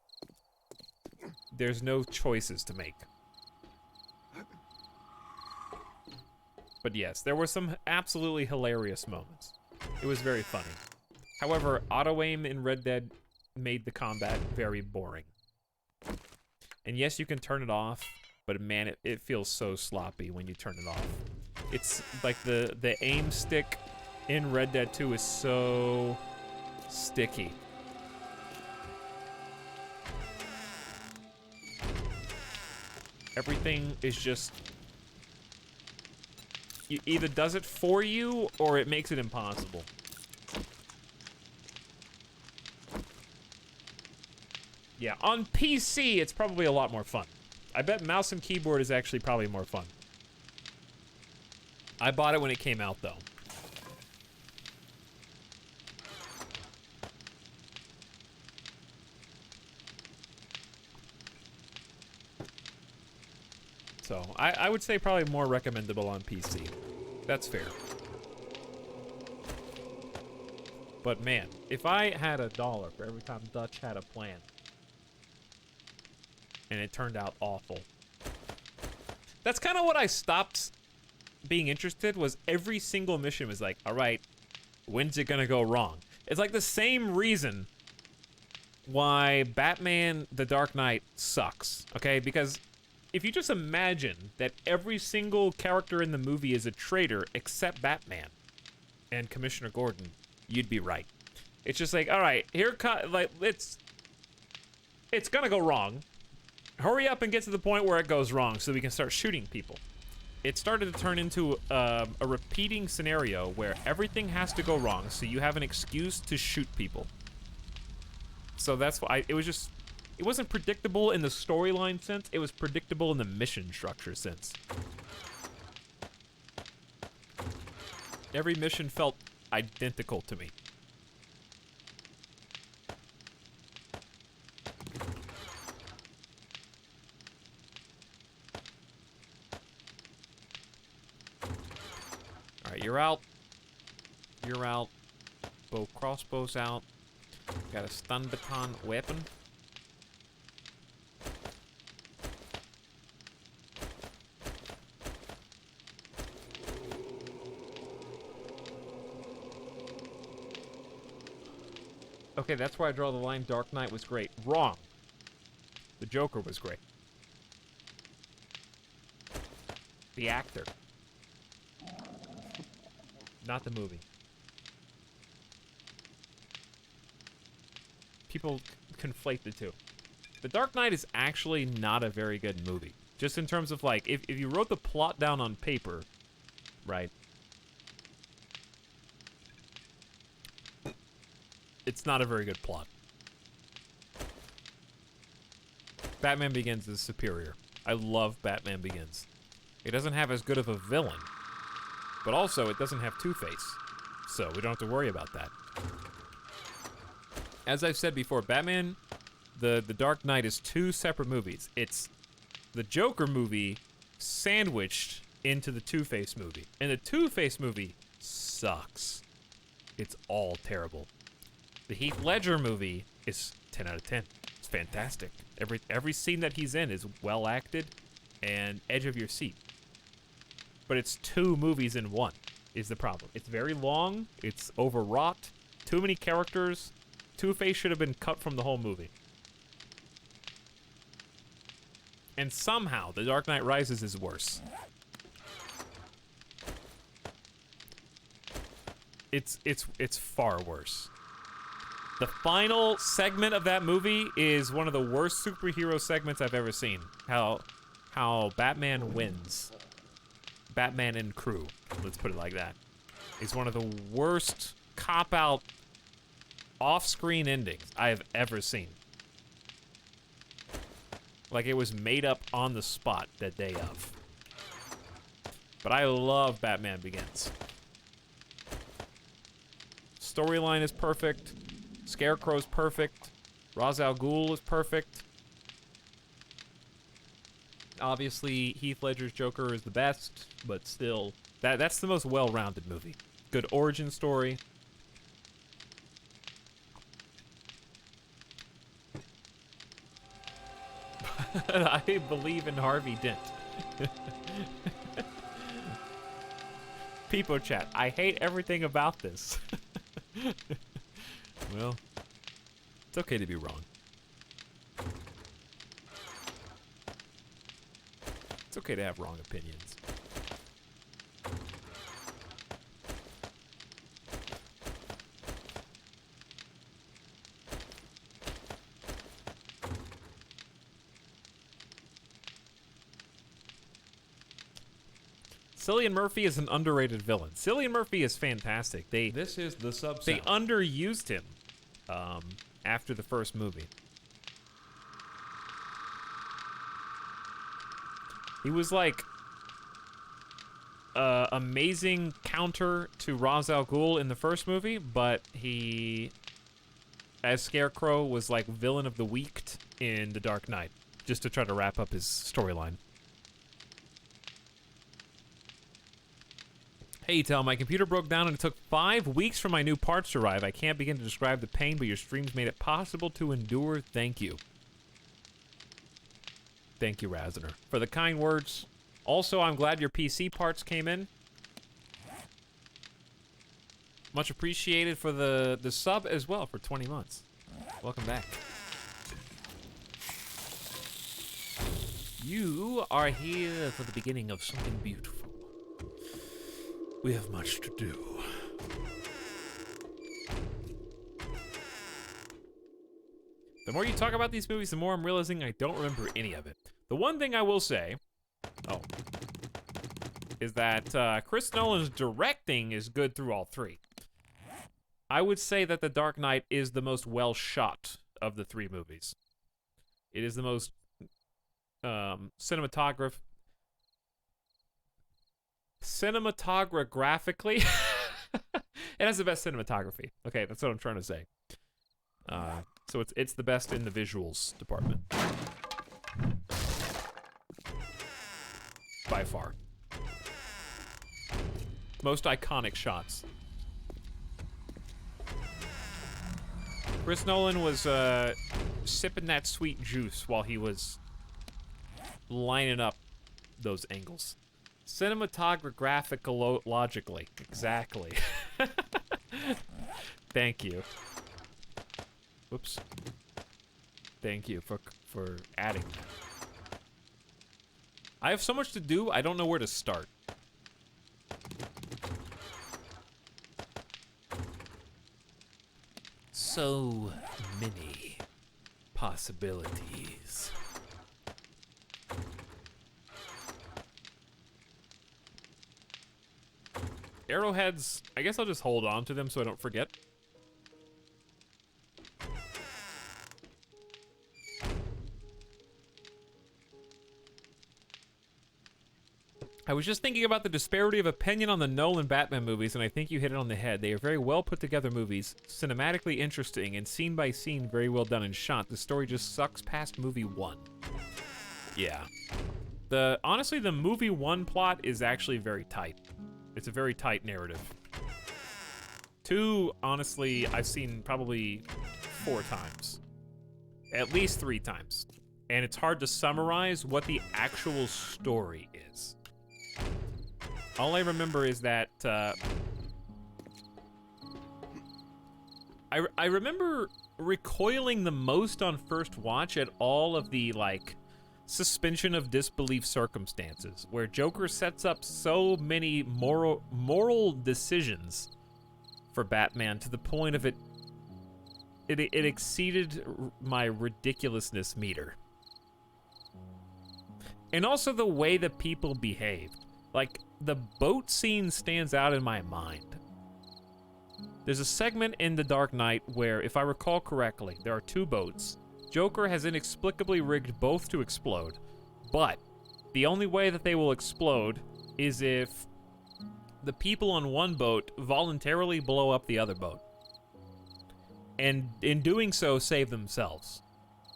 there's no choices to make. But yes, there were some absolutely hilarious moments. It was very funny. However, auto-aim in Red Dead made the combat very boring. And yes, you can turn it off, but man, it feels so sloppy when you turn it off. It's like the aim stick in Red Dead 2 is so sticky. Everything is just, it either does it for you or it makes it impossible. Yeah, on PC, it's probably a lot more fun. I bet mouse and keyboard is actually probably more fun. I bought it when it came out, though. So, I would say probably more recommendable on PC. That's fair. But man, if I had $1 for every time Dutch had a plan, and it turned out awful. That's kind of what I stopped being interested, was every single mission was like, all right, when's it gonna go wrong? It's like the same reason why Batman The Dark Knight sucks, okay? Because if you just imagine that every single character in the movie is a traitor except Batman and Commissioner Gordon, you'd be right. It's just like, all right, like, it's gonna go wrong. Hurry up and get to the point where it goes wrong so we can start shooting people. it started to turn into a repeating scenario where everything has to go wrong, so you have an excuse to shoot people. So that's why it wasn't predictable in the storyline sense, it was predictable in the mission structure sense. Every mission felt identical to me. Alright, you're out. You're out. Crossbow's out. Got a stun baton weapon. Okay, that's where I draw the line. Dark Knight was great. Wrong. The Joker was great. The actor. Not the movie. People conflate the two. The Dark Knight is actually not a very good movie. Just in terms of, like, if you wrote the plot down on paper, right? It's not a very good plot. Batman Begins is superior. I love Batman Begins. It doesn't have as good of a villain, but also it doesn't have Two-Face, so we don't have to worry about that. As I've said before, Batman, the Dark Knight is two separate movies. It's the Joker movie sandwiched into the Two-Face movie. And the Two-Face movie sucks. It's all terrible. The Heath Ledger movie is 10 out of 10. It's fantastic. Every scene that he's in is well acted and edge of your seat. But it's two movies in one is the problem. It's very long. It's overwrought. Too many characters. Two-Face should have been cut from the whole movie. And somehow, The Dark Knight Rises is worse. It's far worse. The final segment of that movie is one of the worst superhero segments I've ever seen. How Batman wins. Batman and crew, let's put it like that. It's one of the worst cop-out off-screen endings I have ever seen. Like it was made up on the spot that day of. But I love Batman Begins. Storyline is perfect. Scarecrow's perfect. Ra's al Ghul is perfect. Obviously, Heath Ledger's Joker is the best, but still, that's the most well-rounded movie. Good origin story. I believe in Harvey Dent. People chat, I hate everything about this. Well, it's okay to be wrong. It's okay to have wrong opinions. Cillian Murphy is an underrated villain. Cillian Murphy is fantastic. This is the sub They sound. underused him after the first movie. He was like amazing counter to Ra's al Ghul in the first movie, but he, as Scarecrow, was like villain of the week in The Dark Knight, just to try to wrap up his storyline. Hey, Tel, my computer broke down and it took 5 weeks for my new parts to arrive. I can't begin to describe the pain, but your streams made it possible to endure. Thank you. Thank you, Razner, for the kind words. Also, I'm glad your PC parts came in. Much appreciated for the sub as well for 20 months. Welcome back. You are here for the beginning of something beautiful. We have much to do. The more you talk about these movies, the more I'm realizing I don't remember any of it. The one thing I will say... Oh. is that Chris Nolan's directing is good through all three. I would say that The Dark Knight is the most well shot of the three movies. It is the most cinematographically. It has the best cinematography. Okay, that's what I'm trying to say. So it's the best in the visuals department. By far. Most iconic shots. Chris Nolan was sipping that sweet juice while he was lining up those angles. Cinematographicologically. Exactly. Thank you. Whoops. Thank you for adding that. I have so much to do, I don't know where to start. So many possibilities. Arrowheads, I guess I'll just hold on to them so I don't forget. I was just thinking about the disparity of opinion on the Nolan Batman movies, and I think you hit it on the head. They are very well put together movies, cinematically interesting, and scene by scene very well done and shot. The story just sucks past movie one. Yeah. Honestly, the movie one plot is actually very tight. It's a very tight narrative. Two, honestly, I've seen probably 4 times. At least 3 times. And it's hard to summarize what the actual story is. All I remember is that, I remember recoiling the most on first watch at all of the, like, suspension of disbelief circumstances, where Joker sets up so many moral decisions for Batman to the point of it exceeded my ridiculousness meter. And also the way that people behaved. Like, the boat scene stands out in my mind. There's a segment in The Dark Knight where, if I recall correctly, there are 2 boats. Joker has inexplicably rigged both to explode, but the only way that they will explode is if the people on one boat voluntarily blow up the other boat. And in doing so, save themselves.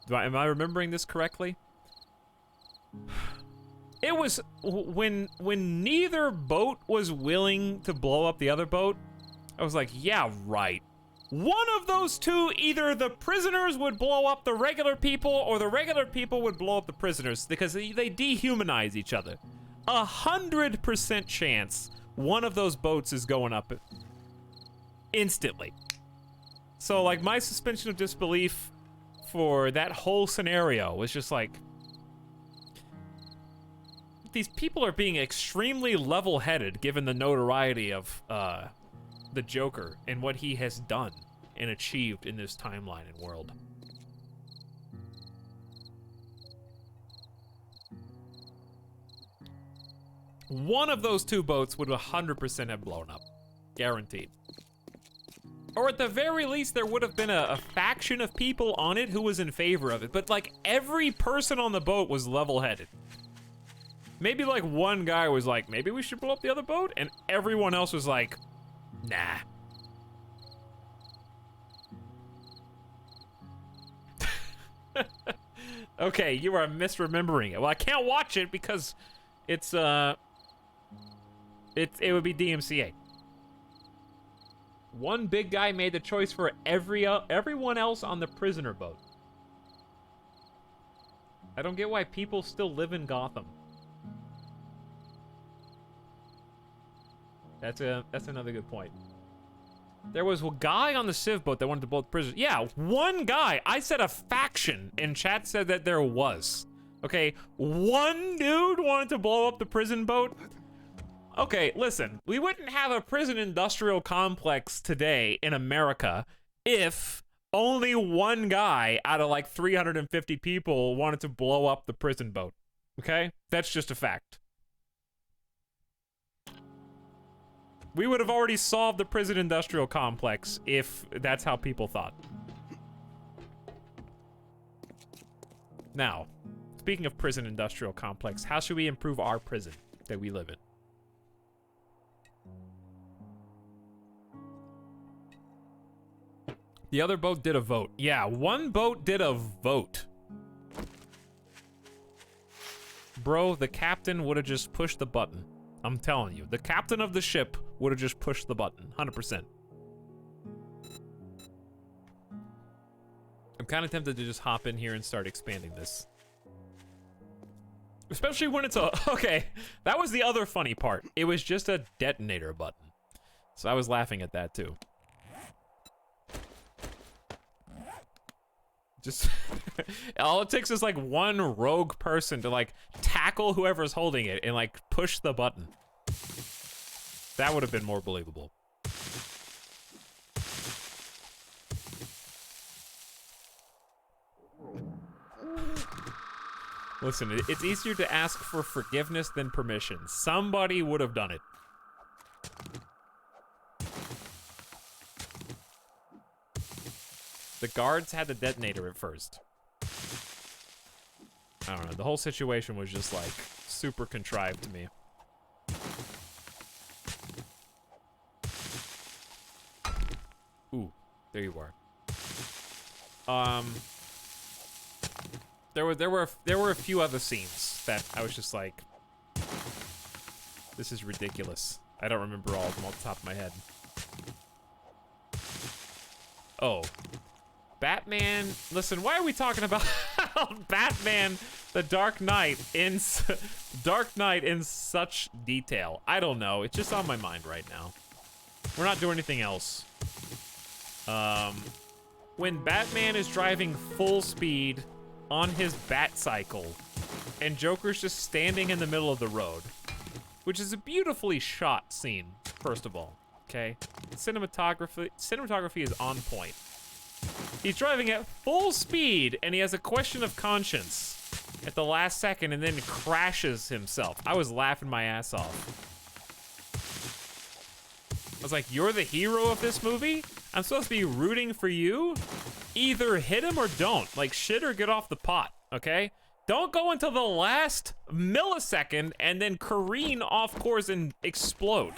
Am I remembering this correctly? It was when neither boat was willing to blow up the other boat, I was like, yeah, right. One of those two, either the prisoners would blow up the regular people or the regular people would blow up the prisoners because they dehumanize each other. 100% chance one of those boats is going up instantly. So, like, my suspension of disbelief for that whole scenario was just like, these people are being extremely level-headed given the notoriety of the Joker and what he has done and achieved in this timeline and world. One of those 2 boats would 100% have blown up. Guaranteed. Or at the very least, there would have been a faction of people on it who was in favor of it. But, like, every person on the boat was level-headed. Maybe, like, one guy was like, maybe we should blow up the other boat? And everyone else was like, nah. Okay, you are misremembering it. Well, I can't watch it because it would be DMCA. One big guy made the choice for everyone else on the prisoner boat. I don't get why people still live in Gotham. That's another good point. There was a guy on the Civ boat that wanted to blow up the prisoners. Yeah, one guy. I said a faction, and chat said that there was. Okay, one dude wanted to blow up the prison boat. Okay, listen. We wouldn't have a prison industrial complex today in America if only one guy out of like 350 people wanted to blow up the prison boat. Okay? That's just a fact. We would have already solved the prison industrial complex if that's how people thought. Now, speaking of prison industrial complex, how should we improve our prison that we live in? The other boat did a vote. Yeah, one boat did a vote. Bro, the captain would have just pushed the button. I'm telling you, the captain of the ship would have just pushed the button, 100%. I'm kind of tempted to just hop in here and start expanding this. Especially when it's a, okay, that was the other funny part. It was just a detonator button. So I was laughing at that too. Just, all it takes is like one rogue person to like tackle whoever's holding it and like push the button. That would have been more believable. Listen, it's easier to ask for forgiveness than permission. Somebody would have done it. The guards had the detonator at first. I don't know, the whole situation was just like super contrived to me. Ooh, there you are. There were a few other scenes that I was just like, this is ridiculous. I don't remember all of them off the top of my head. Oh. Batman, listen, why are we talking about Batman, the Dark Knight in such detail? I don't know, it's just on my mind right now. We're not doing anything else. When Batman is driving full speed on his bat cycle and Joker's just standing in the middle of the road, which is a beautifully shot scene, first of all, okay? Cinematography is on point. He's driving at full speed, and he has a question of conscience at the last second and then crashes himself. I was laughing my ass off. I was like, you're the hero of this movie? I'm supposed to be rooting for you? Either hit him or don't. Like, shit or get off the pot, okay? Don't go until the last millisecond and then careen off course and explode.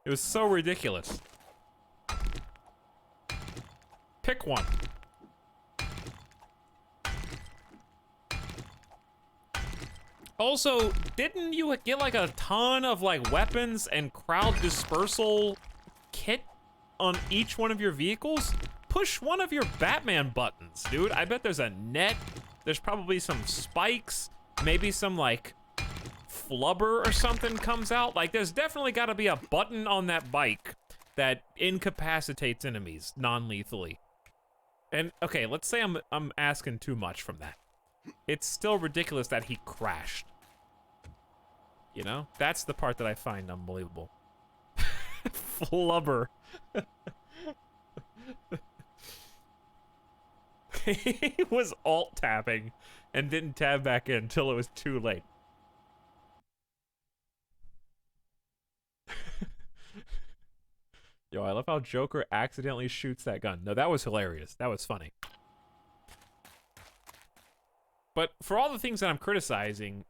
It was so ridiculous. Pick one. Also, didn't you get like a ton of like weapons and crowd dispersal kit on each one of your vehicles? Push one of your Batman buttons, dude. I bet there's a net. There's probably some spikes. Maybe some like flubber or something comes out. Like there's definitely gotta be a button on that bike that incapacitates enemies non-lethally. And okay, let's say I'm asking too much from that. It's still ridiculous that he crashed. You know? That's the part that I find unbelievable. Flubber. He was alt-tabbing and didn't tab back in until it was too late. Yo, I love how Joker accidentally shoots that gun. No, that was hilarious. That was funny. But for all the things that I'm criticizing,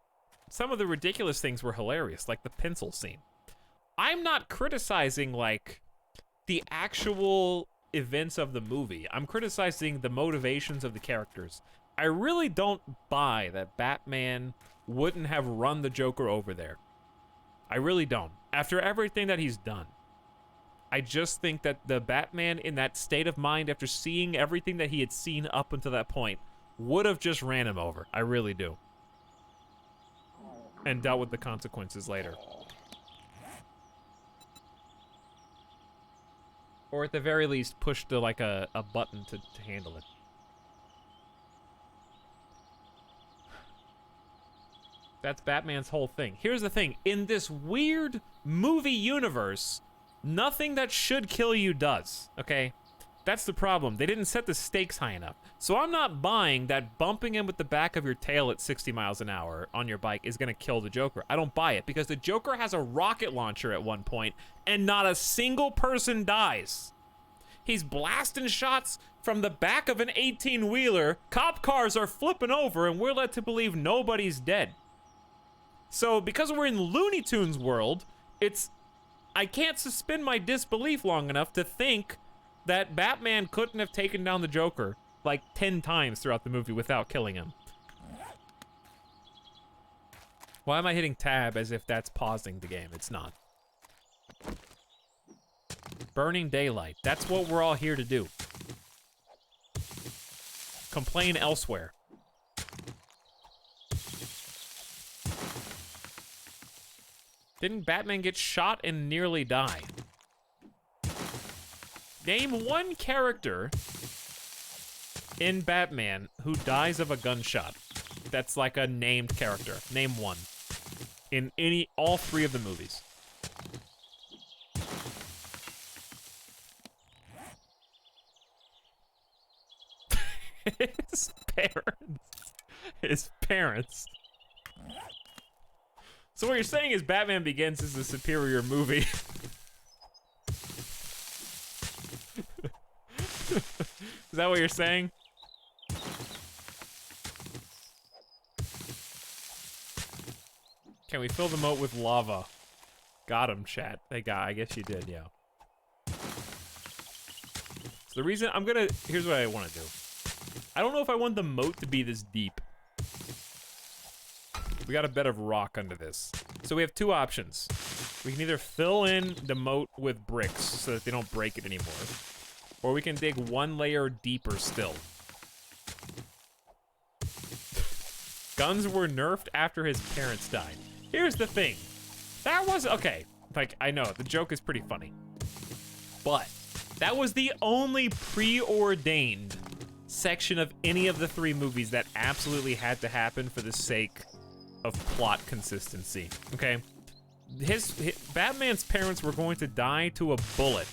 some of the ridiculous things were hilarious, like the pencil scene. I'm not criticizing, like, the actual events of the movie. I'm criticizing the motivations of the characters. I really don't buy that Batman wouldn't have run the Joker over there. I really don't. After everything that he's done. I just think that the Batman in that state of mind after seeing everything that he had seen up until that point would have just ran him over. I really do. And dealt with the consequences later. Or at the very least, pushed to like a button to handle it. That's Batman's whole thing. Here's the thing. In this weird movie universe, nothing that should kill you does, okay? That's the problem. They didn't set the stakes high enough. So I'm not buying that bumping him with the back of your tail at 60 miles an hour on your bike is gonna kill the Joker. I don't buy it because the Joker has a rocket launcher at one point and not a single person dies. He's blasting shots from the back of an 18-wheeler. Cop cars are flipping over and we're led to believe nobody's dead. So because we're in Looney Tunes world, I can't suspend my disbelief long enough to think that Batman couldn't have taken down the Joker like 10 times throughout the movie without killing him. Why am I hitting tab as if that's pausing the game? It's not. Burning daylight. That's what we're all here to do. Complain elsewhere. Didn't Batman get shot and nearly die? Name one character in Batman who dies of a gunshot. That's like a named character. Name one. In all three of the movies. His parents. His parents. So what you're saying is Batman Begins is a superior movie. Is that what you're saying? Can we fill the moat with lava? Got him, chat. I guess you did, yeah. So the reason here's what I want to do. I don't know if I want the moat to be this deep. We got a bed of rock under this. So we have two options. We can either fill in the moat with bricks so that they don't break it anymore. Or we can dig one layer deeper still. Guns were nerfed after his parents died. Here's the thing. That was, okay, like, I know, the joke is pretty funny. But that was the only preordained section of any of the three movies that absolutely had to happen for the sake of plot consistency, okay? Batman's parents were going to die to a bullet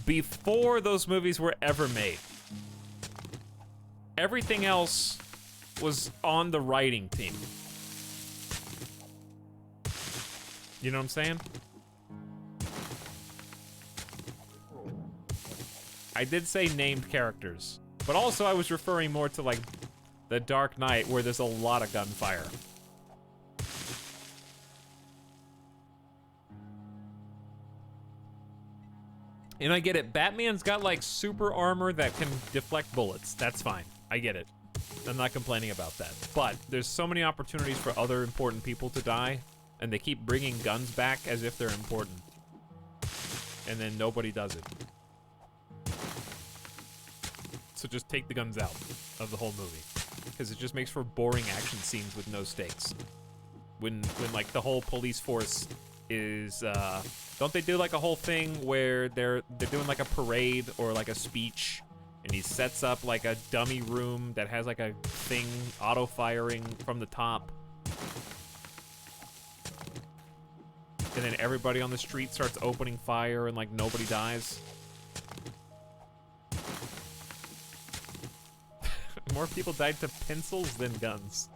before those movies were ever made. Everything else was on the writing team. You know what I'm saying? I did say named characters, but also I was referring more to like The Dark Knight where there's a lot of gunfire. And I get it, Batman's got like super armor that can deflect bullets. That's fine, I get it. I'm not complaining about that. But there's so many opportunities for other important people to die, and they keep bringing guns back as if they're important. And then nobody does it. So just take the guns out of the whole movie. Because it just makes for boring action scenes with no stakes. When like the whole police force is, don't they do like a whole thing where they're doing like a parade or like a speech, and he sets up like a dummy room that has like a thing auto-firing from the top. And then everybody on the street starts opening fire and like nobody dies. More people died to pencils than guns.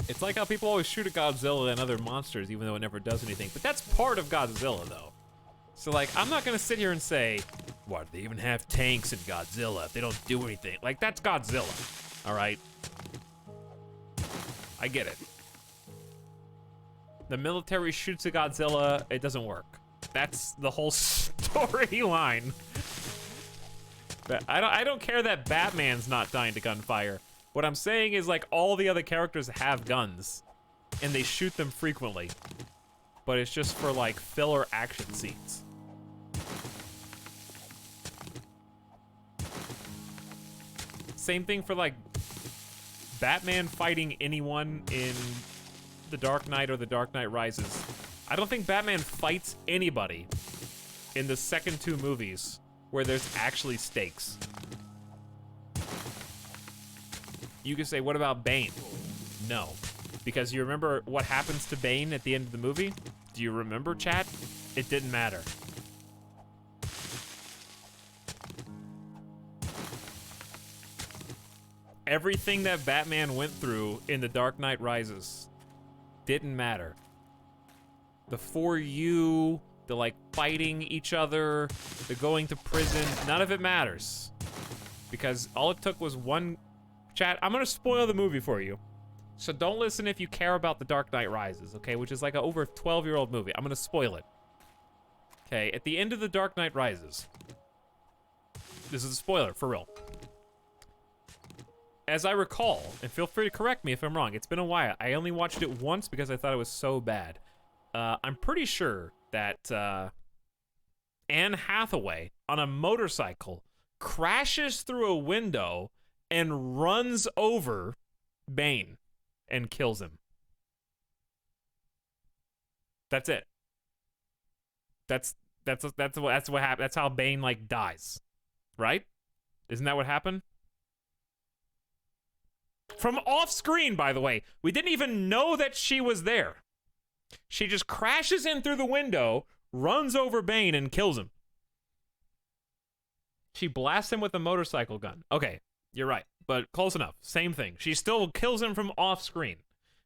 It's like how people always shoot at Godzilla and other monsters even though it never does anything. But that's part of Godzilla though. So like, I'm not gonna sit here and say, why do they even have tanks in Godzilla if they don't do anything? Like, that's Godzilla, all right? I get it. The military shoots at Godzilla, it doesn't work. That's the whole storyline. I don't care that Batman's not dying to gunfire. What I'm saying is like all the other characters have guns and they shoot them frequently, but it's just for like filler action scenes. Same thing for like Batman fighting anyone in The Dark Knight or The Dark Knight Rises. I don't think Batman fights anybody in the second two movies where there's actually stakes. You could say, what about Bane? No. Because you remember what happens to Bane at the end of the movie? Do Do you remember, chat? It didn't matter. Everything that Batman went through in The Dark Knight Rises didn't matter. The 4U, the like fighting each other, the going to prison, none of it matters. Because all it took was one... Chat, I'm gonna spoil the movie for you. So don't listen if you care about The Dark Knight Rises, okay? Which is like a over 12-year-old movie. I'm gonna spoil it. Okay, at the end of The Dark Knight Rises, this is a spoiler, for real. As I recall, and feel free to correct me if I'm wrong, it's been a while. I only watched it once because I thought it was so bad. I'm pretty sure that Anne Hathaway on a motorcycle crashes through a window and runs over Bane and kills him. That's it. That's what happened. That's how Bane like dies, right? Isn't that what happened? From off screen, by the way. We didn't even know that she was there. She just crashes in through the window, runs over Bane, and kills him. She blasts him with a motorcycle gun. Okay, you're right, but close enough. Same thing. She still kills him from off screen.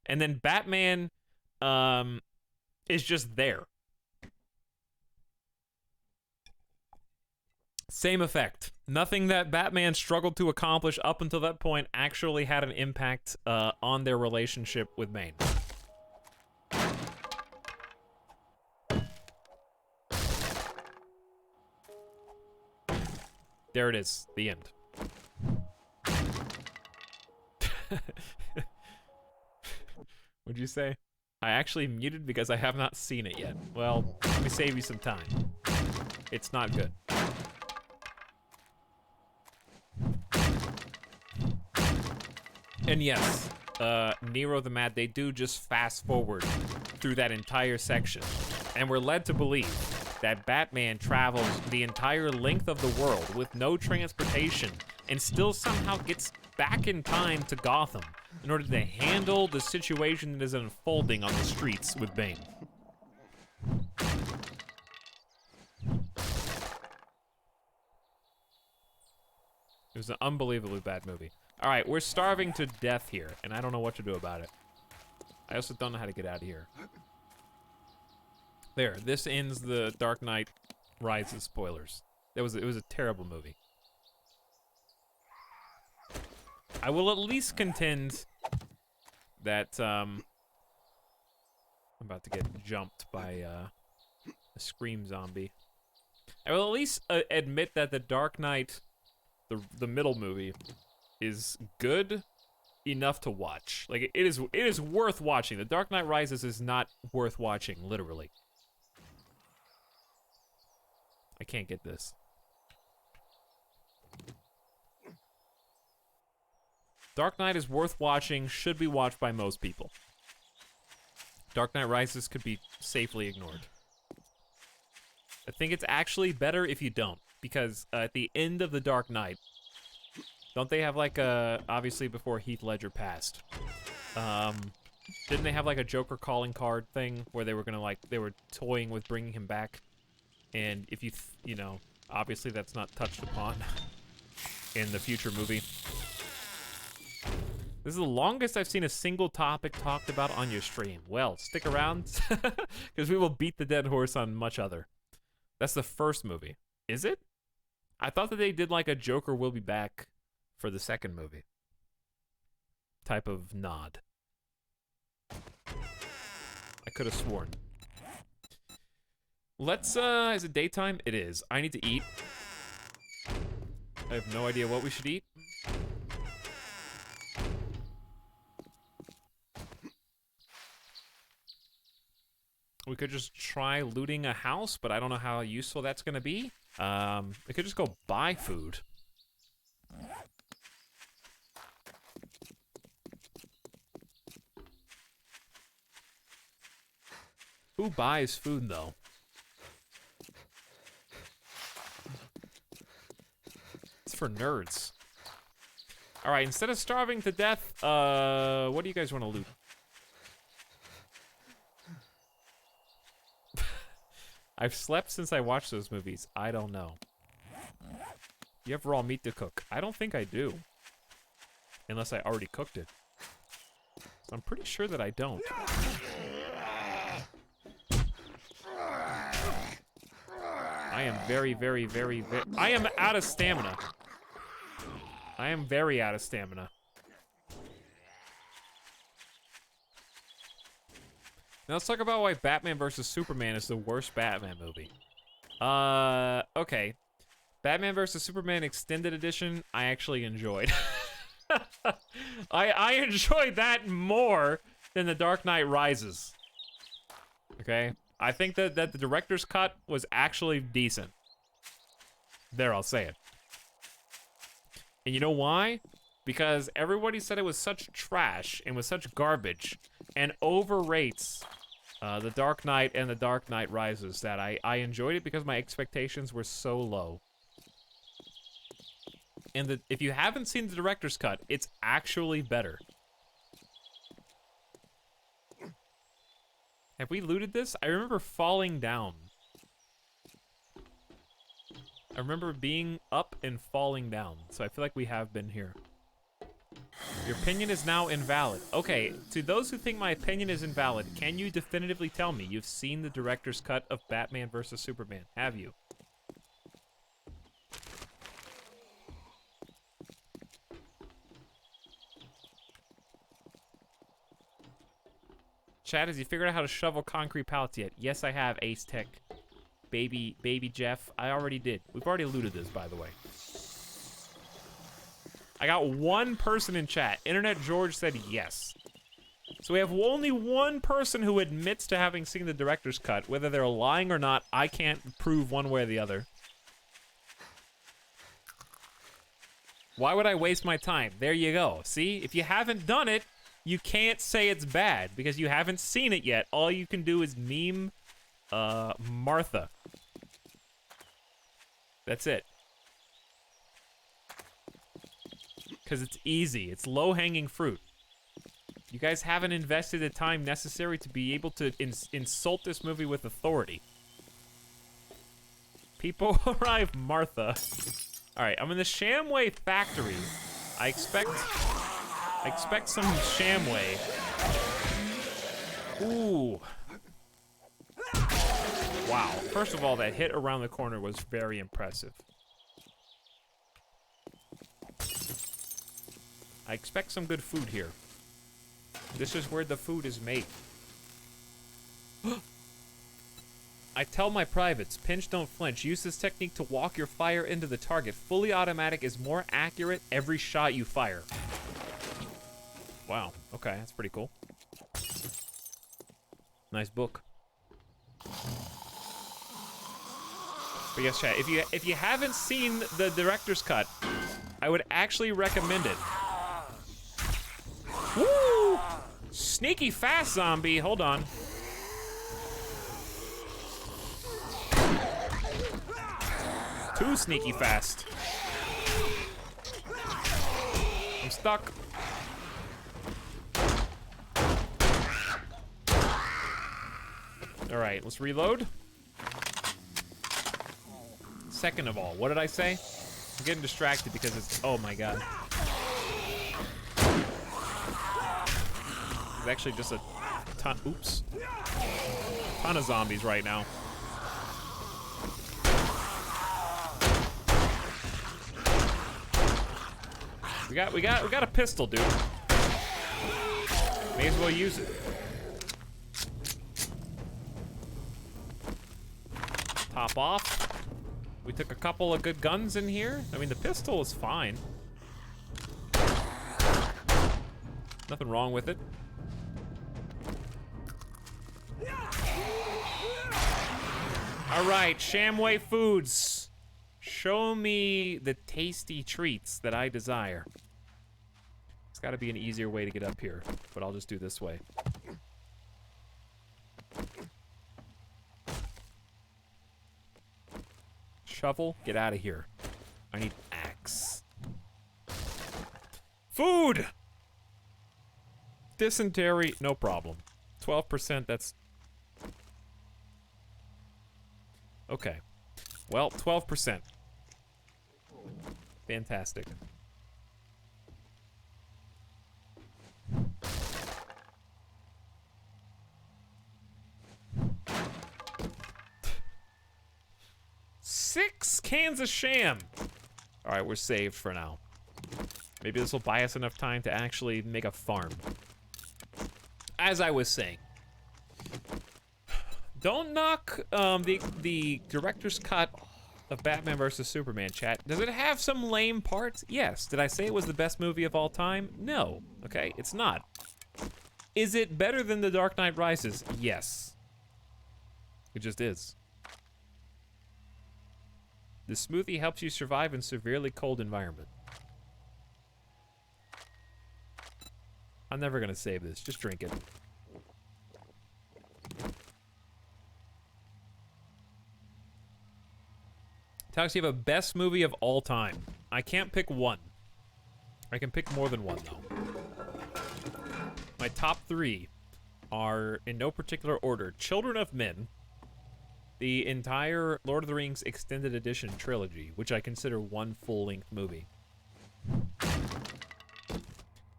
And then Batman is just there. Same effect. Nothing that Batman struggled to accomplish up until that point actually had an impact on their relationship with Bane. There it is. The end. What'd you say? I actually muted because I have not seen it yet. Well, let me save you some time. It's not good. And yes, Nero the Mad, they do just fast forward through that entire section. And we're led to believe that Batman travels the entire length of the world with no transportation and still somehow gets back in time to Gotham in order to handle the situation that is unfolding on the streets with Bane. It was an unbelievably bad movie. All right, we're starving to death here, and I don't know what to do about it. I also don't know how to get out of here. There, this ends the Dark Knight Rises spoilers. It was a terrible movie. I will at least contend that I'm about to get jumped by a Scream zombie. I will at least admit that the Dark Knight, the middle movie, is good enough to watch. Like it is worth watching. The Dark Knight Rises is not worth watching, literally. I can't get this. Dark Knight is worth watching, should be watched by most people. Dark Knight Rises could be safely ignored. I think it's actually better if you don't, because at the end of The Dark Knight, don't they have like a, obviously before Heath Ledger passed, didn't they have like a Joker calling card thing where they were gonna like, they were toying with bringing him back? And if you know, obviously that's not touched upon in the future movie. This is the longest I've seen a single topic talked about on your stream. Well, stick around, because we will beat the dead horse on much other. That's the first movie. Is it? I thought that they did like a Joker will be back for the second movie. Type of nod. I could have sworn. Let's, is it daytime? It is. I need to eat. I have no idea what we should eat. We could just try looting a house, but I don't know how useful that's gonna be. We could just go buy food. Who buys food, though? It's for nerds. All right, instead of starving to death, what do you guys want to loot? I've slept since I watched those movies. I don't know. You have raw meat to cook. I don't think I do. Unless I already cooked it. So I'm pretty sure that I don't. I am very, very, very, very... I am out of stamina. I am very out of stamina. Now let's talk about why Batman vs. Superman is the worst Batman movie. Okay. Batman vs. Superman Extended Edition, I actually enjoyed. I enjoyed that more than The Dark Knight Rises. Okay? I think that the director's cut was actually decent. There, I'll say it. And you know why? Because everybody said it was such trash and was such garbage and overrates The Dark Knight and The Dark Knight Rises that I enjoyed it because my expectations were so low. And if you haven't seen the director's cut, it's actually better. Have we looted this? I remember falling down. I remember being up and falling down, so I feel like we have been here. Your opinion is now invalid. Okay, to those who think my opinion is invalid, can you definitively tell me you've seen the director's cut of Batman vs. Superman? Have you? Chad, has you figured out how to shovel concrete pallets yet? Yes, I have, Ace Tech. Baby Jeff. I already did. We've already looted this, by the way. I got one person in chat. Internet George said yes. So we have only one person who admits to having seen the director's cut. Whether they're lying or not, I can't prove one way or the other. Why would I waste my time? There you go. See? If you haven't done it, you can't say it's bad because you haven't seen it yet. All you can do is meme Martha. That's it. Because it's easy. It's low-hanging fruit. You guys haven't invested the time necessary to be able to insult this movie with authority. People arrive, Martha. Alright, I'm in the Shamway factory. I expect some Shamway. Ooh. Wow. First of all, that hit around the corner was very impressive. I expect some good food here. This is where the food is made. I tell my privates, pinch don't flinch. Use this technique to walk your fire into the target. Fully automatic is more accurate every shot you fire. Wow, okay, that's pretty cool. Nice book. But yes, chat, if you haven't seen the director's cut, I would actually recommend it. Woo! Sneaky fast zombie, hold on. Too sneaky fast. I'm stuck. All right, let's reload. Second of all, what did I say? I'm getting distracted because it's, oh my God. There's actually just a ton, oops. Ton of zombies right now. We got a pistol, dude. May as well use it. Top off. We took a couple of good guns in here. I mean, the pistol is fine. Nothing wrong with it. All right, Shamway Foods. Show me the tasty treats that I desire. There's got to be an easier way to get up here, but I'll just do this way. Shovel, get out of here. I need axe. Food! Dysentery, no problem. 12%, that's... Okay. Well, 12%. Fantastic. Six cans of sham. All right, we're saved for now. Maybe this will buy us enough time to actually make a farm. As I was saying, don't knock the director's cut of Batman vs. Superman, chat. Does it have some lame parts? Yes. Did I say it was the best movie of all time? No. Okay, it's not. Is it better than The Dark Knight Rises? Yes. It just is. The smoothie helps you survive in severely cold environment. I'm never gonna save this. Just drink it. Talks, you have a best movie of all time. I can't pick one. I can pick more than one, though. My top three are, in no particular order, Children of Men, the entire Lord of the Rings Extended Edition trilogy, which I consider one full-length movie,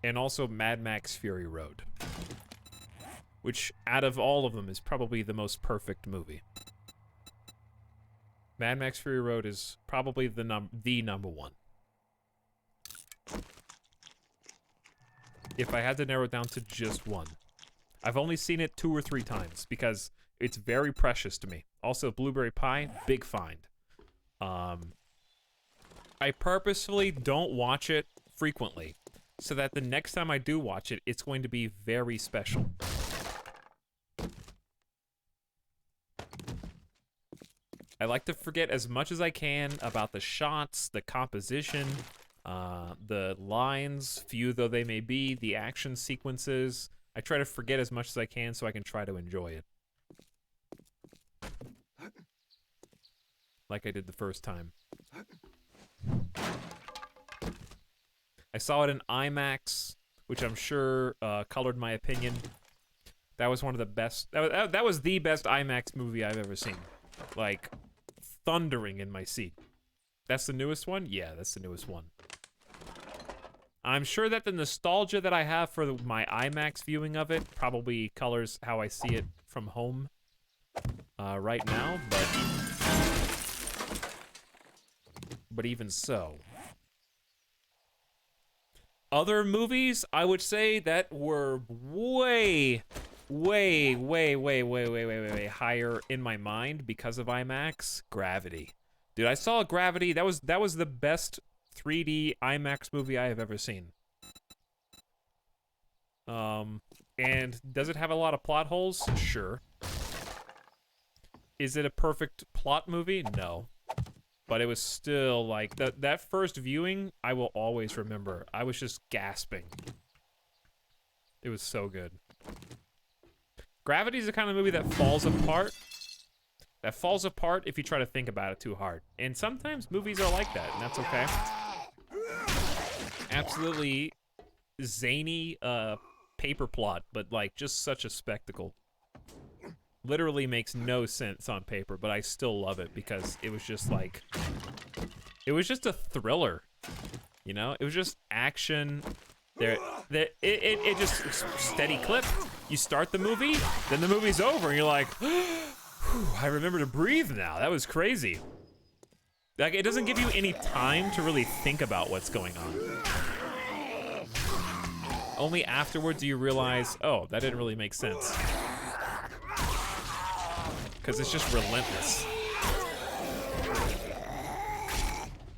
and also Mad Max Fury Road, which, out of all of them, is probably the most perfect movie. Mad Max Fury Road is probably the number one. If I had to narrow it down to just one. I've only seen it 2 or 3 times because it's very precious to me. Also, Blueberry Pie, big find. I purposefully don't watch it frequently so that the next time I do watch it, it's going to be very special. I like to forget as much as I can about the shots, the composition, the lines, few though they may be, the action sequences. I try to forget as much as I can so I can try to enjoy it. Like I did the first time. I saw it in IMAX, which I'm sure colored my opinion. That was one of the best. That was the best IMAX movie I've ever seen. Like, thundering in my seat. That's the newest one? Yeah, that's the newest one. I'm sure that the nostalgia that I have for my IMAX viewing of it probably colors how I see it from home right now, but even so. Other movies, I would say, that were way higher in my mind because of IMAX. Gravity. Dude, I saw Gravity. That was the best 3D IMAX movie I have ever seen. And does it have a lot of plot holes? Sure. Is it a perfect plot movie? No. But it was still, like, that first viewing, I will always remember. I was just gasping. It was so good. Gravity is the kind of movie that falls apart. That falls apart if you try to think about it too hard. And sometimes movies are like that, and that's okay. Absolutely zany paper plot, but, like, just such a spectacle. Literally makes no sense on paper, but I still love it because it was just like, it was just a thriller, you know? It was just action. It just steady clip. You start the movie, then the movie's over, and you're like, I remember to breathe now. That was crazy. Like, it doesn't give you any time to really think about what's going on. Only afterwards do you realize, oh, that didn't really make sense. Because it's just relentless.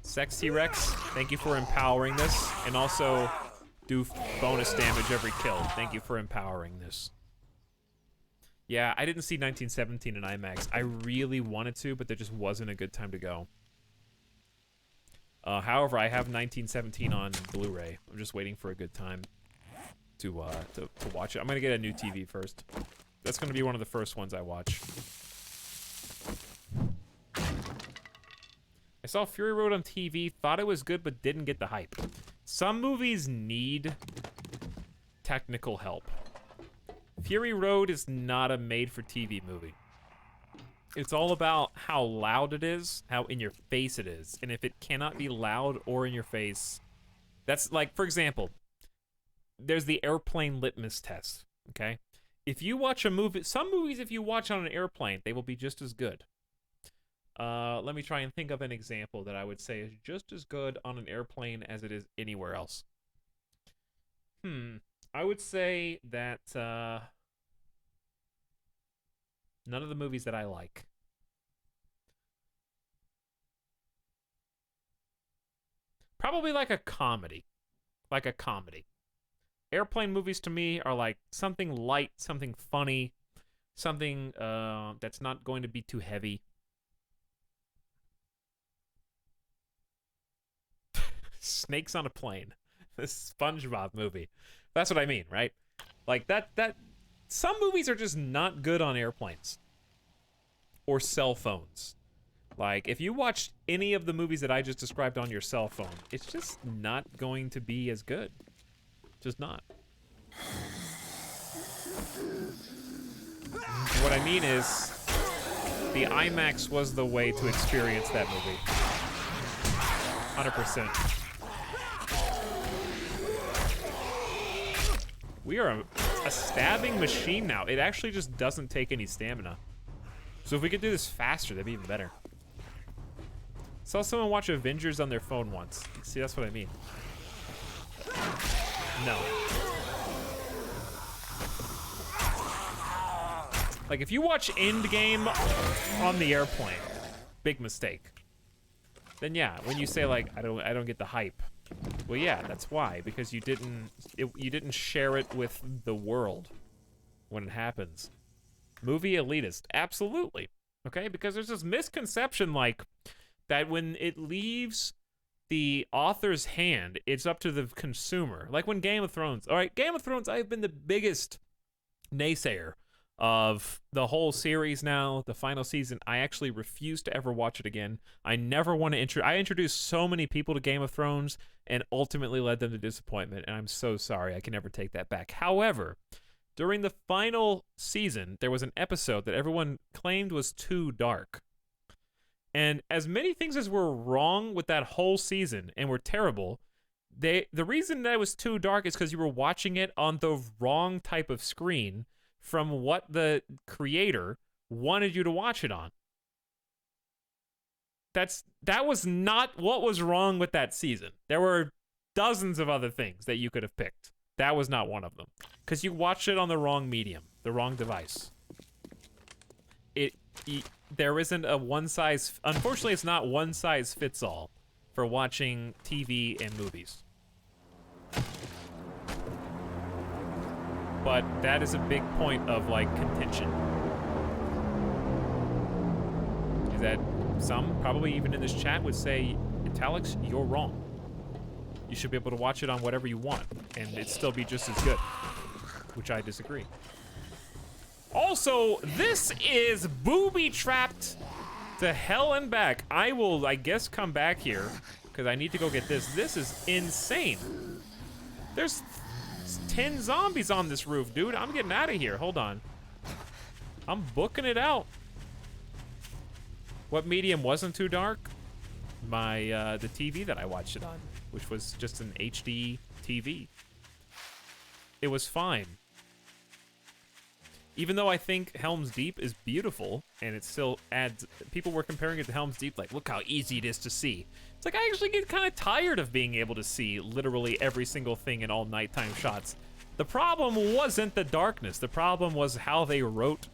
Sex T-Rex, thank you for empowering this. And also, do bonus damage every kill. Thank you for empowering this. Yeah, I didn't see 1917 in IMAX. I really wanted to, but there just wasn't a good time to go. However, I have 1917 on Blu-ray. I'm just waiting for a good time to watch it. I'm gonna get a new TV first. That's gonna be one of the first ones I watch. I saw Fury Road on TV, thought it was good, but didn't get the hype. Some movies need technical help. Fury Road is not a made-for-TV movie. It's all about how loud it is, how in your face it is. And if it cannot be loud or in your face, that's like, for example, there's the airplane litmus test, okay? If you watch a movie, some movies, if you watch on an airplane, they will be just as good. Let me try and think of an example that I would say is just as good on an airplane as it is anywhere else. I would say that none of the movies that I like. Probably like a comedy. Like a comedy. Airplane movies to me are like something light, something funny, something that's not going to be too heavy. Snakes on a Plane. This SpongeBob movie. That's what I mean, right? Like that some movies are just not good on airplanes or cell phones. Like if you watch any of the movies that I just described on your cell phone, it's just not going to be as good. Just not. What I mean is the IMAX was the way to experience that movie. 100%. We are a stabbing machine now. It actually just doesn't take any stamina. So if we could do this faster, that'd be even better. Saw someone watch Avengers on their phone once. See, that's what I mean. No. Like, if you watch Endgame on the airplane, big mistake. Then yeah, when you say like, I don't get the hype. Well, yeah, that's why, because you didn't share it with the world when it happens. Movie elitist, absolutely. Okay, because there's this misconception like that when it leaves the author's hand, it's up to the consumer. Like when Game of Thrones. All right, Game of Thrones, I've been the biggest naysayer of the whole series now, the final season. I actually refuse to ever watch it again. I never want to I introduced so many people to Game of Thrones and ultimately led them to disappointment, and I'm so sorry. I can never take that back. However, during the final season, there was an episode that everyone claimed was too dark. And as many things as were wrong with that whole season and were terrible, the reason that it was too dark is because you were watching it on the wrong type of screen from what the creator wanted you to watch it on. That was not what was wrong with that season. There were dozens of other things that you could have picked. That was not one of them. Because you watched it on the wrong medium, the wrong device. There isn't a unfortunately, it's not one size fits all for watching TV and movies. But that is a big point of like contention. Is that some, probably even in this chat, would say, Etalyx, you're wrong. You should be able to watch it on whatever you want, and it'd still be just as good. Which I disagree. Also, this is booby-trapped to hell and back. I will, I guess, come back here, because I need to go get this. This is insane. There's 10 zombies on this roof, dude. I'm getting out of here. Hold on. I'm booking it out. What medium wasn't too dark? The TV that I watched it on, which was just an HD TV. It was fine. Even though I think Helm's Deep is beautiful, and it still adds... People were comparing it to Helm's Deep, like, look how easy it is to see. It's like, I actually get kind of tired of being able to see literally every single thing in all nighttime shots. The problem wasn't the darkness. The problem was how they wrote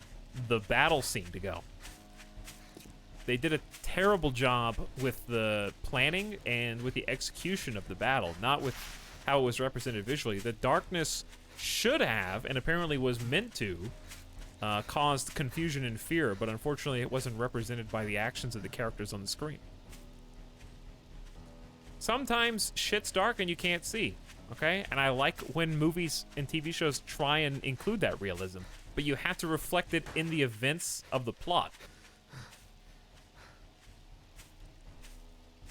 the battle scene to go. They did a terrible job with the planning and with the execution of the battle, not with how it was represented visually. The darkness should have, and apparently was meant to, caused confusion and fear, but unfortunately it wasn't represented by the actions of the characters on the screen. Sometimes shit's dark and you can't see, okay? And I like when movies and TV shows try and include that realism, but you have to reflect it in the events of the plot.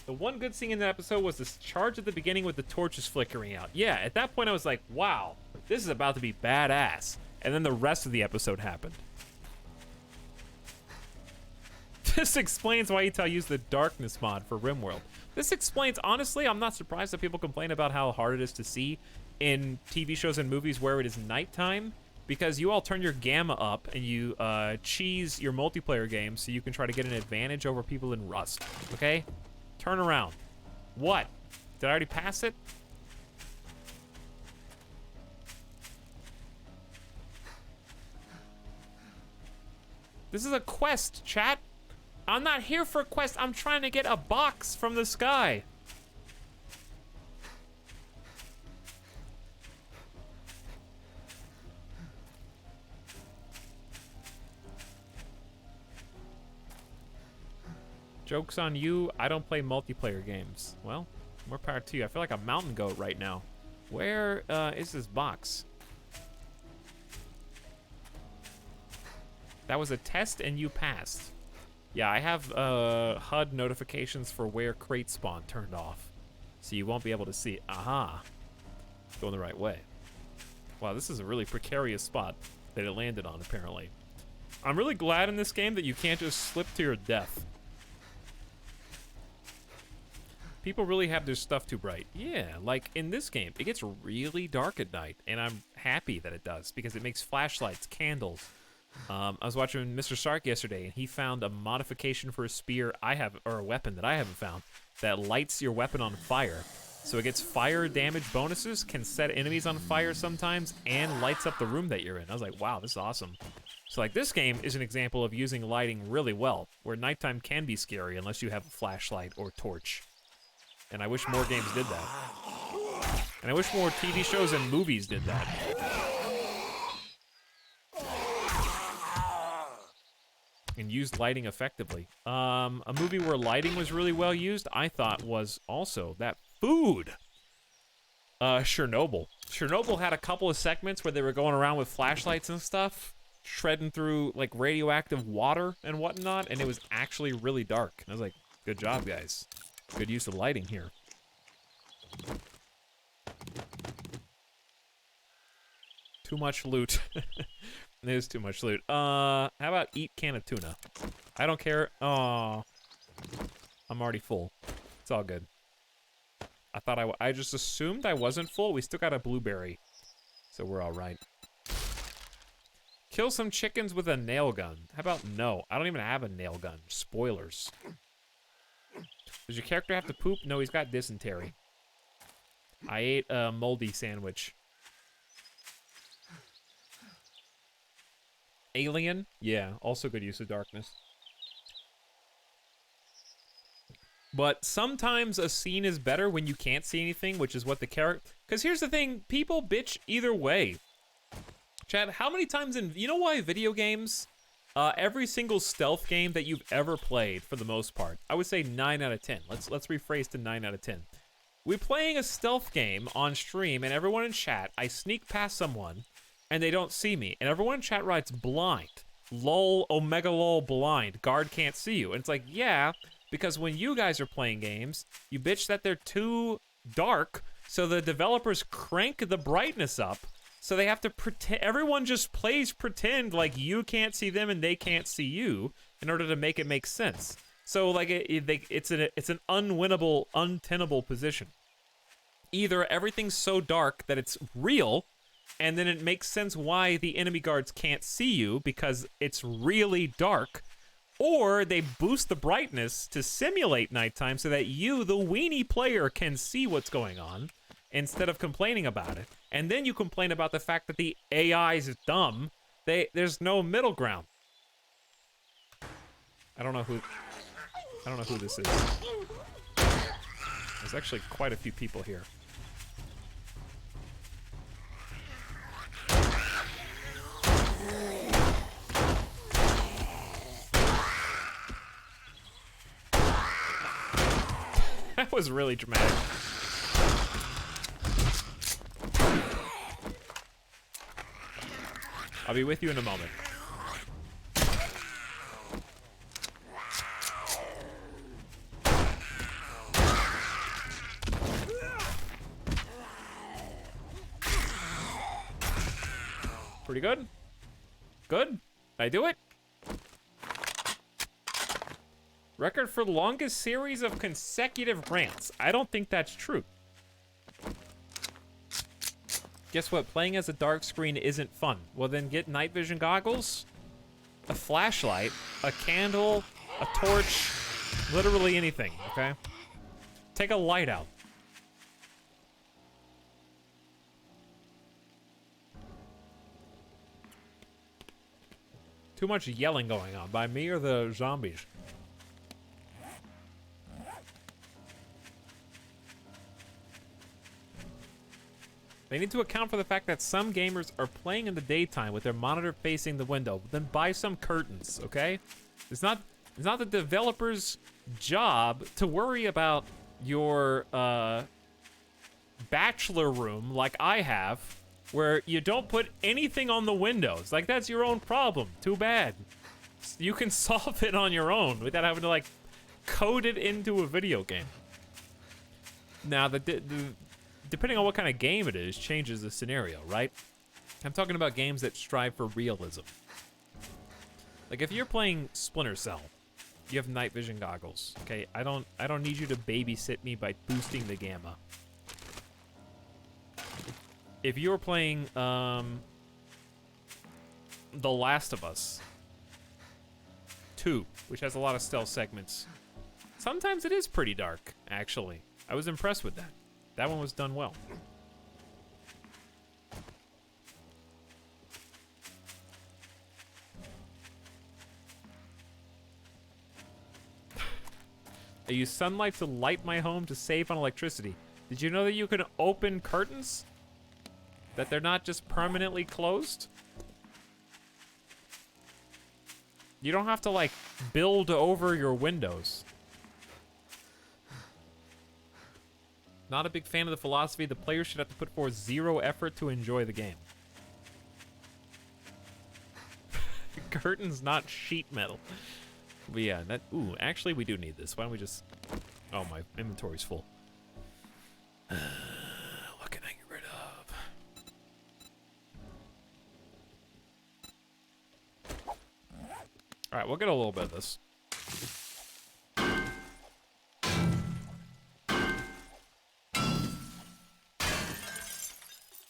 The one good scene in that episode was this charge at the beginning with the torches flickering out. Yeah, at that point I was like, wow, this is about to be badass. And then the rest of the episode happened. This explains why Etal used the darkness mod for RimWorld. This explains, honestly, I'm not surprised that people complain about how hard it is to see in TV shows and movies where it is nighttime, because you all turn your gamma up and you cheese your multiplayer game so you can try to get an advantage over people in Rust, okay? Turn around. What? Did I already pass it? This is a quest, chat. I'm not here for a quest. I'm trying to get a box from the sky. Joke's on you. I don't play multiplayer games. Well, more power to you. I feel like a mountain goat right now. Where is this box? That was a test and you passed. Yeah, I have HUD notifications for where crate spawn turned off. So you won't be able to see it. Aha. Going the right way. Wow, this is a really precarious spot that it landed on, apparently. I'm really glad in this game that you can't just slip to your death. People really have their stuff too bright. Yeah, like in this game, it gets really dark at night, and I'm happy that it does, because it makes flashlights, candles. I was watching Mr. Stark yesterday, and he found a modification for a spear or a weapon that I haven't found, that lights your weapon on fire. So it gets fire damage bonuses, can set enemies on fire sometimes, and lights up the room that you're in. I was like, wow, this is awesome. So like this game is an example of using lighting really well, where nighttime can be scary unless you have a flashlight or torch. And I wish more games did that. And I wish more TV shows and movies did that. And used lighting effectively. A movie where lighting was really well used, I thought, was also that food. Chernobyl. Chernobyl had a couple of segments where they were going around with flashlights and stuff, shredding through like radioactive water and whatnot, and it was actually really dark. I was like, good job, guys. Good use of lighting here. Too much loot. It is too much loot. How about eat can of tuna? I don't care. Oh, I'm already full. It's all good. I thought I just assumed I wasn't full. We still got a blueberry, so we're all right. Kill some chickens with a nail gun. How about no? I don't even have a nail gun. Spoilers. Does your character have to poop? No, he's got dysentery. I ate a moldy sandwich. Alien? Yeah, also good use of darkness. But sometimes a scene is better when you can't see anything, which is what the character... Because here's the thing, people bitch either way. Chad, how many times in... You know why video games... every single stealth game that you've ever played, for the most part, I would say 9 out of 10. Let's rephrase to 9 out of 10. We're playing a stealth game on stream, and everyone in chat, I sneak past someone, and they don't see me, and everyone in chat writes blind. Lol, omega lol, blind. Guard can't see you. And it's like, yeah, because when you guys are playing games, you bitch that they're too dark, so the developers crank the brightness up. So they have to pretend, everyone just plays pretend like you can't see them and they can't see you in order to make it make sense. So like it's an unwinnable, untenable position. Either everything's so dark that it's real, and then it makes sense why the enemy guards can't see you because it's really dark, or they boost the brightness to simulate nighttime so that you, the weenie player, can see what's going on instead of complaining about it. And then you complain about the fact that the AI is dumb. There's no middle ground. I don't know who this is. There's actually quite a few people here. That was really dramatic. I'll be with you in a moment. Pretty good? Good? Did I do it? Record for longest series of consecutive rants. I don't think that's true. Guess what? Playing as a dark screen isn't fun. Well, then get night vision goggles, a flashlight, a candle, a torch, literally anything, okay? Take a light out. Too much yelling going on. By me or the zombies? They need to account for the fact that some gamers are playing in the daytime with their monitor facing the window. Then buy some curtains, okay? It's not the developer's job to worry about your bachelor room like I have, where you don't put anything on the windows. Like, that's your own problem. Too bad. You can solve it on your own without having to, like, code it into a video game. Now, depending on what kind of game it is, changes the scenario, right? I'm talking about games that strive for realism. Like, if you're playing Splinter Cell, you have night vision goggles, okay? I don't need you to babysit me by boosting the gamma. If you're playing The Last of Us 2, which has a lot of stealth segments, sometimes it is pretty dark, actually. I was impressed with that. That one was done well. I use sunlight to light my home to save on electricity. Did you know that you can open curtains? That they're not just permanently closed? You don't have to, like, build over your windows. Not a big fan of the philosophy the players should have to put forth zero effort to enjoy the game. Curtains, not sheet metal. But yeah, that. Ooh, actually, we do need this. Why don't we just. Oh, my inventory's full. What can I get rid of? Alright, we'll get a little bit of this.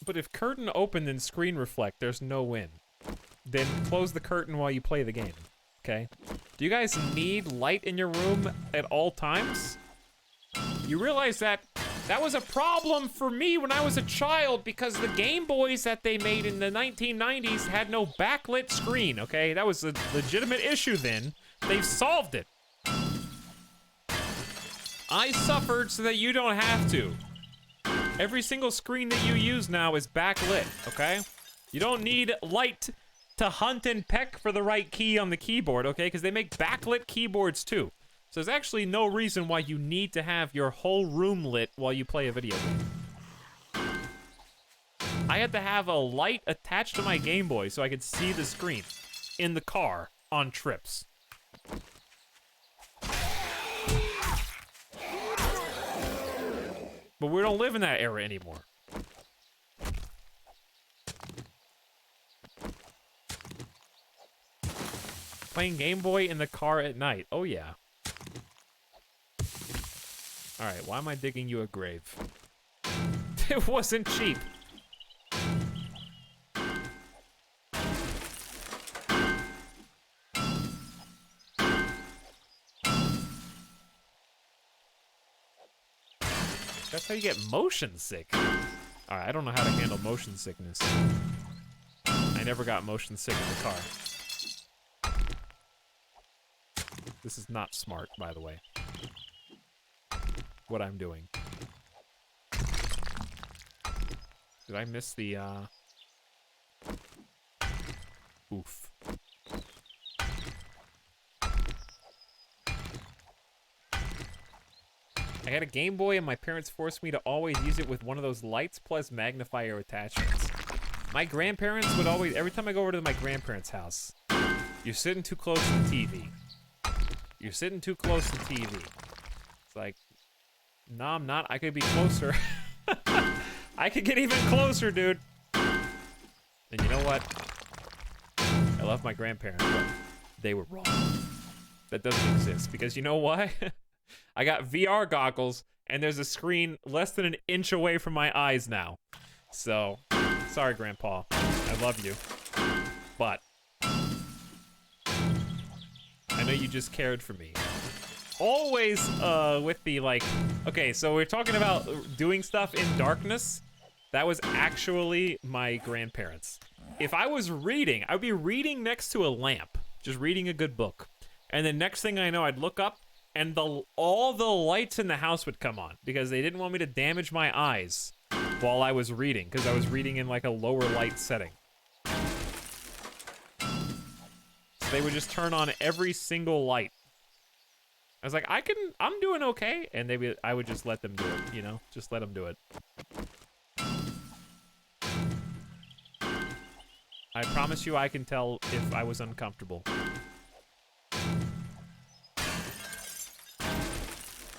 But if curtain open and screen reflect, there's no win. Then close the curtain while you play the game, okay? Do you guys need light in your room at all times? You realize that was a problem for me when I was a child because the Game Boys that they made in the 1990s had no backlit screen, okay? That was a legitimate issue then. They've solved it. I suffered so that you don't have to. Every single screen that you use now is backlit, okay? You don't need light to hunt and peck for the right key on the keyboard, okay? Because they make backlit keyboards too. So there's actually no reason why you need to have your whole room lit while you play a video game. I had to have a light attached to my Game Boy so I could see the screen in the car on trips. But we don't live in that era anymore. Playing Game Boy in the car at night. Oh, yeah. Alright, why am I digging you a grave? It wasn't cheap. That's how you get motion sick. Alright, I don't know how to handle motion sickness. I never got motion sick in the car. This is not smart, by the way. What I'm doing. Did I miss the, Oof. I had a Game Boy and my parents forced me to always use it with one of those lights plus magnifier attachments. My grandparents would always, every time I go over to my grandparents' house, you're sitting too close to the TV. You're sitting too close to the TV. It's like, no, I'm not. I could be closer. I could get even closer, dude. And you know what? I love my grandparents, but they were wrong. that doesn't exist. Because you know why? I got VR goggles, and there's a screen less than an inch away from my eyes now. So, sorry, Grandpa. I love you. But I know you just cared for me. Always with the, like... Okay, so we're talking about doing stuff in darkness. That was actually my grandparents. If I was reading, I would be reading next to a lamp. Just reading a good book. And then next thing I know, I'd look up, and all the lights in the house would come on. Because they didn't want me to damage my eyes while I was reading. Because I was reading in, like, a lower light setting. So they would just turn on every single light. I was like, I'm doing okay. And I would just let them do it, you know? Just let them do it. I promise you I can tell if I was uncomfortable.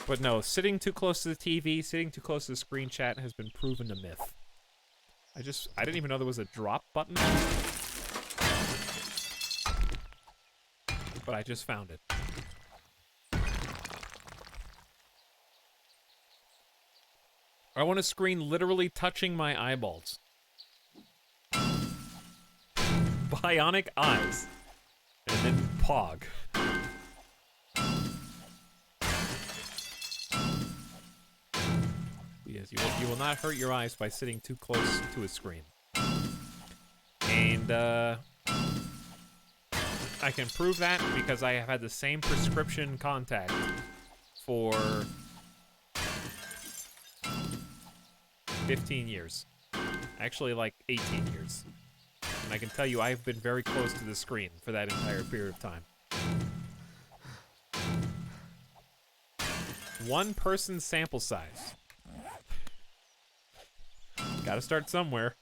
But no, sitting too close to the TV, sitting too close to the screen chat has been proven a myth. I didn't even know there was a drop button. But I just found it. I want a screen literally touching my eyeballs. Bionic eyes. And then Pog. Yes, you will not hurt your eyes by sitting too close to a screen. And, I can prove that because I have had the same prescription contact for 15 years. Actually, like 18 years. And I can tell you I've been very close to the screen for that entire period of time. One person sample size. Gotta start somewhere.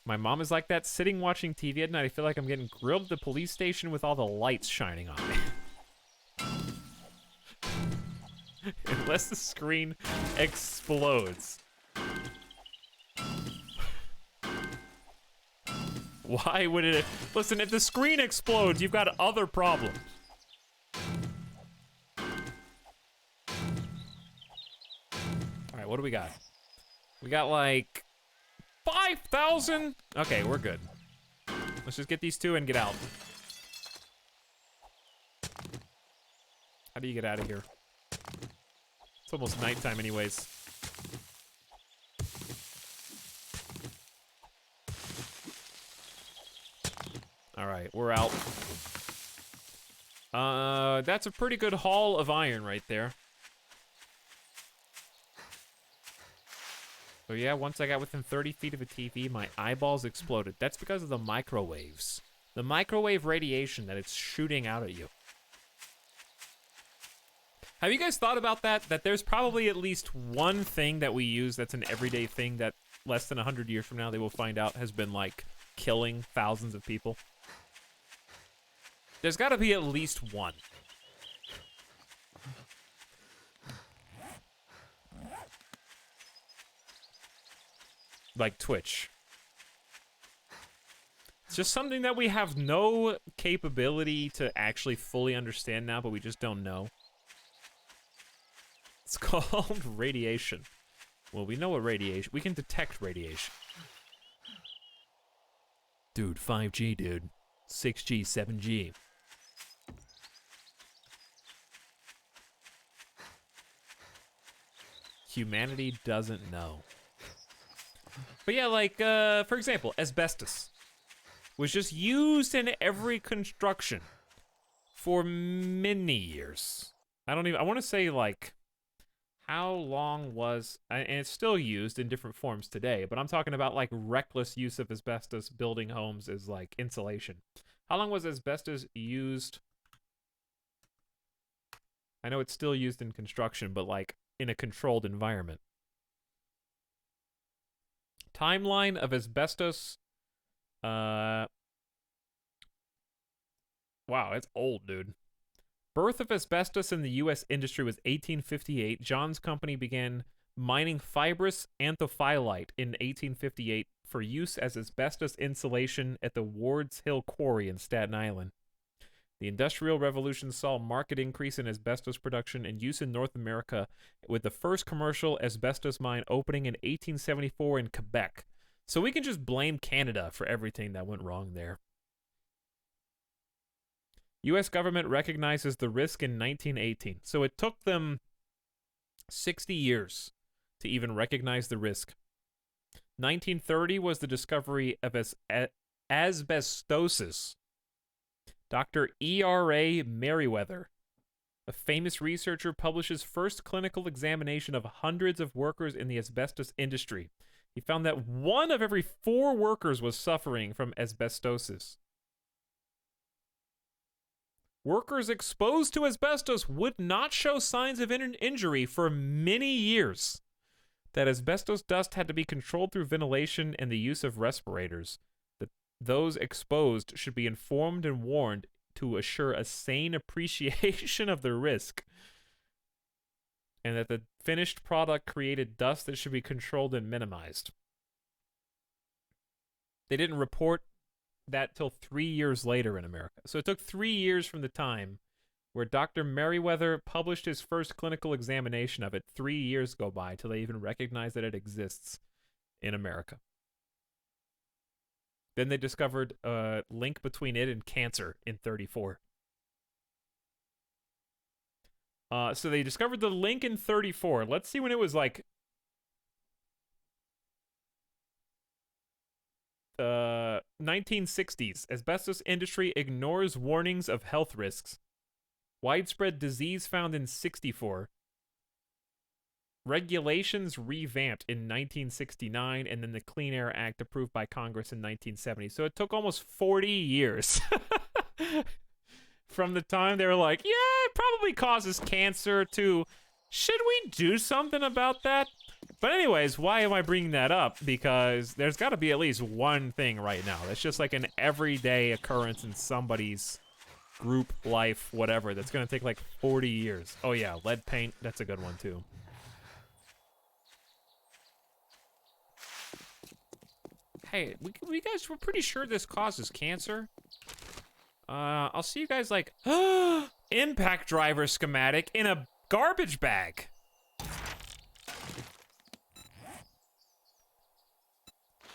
My mom is like that, sitting watching TV at night. I feel like I'm getting grilled at the police station with all the lights shining on me. Unless the screen explodes. Why would it? Listen, if the screen explodes, you've got other problems. Alright, what do we got? We got like 5,000? Okay, we're good. Let's just get these two and get out. How do you get out of here? It's almost nighttime anyways. Alright, we're out. That's a pretty good haul of iron right there. So yeah, once I got within 30 feet of a TV, my eyeballs exploded. That's because of the microwaves. The microwave radiation that it's shooting out at you. Have you guys thought about that? That there's probably at least one thing that we use that's an everyday thing that less than 100 years from now they will find out has been, like, killing thousands of people? There's gotta be at least one. Like Twitch. It's just something that we have no capability to actually fully understand now, but we just don't know. It's called radiation. Well, we know what radiation... We can detect radiation. Dude, 5G, dude. 6G, 7G. Humanity doesn't know. But yeah, like, for example, asbestos was just used in every construction for many years. I want to say, like, how long was, and it's still used in different forms today, but I'm talking about, like, reckless use of asbestos building homes as, like, insulation. How long was asbestos used? I know it's still used in construction, but, like, in a controlled environment. Timeline of asbestos. Wow, it's old, dude. Birth of asbestos in the U.S. industry was 1858. John's company began mining fibrous anthophyllite in 1858 for use as asbestos insulation at the Wards Hill Quarry in Staten Island. The Industrial Revolution saw a marked increase in asbestos production and use in North America, with the first commercial asbestos mine opening in 1874 in Quebec. So we can just blame Canada for everything that went wrong there. U.S. government recognizes the risk in 1918. So it took them 60 years to even recognize the risk. 1930 was the discovery of asbestosis. Dr. E.R.A. Merriweather, a famous researcher, publishes first clinical examination of hundreds of workers in the asbestos industry. He found that 1 of every 4 workers was suffering from asbestosis. Workers exposed to asbestos would not show signs of injury for many years. That asbestos dust had to be controlled through ventilation and the use of respirators. That those exposed should be informed and warned to assure a sane appreciation of the risk. And that the finished product created dust that should be controlled and minimized. They didn't report that till 3 years later in America. So it took 3 years from the time where Dr. Merriweather published his first clinical examination of it. 3 years go by till they even recognize that it exists in America. Then they discovered a link between it and cancer in 34. So they discovered the link in 34. Let's see when it was like 1960s. Asbestos industry ignores warnings of health risks. Widespread disease found in 64. Regulations revamped in 1969, and then the Clean Air Act approved by Congress in 1970. So it took almost 40 years from the time they were like, yeah, it probably causes cancer, to, should we do something about that? But anyways, why am I bringing that up? Because there's got to be at least one thing right now that's just like an everyday occurrence in somebody's group life, whatever, that's going to take like 40 years. Oh yeah, lead paint, that's a good one too. Hey, we guys were pretty sure this causes cancer. I'll see you guys like, impact driver schematic in a garbage bag.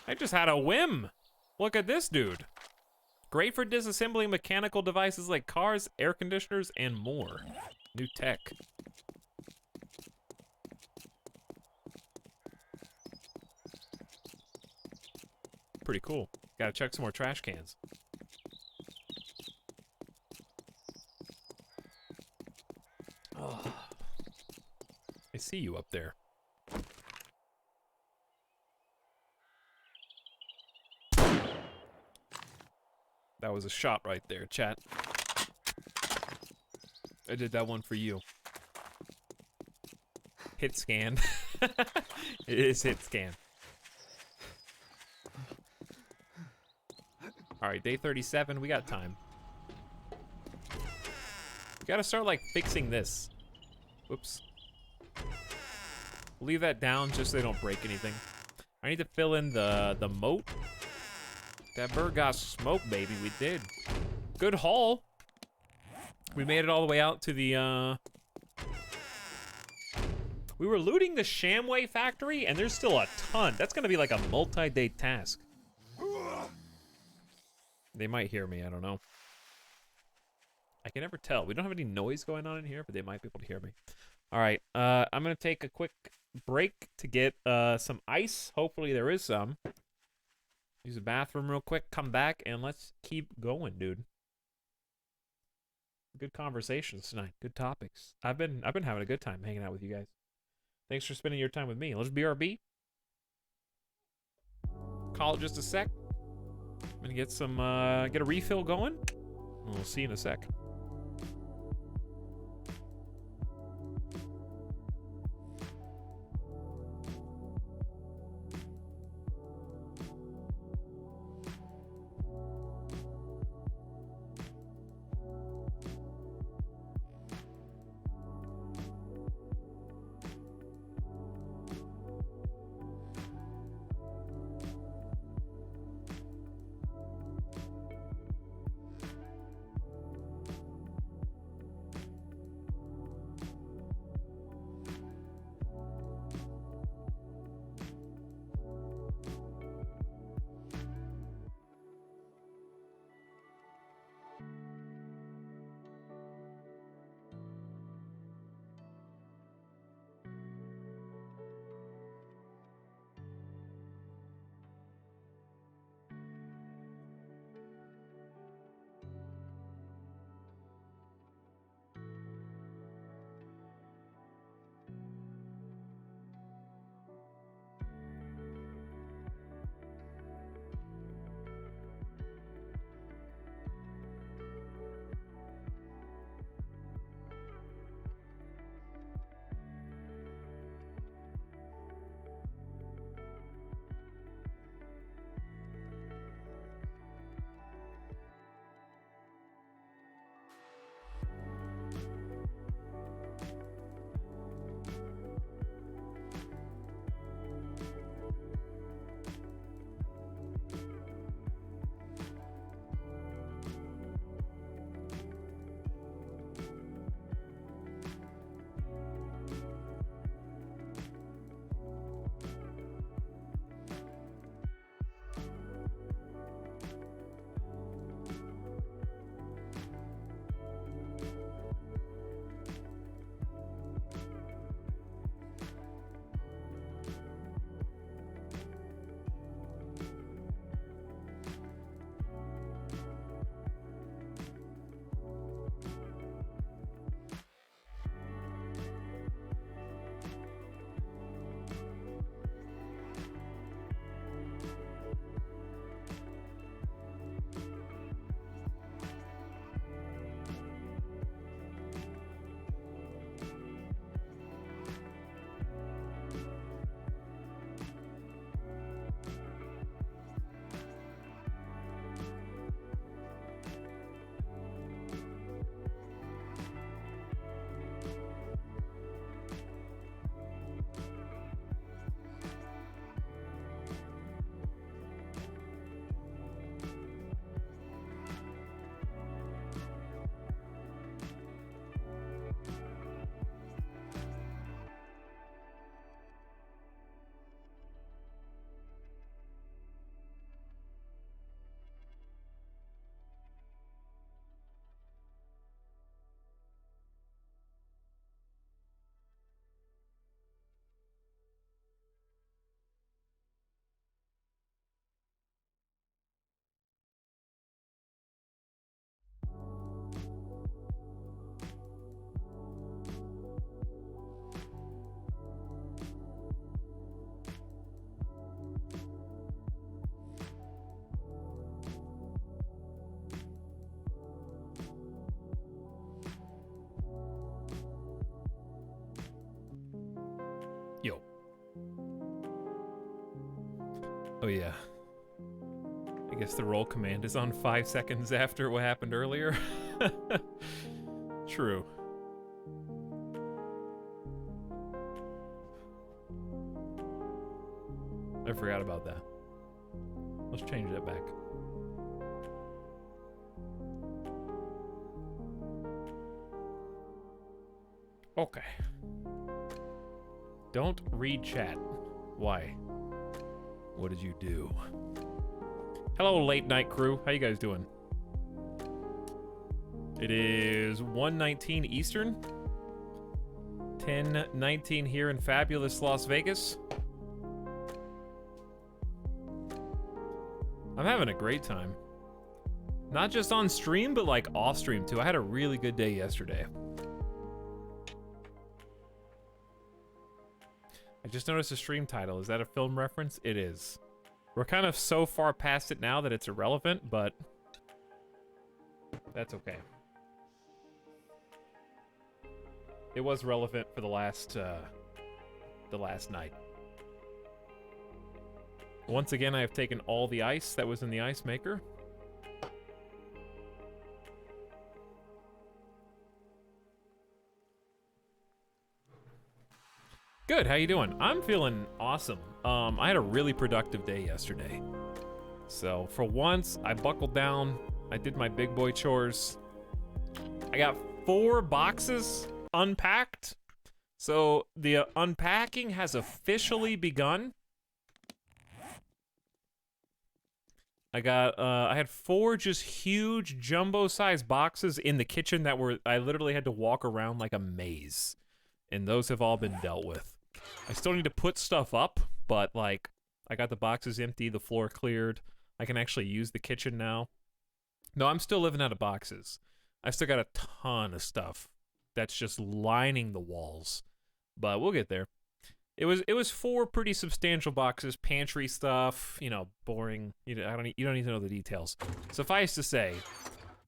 I just had a whim. Look at this dude. Great for disassembling mechanical devices like cars, air conditioners, and more. New tech. Pretty cool. Gotta check some more trash cans. Oh. I see you up there. That was a shot right there, chat. I did that one for you. Hit scan. It is hit scan. Alright, day 37, we got time. We gotta start, like, fixing this. Whoops. Leave that down just so they don't break anything. I need to fill in the moat. That bird got smoked, baby. We did. Good haul. We made it all the way out to the, We were looting the Shamway factory, and there's still a ton. That's gonna be like a multi-day task. They might hear me, I don't know. I can never tell. We don't have any noise going on in here, but they might be able to hear me. All right, I'm gonna take a quick break to get some ice. Hopefully there is some. Use the bathroom real quick, come back, and let's keep going, dude. Good conversations tonight, good topics. I've been having a good time hanging out with you guys. Thanks for spending your time with me. Let's BRB. Call it just a sec. I'm gonna get some, get a refill going. We'll see you in a sec. Oh yeah. I guess the roll command is on 5 seconds after what happened earlier. True. I forgot about that. Let's change that back. Okay. Don't read chat. Why? What did you do? Hello, late night crew. How you guys doing? It is 1:19 Eastern. 10:19 here in fabulous Las Vegas. I'm having a great time. Not just on stream, but like off stream too. I had a really good day yesterday. I just noticed a stream title. Is that a film reference? It is. We're kind of so far past it now that it's irrelevant, but that's okay. It was relevant for the last night. Once again, I have taken all the ice that was in the ice maker. Good, how you doing? I'm feeling awesome. I had a really productive day yesterday. So for once, I buckled down. I did my big boy chores. I got 4 boxes unpacked. So the unpacking has officially begun. I had 4 just huge jumbo-sized boxes in the kitchen that I literally had to walk around like a maze. And those have all been dealt with. I still need to put stuff up, but like, I got the boxes empty, the floor cleared. I can actually use the kitchen now. No, I'm still living out of boxes. I still got a ton of stuff that's just lining the walls, but we'll get there. It was 4 pretty substantial boxes, pantry stuff, you know, boring. You don't need to know the details. Suffice to say,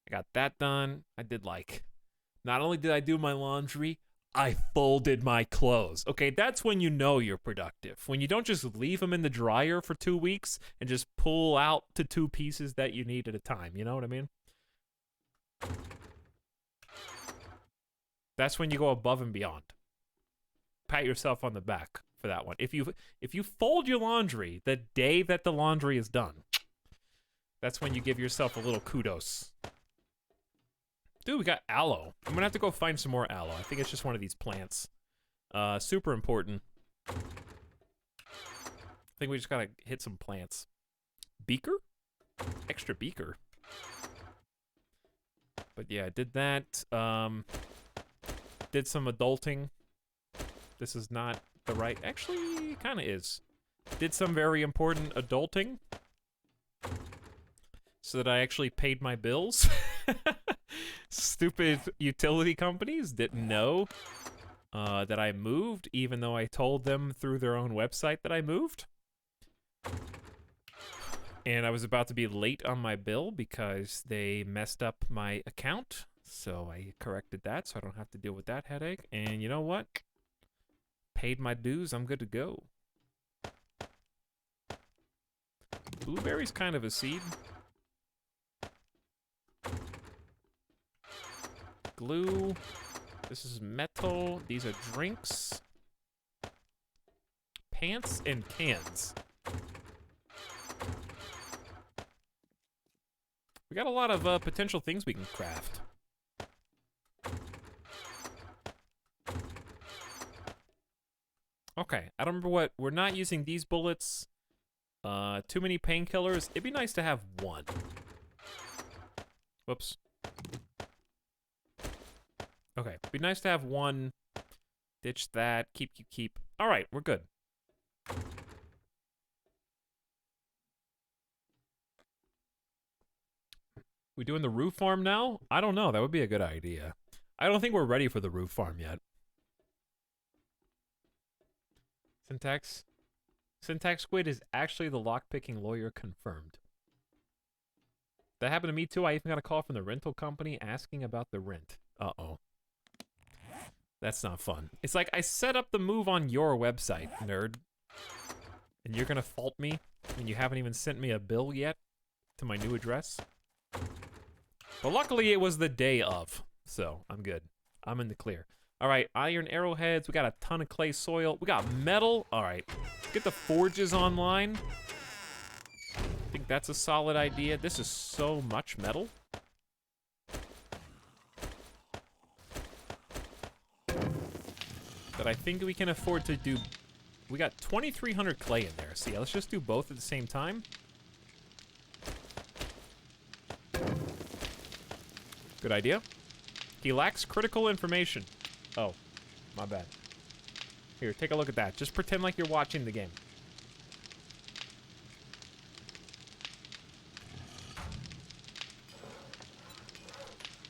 I got that done. I did like, not only did I do my laundry, I folded my clothes. Okay, that's when you know you're productive. When you don't just leave them in the dryer for 2 weeks and just pull out to 2 pieces that you need at a time. You know what I mean? That's when you go above and beyond. Pat yourself on the back for that one. If you fold your laundry the day that the laundry is done, that's when you give yourself a little kudos. Dude, we got aloe. I'm gonna have to go find some more aloe. I think it's just one of these plants. Super important. I think we just gotta hit some plants. Beaker? Extra beaker. But yeah, I did that. Did some adulting. This is not the right... Actually, kind of is. Did some very important adulting. So that I actually paid my bills. Stupid utility companies didn't know that I moved, even though I told them through their own website that I moved. And I was about to be late on my bill because they messed up my account. So I corrected that so I don't have to deal with that headache. And you know what? Paid my dues. I'm good to go. Blueberry's kind of a seed. Glue. This is metal. These are drinks. Pants and cans. We got a lot of potential things we can craft. Okay, I don't remember what... We're not using these bullets. Too many painkillers. It'd be nice to have 1. Whoops. Okay, be nice to have 1. Ditch that. Keep. All right, we're good. We doing the roof farm now? I don't know. That would be a good idea. I don't think we're ready for the roof farm yet. Syntax Squid is actually the lockpicking lawyer confirmed. That happened to me too. I even got a call from the rental company asking about the rent. Uh-oh. That's not fun. It's like, I set up the move on your website, nerd. And you're gonna fault me when you haven't even sent me a bill yet to my new address? But luckily it was the day of, so I'm good. I'm in the clear. All right, iron arrowheads. We got a ton of clay soil. We got metal. All right, let's get the forges online. I think that's a solid idea. This is so much metal. But I think we can afford to do... We got 2,300 clay in there. So yeah, let's just do both at the same time. Good idea. He lacks critical information. Oh, my bad. Here, take a look at that. Just pretend like you're watching the game.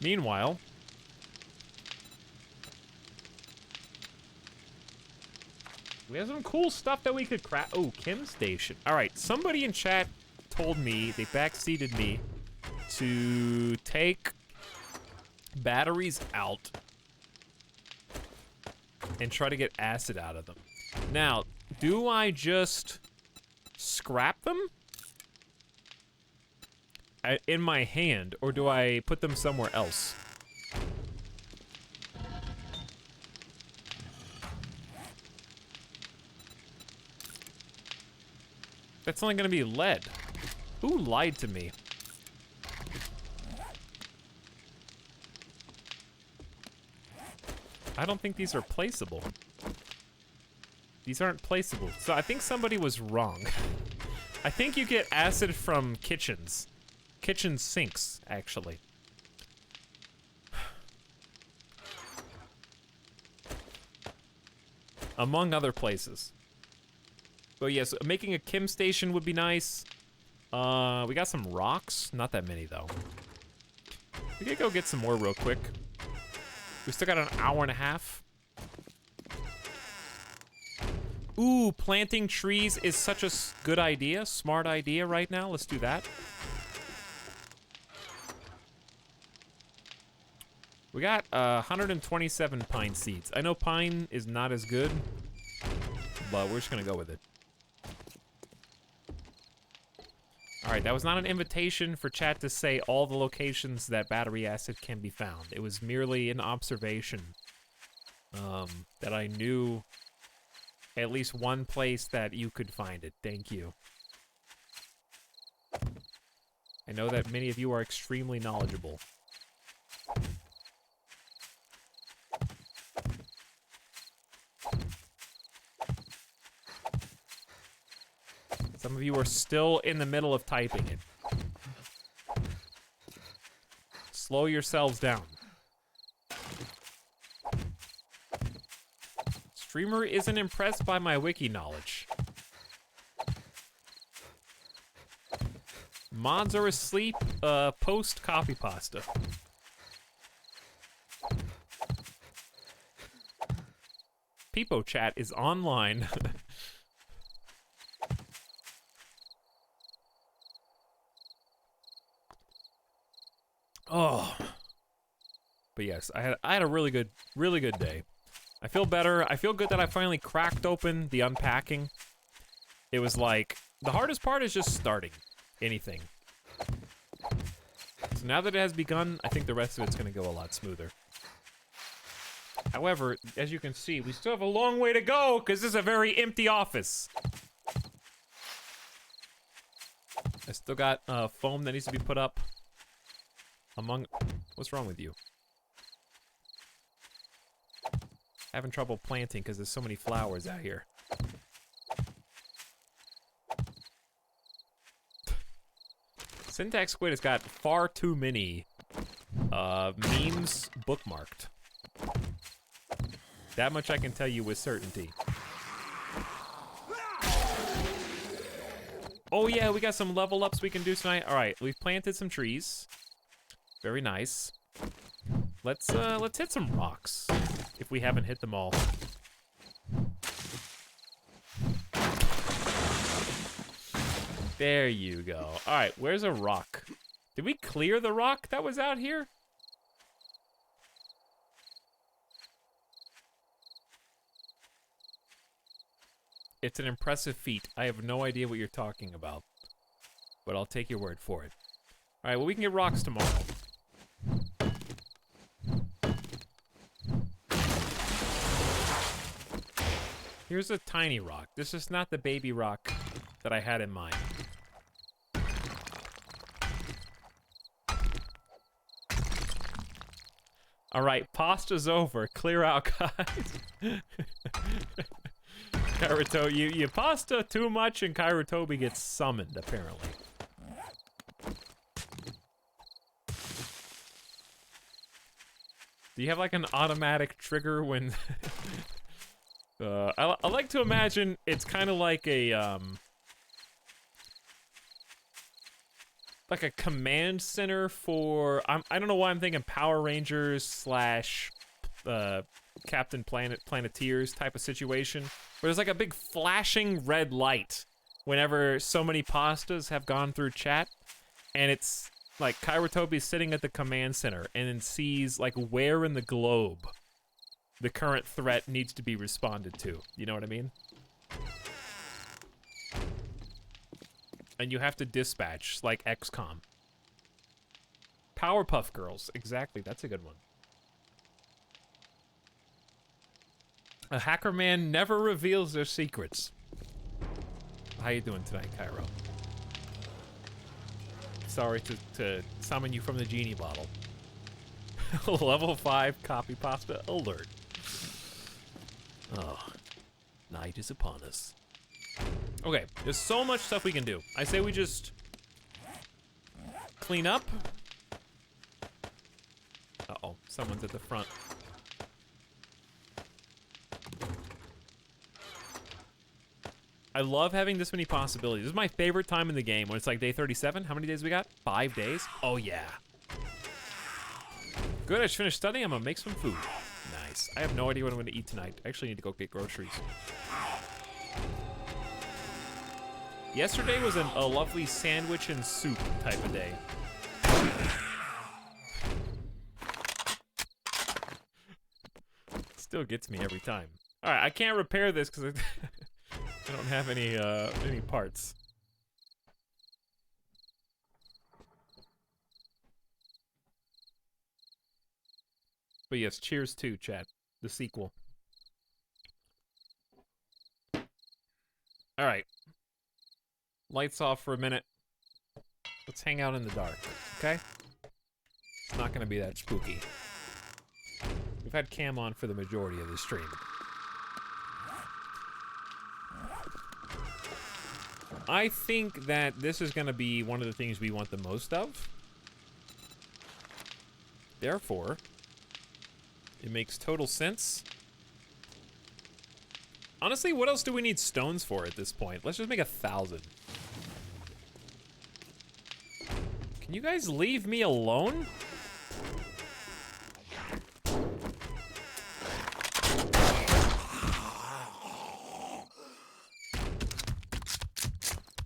Meanwhile, we have some cool stuff that we could craft. Oh, chem station. All right, somebody in chat told me, they backseated me to take batteries out and try to get acid out of them. Now, do I just scrap them in my hand, or do I put them somewhere else? That's only gonna be lead. Who lied to me? I don't think these are placeable. These aren't placeable. So I think somebody was wrong. I think you get acid from kitchens. Kitchen sinks, actually. Among other places. But yes, making a chem station would be nice. We got some rocks. Not that many, though. We could go get some more real quick. We still got an hour and a half. Ooh, planting trees is such a good idea. Smart idea right now. Let's do that. We got 127 pine seeds. I know pine is not as good, but we're just gonna go with it. All right, that was not an invitation for chat to say all the locations that battery acid can be found. It was merely an observation that I knew at least one place that you could find it. Thank you. I know that many of you are extremely knowledgeable. Some of you are still in the middle of typing it. Slow yourselves down. Streamer isn't impressed by my wiki knowledge. Mods are asleep, post copy pasta. Peepo chat is online. Oh, but yes, I had a really good day. I feel better. I feel good that I finally cracked open the unpacking. It was like, the hardest part is just starting anything. So now that it has begun, I think the rest of it's gonna go a lot smoother. However, as you can see, we still have a long way to go because this is a very empty office. I still got foam that needs to be put up. What's wrong with you? Having trouble planting because there's so many flowers out here. Syntax Squid has got far too many memes bookmarked. That much I can tell you with certainty. Oh yeah, we got some level ups we can do tonight. All right, we've planted some trees. Very nice. Let's hit some rocks if we haven't hit them all. There you go. All right, where's a rock? Did we clear the rock that was out here? It's an impressive feat. I have no idea what you're talking about. But I'll take your word for it. Alright, well, we can get rocks tomorrow. Here's a tiny rock. This is not the baby rock that I had in mind. Alright, pasta's over. Clear out, guys. You pasta too much and Kairotobi gets summoned, apparently. Do you have like an automatic trigger when... I like to imagine it's kind of like a, like a command center for, I don't know why I'm thinking Power Rangers slash, Captain Planeteers type of situation, where there's like a big flashing red light whenever so many pastas have gone through chat, and it's like Kairotobi's sitting at the command center and then sees like where in the globe the current threat needs to be responded to. You know what I mean? And you have to dispatch, like XCOM. Powerpuff Girls, exactly, that's a good one. A hacker man never reveals their secrets. How you doing tonight, Cairo? Sorry to summon you from the genie bottle. Level 5 copy pasta alert. Oh, night is upon us. Okay, there's so much stuff we can do. I say we just clean up. Uh-oh, someone's at the front. I love having this many possibilities. This is my favorite time in the game when it's like day 37. How many days we got? 5 days? Oh, yeah. Good, I just finished studying. I'm gonna make some food. Nice. I have no idea what I'm gonna eat tonight. I actually need to go get groceries. Yesterday was a lovely sandwich and soup type of day. Still gets me every time. All right, I can't repair this because I don't have any parts. But yes, cheers to chat. The sequel. All right. Lights off for a minute. Let's hang out in the dark, okay? It's not gonna be that spooky. We've had cam on for the majority of the stream. I think that this is gonna be one of the things we want the most of. Therefore, it makes total sense. Honestly, what else do we need stones for at this point? Let's just make 1,000. Can you guys leave me alone?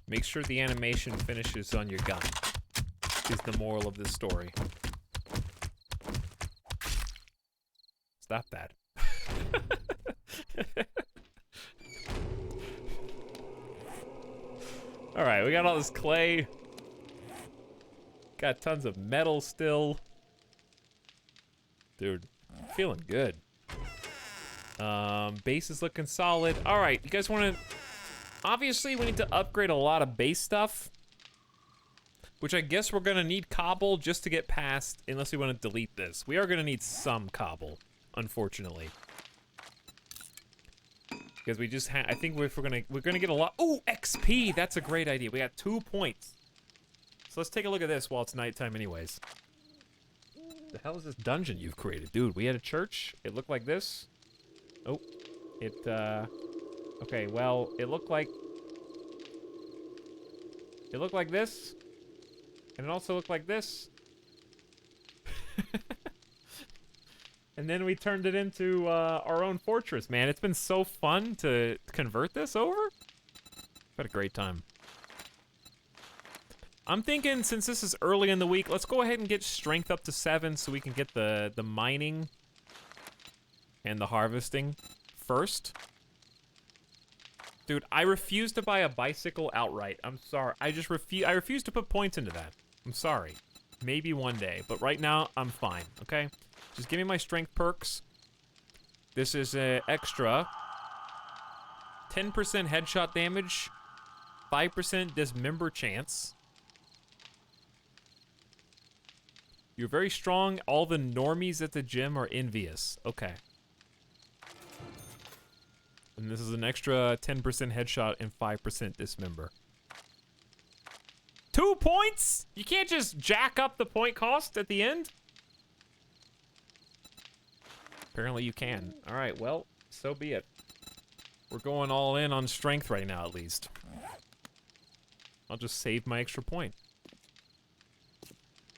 Make sure the animation finishes on your gun, is the moral of this story. Stop that. Alright, we got all this clay. Got tons of metal still. Dude, feeling good. Base is looking solid. Alright, you guys want to... Obviously, we need to upgrade a lot of base stuff. Which I guess we're going to need cobble just to get past, unless we want to delete this. We are going to need some cobble, unfortunately. Because we just I think if we're gonna get a lot. Ooh, XP! That's a great idea. We got 2 points. So let's take a look at this while it's nighttime anyways. The hell is this dungeon you've created? Dude, we had a church. It looked like this. Oh. Okay, well, it looked like this. And it also looked like this. And then we turned it into our own fortress, man. It's been so fun to convert this over. I've had a great time. I'm thinking, since this is early in the week, let's go ahead and get strength up to 7 so we can get the mining and the harvesting first. Dude, I refuse to buy a bicycle outright. I'm sorry. I refuse to put points into that. I'm sorry. Maybe one day, but right now I'm fine, okay? Just give me my strength perks. This is a extra 10% headshot damage, 5% dismember chance. You're very strong. All the normies at the gym are envious. Okay. And this is an extra 10% headshot and 5% dismember. 2 points? You can't just jack up the point cost at the end? Apparently you can. Alright, well, so be it. We're going all in on strength right now, at least. I'll just save my extra point.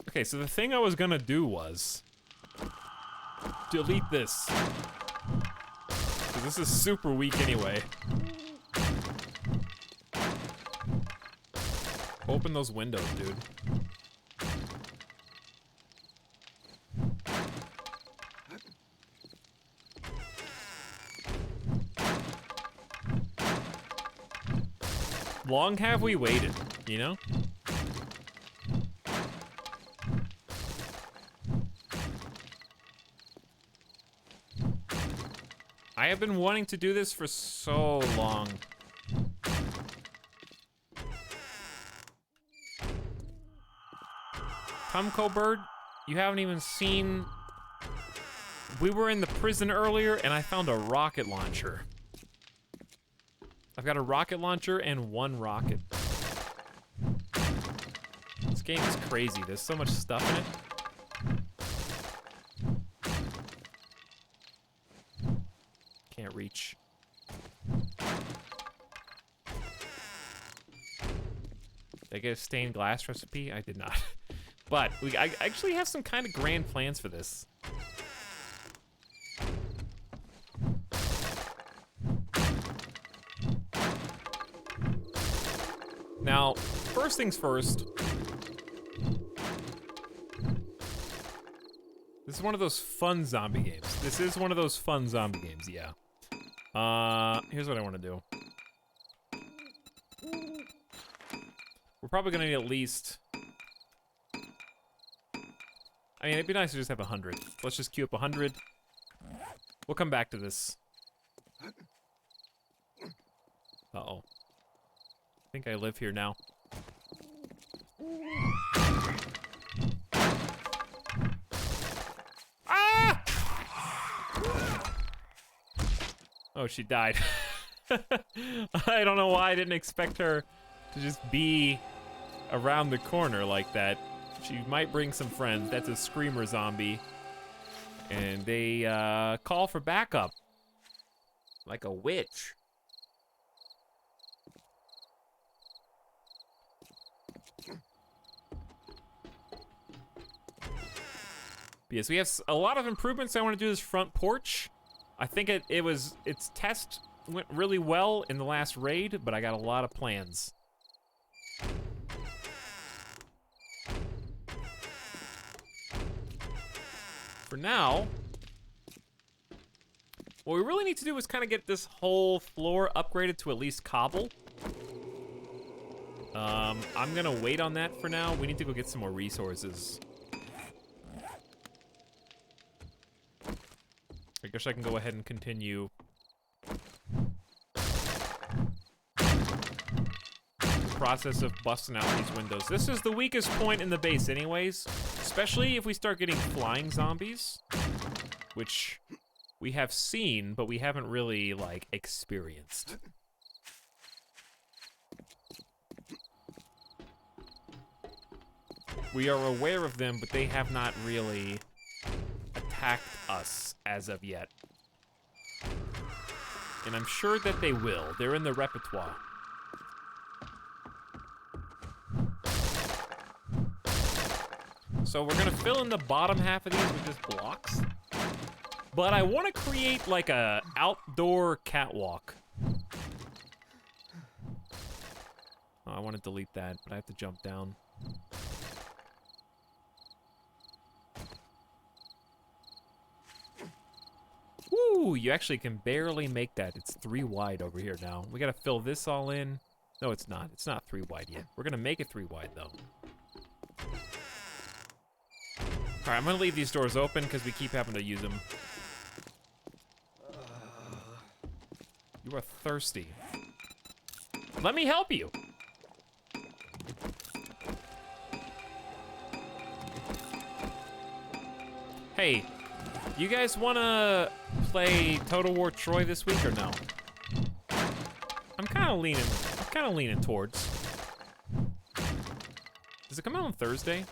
Okay, so the thing I was gonna do was delete this. 'Cause this is super weak anyway. Open those windows, dude. Long have we waited, you know? I have been wanting to do this for so long. Tumco Bird, you haven't even seen... We were in the prison earlier and I found a rocket launcher. I've got a rocket launcher and 1 rocket. This game is crazy. There's so much stuff in it. Can't reach. Did I get a stained glass recipe? I did not. But I actually have some kind of grand plans for this. Now, first things first. This is one of those fun zombie games. This is one of those fun zombie games, yeah. Here's what I want to do. We're probably gonna need at least... I mean, it'd be nice to just have 100. Let's just queue up 100. We'll come back to this. Uh-oh. I think I live here now. Ah! Oh, she died. I don't know why I didn't expect her to just be around the corner like that. She might bring some friends. That's a screamer zombie. And they call for backup. Like a witch. Yes, we have a lot of improvements I want to do this front porch. I think its test went really well in the last raid, but I got a lot of plans. For now, what we really need to do is kind of get this whole floor upgraded to at least cobble. I'm gonna wait on that for now. We need to go get some more resources. I guess I can go ahead and continue the process of busting out these windows. This is the weakest point in the base anyways, especially if we start getting flying zombies, which we have seen, but we haven't really, like, experienced. We are aware of them, but they have not really attacked us as of yet. And I'm sure that they will. They're in the repertoire. So we're gonna fill in the bottom half of these with just blocks. But I want to create like a outdoor catwalk. Oh, I want to delete that, but I have to jump down. Woo! Ooh, you actually can barely make that. It's 3 wide over here now. We gotta fill this all in. No, it's not. It's not 3 wide yet. We're gonna make it 3 wide though. All right, I'm gonna leave these doors open because we keep having to use them. You are thirsty. Let me help you. Hey, you guys wanna play Total War Troy this week or no? I'm kind of leaning towards. Does it come out on Thursday?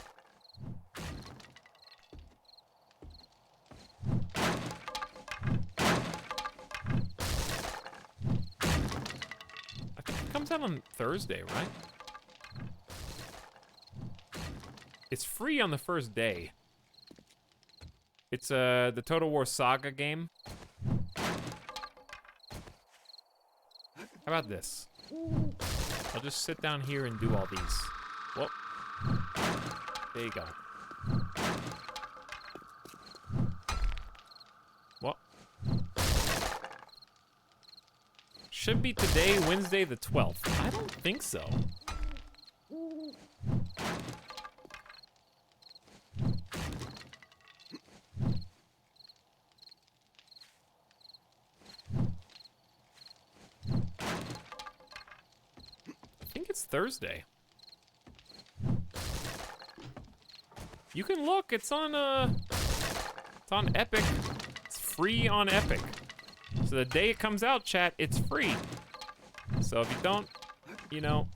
I think it comes out on Thursday, right? It's free on the first day. It's the Total War Saga game. How about this? I'll just sit down here and do all these. Whoop. There you go. What? Should be today, Wednesday the 12th. I don't think so. It's Thursday. You can look. It's on Epic. It's free on Epic. So the day it comes out, chat, it's free. So if you don't, you know,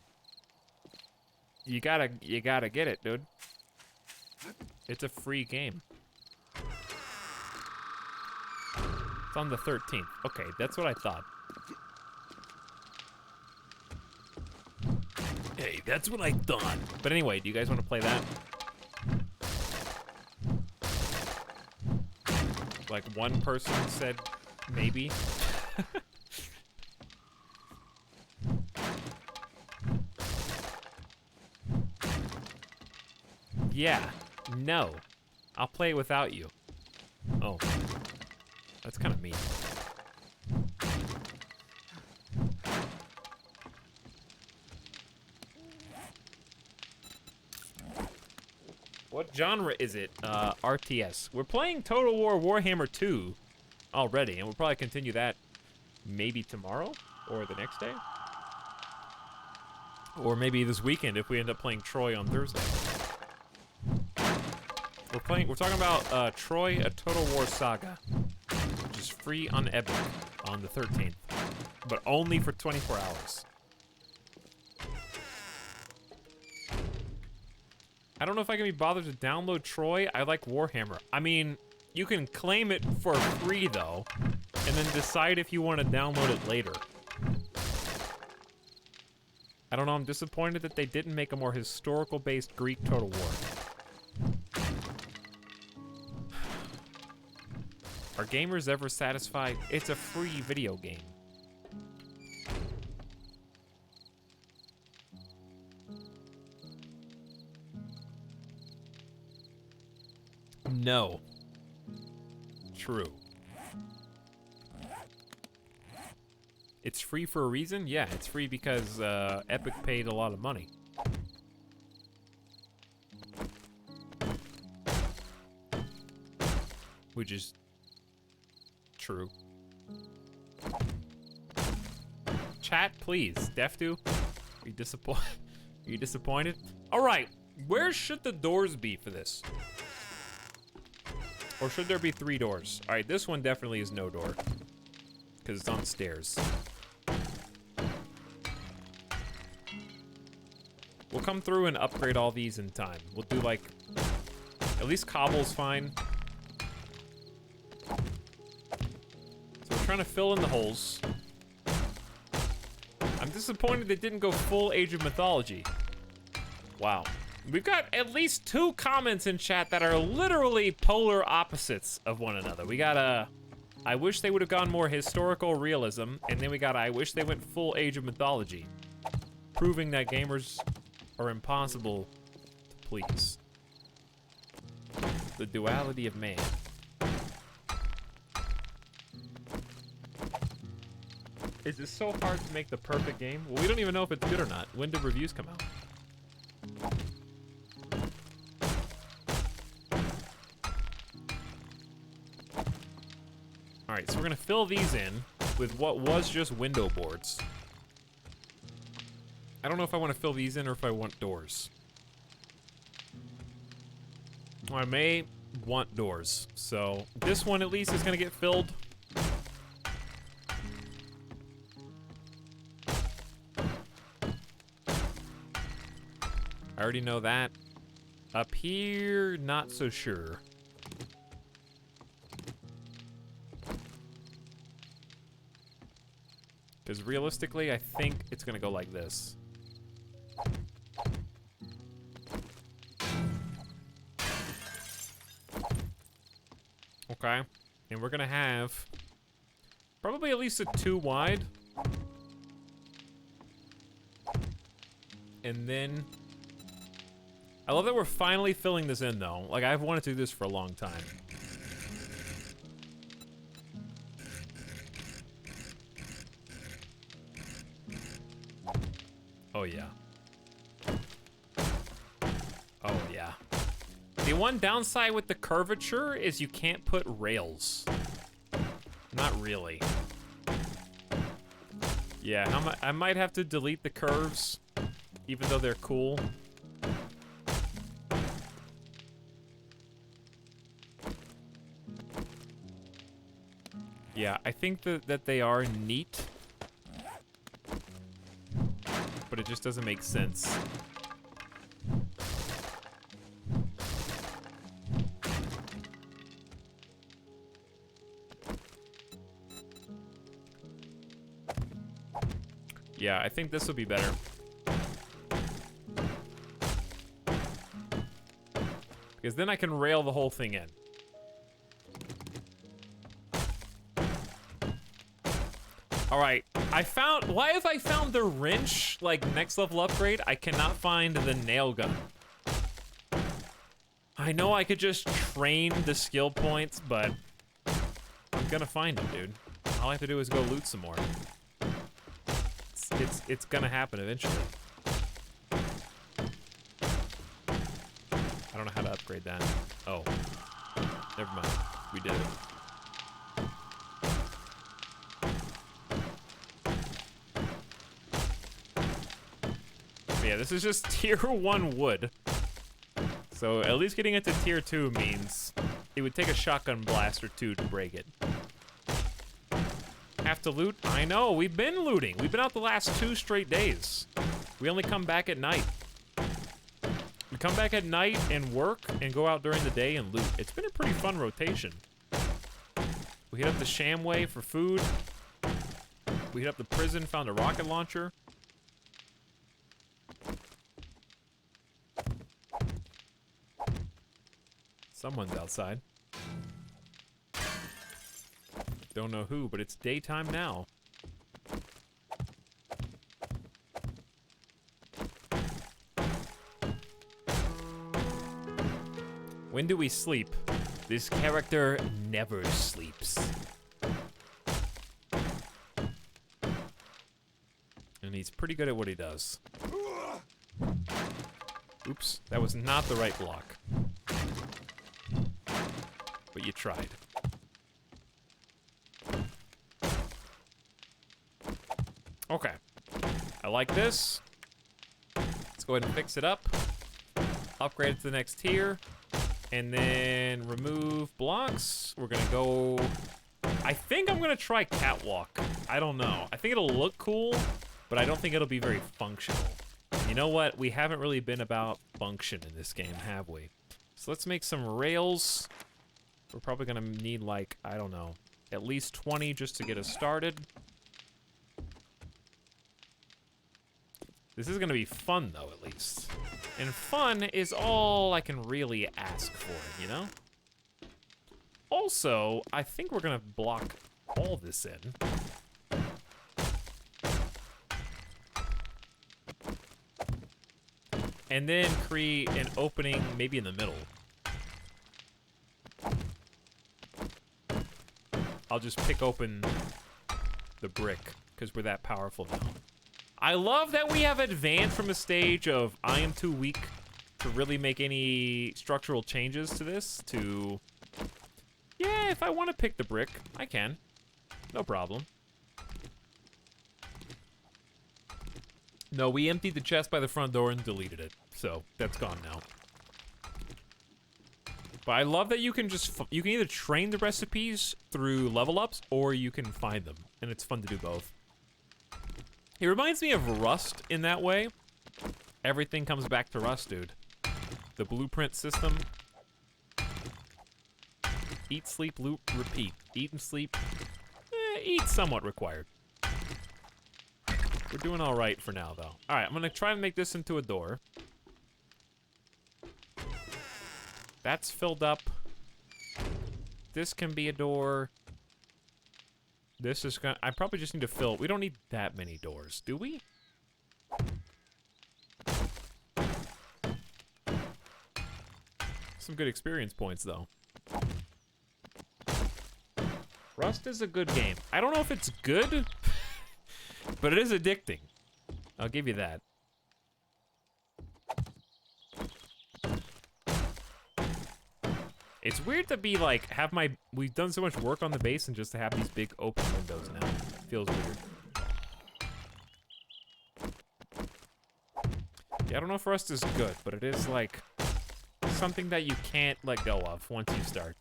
you gotta get it, dude. It's a free game. It's on the 13th. Okay, that's what I thought. Hey, that's what I thought. But anyway, do you guys want to play that? Like one person said maybe. Yeah, no. I'll play it without you. Oh. That's kind of mean. What genre is it? RTS. We're playing Total War Warhammer 2 already, and we'll probably continue that maybe tomorrow or the next day. Or maybe this weekend if we end up playing Troy on Thursday. We're talking about Troy, a Total War Saga, which is free on Epic on the 13th, but only for 24 hours. I don't know if I can be bothered to download Troy. I like Warhammer. I mean, you can claim it for free, though, and then decide if you want to download it later. I don't know, I'm disappointed that they didn't make a more historical-based Greek Total War. Are gamers ever satisfied? It's a free video game. No. True. It's free for a reason? Yeah, it's free because Epic paid a lot of money. Which is true. Chat, please. Defdu, are you disappointed? Are you disappointed? All right, where should the doors be for this? Or should there be 3 doors? All right, this one definitely is no door because it's on stairs. We'll come through and upgrade all these in time. We'll do like, at least cobble's fine. So we're trying to fill in the holes. I'm disappointed they didn't go full Age of Mythology. Wow. We've got at least 2 comments in chat that are literally polar opposites of one another. We got I wish they would have gone more historical realism, and then we got I wish they went full Age of Mythology. Proving that gamers are impossible to please. The duality of man. Is it so hard to make the perfect game? Well, we don't even know if it's good or not. When did reviews come out? Alright, so we're gonna fill these in with what was just window boards. I don't know if I want to fill these in or if I want doors. I may want doors. So this one at least is gonna get filled. I already know that. Up here, not so sure. Because realistically, I think it's gonna go like this. Okay, and we're gonna have probably at least a 2 wide. And then, I love that we're finally filling this in though. Like, I've wanted to do this for a long time. Oh yeah. Oh yeah. The one downside with the curvature is you can't put rails. Not really. Yeah, I might have to delete the curves, even though they're cool. Yeah, I think that they are neat, but it just doesn't make sense. Yeah, I think this will be better. Because then I can rail the whole thing in. Alright, why have I found the wrench, like, next level upgrade? I cannot find the nail gun. I know I could just train the skill points, but I'm gonna find them, dude. All I have to do is go loot some more. It's gonna happen eventually. I don't know how to upgrade that. Oh. Never mind. We did it. But yeah, this is just tier 1 wood. So at least getting it to tier 2 means it would take a shotgun blast or 2 to break it. Have to loot? I know, we've been looting. We've been out the last 2 straight days. We only come back at night. We come back at night and work and go out during the day and loot. It's been a pretty fun rotation. We hit up the Shamway for food. We hit up the prison, found a rocket launcher. Someone's outside. Don't know who, but it's daytime now. When do we sleep? This character never sleeps. And he's pretty good at what he does. Oops, that was not the right block. But you tried. Okay. I like this. Let's go ahead and fix it up. Upgrade it to the next tier. And then remove blocks. We're gonna go... I think I'm gonna try catwalk. I don't know. I think it'll look cool, but I don't think it'll be very functional. You know what? We haven't really been about function in this game, have we? So let's make some rails. We're probably gonna need, like, I don't know, at least 20 just to get us started. This is gonna be fun, though, at least. And fun is all I can really ask for, you know? Also, I think we're gonna block all this in. And then create an opening maybe in the middle. I'll just pick open the brick, because we're that powerful now. I love that we have advanced from a stage of I am too weak to really make any structural changes to this to, yeah, if I want to pick the brick, I can. No problem. No, we emptied the chest by the front door and deleted it, so that's gone now. But I love that you can just, you can either train the recipes through level ups or you can find them, and it's fun to do both. It reminds me of Rust in that way. Everything comes back to Rust, dude. The blueprint system. Eat, sleep, loop, repeat. Eat and sleep. Eat somewhat required. We're doing all right for now, though. All right, I'm gonna try and make this into a door. That's filled up. This can be a door. This is gonna, I probably just need to fill, we don't need that many doors, do we? Some good experience points, though. Rust is a good game. I don't know if it's good, but it is addicting. I'll give you that. It's weird to be like, we've done so much work on the base and just to have these big open windows now. Feels weird. Yeah, I don't know if Rust is good, but it is like something that you can't let go of once you start.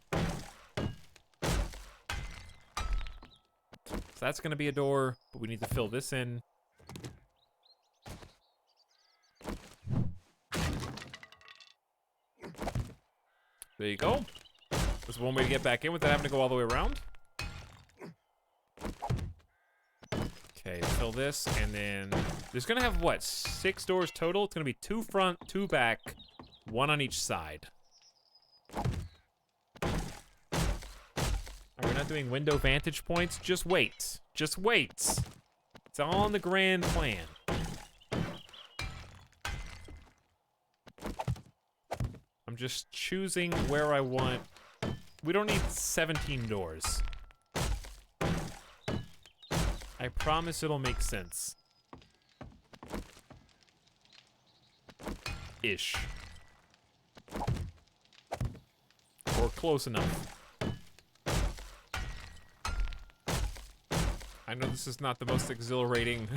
So that's gonna be a door, but we need to fill this in. There you go. There's one way to get back in without having to go all the way around. Okay, fill this, and then there's gonna have, what, 6 doors total? It's gonna be 2 front, 2 back, 1 on each side. We're not doing window vantage points. Just wait. Just wait. It's all in the grand plan. I'm just choosing where I want. We don't need 17 doors. I promise it'll make sense. Ish. Or close enough. I know this is not the most exhilarating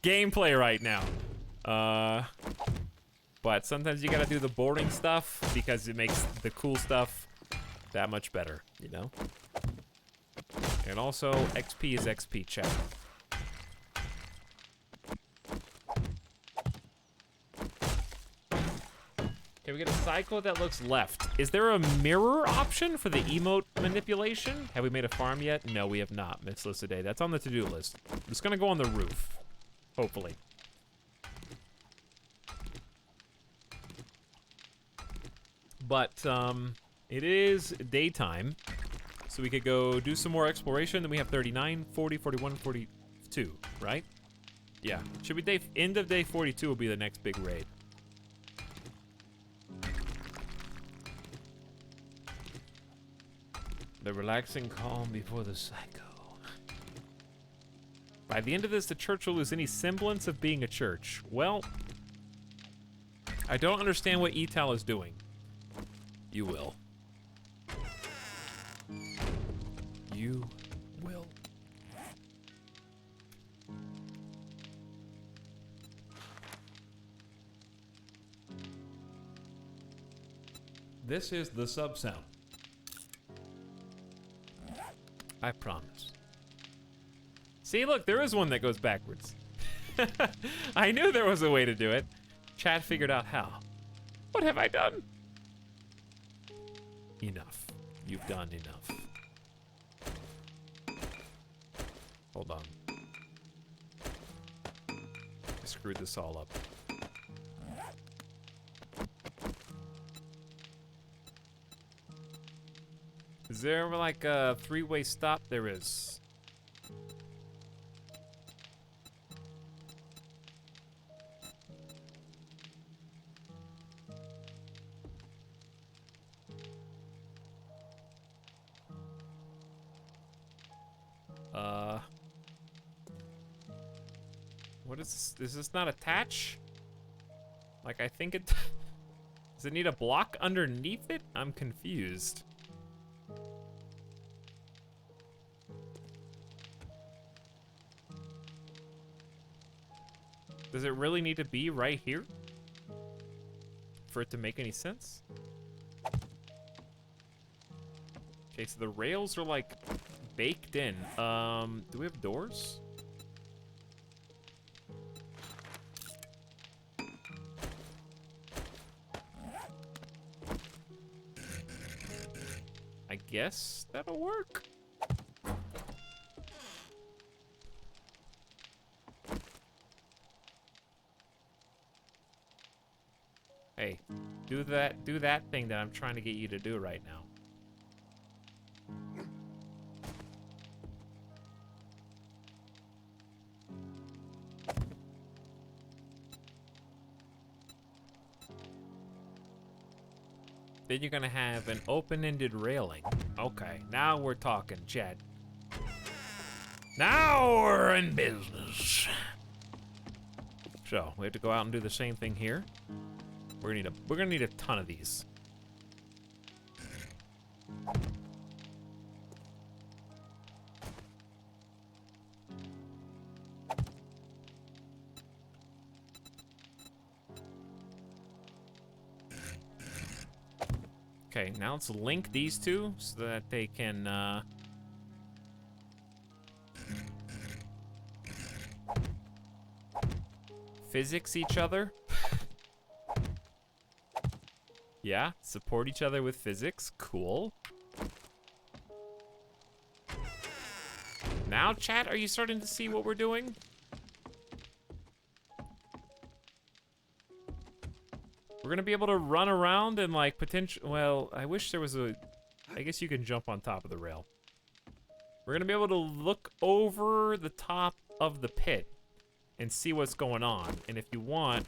gameplay right now. But sometimes you gotta do the boring stuff because it makes the cool stuff that much better, you know? And also, XP is XP, chat. Okay, we get a cycle that looks left. Is there a mirror option for the emote manipulation? Have we made a farm yet? No, we have not, Miss Lissaday. That's on the to-do list. It's gonna go on the roof. Hopefully. But, it is daytime. So we could go do some more exploration. Then we have 39, 40, 41, 42, right? Yeah. Should be end of day 42 will be the next big raid. The relaxing calm before the psycho. By the end of this, the church will lose any semblance of being a church. Well, I don't understand what Etalyx is doing. You will. You will. This is the sub sound. I promise. See, look, there is one that goes backwards. I knew there was a way to do it. Chad figured out how. What have I done? Enough. You've done enough. Hold on. I screwed this all up. Is there like a 3-way stop? There is. What is this? Does this not attach? Like, I think it... Does it need a block underneath it? I'm confused. Does it really need to be right here? For it to make any sense? Okay, so the rails are like baked in. Do we have doors? I guess that'll work. Hey, do that thing that I'm trying to get you to do right now. Then you're gonna have an open-ended railing. Okay, now we're talking, Chad. Now we're in business. So we have to go out and do the same thing here. We're gonna need a ton of these. Okay, now let's link these two so that they can, physics each other. Yeah, support each other with physics. Cool. Now, chat, are you starting to see what we're doing? We're gonna be able to run around and like well, I wish there was I guess you can jump on top of the rail. We're gonna be able to look over the top of the pit and see what's going on. And if you want,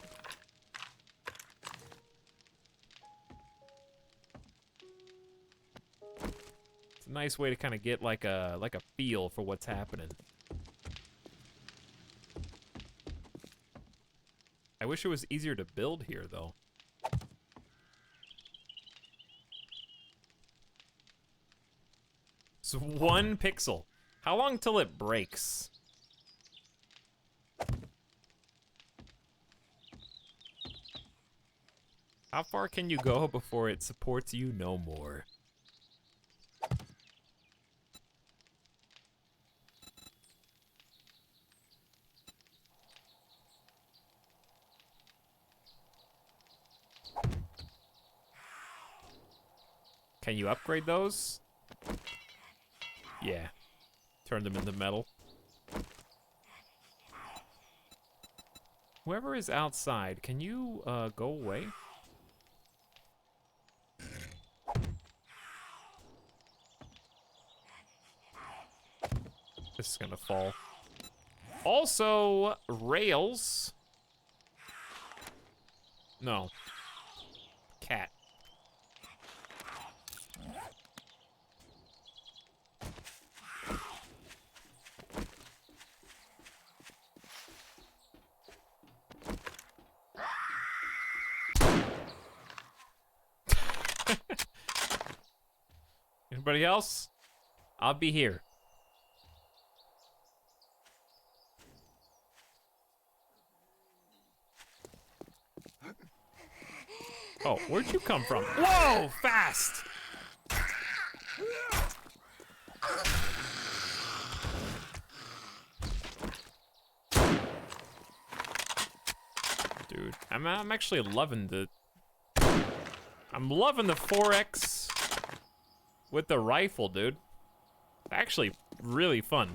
it's a nice way to kind of get like a feel for what's happening. I wish it was easier to build here though. It's 1 pixel. How long till it breaks? How far can you go before it supports you no more? Can you upgrade those? Yeah. Turn them into metal. Whoever is outside, can you go away? This is gonna fall. Also, rails. No. Cat. Anybody else? I'll be here. Oh, where'd you come from? Whoa, fast! Dude, I'm actually loving I'm loving the 4X with the rifle, dude. Actually, really fun.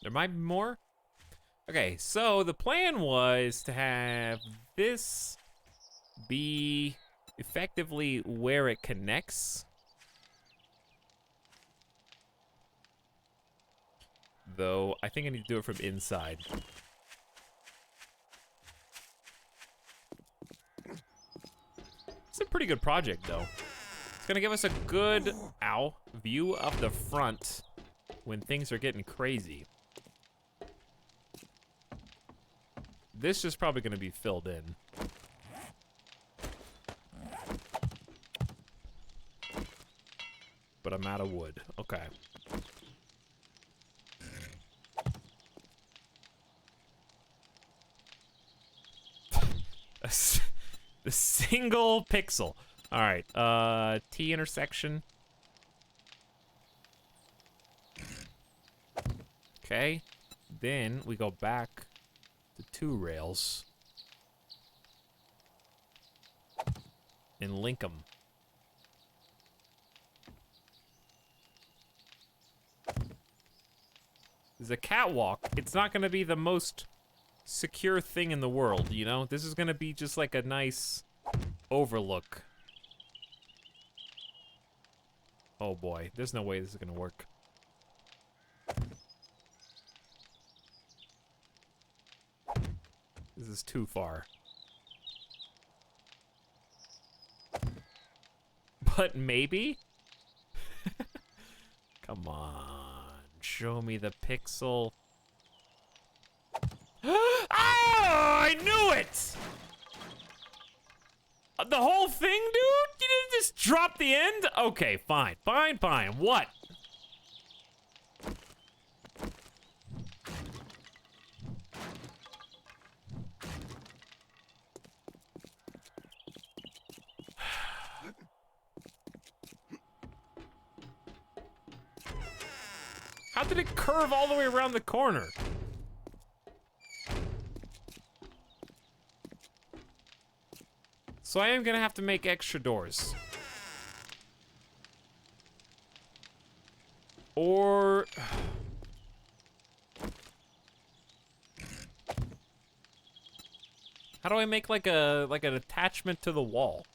There might be more. Okay, so the plan was to have this be effectively where it connects. Though, I think I need to do it from inside. pretty good project, though. It's gonna give us a good, view of the front when things are getting crazy. This is probably gonna be filled in. But I'm out of wood. Okay. The single pixel. All right, T intersection. Okay, then we go back to 2 rails and link them. There's a catwalk. It's not gonna be the most secure thing in the world, you know? This is gonna be just like a nice overlook. Oh boy, there's no way this is gonna work. This is too far. But maybe? Come on, show me the pixel. Oh, I knew it! The whole thing, dude? You didn't just drop the end? Okay, fine, fine, fine. What? How did it curve all the way around the corner? So I am gonna have to make extra doors. Or... how do I make like an attachment to the wall?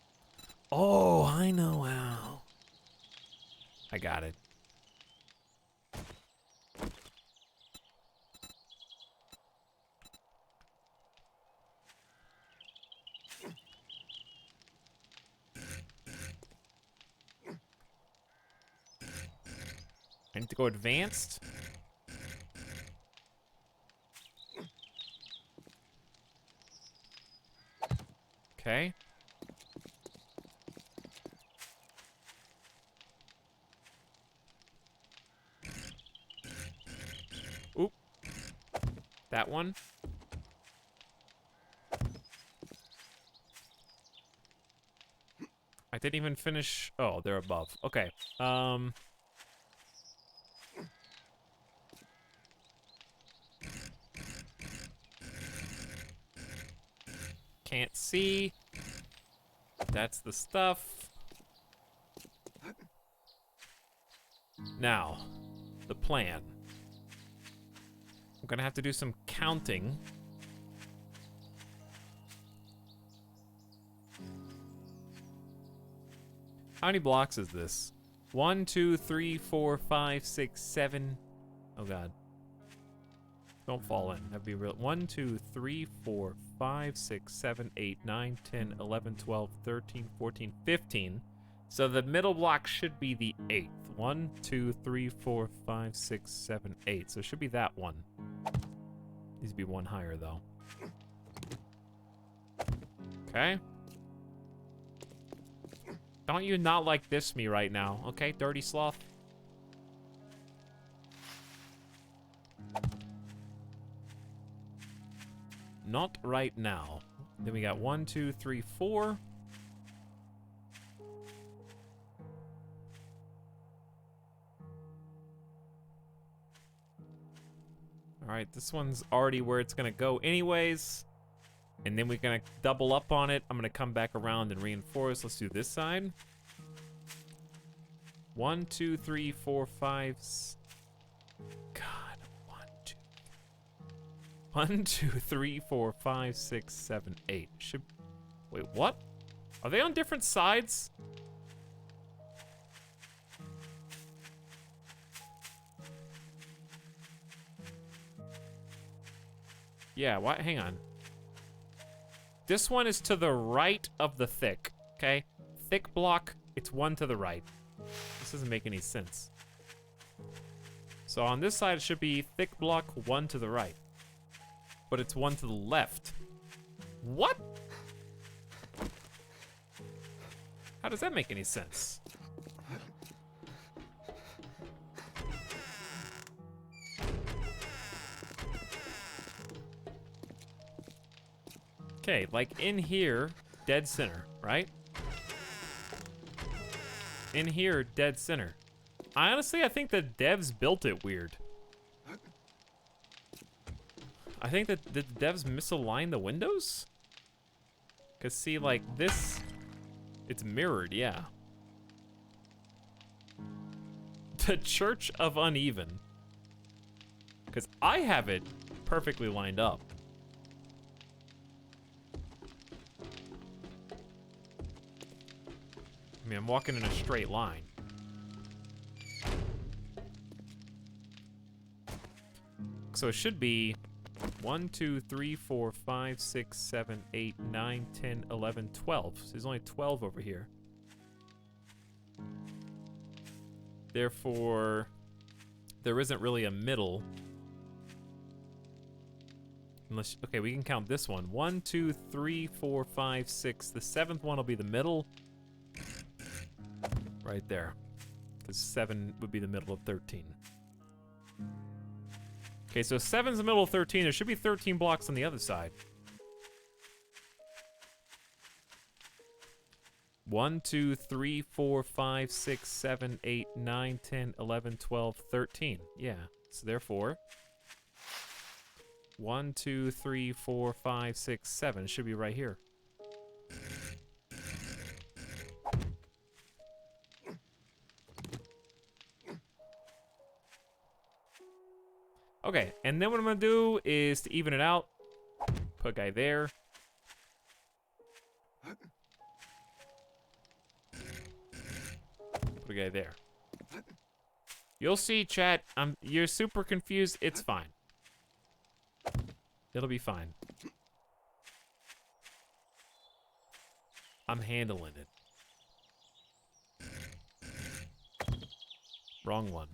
Oh, I know how. I got it. I need to go advanced. Okay. Oop. That one. I didn't even finish. Oh, they're above. Okay. Can't see. That's the stuff. Now, the plan. I'm gonna have to do some counting. How many blocks is this? 1, 2, 3, 4, 5, 6, 7. Oh god. Don't fall in. That'd be real. 1, 2, 3, 4, 5, 6, 7, 8, 9, 10, 11, 12, 13, 14, 15. So the middle block should be the 8th. 1, 2, 3, 4, 5, 6, 7, 8. So it should be that one. Needs to be one higher though. Okay. Don't you not like this me right now, okay, dirty sloth? Not right now. Then we got 1, 2, 3, 4. All right, this one's already where it's gonna go anyways. And then we're gonna double up on it. I'm gonna come back around and reinforce. Let's do this side. 1, 2, 3, 4, 5. God, 1, 2, 3, 4, 5, 6, 7, 8. Should. Wait, what? Are they on different sides? Yeah, what? Hang on. This one is to the right of the thick, okay? thick block, it's 1 to the right. This doesn't make any sense. So on this side, it should be thick block 1 to the right. But it's 1 to the left. What? How does that make any sense? Okay, like in here, dead center, right? In here, dead center. I think the devs built it weird. I think that the devs misaligned the windows? Cause see, like this, it's mirrored, yeah. The Church of Uneven. Cause I have it perfectly lined up. I mean, I'm walking in a straight line. So it should be 1, 2, 3, 4, 5, 6, 7, 8, 9, 10, 11, 12. So there's only 12 over here. Therefore, there isn't really a middle. Unless, okay, we can count this one. 1, 2, 3, 4, 5, 6. The 7th one will be the middle. Right there. Because 7 would be the middle of 13. Okay, so 7's the middle of 13. There should be 13 blocks on the other side. 1, 2, 3, 4, 5, 6, 7, 8, 9, 10, 11, 12, 13. Yeah. So therefore, 1, 2, 3, 4, 5, 6, 7. It should be right here. Okay, and then what I'm gonna do is to even it out, put a guy there. Put a guy there. You'll see, chat, you're super confused, it's fine. It'll be fine. I'm handling it. Wrong one.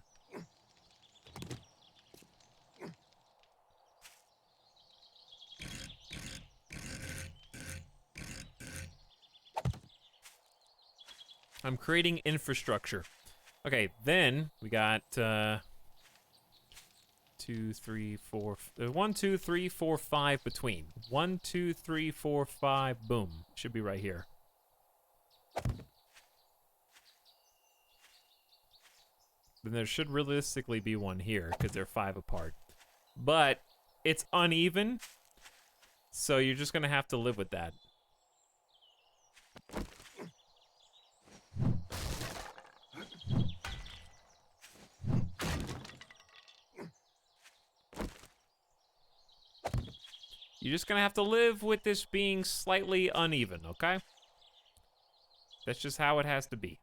I'm creating infrastructure. Okay, then we got 2, 3, 4, 1, 2, 3, 4, 5 between. 1, 2, 3, 4, 5, boom. Should be right here. Then there should realistically be one here because they're 5 apart. But it's uneven, so you're just gonna have to live with that. You're just gonna have to live with this being slightly uneven, okay? That's just how it has to be.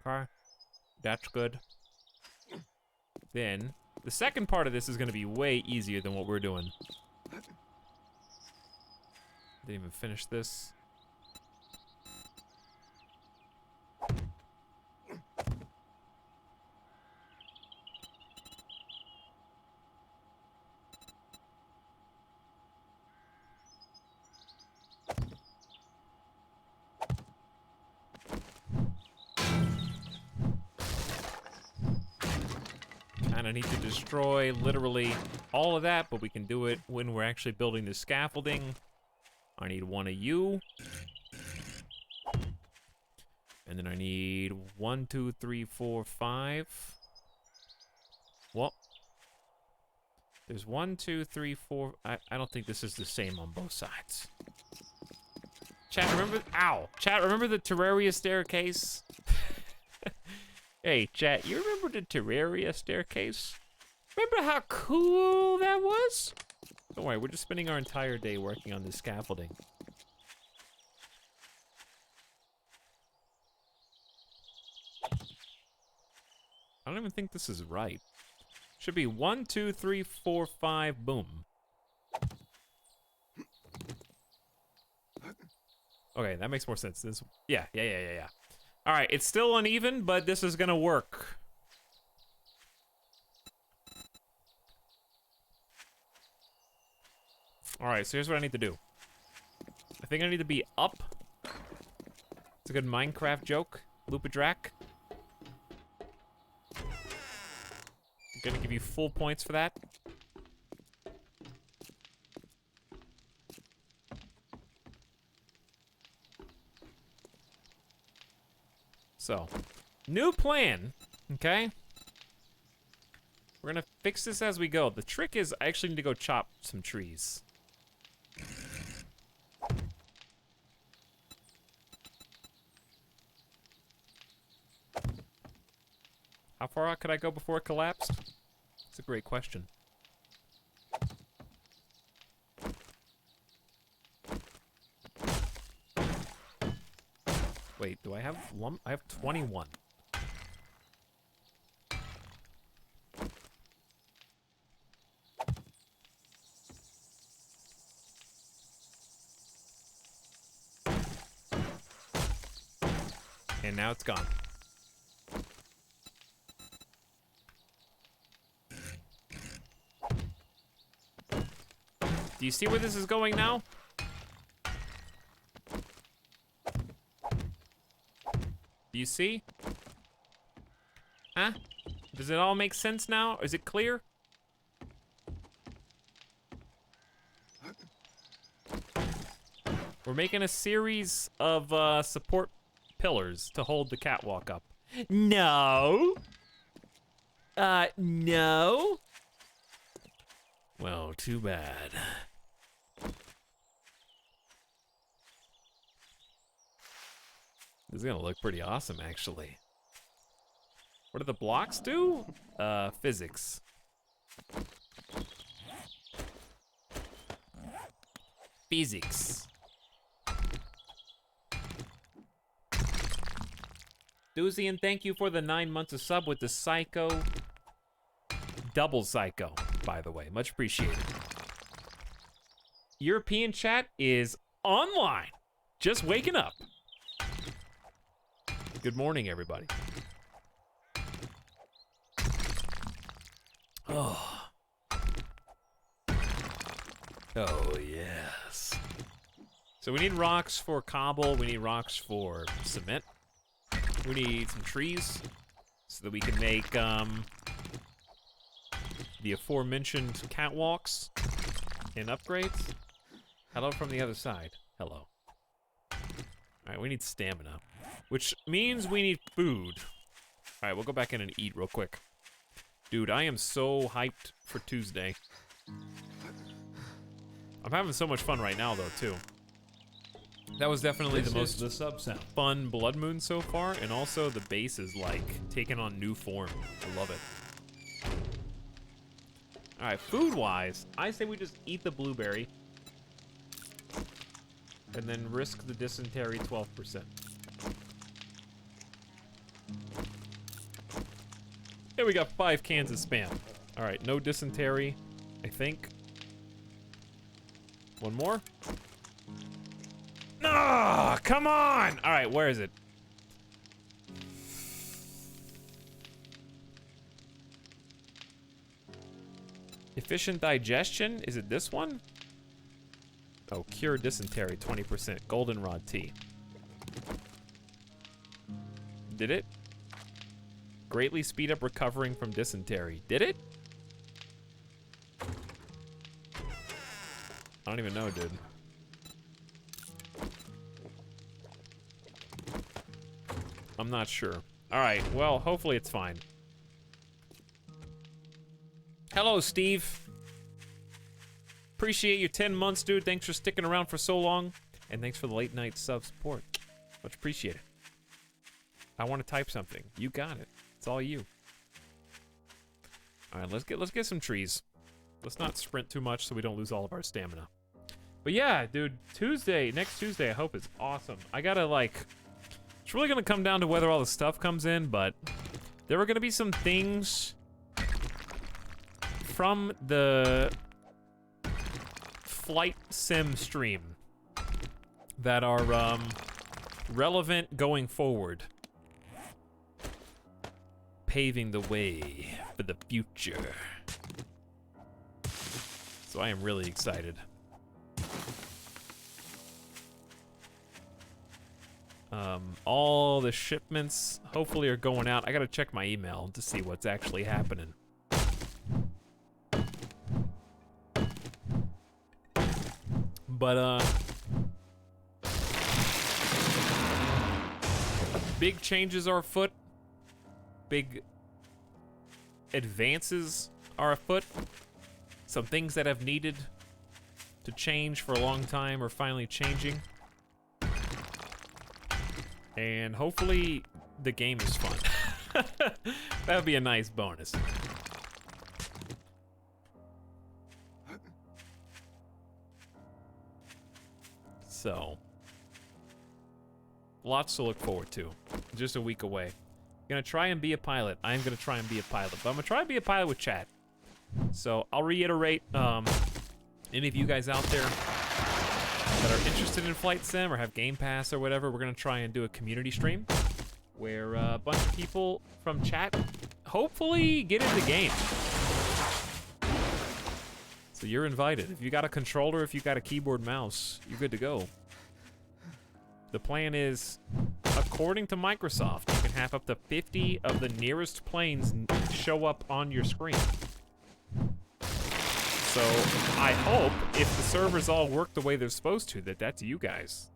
Okay, that's good. Then, the second part of this is gonna be way easier than what we're doing. Didn't even finish this. Kinda need to destroy literally all of that, but we can do it when we're actually building the scaffolding. I need one of you. And then I need 1, 2, 3, 4, 5. Well, there's 1, 2, 3, 4. I don't think this is the same on both sides. Chat, remember? Ow! Chat, remember the Terraria staircase? Hey, chat, you remember the Terraria staircase? Remember how cool that was? Don't worry, we're just spending our entire day working on this scaffolding. I don't even think this is right. Should be 1, 2, 3, 4, 5, boom. Okay, that makes more sense. This, yeah. All right, it's still uneven, but this is gonna work. All right, so here's what I need to do. I think I need to be up. It's a good Minecraft joke. Lupadrak. I'm gonna give you full points for that. So, new plan, okay? We're gonna fix this as we go. The trick is I actually need to go chop some trees. How far out could I go before it collapsed? It's a great question. Wait, do I have lump? I have 21. And now it's gone. Do you see where this is going now? Do you see? Huh? Does it all make sense now? Is it clear? We're making a series of support pillars to hold the catwalk up. No. No. Well, too bad. This is gonna look pretty awesome, actually. What do the blocks do? Physics. Physics. Doozy, thank you for the 9 months of sub with the Psycho. Double Psycho, by the way. Much appreciated. European chat is online. Just waking up. Good morning, everybody. Oh. Oh, yes. So we need rocks for cobble. We need rocks for cement. We need some trees so that we can make the aforementioned catwalks and upgrades. Hello from the other side. Hello. All right, we need stamina, which means we need food. All right, we'll go back in and eat real quick. Dude, I am so hyped for Tuesday. I'm having so much fun right now, though, too. That was definitely the most fun Blood Moon so far, and also the base is, like, taking on new form. I love it. All right, food-wise, I say we just eat the blueberry and then risk the dysentery 12%. Here we got 5 cans of Spam. All right, no dysentery, I think. One more. No, come on! All right, where is it? Efficient digestion, is it this one? Oh, cure dysentery, 20%, goldenrod tea. Did it? Greatly speed up recovering from dysentery. Did it? I don't even know, dude. I'm not sure. All right, well, hopefully it's fine. Hello, Steve. Appreciate your 10 months, dude. Thanks for sticking around for so long. And thanks for the late night sub support. Much appreciated. I want to type something. You got it. It's all you. All right, let's get some trees. Let's not sprint too much so we don't lose all of our stamina. But yeah, dude, next Tuesday, I hope is awesome. I gotta, like, it's really gonna come down to whether all the stuff comes in, but there are gonna be some things from the flight sim stream that are relevant going forward, paving the way for the future. So I am really excited. All the shipments hopefully are going out. I gotta check my email to see what's actually happening. But big changes are afoot. Big advances are afoot. Some things that have needed to change for a long time are finally changing. And hopefully the game is fun. That would be a nice bonus. So, lots to look forward to. Just a week away. Gonna try and be a pilot. I am gonna try and be a pilot, but I'm gonna try and be a pilot with chat. So I'll reiterate, any of you guys out there that are interested in Flight Sim or have Game Pass or whatever, we're gonna try and do a community stream where a bunch of people from chat hopefully get in the game. So you're invited. If you got a controller, if you got a keyboard mouse, you're good to go. The plan is, according to Microsoft, you can have up to 50 of the nearest planes show up on your screen. So I hope, if the servers all work the way they're supposed to, that's you guys.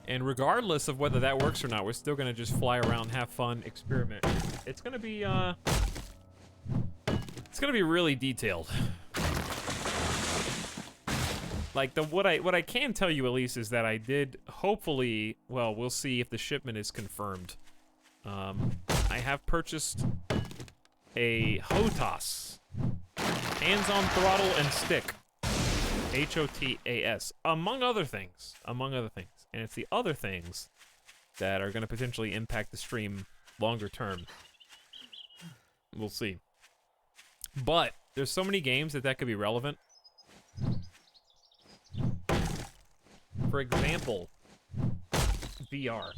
And regardless of whether that works or not, we're still gonna just fly around, have fun, experiment. It's gonna be really detailed. Like what I can tell you at least is that I did hopefully, well, we'll see if the shipment is confirmed. I have purchased a HOTAS, hands-on throttle and stick, HOTAS, among other things. And it's the other things that are going to potentially impact the stream longer term. We'll see. But there's so many games that could be relevant. For example, VR.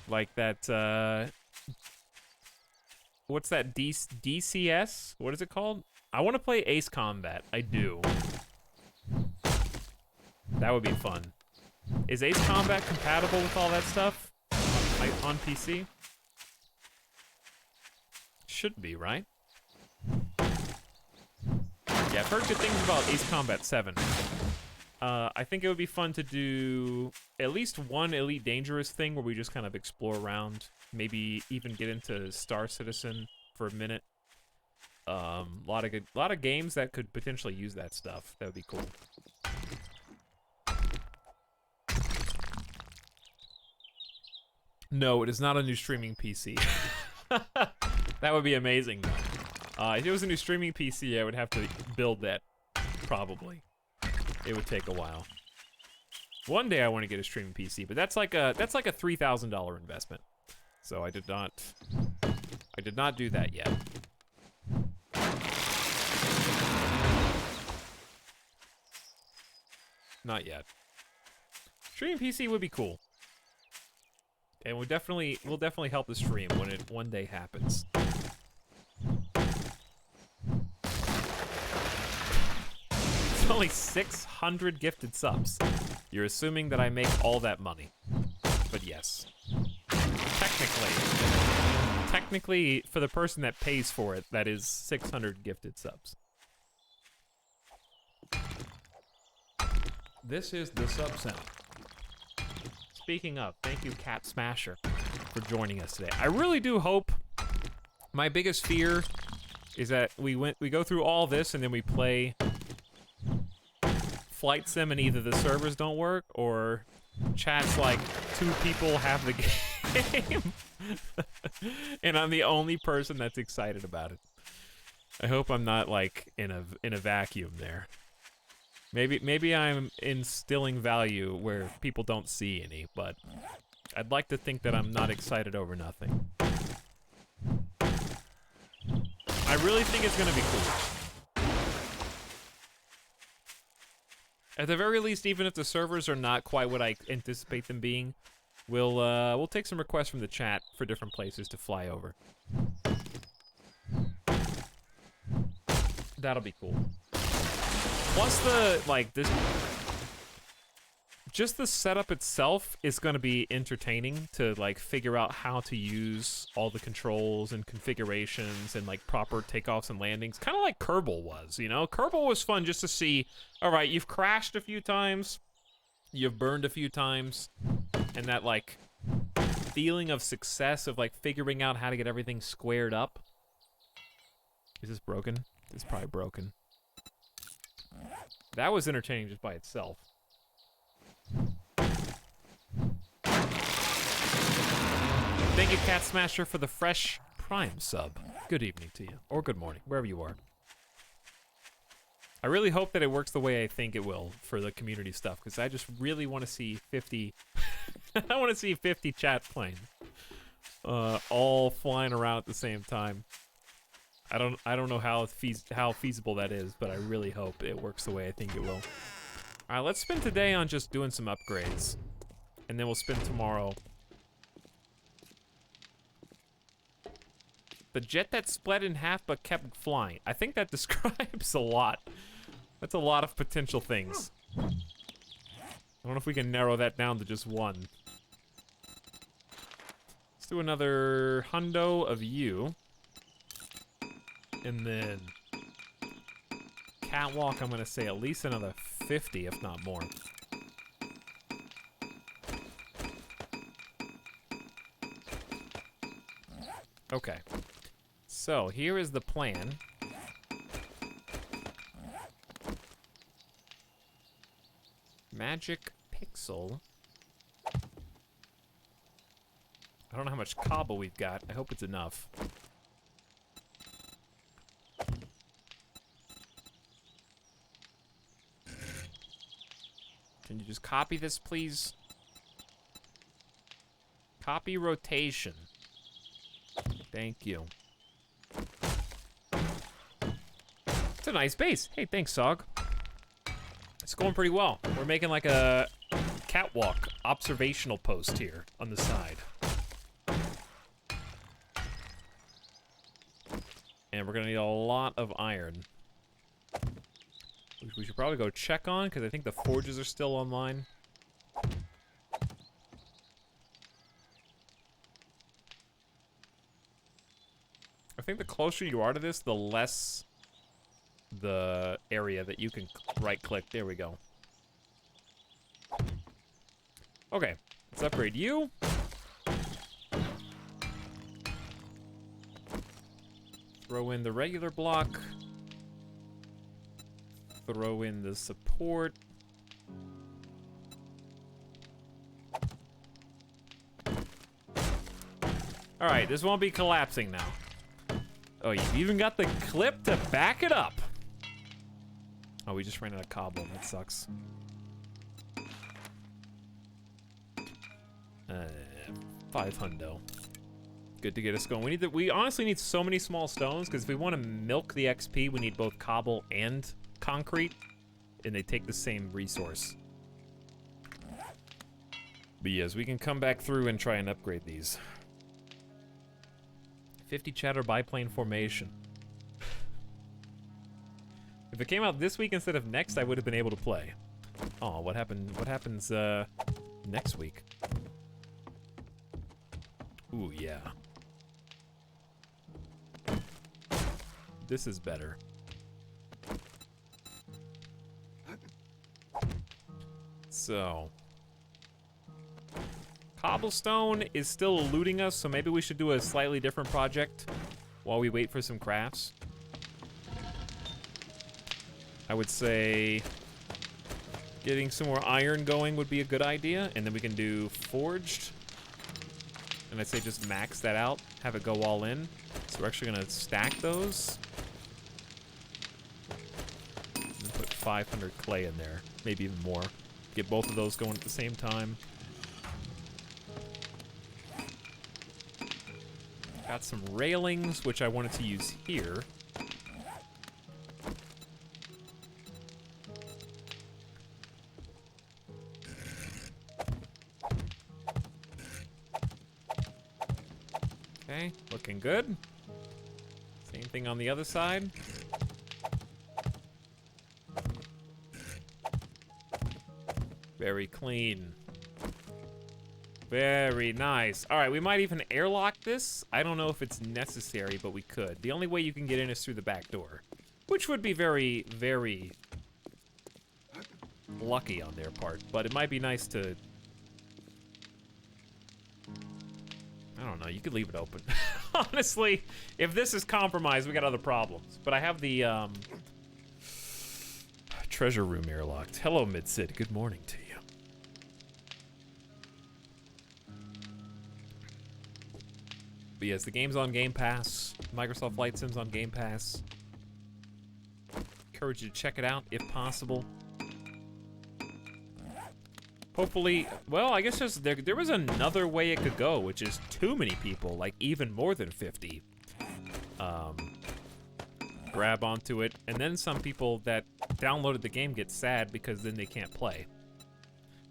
Like that, what's that, DCS? What is it called? I want to play Ace Combat. I do. That would be fun. Is Ace Combat compatible with all that stuff on PC? Should be, right? Yeah, I've heard good things about Ace Combat 7. I think it would be fun to do at least one Elite Dangerous thing where we just kind of explore around. Maybe even get into Star Citizen for a minute. Lot of games that could potentially use that stuff. That would be cool. No, it is not a new streaming PC. That would be amazing, though. If it was a new streaming PC, I would have to build that, probably. It would take a while. One day I want to get a streaming PC, but that's like a $3,000 investment. So I did not do that yet. Not yet. Streaming PC would be cool. And we'll definitely help the stream when it one day happens. It's only 600 gifted subs. You're assuming that I make all that money. But yes. Technically, for the person that pays for it, that is 600 gifted subs. This is the sub sound. Speaking of, thank you, Cat Smasher, for joining us today. I really do hope. My biggest fear is that we go through all this and then we play Flight Sim and either the servers don't work or chat's like 2 people have the game and I'm the only person that's excited about it. I hope I'm not like in a vacuum there. Maybe I'm instilling value where people don't see any, but I'd like to think that I'm not excited over nothing. I really think it's gonna be cool. At the very least, even if the servers are not quite what I anticipate them being, we'll take some requests from the chat for different places to fly over. That'll be cool. Plus just the setup itself is going to be entertaining to like figure out how to use all the controls and configurations and like proper takeoffs and landings. Kind of like Kerbal was, you know? Kerbal was fun just to see, all right, you've crashed a few times, you've burned a few times, and that like feeling of success of like figuring out how to get everything squared up. Is this broken? It's probably broken. That was entertaining just by itself. Thank you, Cat Smasher, for the fresh Prime sub. Good evening to you, or good morning, wherever you are. I really hope that it works the way I think it will for the community stuff, because I just really want to see 50... I want to see 50 chat planes. All flying around at the same time. I don't know how feasible that is, but I really hope it works the way I think it will. Alright, let's spend today on just doing some upgrades. And then we'll spend tomorrow. The jet that split in half but kept flying. I think that describes a lot. That's a lot of potential things. I don't know if we can narrow that down to just one. Let's do another hundo of you. And then catwalk, I'm gonna say at least another 50, if not more. Okay. So, here is the plan. Magic pixel. I don't know how much cobble we've got. I hope it's enough. Can you just copy this, please? Copy rotation. Thank you. It's a nice base. Hey, thanks, Sog. It's going pretty well. We're making like a catwalk observational post here on the side. And we're gonna need a lot of iron. Which we should probably go check on, because I think the forges are still online. I think the closer you are to this, the less the area that you can right-click. There we go. Okay, let's upgrade you. Throw in the regular block. Throw in the support. Alright, this won't be collapsing now. Oh, you've even got the clip to back it up. Oh, we just ran out of cobble. That sucks. 5 hundo. Good to get us going. We honestly need so many small stones, because if we want to milk the XP, we need both cobble and concrete, and they take the same resource. But yes, we can come back through and try and upgrade these. 50 chatter biplane formation. If it came out this week instead of next, I would have been able to play. Oh, what happens next week? Ooh, yeah. This is better. So, cobblestone is still eluding us, so maybe we should do a slightly different project while we wait for some crafts. I would say getting some more iron going would be a good idea, and then we can do forged. And I'd say just max that out, have it go all in. So we're actually gonna stack those. And put 500 clay in there, maybe even more. Get both of those going at the same time. Got some railings, which I wanted to use here. Okay, looking good. Same thing on the other side. Very clean. Very nice. All right, we might even airlock this. I don't know if it's necessary, but we could. The only way you can get in is through the back door, which would be very, very lucky on their part, but it might be nice to... I don't know, you could leave it open. Honestly, if this is compromised, we got other problems. But I have the treasure room airlocked. Hello, Mid-Sid. Good morning to you. But yes, the game's on Game Pass. Microsoft Flight Sim's on Game Pass. Encourage you to check it out if possible. Hopefully, well, I guess there was another way it could go, which is too many people, like even more than 50, grab onto it, and then some people that downloaded the game get sad because then they can't play.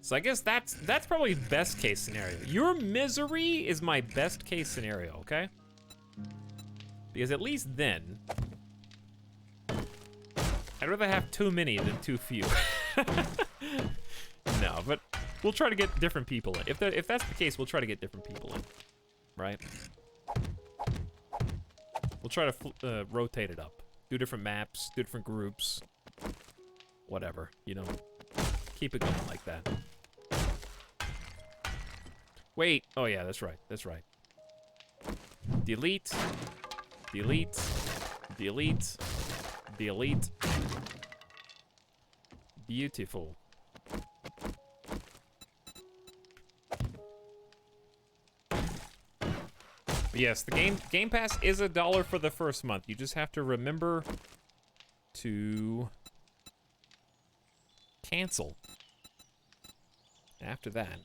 So I guess that's probably best case scenario. Your misery is my best case scenario, okay? Because at least then, I'd rather have too many than too few. No, but we'll try to get different people in. If that's the case, we'll try to get different people in, right? We'll try to rotate it up, do different maps, do different groups, whatever, you know. Keep it going like that. Wait, oh yeah, that's right, that's right. Delete, delete, delete, delete. Beautiful. But yes, the Game Pass is $1 for the first month. You just have to remember to cancel after that.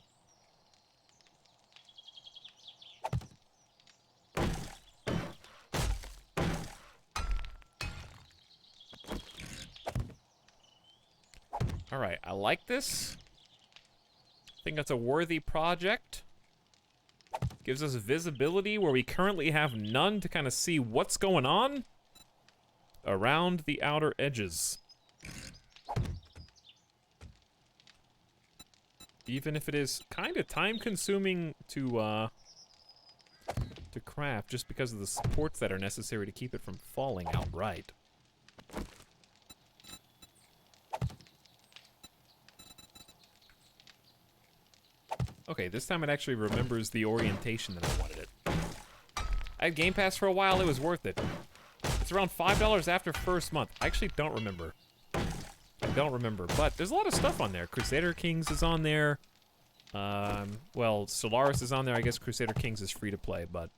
All right, I like this. I think that's a worthy project. Gives us visibility where we currently have none to kind of see what's going on around the outer edges. Even if it is kind of time-consuming to craft, just because of the supports that are necessary to keep it from falling outright. Okay, this time it actually remembers the orientation that I wanted it. I had Game Pass for a while, it was worth it. It's around $5 after first month. I actually don't remember. I don't remember, but there's a lot of stuff on there. Crusader Kings is on there. Well, Solaris is on there. I guess Crusader Kings is free to play, but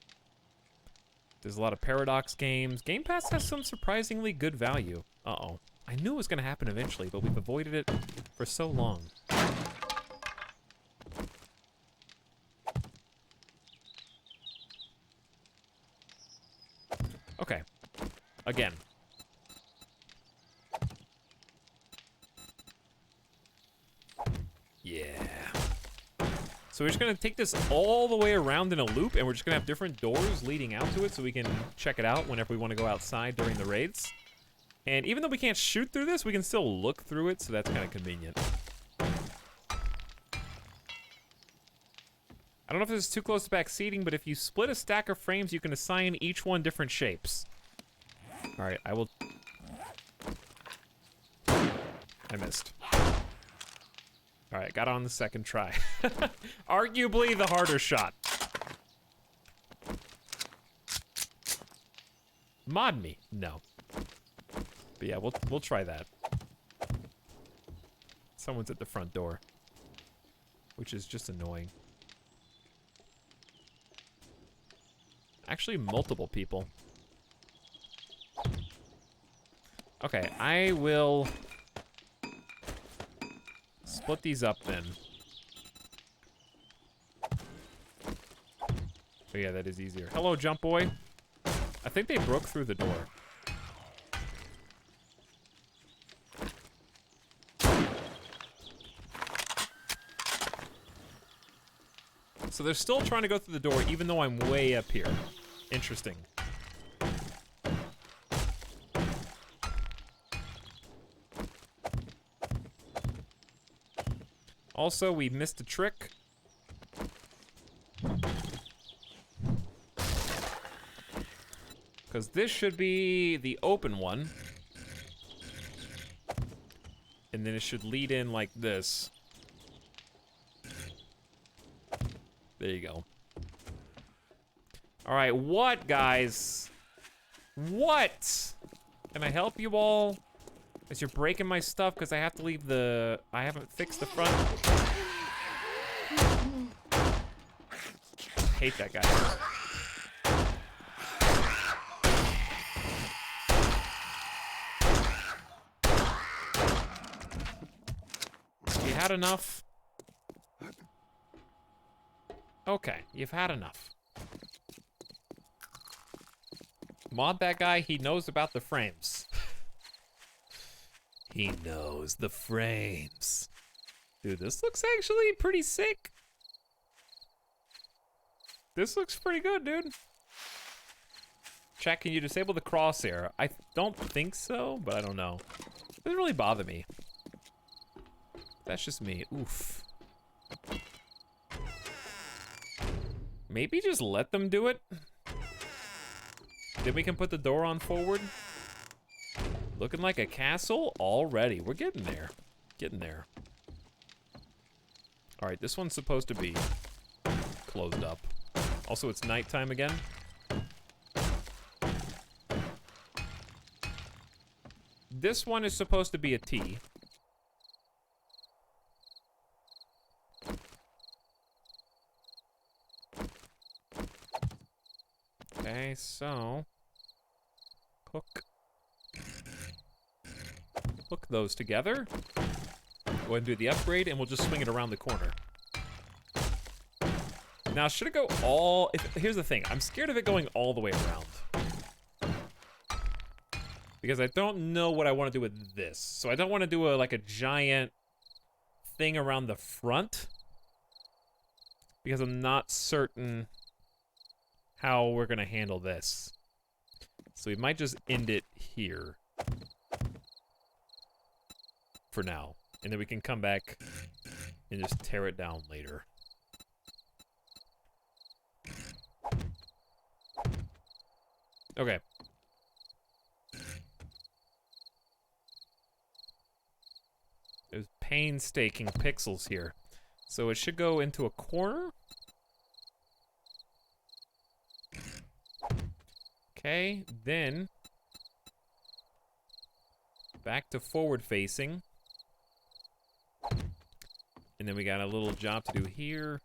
there's a lot of Paradox games. Game Pass has some surprisingly good value. Uh-oh. I knew it was going to happen eventually, but we've avoided it for so long. Okay. Again. Yeah. So we're just gonna take this all the way around in a loop, and we're just gonna have different doors leading out to it so we can check it out whenever we want to go outside during the raids. And even though we can't shoot through this, we can still look through it, so that's kind of convenient. I don't know if this is too close to back seating, but if you split a stack of frames, you can assign each one different shapes. All right, I will... I missed. All right, got on the second try. Arguably the harder shot. Mod me? No. But yeah, we'll try that. Someone's at the front door, which is just annoying. Actually, multiple people. Okay, I will split these up then. So yeah, that is easier. Hello, Jump Boy. I think they broke through the door. So they're still trying to go through the door, even though I'm way up here. Interesting. Also, we missed a trick. Because this should be the open one. And then it should lead in like this. There you go. All right, what, guys? What? Can I help you all? As you're breaking my stuff because I have to leave the... I haven't fixed the front. Hate that guy. You had enough? Okay, you've had enough. Mod that guy, he knows about the frames. He knows the frames. Dude, this looks actually pretty sick. This looks pretty good, dude. Chat, can you disable the crosshair? I don't think so, but I don't know. It doesn't really bother me. That's just me. Oof. Maybe just let them do it? Then we can put the door on forward. Looking like a castle already. We're getting there. Getting there. All right, this one's supposed to be closed up. Also, it's nighttime again. This one is supposed to be a T. Okay, so hook those together. Go ahead and do the upgrade, and we'll just swing it around the corner. Now, should it go all... here's the thing. I'm scared of it going all the way around. Because I don't know what I want to do with this. So I don't want to do like a giant thing around the front. Because I'm not certain how we're going to handle this. So we might just end it here. For now. And then we can come back and just tear it down later. Okay. There's painstaking pixels here. So it should go into a corner. Okay, then back to forward facing. And then we got a little job to do here.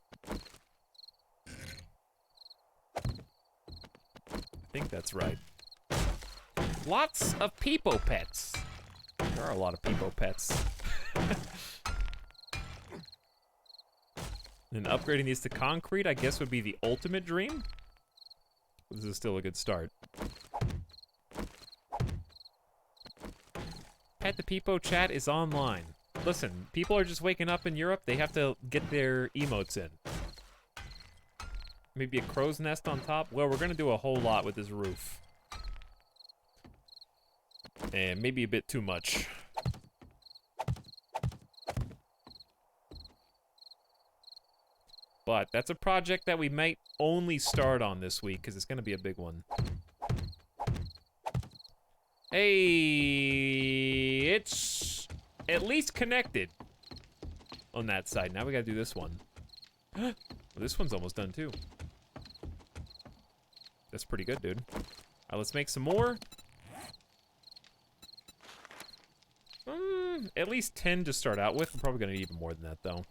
I think that's right. Lots of peepo pets. There are a lot of peepo pets. And upgrading these to concrete, I guess, would be the ultimate dream. This is still a good start. Pet the Peepo chat is online. Listen, people are just waking up in Europe. They have to get their emotes in. Maybe a crow's nest on top. Well, we're going to do a whole lot with this roof. And maybe a bit too much. But that's a project that we might only start on this week because it's going to be a big one. Hey, it's at least connected on that side. Now we got to do this one. Well, this one's almost done too. That's pretty good, dude. All right, let's make some more. At least 10 to start out with. I'm probably going to need even more than that, though.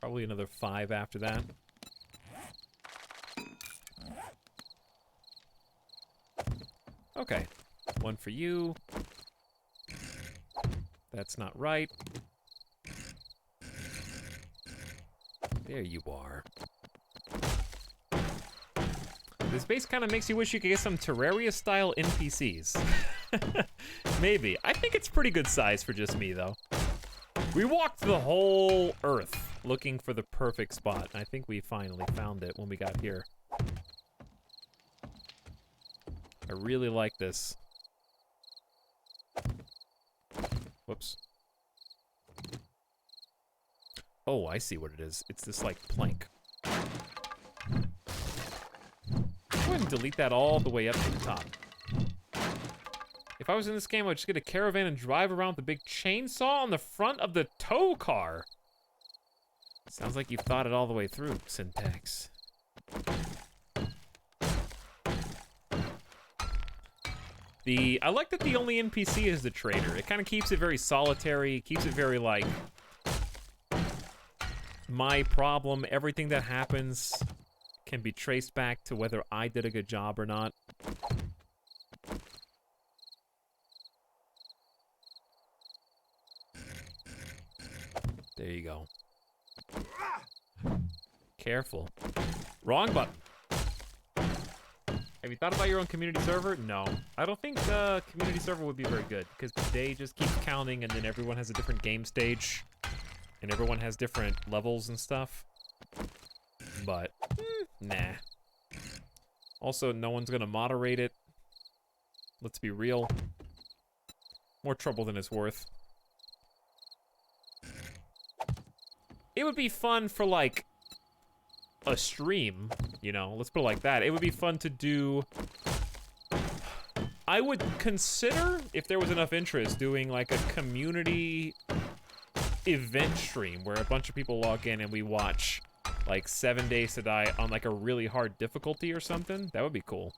Probably another 5 after that. Okay. 1 for you. That's not right. There you are. This base kind of makes you wish you could get some Terraria-style NPCs. Maybe. I think it's pretty good size for just me, though. We walked the whole Earth looking for the perfect spot. I think we finally found it when we got here. I really like this. Whoops. Oh, I see what it is. It's this, like, plank. Go ahead and delete that all the way up to the top. If I was in this game, I'd just get a caravan and drive around with a big chainsaw on the front of the tow car. Sounds like you've thought it all the way through, Syntax. I like that the only NPC is the trader. It kind of keeps it very solitary, keeps it very, like, my problem. Everything that happens can be traced back to whether I did a good job or not. There you go. Careful. Wrong button. Have you thought about your own community server? No. I don't think the community server would be very good, because they just keep counting and then everyone has a different game stage. And everyone has different levels and stuff. But, nah. Also, no one's gonna moderate it. Let's be real. More trouble than it's worth. It would be fun for, like, a stream, you know? Let's put it like that. It would be fun to do... I would consider, if there was enough interest, doing, like, a community event stream where a bunch of people log in and we watch, like, 7 Days to Die on, like, a really hard difficulty or something. That would be cool.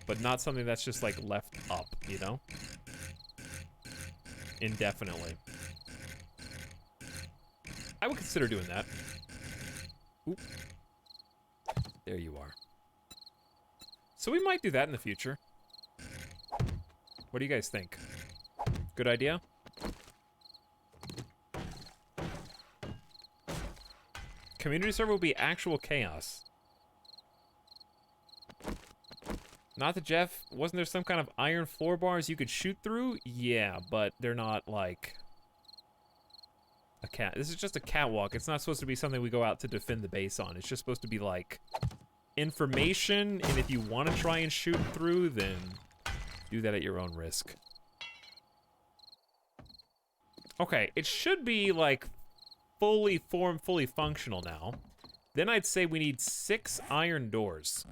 But not something that's just, like, left up, you know? Indefinitely. I would consider doing that. Oop. There you are. So we might do that in the future. What do you guys think? Good idea? Community server will be actual chaos. Not that Jeff, wasn't there some kind of iron floor bars you could shoot through? Yeah, but they're not like a cat. This is just a catwalk. It's not supposed to be something we go out to defend the base on. It's just supposed to be like information, and if you want to try and shoot through, then do that at your own risk. Okay, it should be like fully formed, fully functional now. Then I'd say we need 6 iron doors.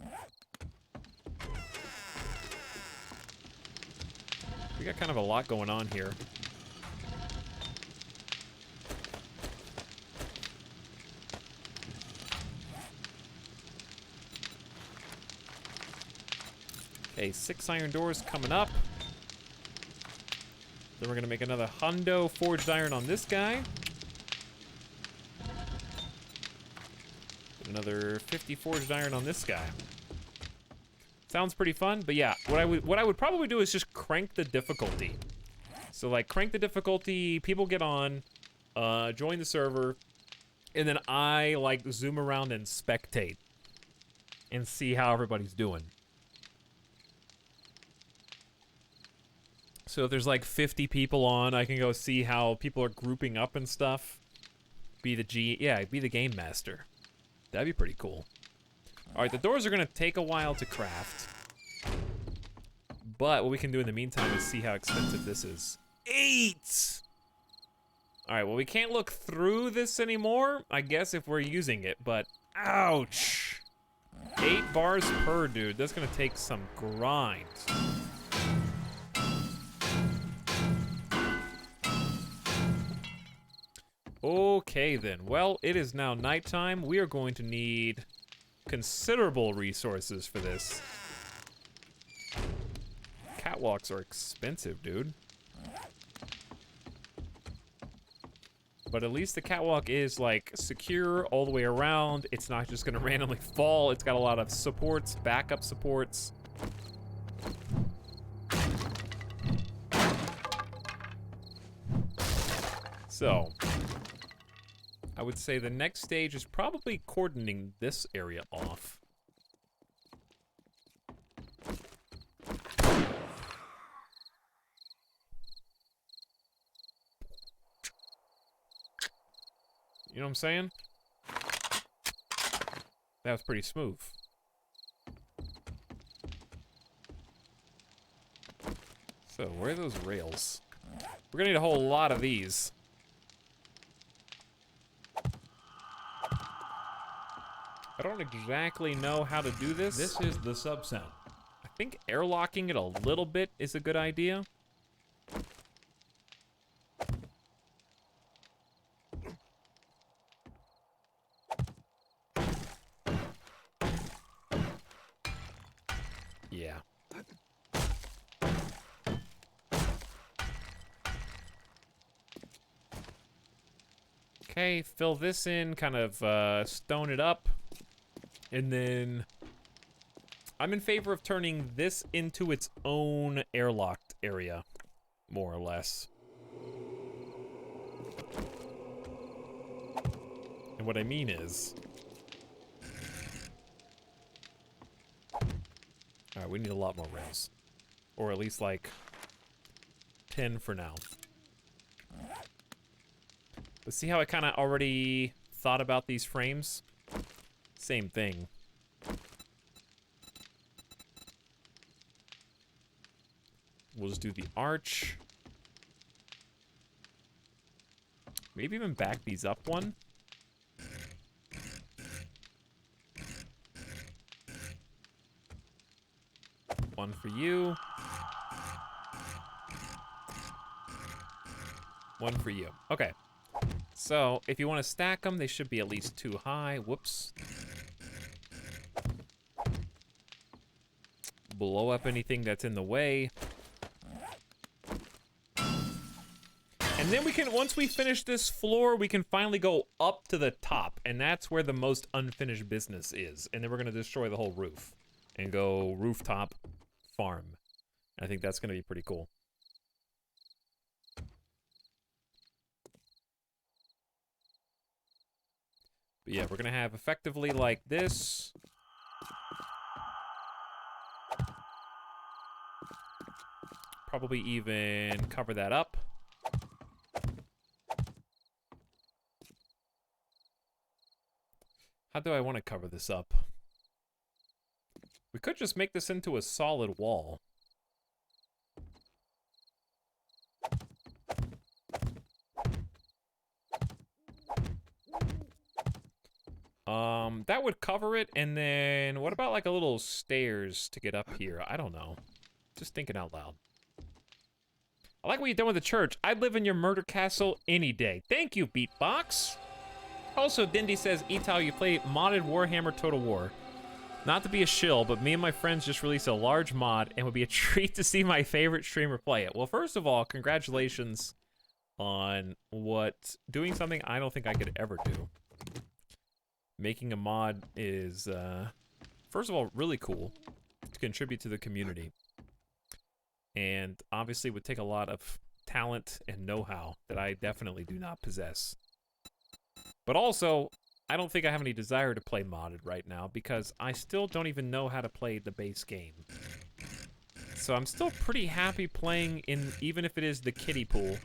We got kind of a lot going on here. Okay, 6 iron doors coming up. Then we're gonna make another hundo forged iron on this guy. Another 50 forged iron on this guy. Sounds pretty fun, but yeah, what I would probably do is just crank the difficulty. So like crank the difficulty, people get on, join the server, and then I like zoom around and spectate and see how everybody's doing. So if there's like 50 people on, I can go see how people are grouping up and stuff. Be the game master. That'd be pretty cool. All right, the doors are gonna take a while to craft. But what we can do in the meantime is see how expensive this is. 8! All right, well, we can't look through this anymore, I guess, if we're using it, but ouch. 8 bars per, dude. That's gonna take some grind. Okay, then. Well, it is now nighttime. We are going to need considerable resources for this. Catwalks are expensive, dude. But at least the catwalk is, like, secure all the way around. It's not just gonna randomly fall. It's got a lot of supports, backup supports. So, I would say the next stage is probably cordoning this area off. You know what I'm saying? That was pretty smooth. So, where are those rails? We're gonna need a whole lot of these. I don't exactly know how to do this. This is the sub sound. I think airlocking it a little bit is a good idea. Yeah. Okay, fill this in, kind of stone it up. And then I'm in favor of turning this into its own airlocked area, more or less. And what I mean is... Alright, we need a lot more rails. Or at least like 10 for now. But see how I kind of already thought about these frames? Same thing. We'll just do the arch. Maybe even back these up one. One for you. One for you. Okay. So, if you want to stack them, they should be at least 2 high. Whoops. Blow up anything that's in the way. And then we can, once we finish this floor, we can finally go up to the top. And that's where the most unfinished business is. And then we're going to destroy the whole roof. And go rooftop farm. I think that's going to be pretty cool. But yeah, we're going to have effectively like this. Probably even cover that up. How do I want to cover this up? We could just make this into a solid wall. That would cover it, and then what about like a little stairs to get up here? I don't know. Just thinking out loud. I like what you've done with the church. I'd live in your murder castle any day. Thank you, Beatbox. Also, Dindy says, Etal, you play modded Warhammer Total War. Not to be a shill, but me and my friends just released a large mod and would be a treat to see my favorite streamer play it. Well, first of all, congratulations on doing something I don't think I could ever do. Making a mod is, first of all, really cool to contribute to the community. And obviously would take a lot of talent and know-how that I definitely do not possess. But also, I don't think I have any desire to play modded right now because I still don't even know how to play the base game. So I'm still pretty happy playing in, even if it is the kiddie pool.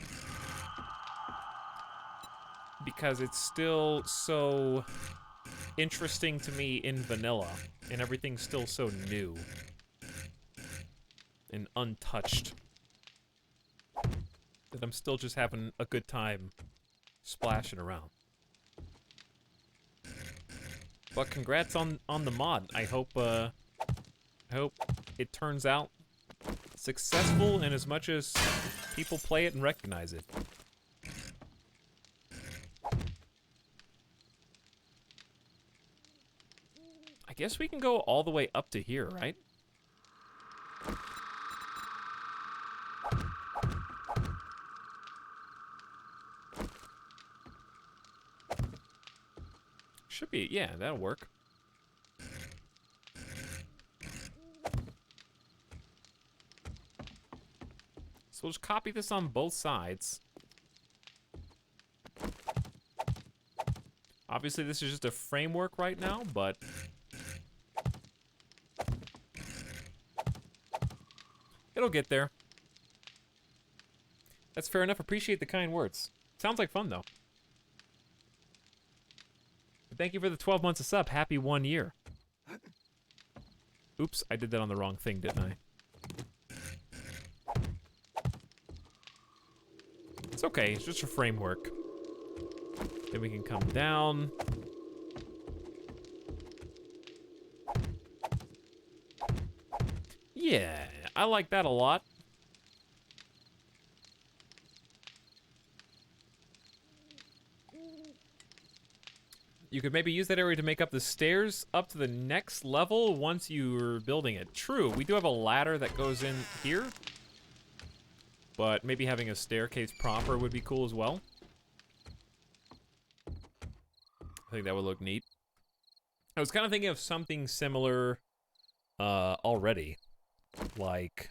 Because it's still so interesting to me in vanilla, and everything's still so new and untouched that I'm still just having a good time splashing around. But congrats on the mod. I hope it turns out successful in as much as people play it and recognize it. I guess we can go all the way up to here, right? Should be, yeah, that'll work. So we'll just copy this on both sides. Obviously, this is just a framework right now, but it'll get there. That's fair enough. Appreciate the kind words. Sounds like fun, though. But thank you for the 12 months of sub. Happy 1 year. Oops, I did that on the wrong thing, didn't I? It's okay. It's just a framework. Then we can come down. Yeah, I like that a lot. You could maybe use that area to make up the stairs up to the next level once you're building it. True, we do have a ladder that goes in here. But maybe having a staircase proper would be cool as well. I think that would look neat. I was kind of thinking of something similar already. Like,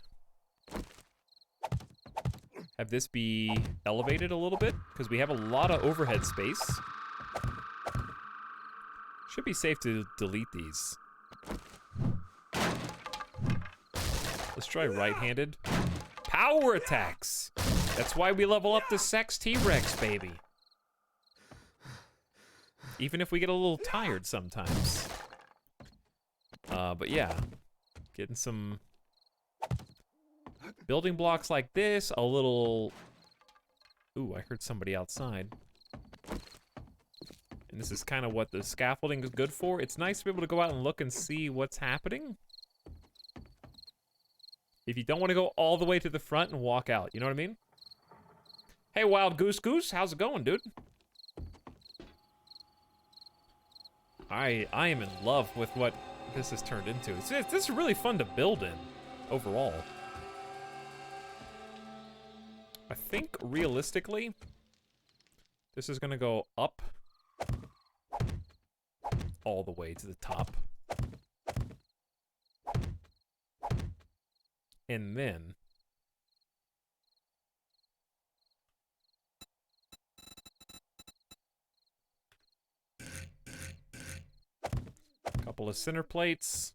have this be elevated a little bit, because we have a lot of overhead space. Should be safe to delete these. Let's try right-handed. Power attacks! That's why we level up the Sex T-Rex, baby. Even if we get a little tired sometimes. But yeah. Getting some building blocks like this, a little... Ooh, I heard somebody outside. And this is kind of what the scaffolding is good for. It's nice to be able to go out and look and see what's happening. If you don't want to go all the way to the front and walk out, you know what I mean? Hey, Wild Goose Goose, how's it going, dude? I am in love with what this has turned into. This is really fun to build in, overall. I think, realistically, this is gonna go up all the way to the top. And then a couple of center plates.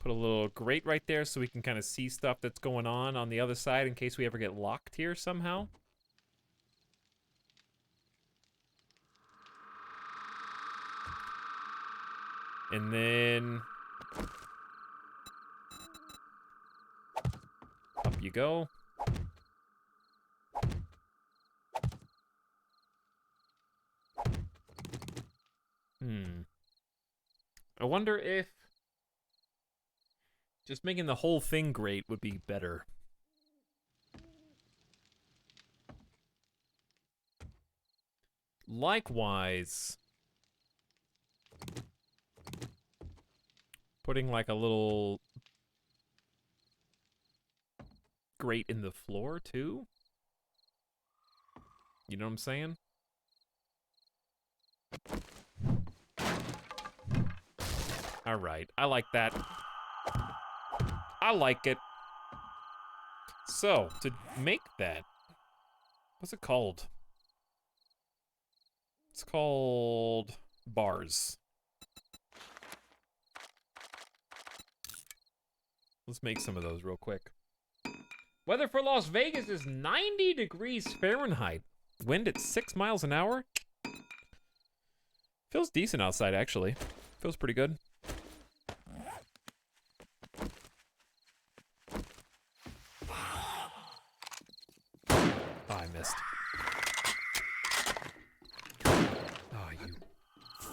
Put a little grate right there so we can kind of see stuff that's going on the other side in case we ever get locked here somehow. And then up you go. I wonder if just making the whole thing great would be better. Likewise, putting like a little grate in the floor too. You know what I'm saying? All right, I like that. I like it. So, to make that, what's it called? It's called bars. Let's make some of those real quick. Weather for Las Vegas is 90 degrees Fahrenheit. Wind at 6 miles an hour. Feels decent outside, actually. Feels pretty good. Oh, I missed. Oh, you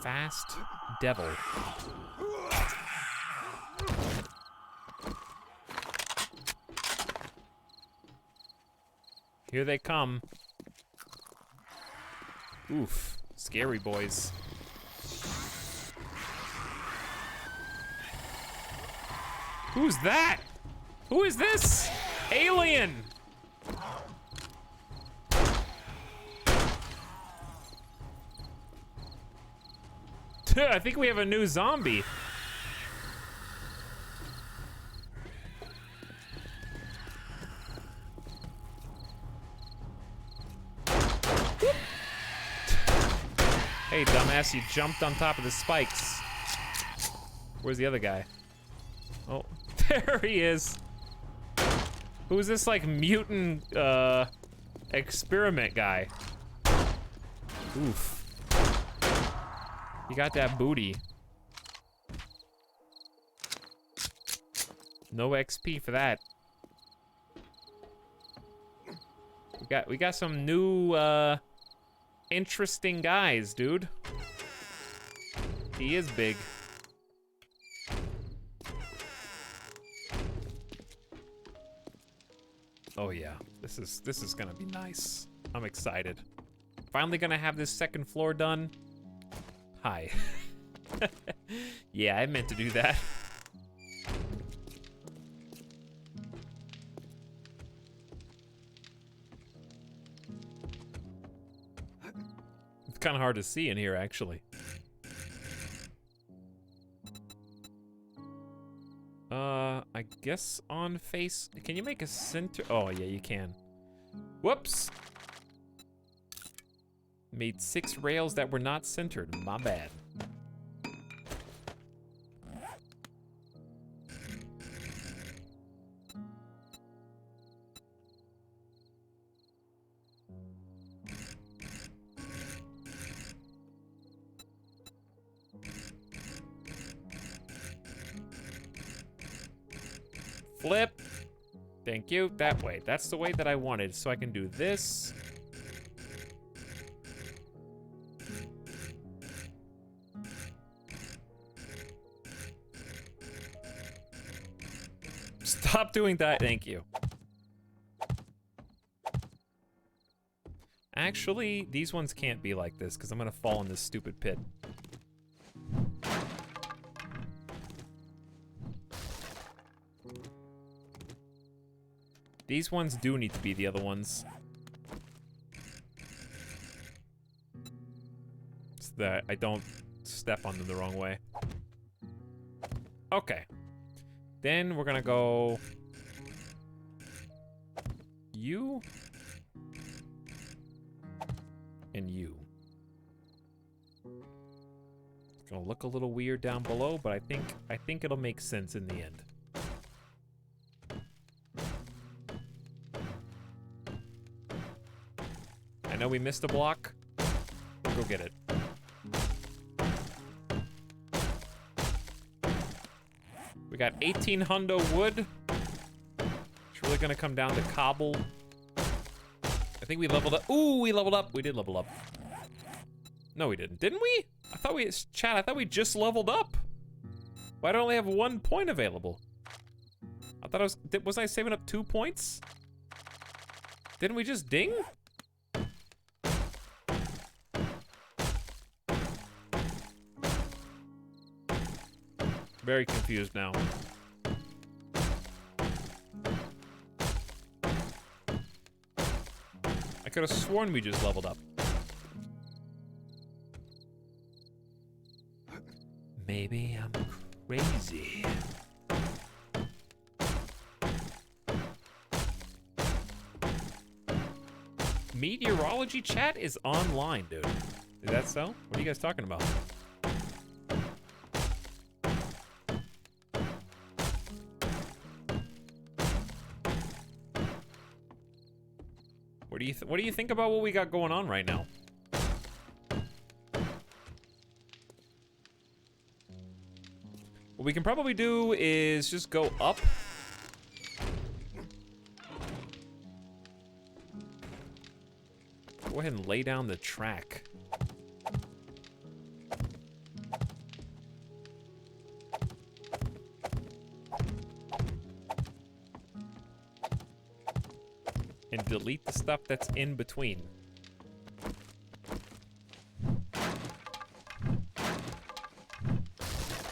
fast devil. Here they come. Oof. Scary boys. Who's that? Who is this? Alien! I think we have a new zombie. Hey, dumbass, you jumped on top of the spikes. Where's the other guy? Oh, there he is. Who's this, like, mutant, experiment guy? Oof. You got that booty. No XP for that. We got some new, interesting guys, dude. He is big. Oh yeah, this is gonna be nice. I'm excited. Finally gonna have this second floor done. Hi. Yeah, I meant to do that. It's kind of hard to see in here, actually. I guess on face. Can you make a center? Oh, yeah, you can. Whoops. Made 6 rails that were not centered. My bad. Flip. Thank you. That way. That's the way that I wanted. So I can do this. Stop doing that. Thank you. Actually, these ones can't be like this because I'm going to fall in this stupid pit. These ones do need to be the other ones. So that I don't step on them the wrong way. Okay. Then we're gonna go... You. And you. It's gonna look a little weird down below, but I think it'll make sense in the end. I know we missed a block. Go get it. We got 18 hundo wood. It's really gonna come down to cobble. I think we leveled up. Ooh, we leveled up. We did level up. No, we didn't. Didn't we? I thought we, chat, I thought we just leveled up. Why do I only have 1 point available? I thought I was I saving up 2 points? Didn't we just ding? Very confused now. I could have sworn we just leveled up. Maybe I'm crazy. Meteorology chat is online, dude. Is that so? What are you guys talking about? What do you think about what we got going on right now? What we can probably do is just go up. Go ahead and lay down the track. And delete the stuff that's in between.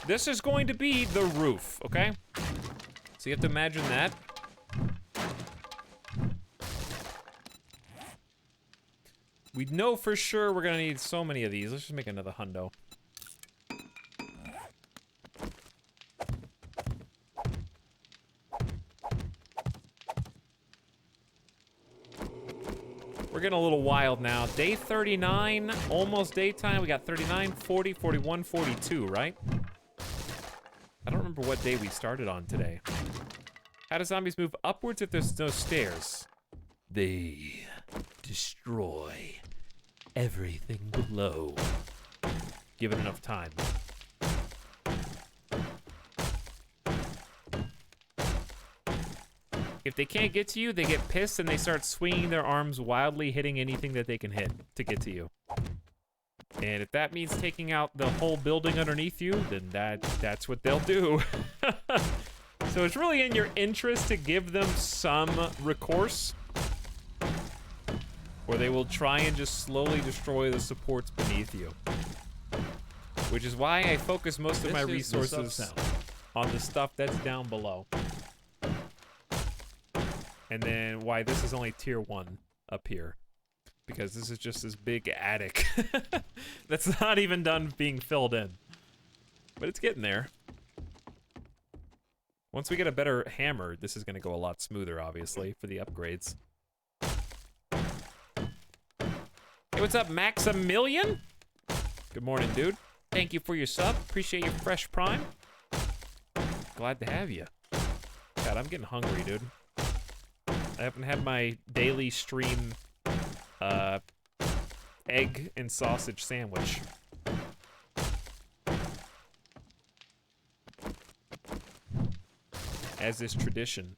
This is going to be the roof, okay? So you have to imagine that. We know for sure we're gonna need so many of these. Let's just make another hundo. We're getting a little wild now. Day 39, almost daytime. We got 39, 40, 41, 42, right? I don't remember what day we started on today. How do zombies move upwards if there's no stairs? They destroy everything below. Give it enough time. If they can't get to you, they get pissed and they start swinging their arms wildly, hitting anything that they can hit to get to you. And if that means taking out the whole building underneath you, then that's what they'll do. So it's really in your interest to give them some recourse, or they will try and just slowly destroy the supports beneath you. Which is why I focus most of my resources on the stuff that's down below. And then why this is only tier 1 up here. Because this is just this big attic that's not even done being filled in. But it's getting there. Once we get a better hammer, this is going to go a lot smoother, obviously, for the upgrades. Hey, what's up, Maximilian? Good morning, dude. Thank you for your sub. Appreciate your fresh prime. Glad to have you. God, I'm getting hungry, dude. I haven't had my daily stream egg and sausage sandwich. As is tradition.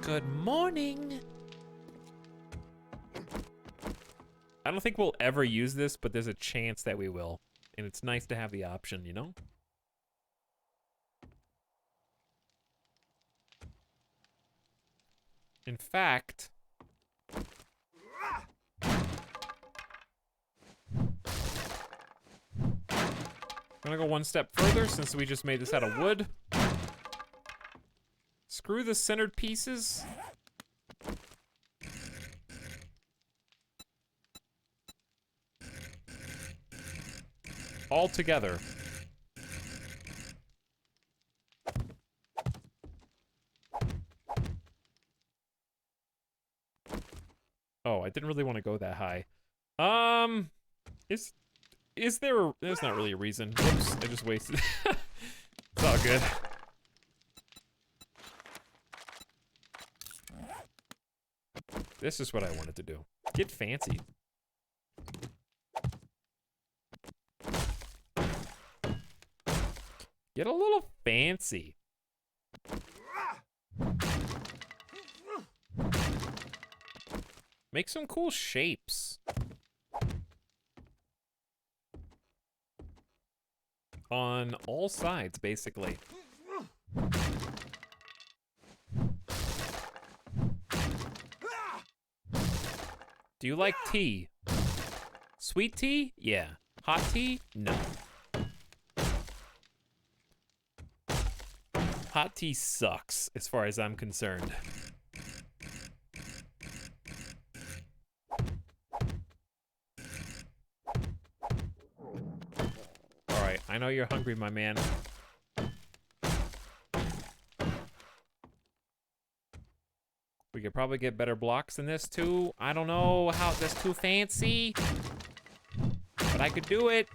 Good morning. I don't think we'll ever use this, but there's a chance that we will. And it's nice to have the option, you know? In fact... I'm gonna go one step further since we just made this out of wood. Screw the centered pieces. All together. Oh, I didn't really want to go that high. Is there there's not really a reason. Whoops, I just wasted. It's all good. This is what I wanted to do. Get fancy. Get a little fancy. Make some cool shapes. On all sides, basically. Do you like tea? Sweet tea? Yeah. Hot tea? No. Hot tea sucks, as far as I'm concerned. Alright, I know you're hungry, my man. We could probably get better blocks than this, too. I don't know how that's too fancy. But I could do it.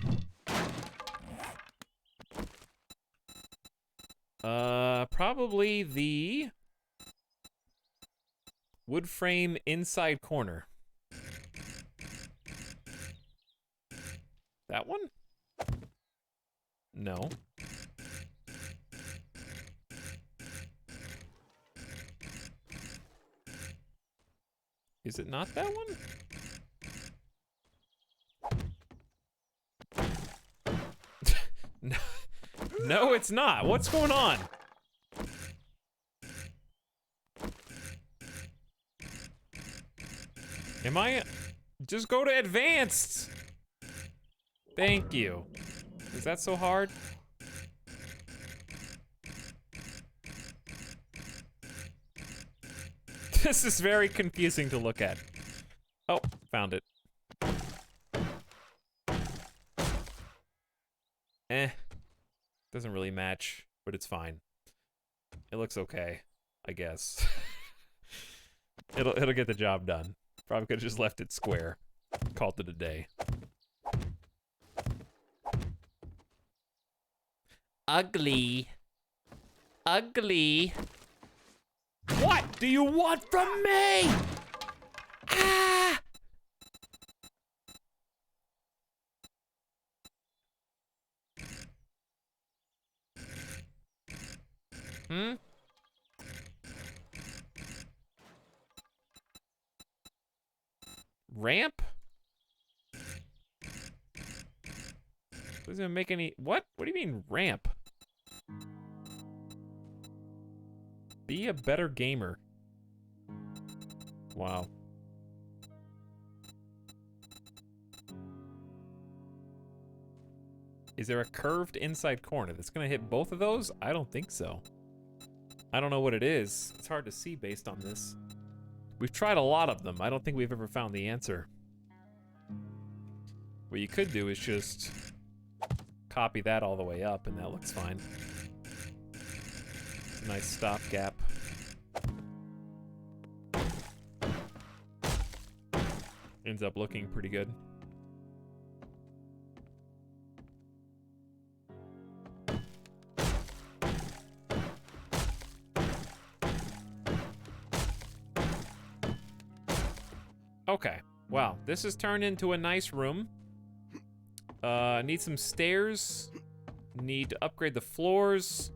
Probably the wood frame inside corner. That one? No. Is it not that one? No. No, it's not. What's going on? Am I... Just go to advanced. Thank you. Is that so hard? This is very confusing to look at. Oh, found it. Doesn't really match, but it's fine. It looks okay, I guess. It'll get the job done. Probably could have just left it square. Called it a day. Ugly. Ugly. What do you want from me? Ah! Hmm? Ramp? Doesn't even make any... What? What do you mean, ramp? Be a better gamer. Wow. Is there a curved inside corner that's gonna hit both of those? I don't think so. I don't know what it is. It's hard to see based on this. We've tried a lot of them. I don't think we've ever found the answer. What you could do is just copy that all the way up, and that looks fine. Nice stopgap. Ends up looking pretty good. Okay, wow, this has turned into a nice room. Need some stairs. Need to upgrade the floors.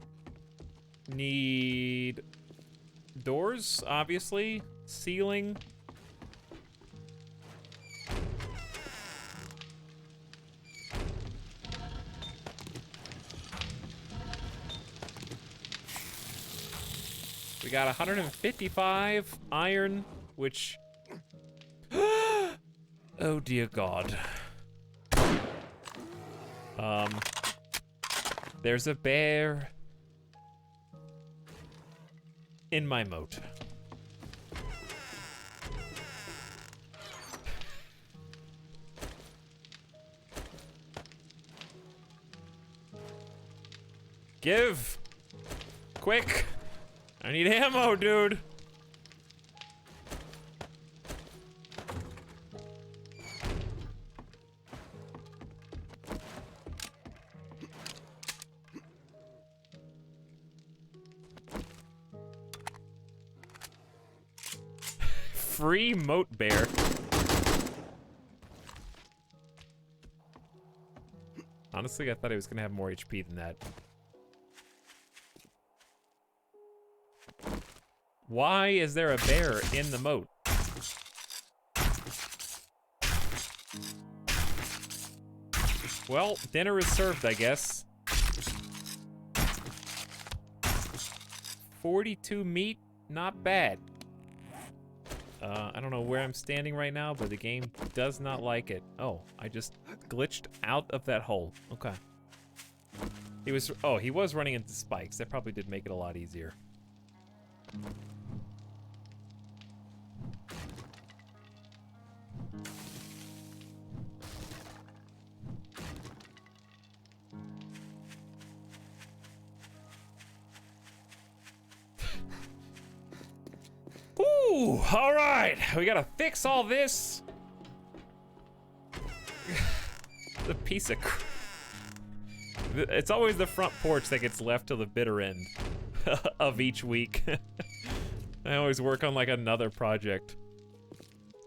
Need doors, obviously. Ceiling. We got 155 iron, which... Oh dear God. There's a bear in my moat. Give! Quick! I need ammo, dude! Free moat bear. Honestly, I thought he was gonna have more HP than that. Why is there a bear in the moat? Well, dinner is served, I guess. 42 meat, not bad. I don't know where I'm standing right now, but the game does not like it. Oh, I just glitched out of that hole. Okay. He was running into spikes. That probably did make it a lot easier. Ooh, all right. We gotta fix all this. The piece of it's always the front porch that gets left till the bitter end of each week. I always work on like another project.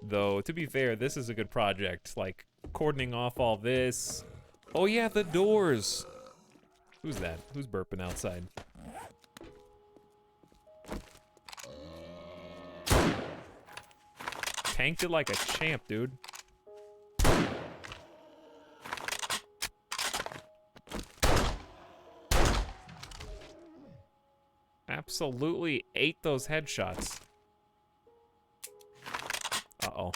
Though, to be fair, this is a good project. Like, cordoning off all this. Oh yeah, the doors. Who's that? Who's burping outside? Tanked it like a champ, dude. Absolutely ate those headshots. Uh-oh.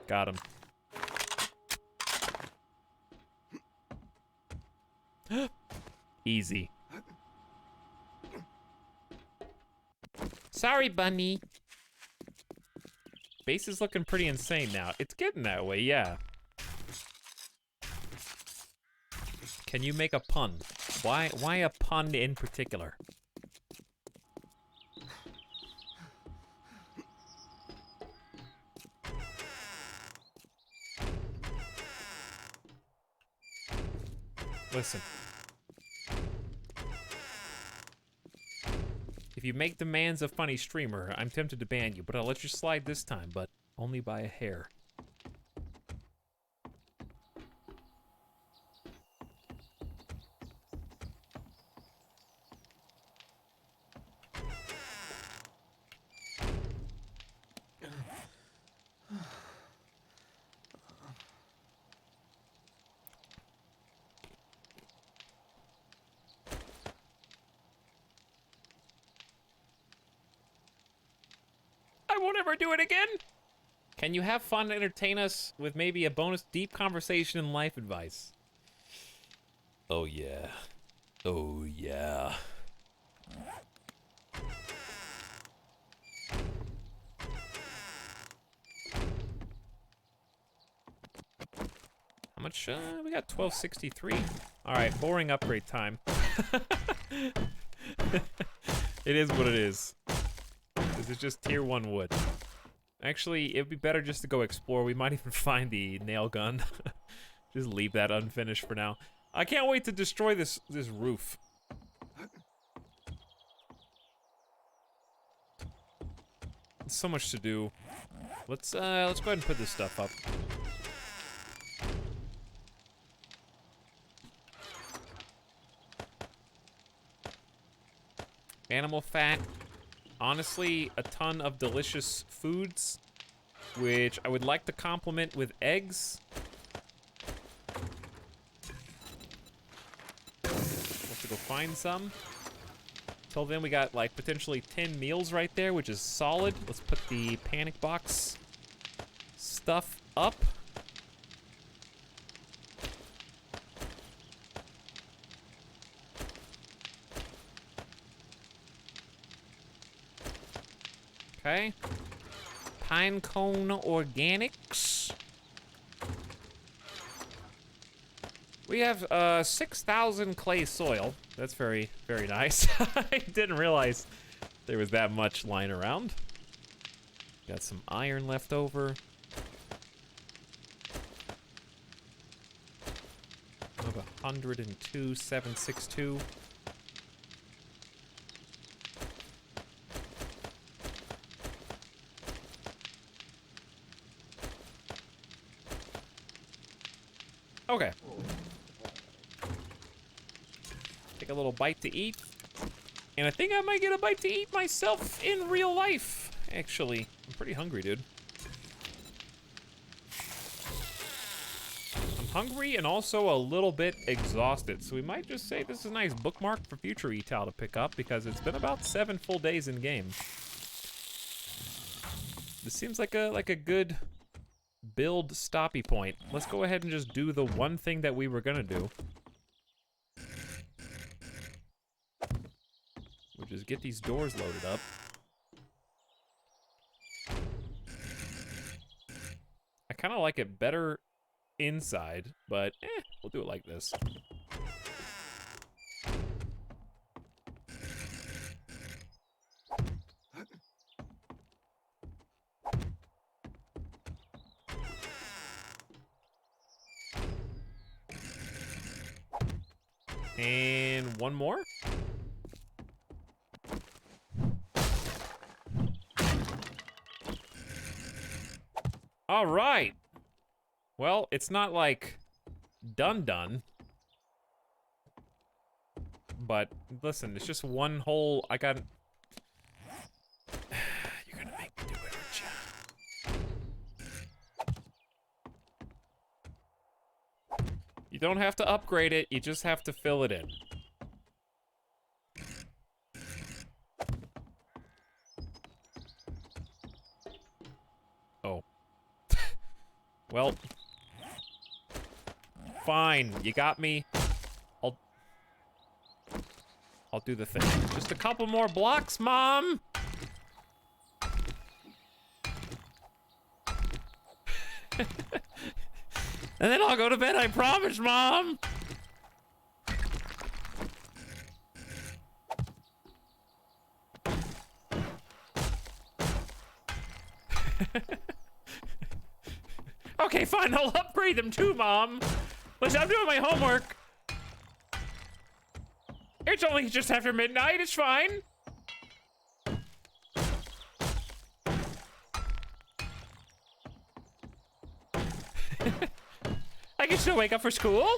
Got him. Easy. Sorry, bunny. Base is looking pretty insane now. It's getting that way, yeah. Can you make a pun? Why a pun in particular? Listen. If you make demands a funny streamer, I'm tempted to ban you, but I'll let you slide this time, but only by a hair. I won't ever do it again. Can you have fun and entertain us with maybe a bonus deep conversation and life advice? Oh yeah. Oh yeah. How much? We got 1263. All right, boring upgrade time. It is what it is. This is just tier 1 wood. Actually, it'd be better just to go explore. We might even find the nail gun. Just leave that unfinished for now. I can't wait to destroy this roof. So much to do. Let's go ahead and put this stuff up. Animal fat. Honestly, a ton of delicious foods, which I would like to complement with eggs. We'll have to go find some. Till then, we got like potentially 10 meals right there, which is solid. Let's put the panic box stuff up. Okay. Pinecone Organics. We have 6,000 clay soil. That's very, very nice. I didn't realize there was that much lying around. Got some iron left over. I have 102,762. Okay. Take a little bite to eat. And I think I might get a bite to eat myself in real life, actually. I'm pretty hungry, dude. I'm hungry and also a little bit exhausted, so we might just say this is a nice bookmark for future etal to pick up because it's been about 7 full days in game. This seems like a good build stoppy point. Let's go ahead and just do the one thing that we were gonna do, which is get these doors loaded up. I kind of like it better inside, but we'll do it like this. And one more. All right. Well, it's not like done. But listen, it's just one whole. I got. You're gonna make me do it, aren't you? You don't have to upgrade it. You just have to fill it in. Oh. Well. Fine. You got me. I'll do the thing. Just a couple more blocks, Mom! And then I'll go to bed, I promise, Mom! Okay, fine, I'll upgrade them too, Mom. Listen, I'm doing my homework. It's only just after midnight, it's fine. I can still wake up for school.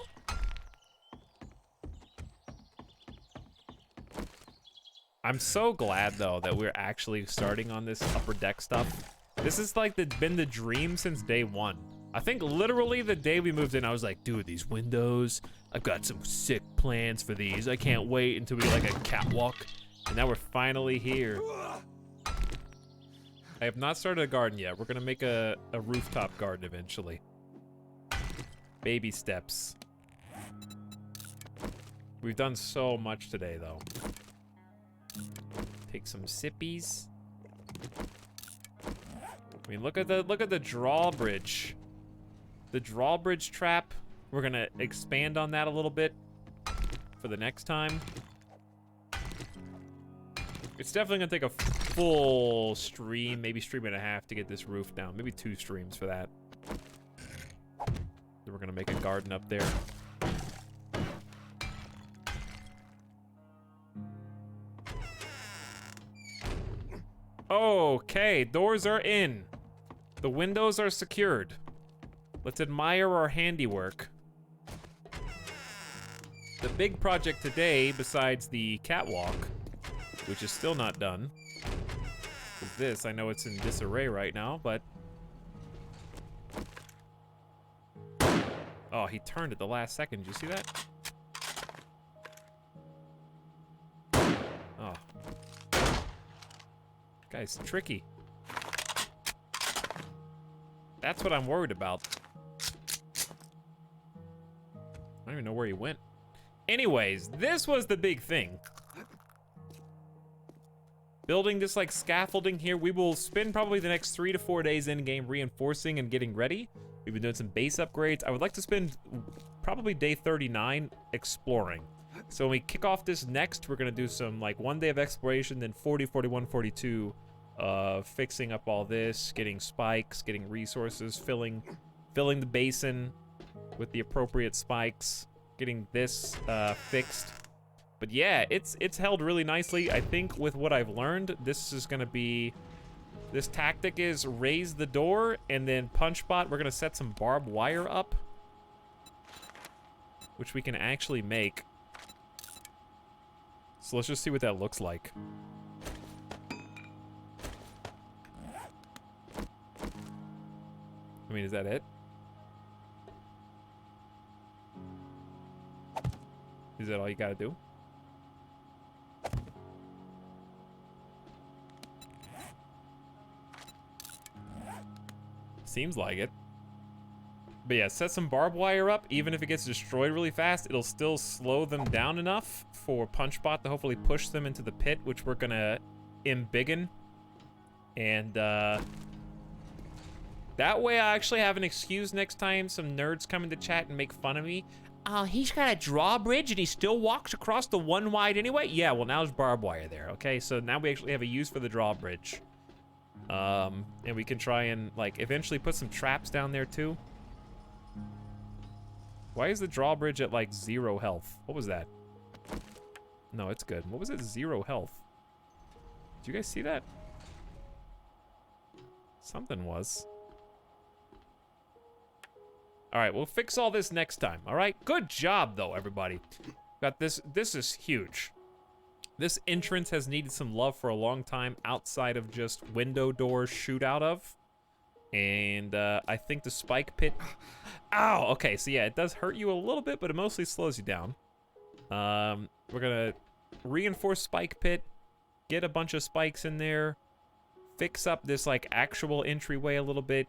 I'm so glad though that we're actually starting on this upper deck stuff. This is like been the dream since day one. I think literally the day we moved in, I was like, dude, these windows, I've got some sick plans for these. I can't wait until we like a catwalk. And now we're finally here. I have not started a garden yet. We're gonna make a rooftop garden eventually. Baby steps. We've done so much today though. Take some sippies. I mean, look at the drawbridge. The drawbridge trap. We're gonna expand on that a little bit for the next time. It's definitely gonna take a full stream, maybe stream and a half to get this roof down. Maybe 2 streams for that. Then we're gonna make a garden up there. Okay, doors are in. The windows are secured. Let's admire our handiwork. The big project today, besides the catwalk, which is still not done, is this. I know it's in disarray right now, but... Oh, he turned at the last second. Did you see that? Oh. Guy's tricky. That's what I'm worried about. I don't even know where he went. Anyways, this was the big thing. Building this like scaffolding here. We will spend probably the next 3 to 4 days in game reinforcing and getting ready. We've been doing some base upgrades. I would like to spend probably day 39 exploring. So when we kick off this next, we're gonna do some like 1 day of exploration, then 40, 41, 42 fixing up all this, getting spikes, getting resources, filling the basin with the appropriate spikes, getting this fixed. But yeah, it's held really nicely. I think with what I've learned, this is gonna be, this tactic is raise the door and then punch bot. We're gonna set some barbed wire up, which we can actually make. So let's just see what that looks like. I mean, is that it? Is that all you gotta do? Seems like it. But yeah, set some barbed wire up. Even if it gets destroyed really fast, it'll still slow them down enough for Punchbot to hopefully push them into the pit, which we're gonna embiggen. And that way I actually have an excuse next time some nerds come into chat and make fun of me. He's got a drawbridge and he still walks across the one wide anyway? Yeah, well now there's barbed wire there, okay? So now we actually have a use for the drawbridge. And we can try and like eventually put some traps down there too. Why is the drawbridge at like 0 health? What was that? No, it's good. What was it? 0 health. Did you guys see that? Something was. All right, we'll fix all this next time. All right, good job though, everybody. Got this. This is huge. This entrance has needed some love for a long time outside of just window doors shoot out of. And I think the spike pit... Ow! Okay, so yeah, it does hurt you a little bit, but it mostly slows you down. We're gonna reinforce spike pit, get a bunch of spikes in there, fix up this like actual entryway a little bit,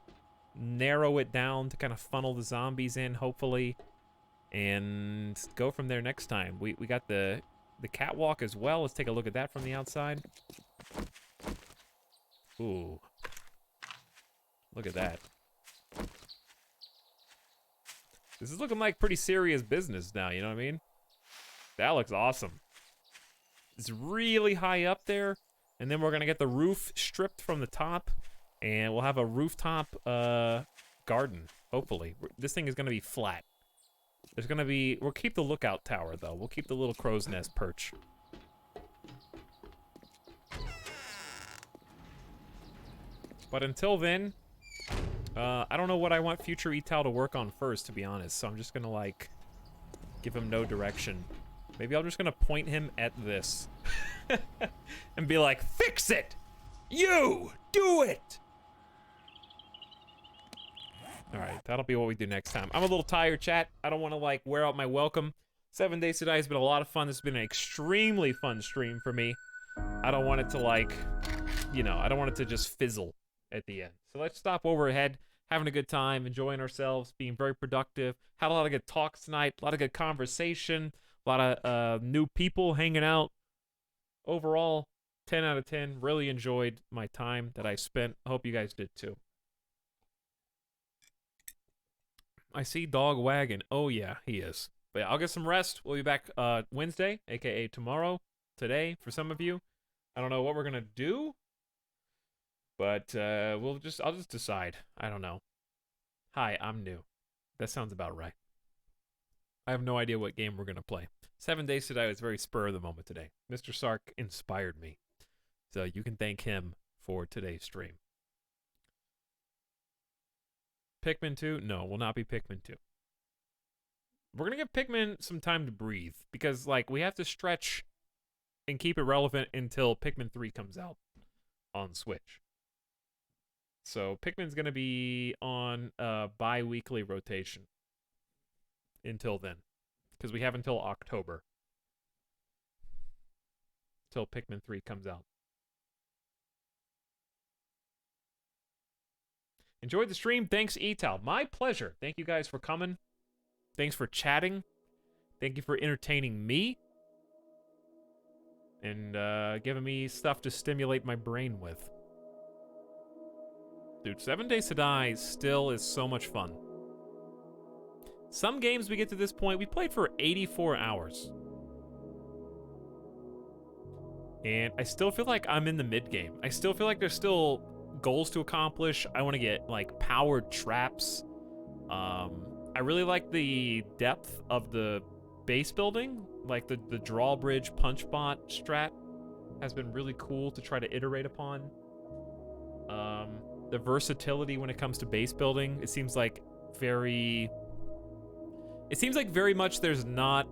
narrow it down to kind of funnel the zombies in, hopefully, and go from there next time. We got the catwalk as well. Let's take a look at that from the outside. Ooh. Look at that. This is looking like pretty serious business now, you know what I mean? That looks awesome. It's really high up there, and then we're gonna get the roof stripped from the top, and we'll have a rooftop garden, hopefully. This thing is gonna be flat. There's gonna be, we'll keep the lookout tower though. We'll keep the little crow's nest perch. But until then, I don't know what I want future Etal to work on first, to be honest, so I'm just gonna like, give him no direction. Maybe I'm just gonna point him at this and be like, fix it! You! Do it! Alright, that'll be what we do next time. I'm a little tired, chat. I don't want to, like, wear out my welcome. 7 Days to Die has been a lot of fun. This has been an extremely fun stream for me. I don't want it to, like, you know, I don't want it to just fizzle at the end. So let's stop where we're ahead, having a good time, enjoying ourselves, being very productive. Had a lot of good talks tonight, a lot of good conversation, a lot of new people hanging out. Overall, 10 out of 10. Really enjoyed my time that I spent. I hope you guys did too. I see Dog Wagon. Oh, yeah, he is. But yeah, I'll get some rest. We'll be back Wednesday, a.k.a. tomorrow, today, for some of you. I don't know what we're going to do, but I'll just decide. I don't know. Hi, I'm new. That sounds about right. I have no idea what game we're going to play. 7 Days to Die was very spur of the moment today. Mr. Sark inspired me. So you can thank him for today's stream. Pikmin 2? No, will not be Pikmin 2. We're going to give Pikmin some time to breathe because, like, we have to stretch and keep it relevant until Pikmin 3 comes out on Switch. So Pikmin's going to be on a bi-weekly rotation until then because we have until October till Pikmin 3 comes out. Enjoyed the stream. Thanks, Etal. My pleasure. Thank you guys for coming. Thanks for chatting. Thank you for entertaining me. And giving me stuff to stimulate my brain with. Dude, 7 Days to Die still is so much fun. Some games we get to this point, we played for 84 hours. And I still feel like I'm in the mid-game. I still feel like there's still goals to accomplish. I want to get, like, powered traps. I really like the depth of the base building. Like, the drawbridge punch bot strat has been really cool to try to iterate upon. The versatility when it comes to base building, it seems like very much there's not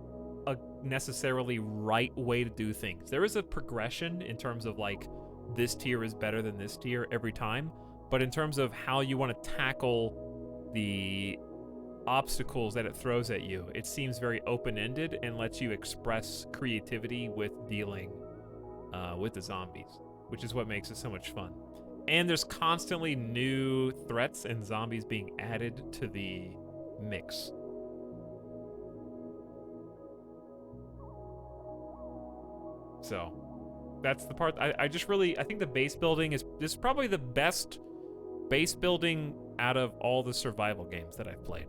a necessarily right way to do things. There is a progression in terms of, like, this tier is better than this tier every time, but in terms of how you want to tackle the obstacles that it throws at you, it seems very open-ended and lets you express creativity with dealing with the zombies, which is what makes it so much fun. And there's constantly new threats and zombies being added to the mix. So that's the part I think the base building is probably the best base building out of all the survival games that I've played.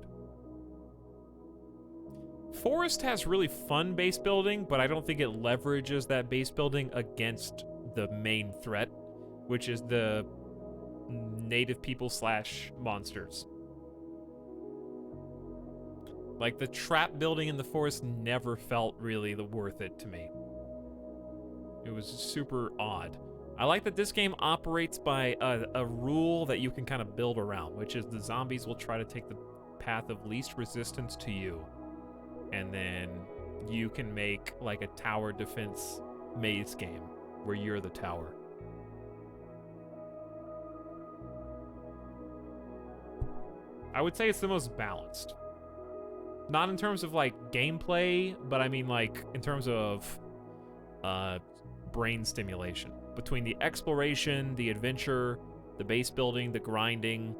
Forest has really fun base building, but I don't think it leverages that base building against the main threat, which is the native people / monsters. Like, the trap building in the forest never felt really worth it to me. It was super odd. I like that this game operates by a rule that you can kind of build around, which is the zombies will try to take the path of least resistance to you. And then you can make, like, a tower defense maze game where you're the tower. I would say it's the most balanced. Not in terms of, like, gameplay, but I mean, like, in terms of brain stimulation. Between the exploration, the adventure, the base building, the grinding,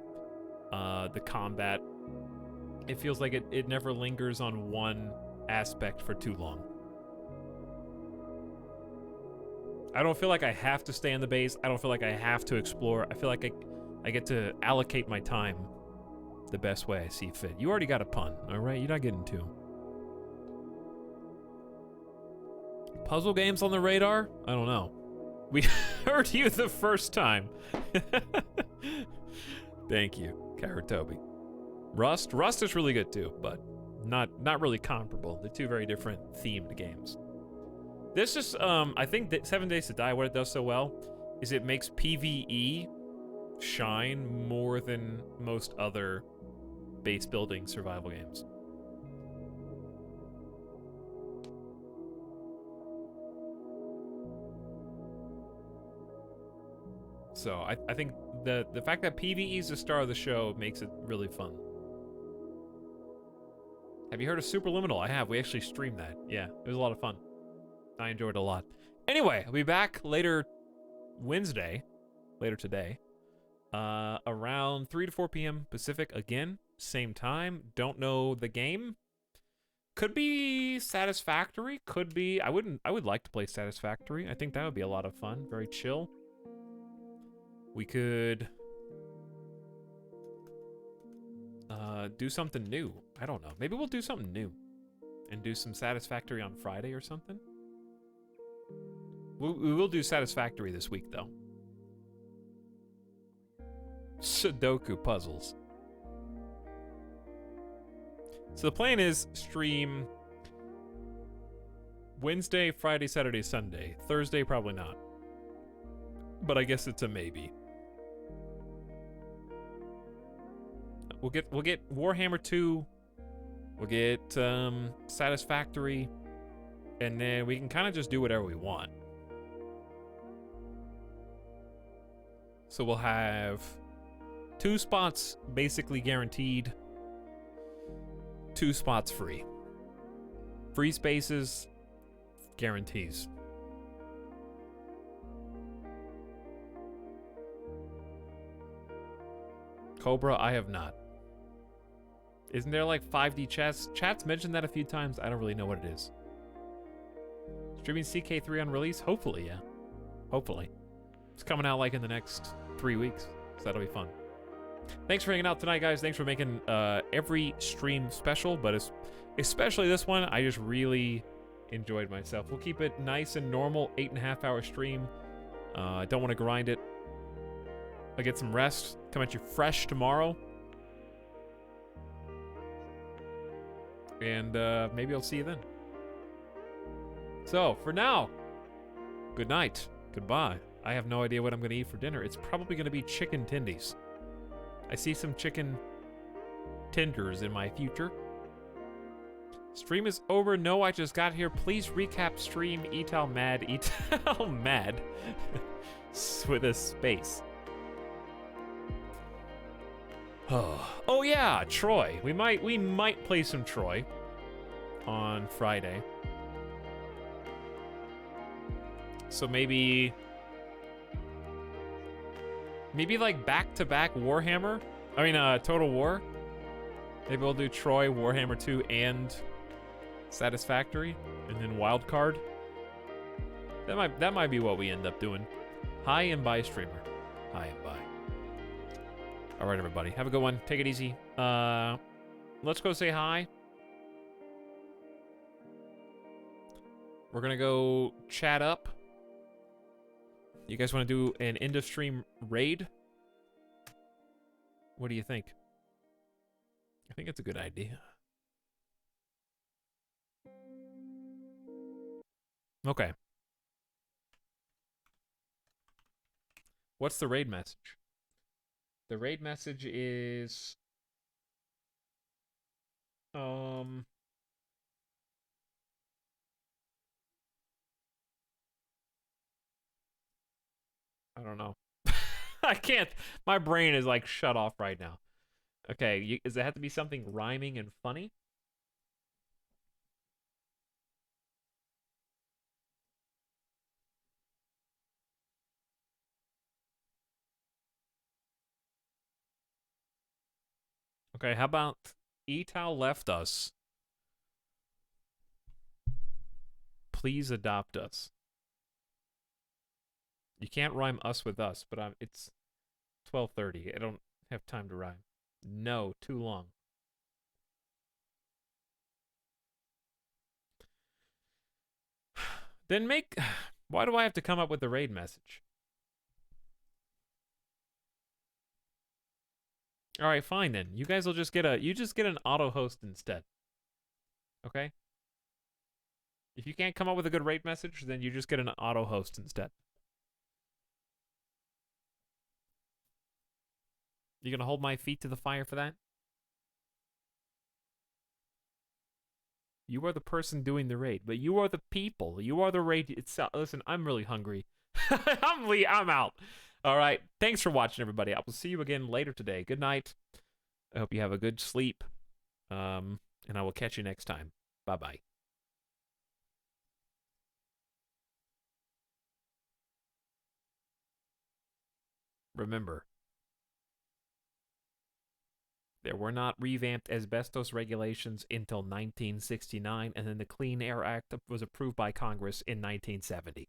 the combat. It feels like it never lingers on one aspect for too long. I don't feel like I have to stay in the base. I don't feel like I have to explore. I feel like I get to allocate my time the best way I see fit. You already got a pun, all right? You're not getting two. Puzzle games on the radar? I don't know. We heard you the first time. Thank you, Karatobi. Rust is really good too, but not really comparable. They're two very different themed games. This is I think that 7 Days to Die, what it does so well is it makes PvE shine more than most other base building survival games. So I think the fact that PvE is the star of the show makes it really fun. Have you heard of Superliminal? I have. We actually streamed that. Yeah, it was a lot of fun. I enjoyed it a lot. Anyway, I'll be back later Wednesday, later today, around 3 to 4 p.m. Pacific again, same time. Don't know the game. Could be Satisfactory. Could be. I would like to play Satisfactory. I think that would be a lot of fun. Very chill. We could do something new. I don't know. Maybe we'll do something new and do some Satisfactory on Friday or something. We will do Satisfactory this week, though. Sudoku puzzles. So the plan is stream Wednesday, Friday, Saturday, Sunday. Thursday, probably not. But I guess it's a maybe. We'll get Warhammer 2. We'll get Satisfactory, and then we can kind of just do whatever we want. So we'll have 2 spots basically guaranteed, 2 spots free. Free spaces, guarantees. Cobra, I have not. Isn't there like 5D chess? Chat's mentioned that a few times. I don't really know what it is. Streaming CK3 on release? Hopefully, yeah. Hopefully. It's coming out like in the next 3 weeks, so that'll be fun. Thanks for hanging out tonight, guys. Thanks for making every stream special, but especially this one. I just really enjoyed myself. We'll keep it nice and normal, 8.5-hour stream. I don't want to grind it. I'll get some rest. Come at you fresh tomorrow. And maybe I'll see you then. So, for now, good night. Goodbye. I have no idea what I'm going to eat for dinner. It's probably going to be chicken tendies. I see some chicken tenders in my future. Stream is over. No, I just got here. Please recap stream. Etal mad. Etal mad. With a space. Oh yeah, Troy. We might play some Troy on Friday. So maybe like back-to-back Warhammer. I mean, Total War. Maybe we'll do Troy, Warhammer 2, and Satisfactory, and then Wild Card. That might be what we end up doing. Hi and bye, streamer. Hi and bye. All right, everybody. Have a good one. Take it easy. Let's go say hi. We're going to go chat up. You guys want to do an end of stream raid? What do you think? I think it's a good idea. Okay. What's the raid message? The raid message is I don't know. I can't. My brain is like shut off right now. Okay, does it have to be something rhyming and funny? Okay, how about Etal left us? Please adopt us. You can't rhyme us with us, but it's 12:30. I don't have time to rhyme. No, too long. Then make... Why do I have to come up with the raid message? All right, fine then. You guys will just get a... You just get an auto host instead. Okay? If you can't come up with a good raid message, then you just get an auto host instead. You gonna hold my feet to the fire for that? You are the person doing the raid, but you are the people. You are the raid itself. Listen, I'm really hungry. I'm out. All right. Thanks for watching, everybody. I will see you again later today. Good night. I hope you have a good sleep. And I will catch you next time. Bye-bye. Remember, there were not revamped asbestos regulations until 1969, and then the Clean Air Act was approved by Congress in 1970.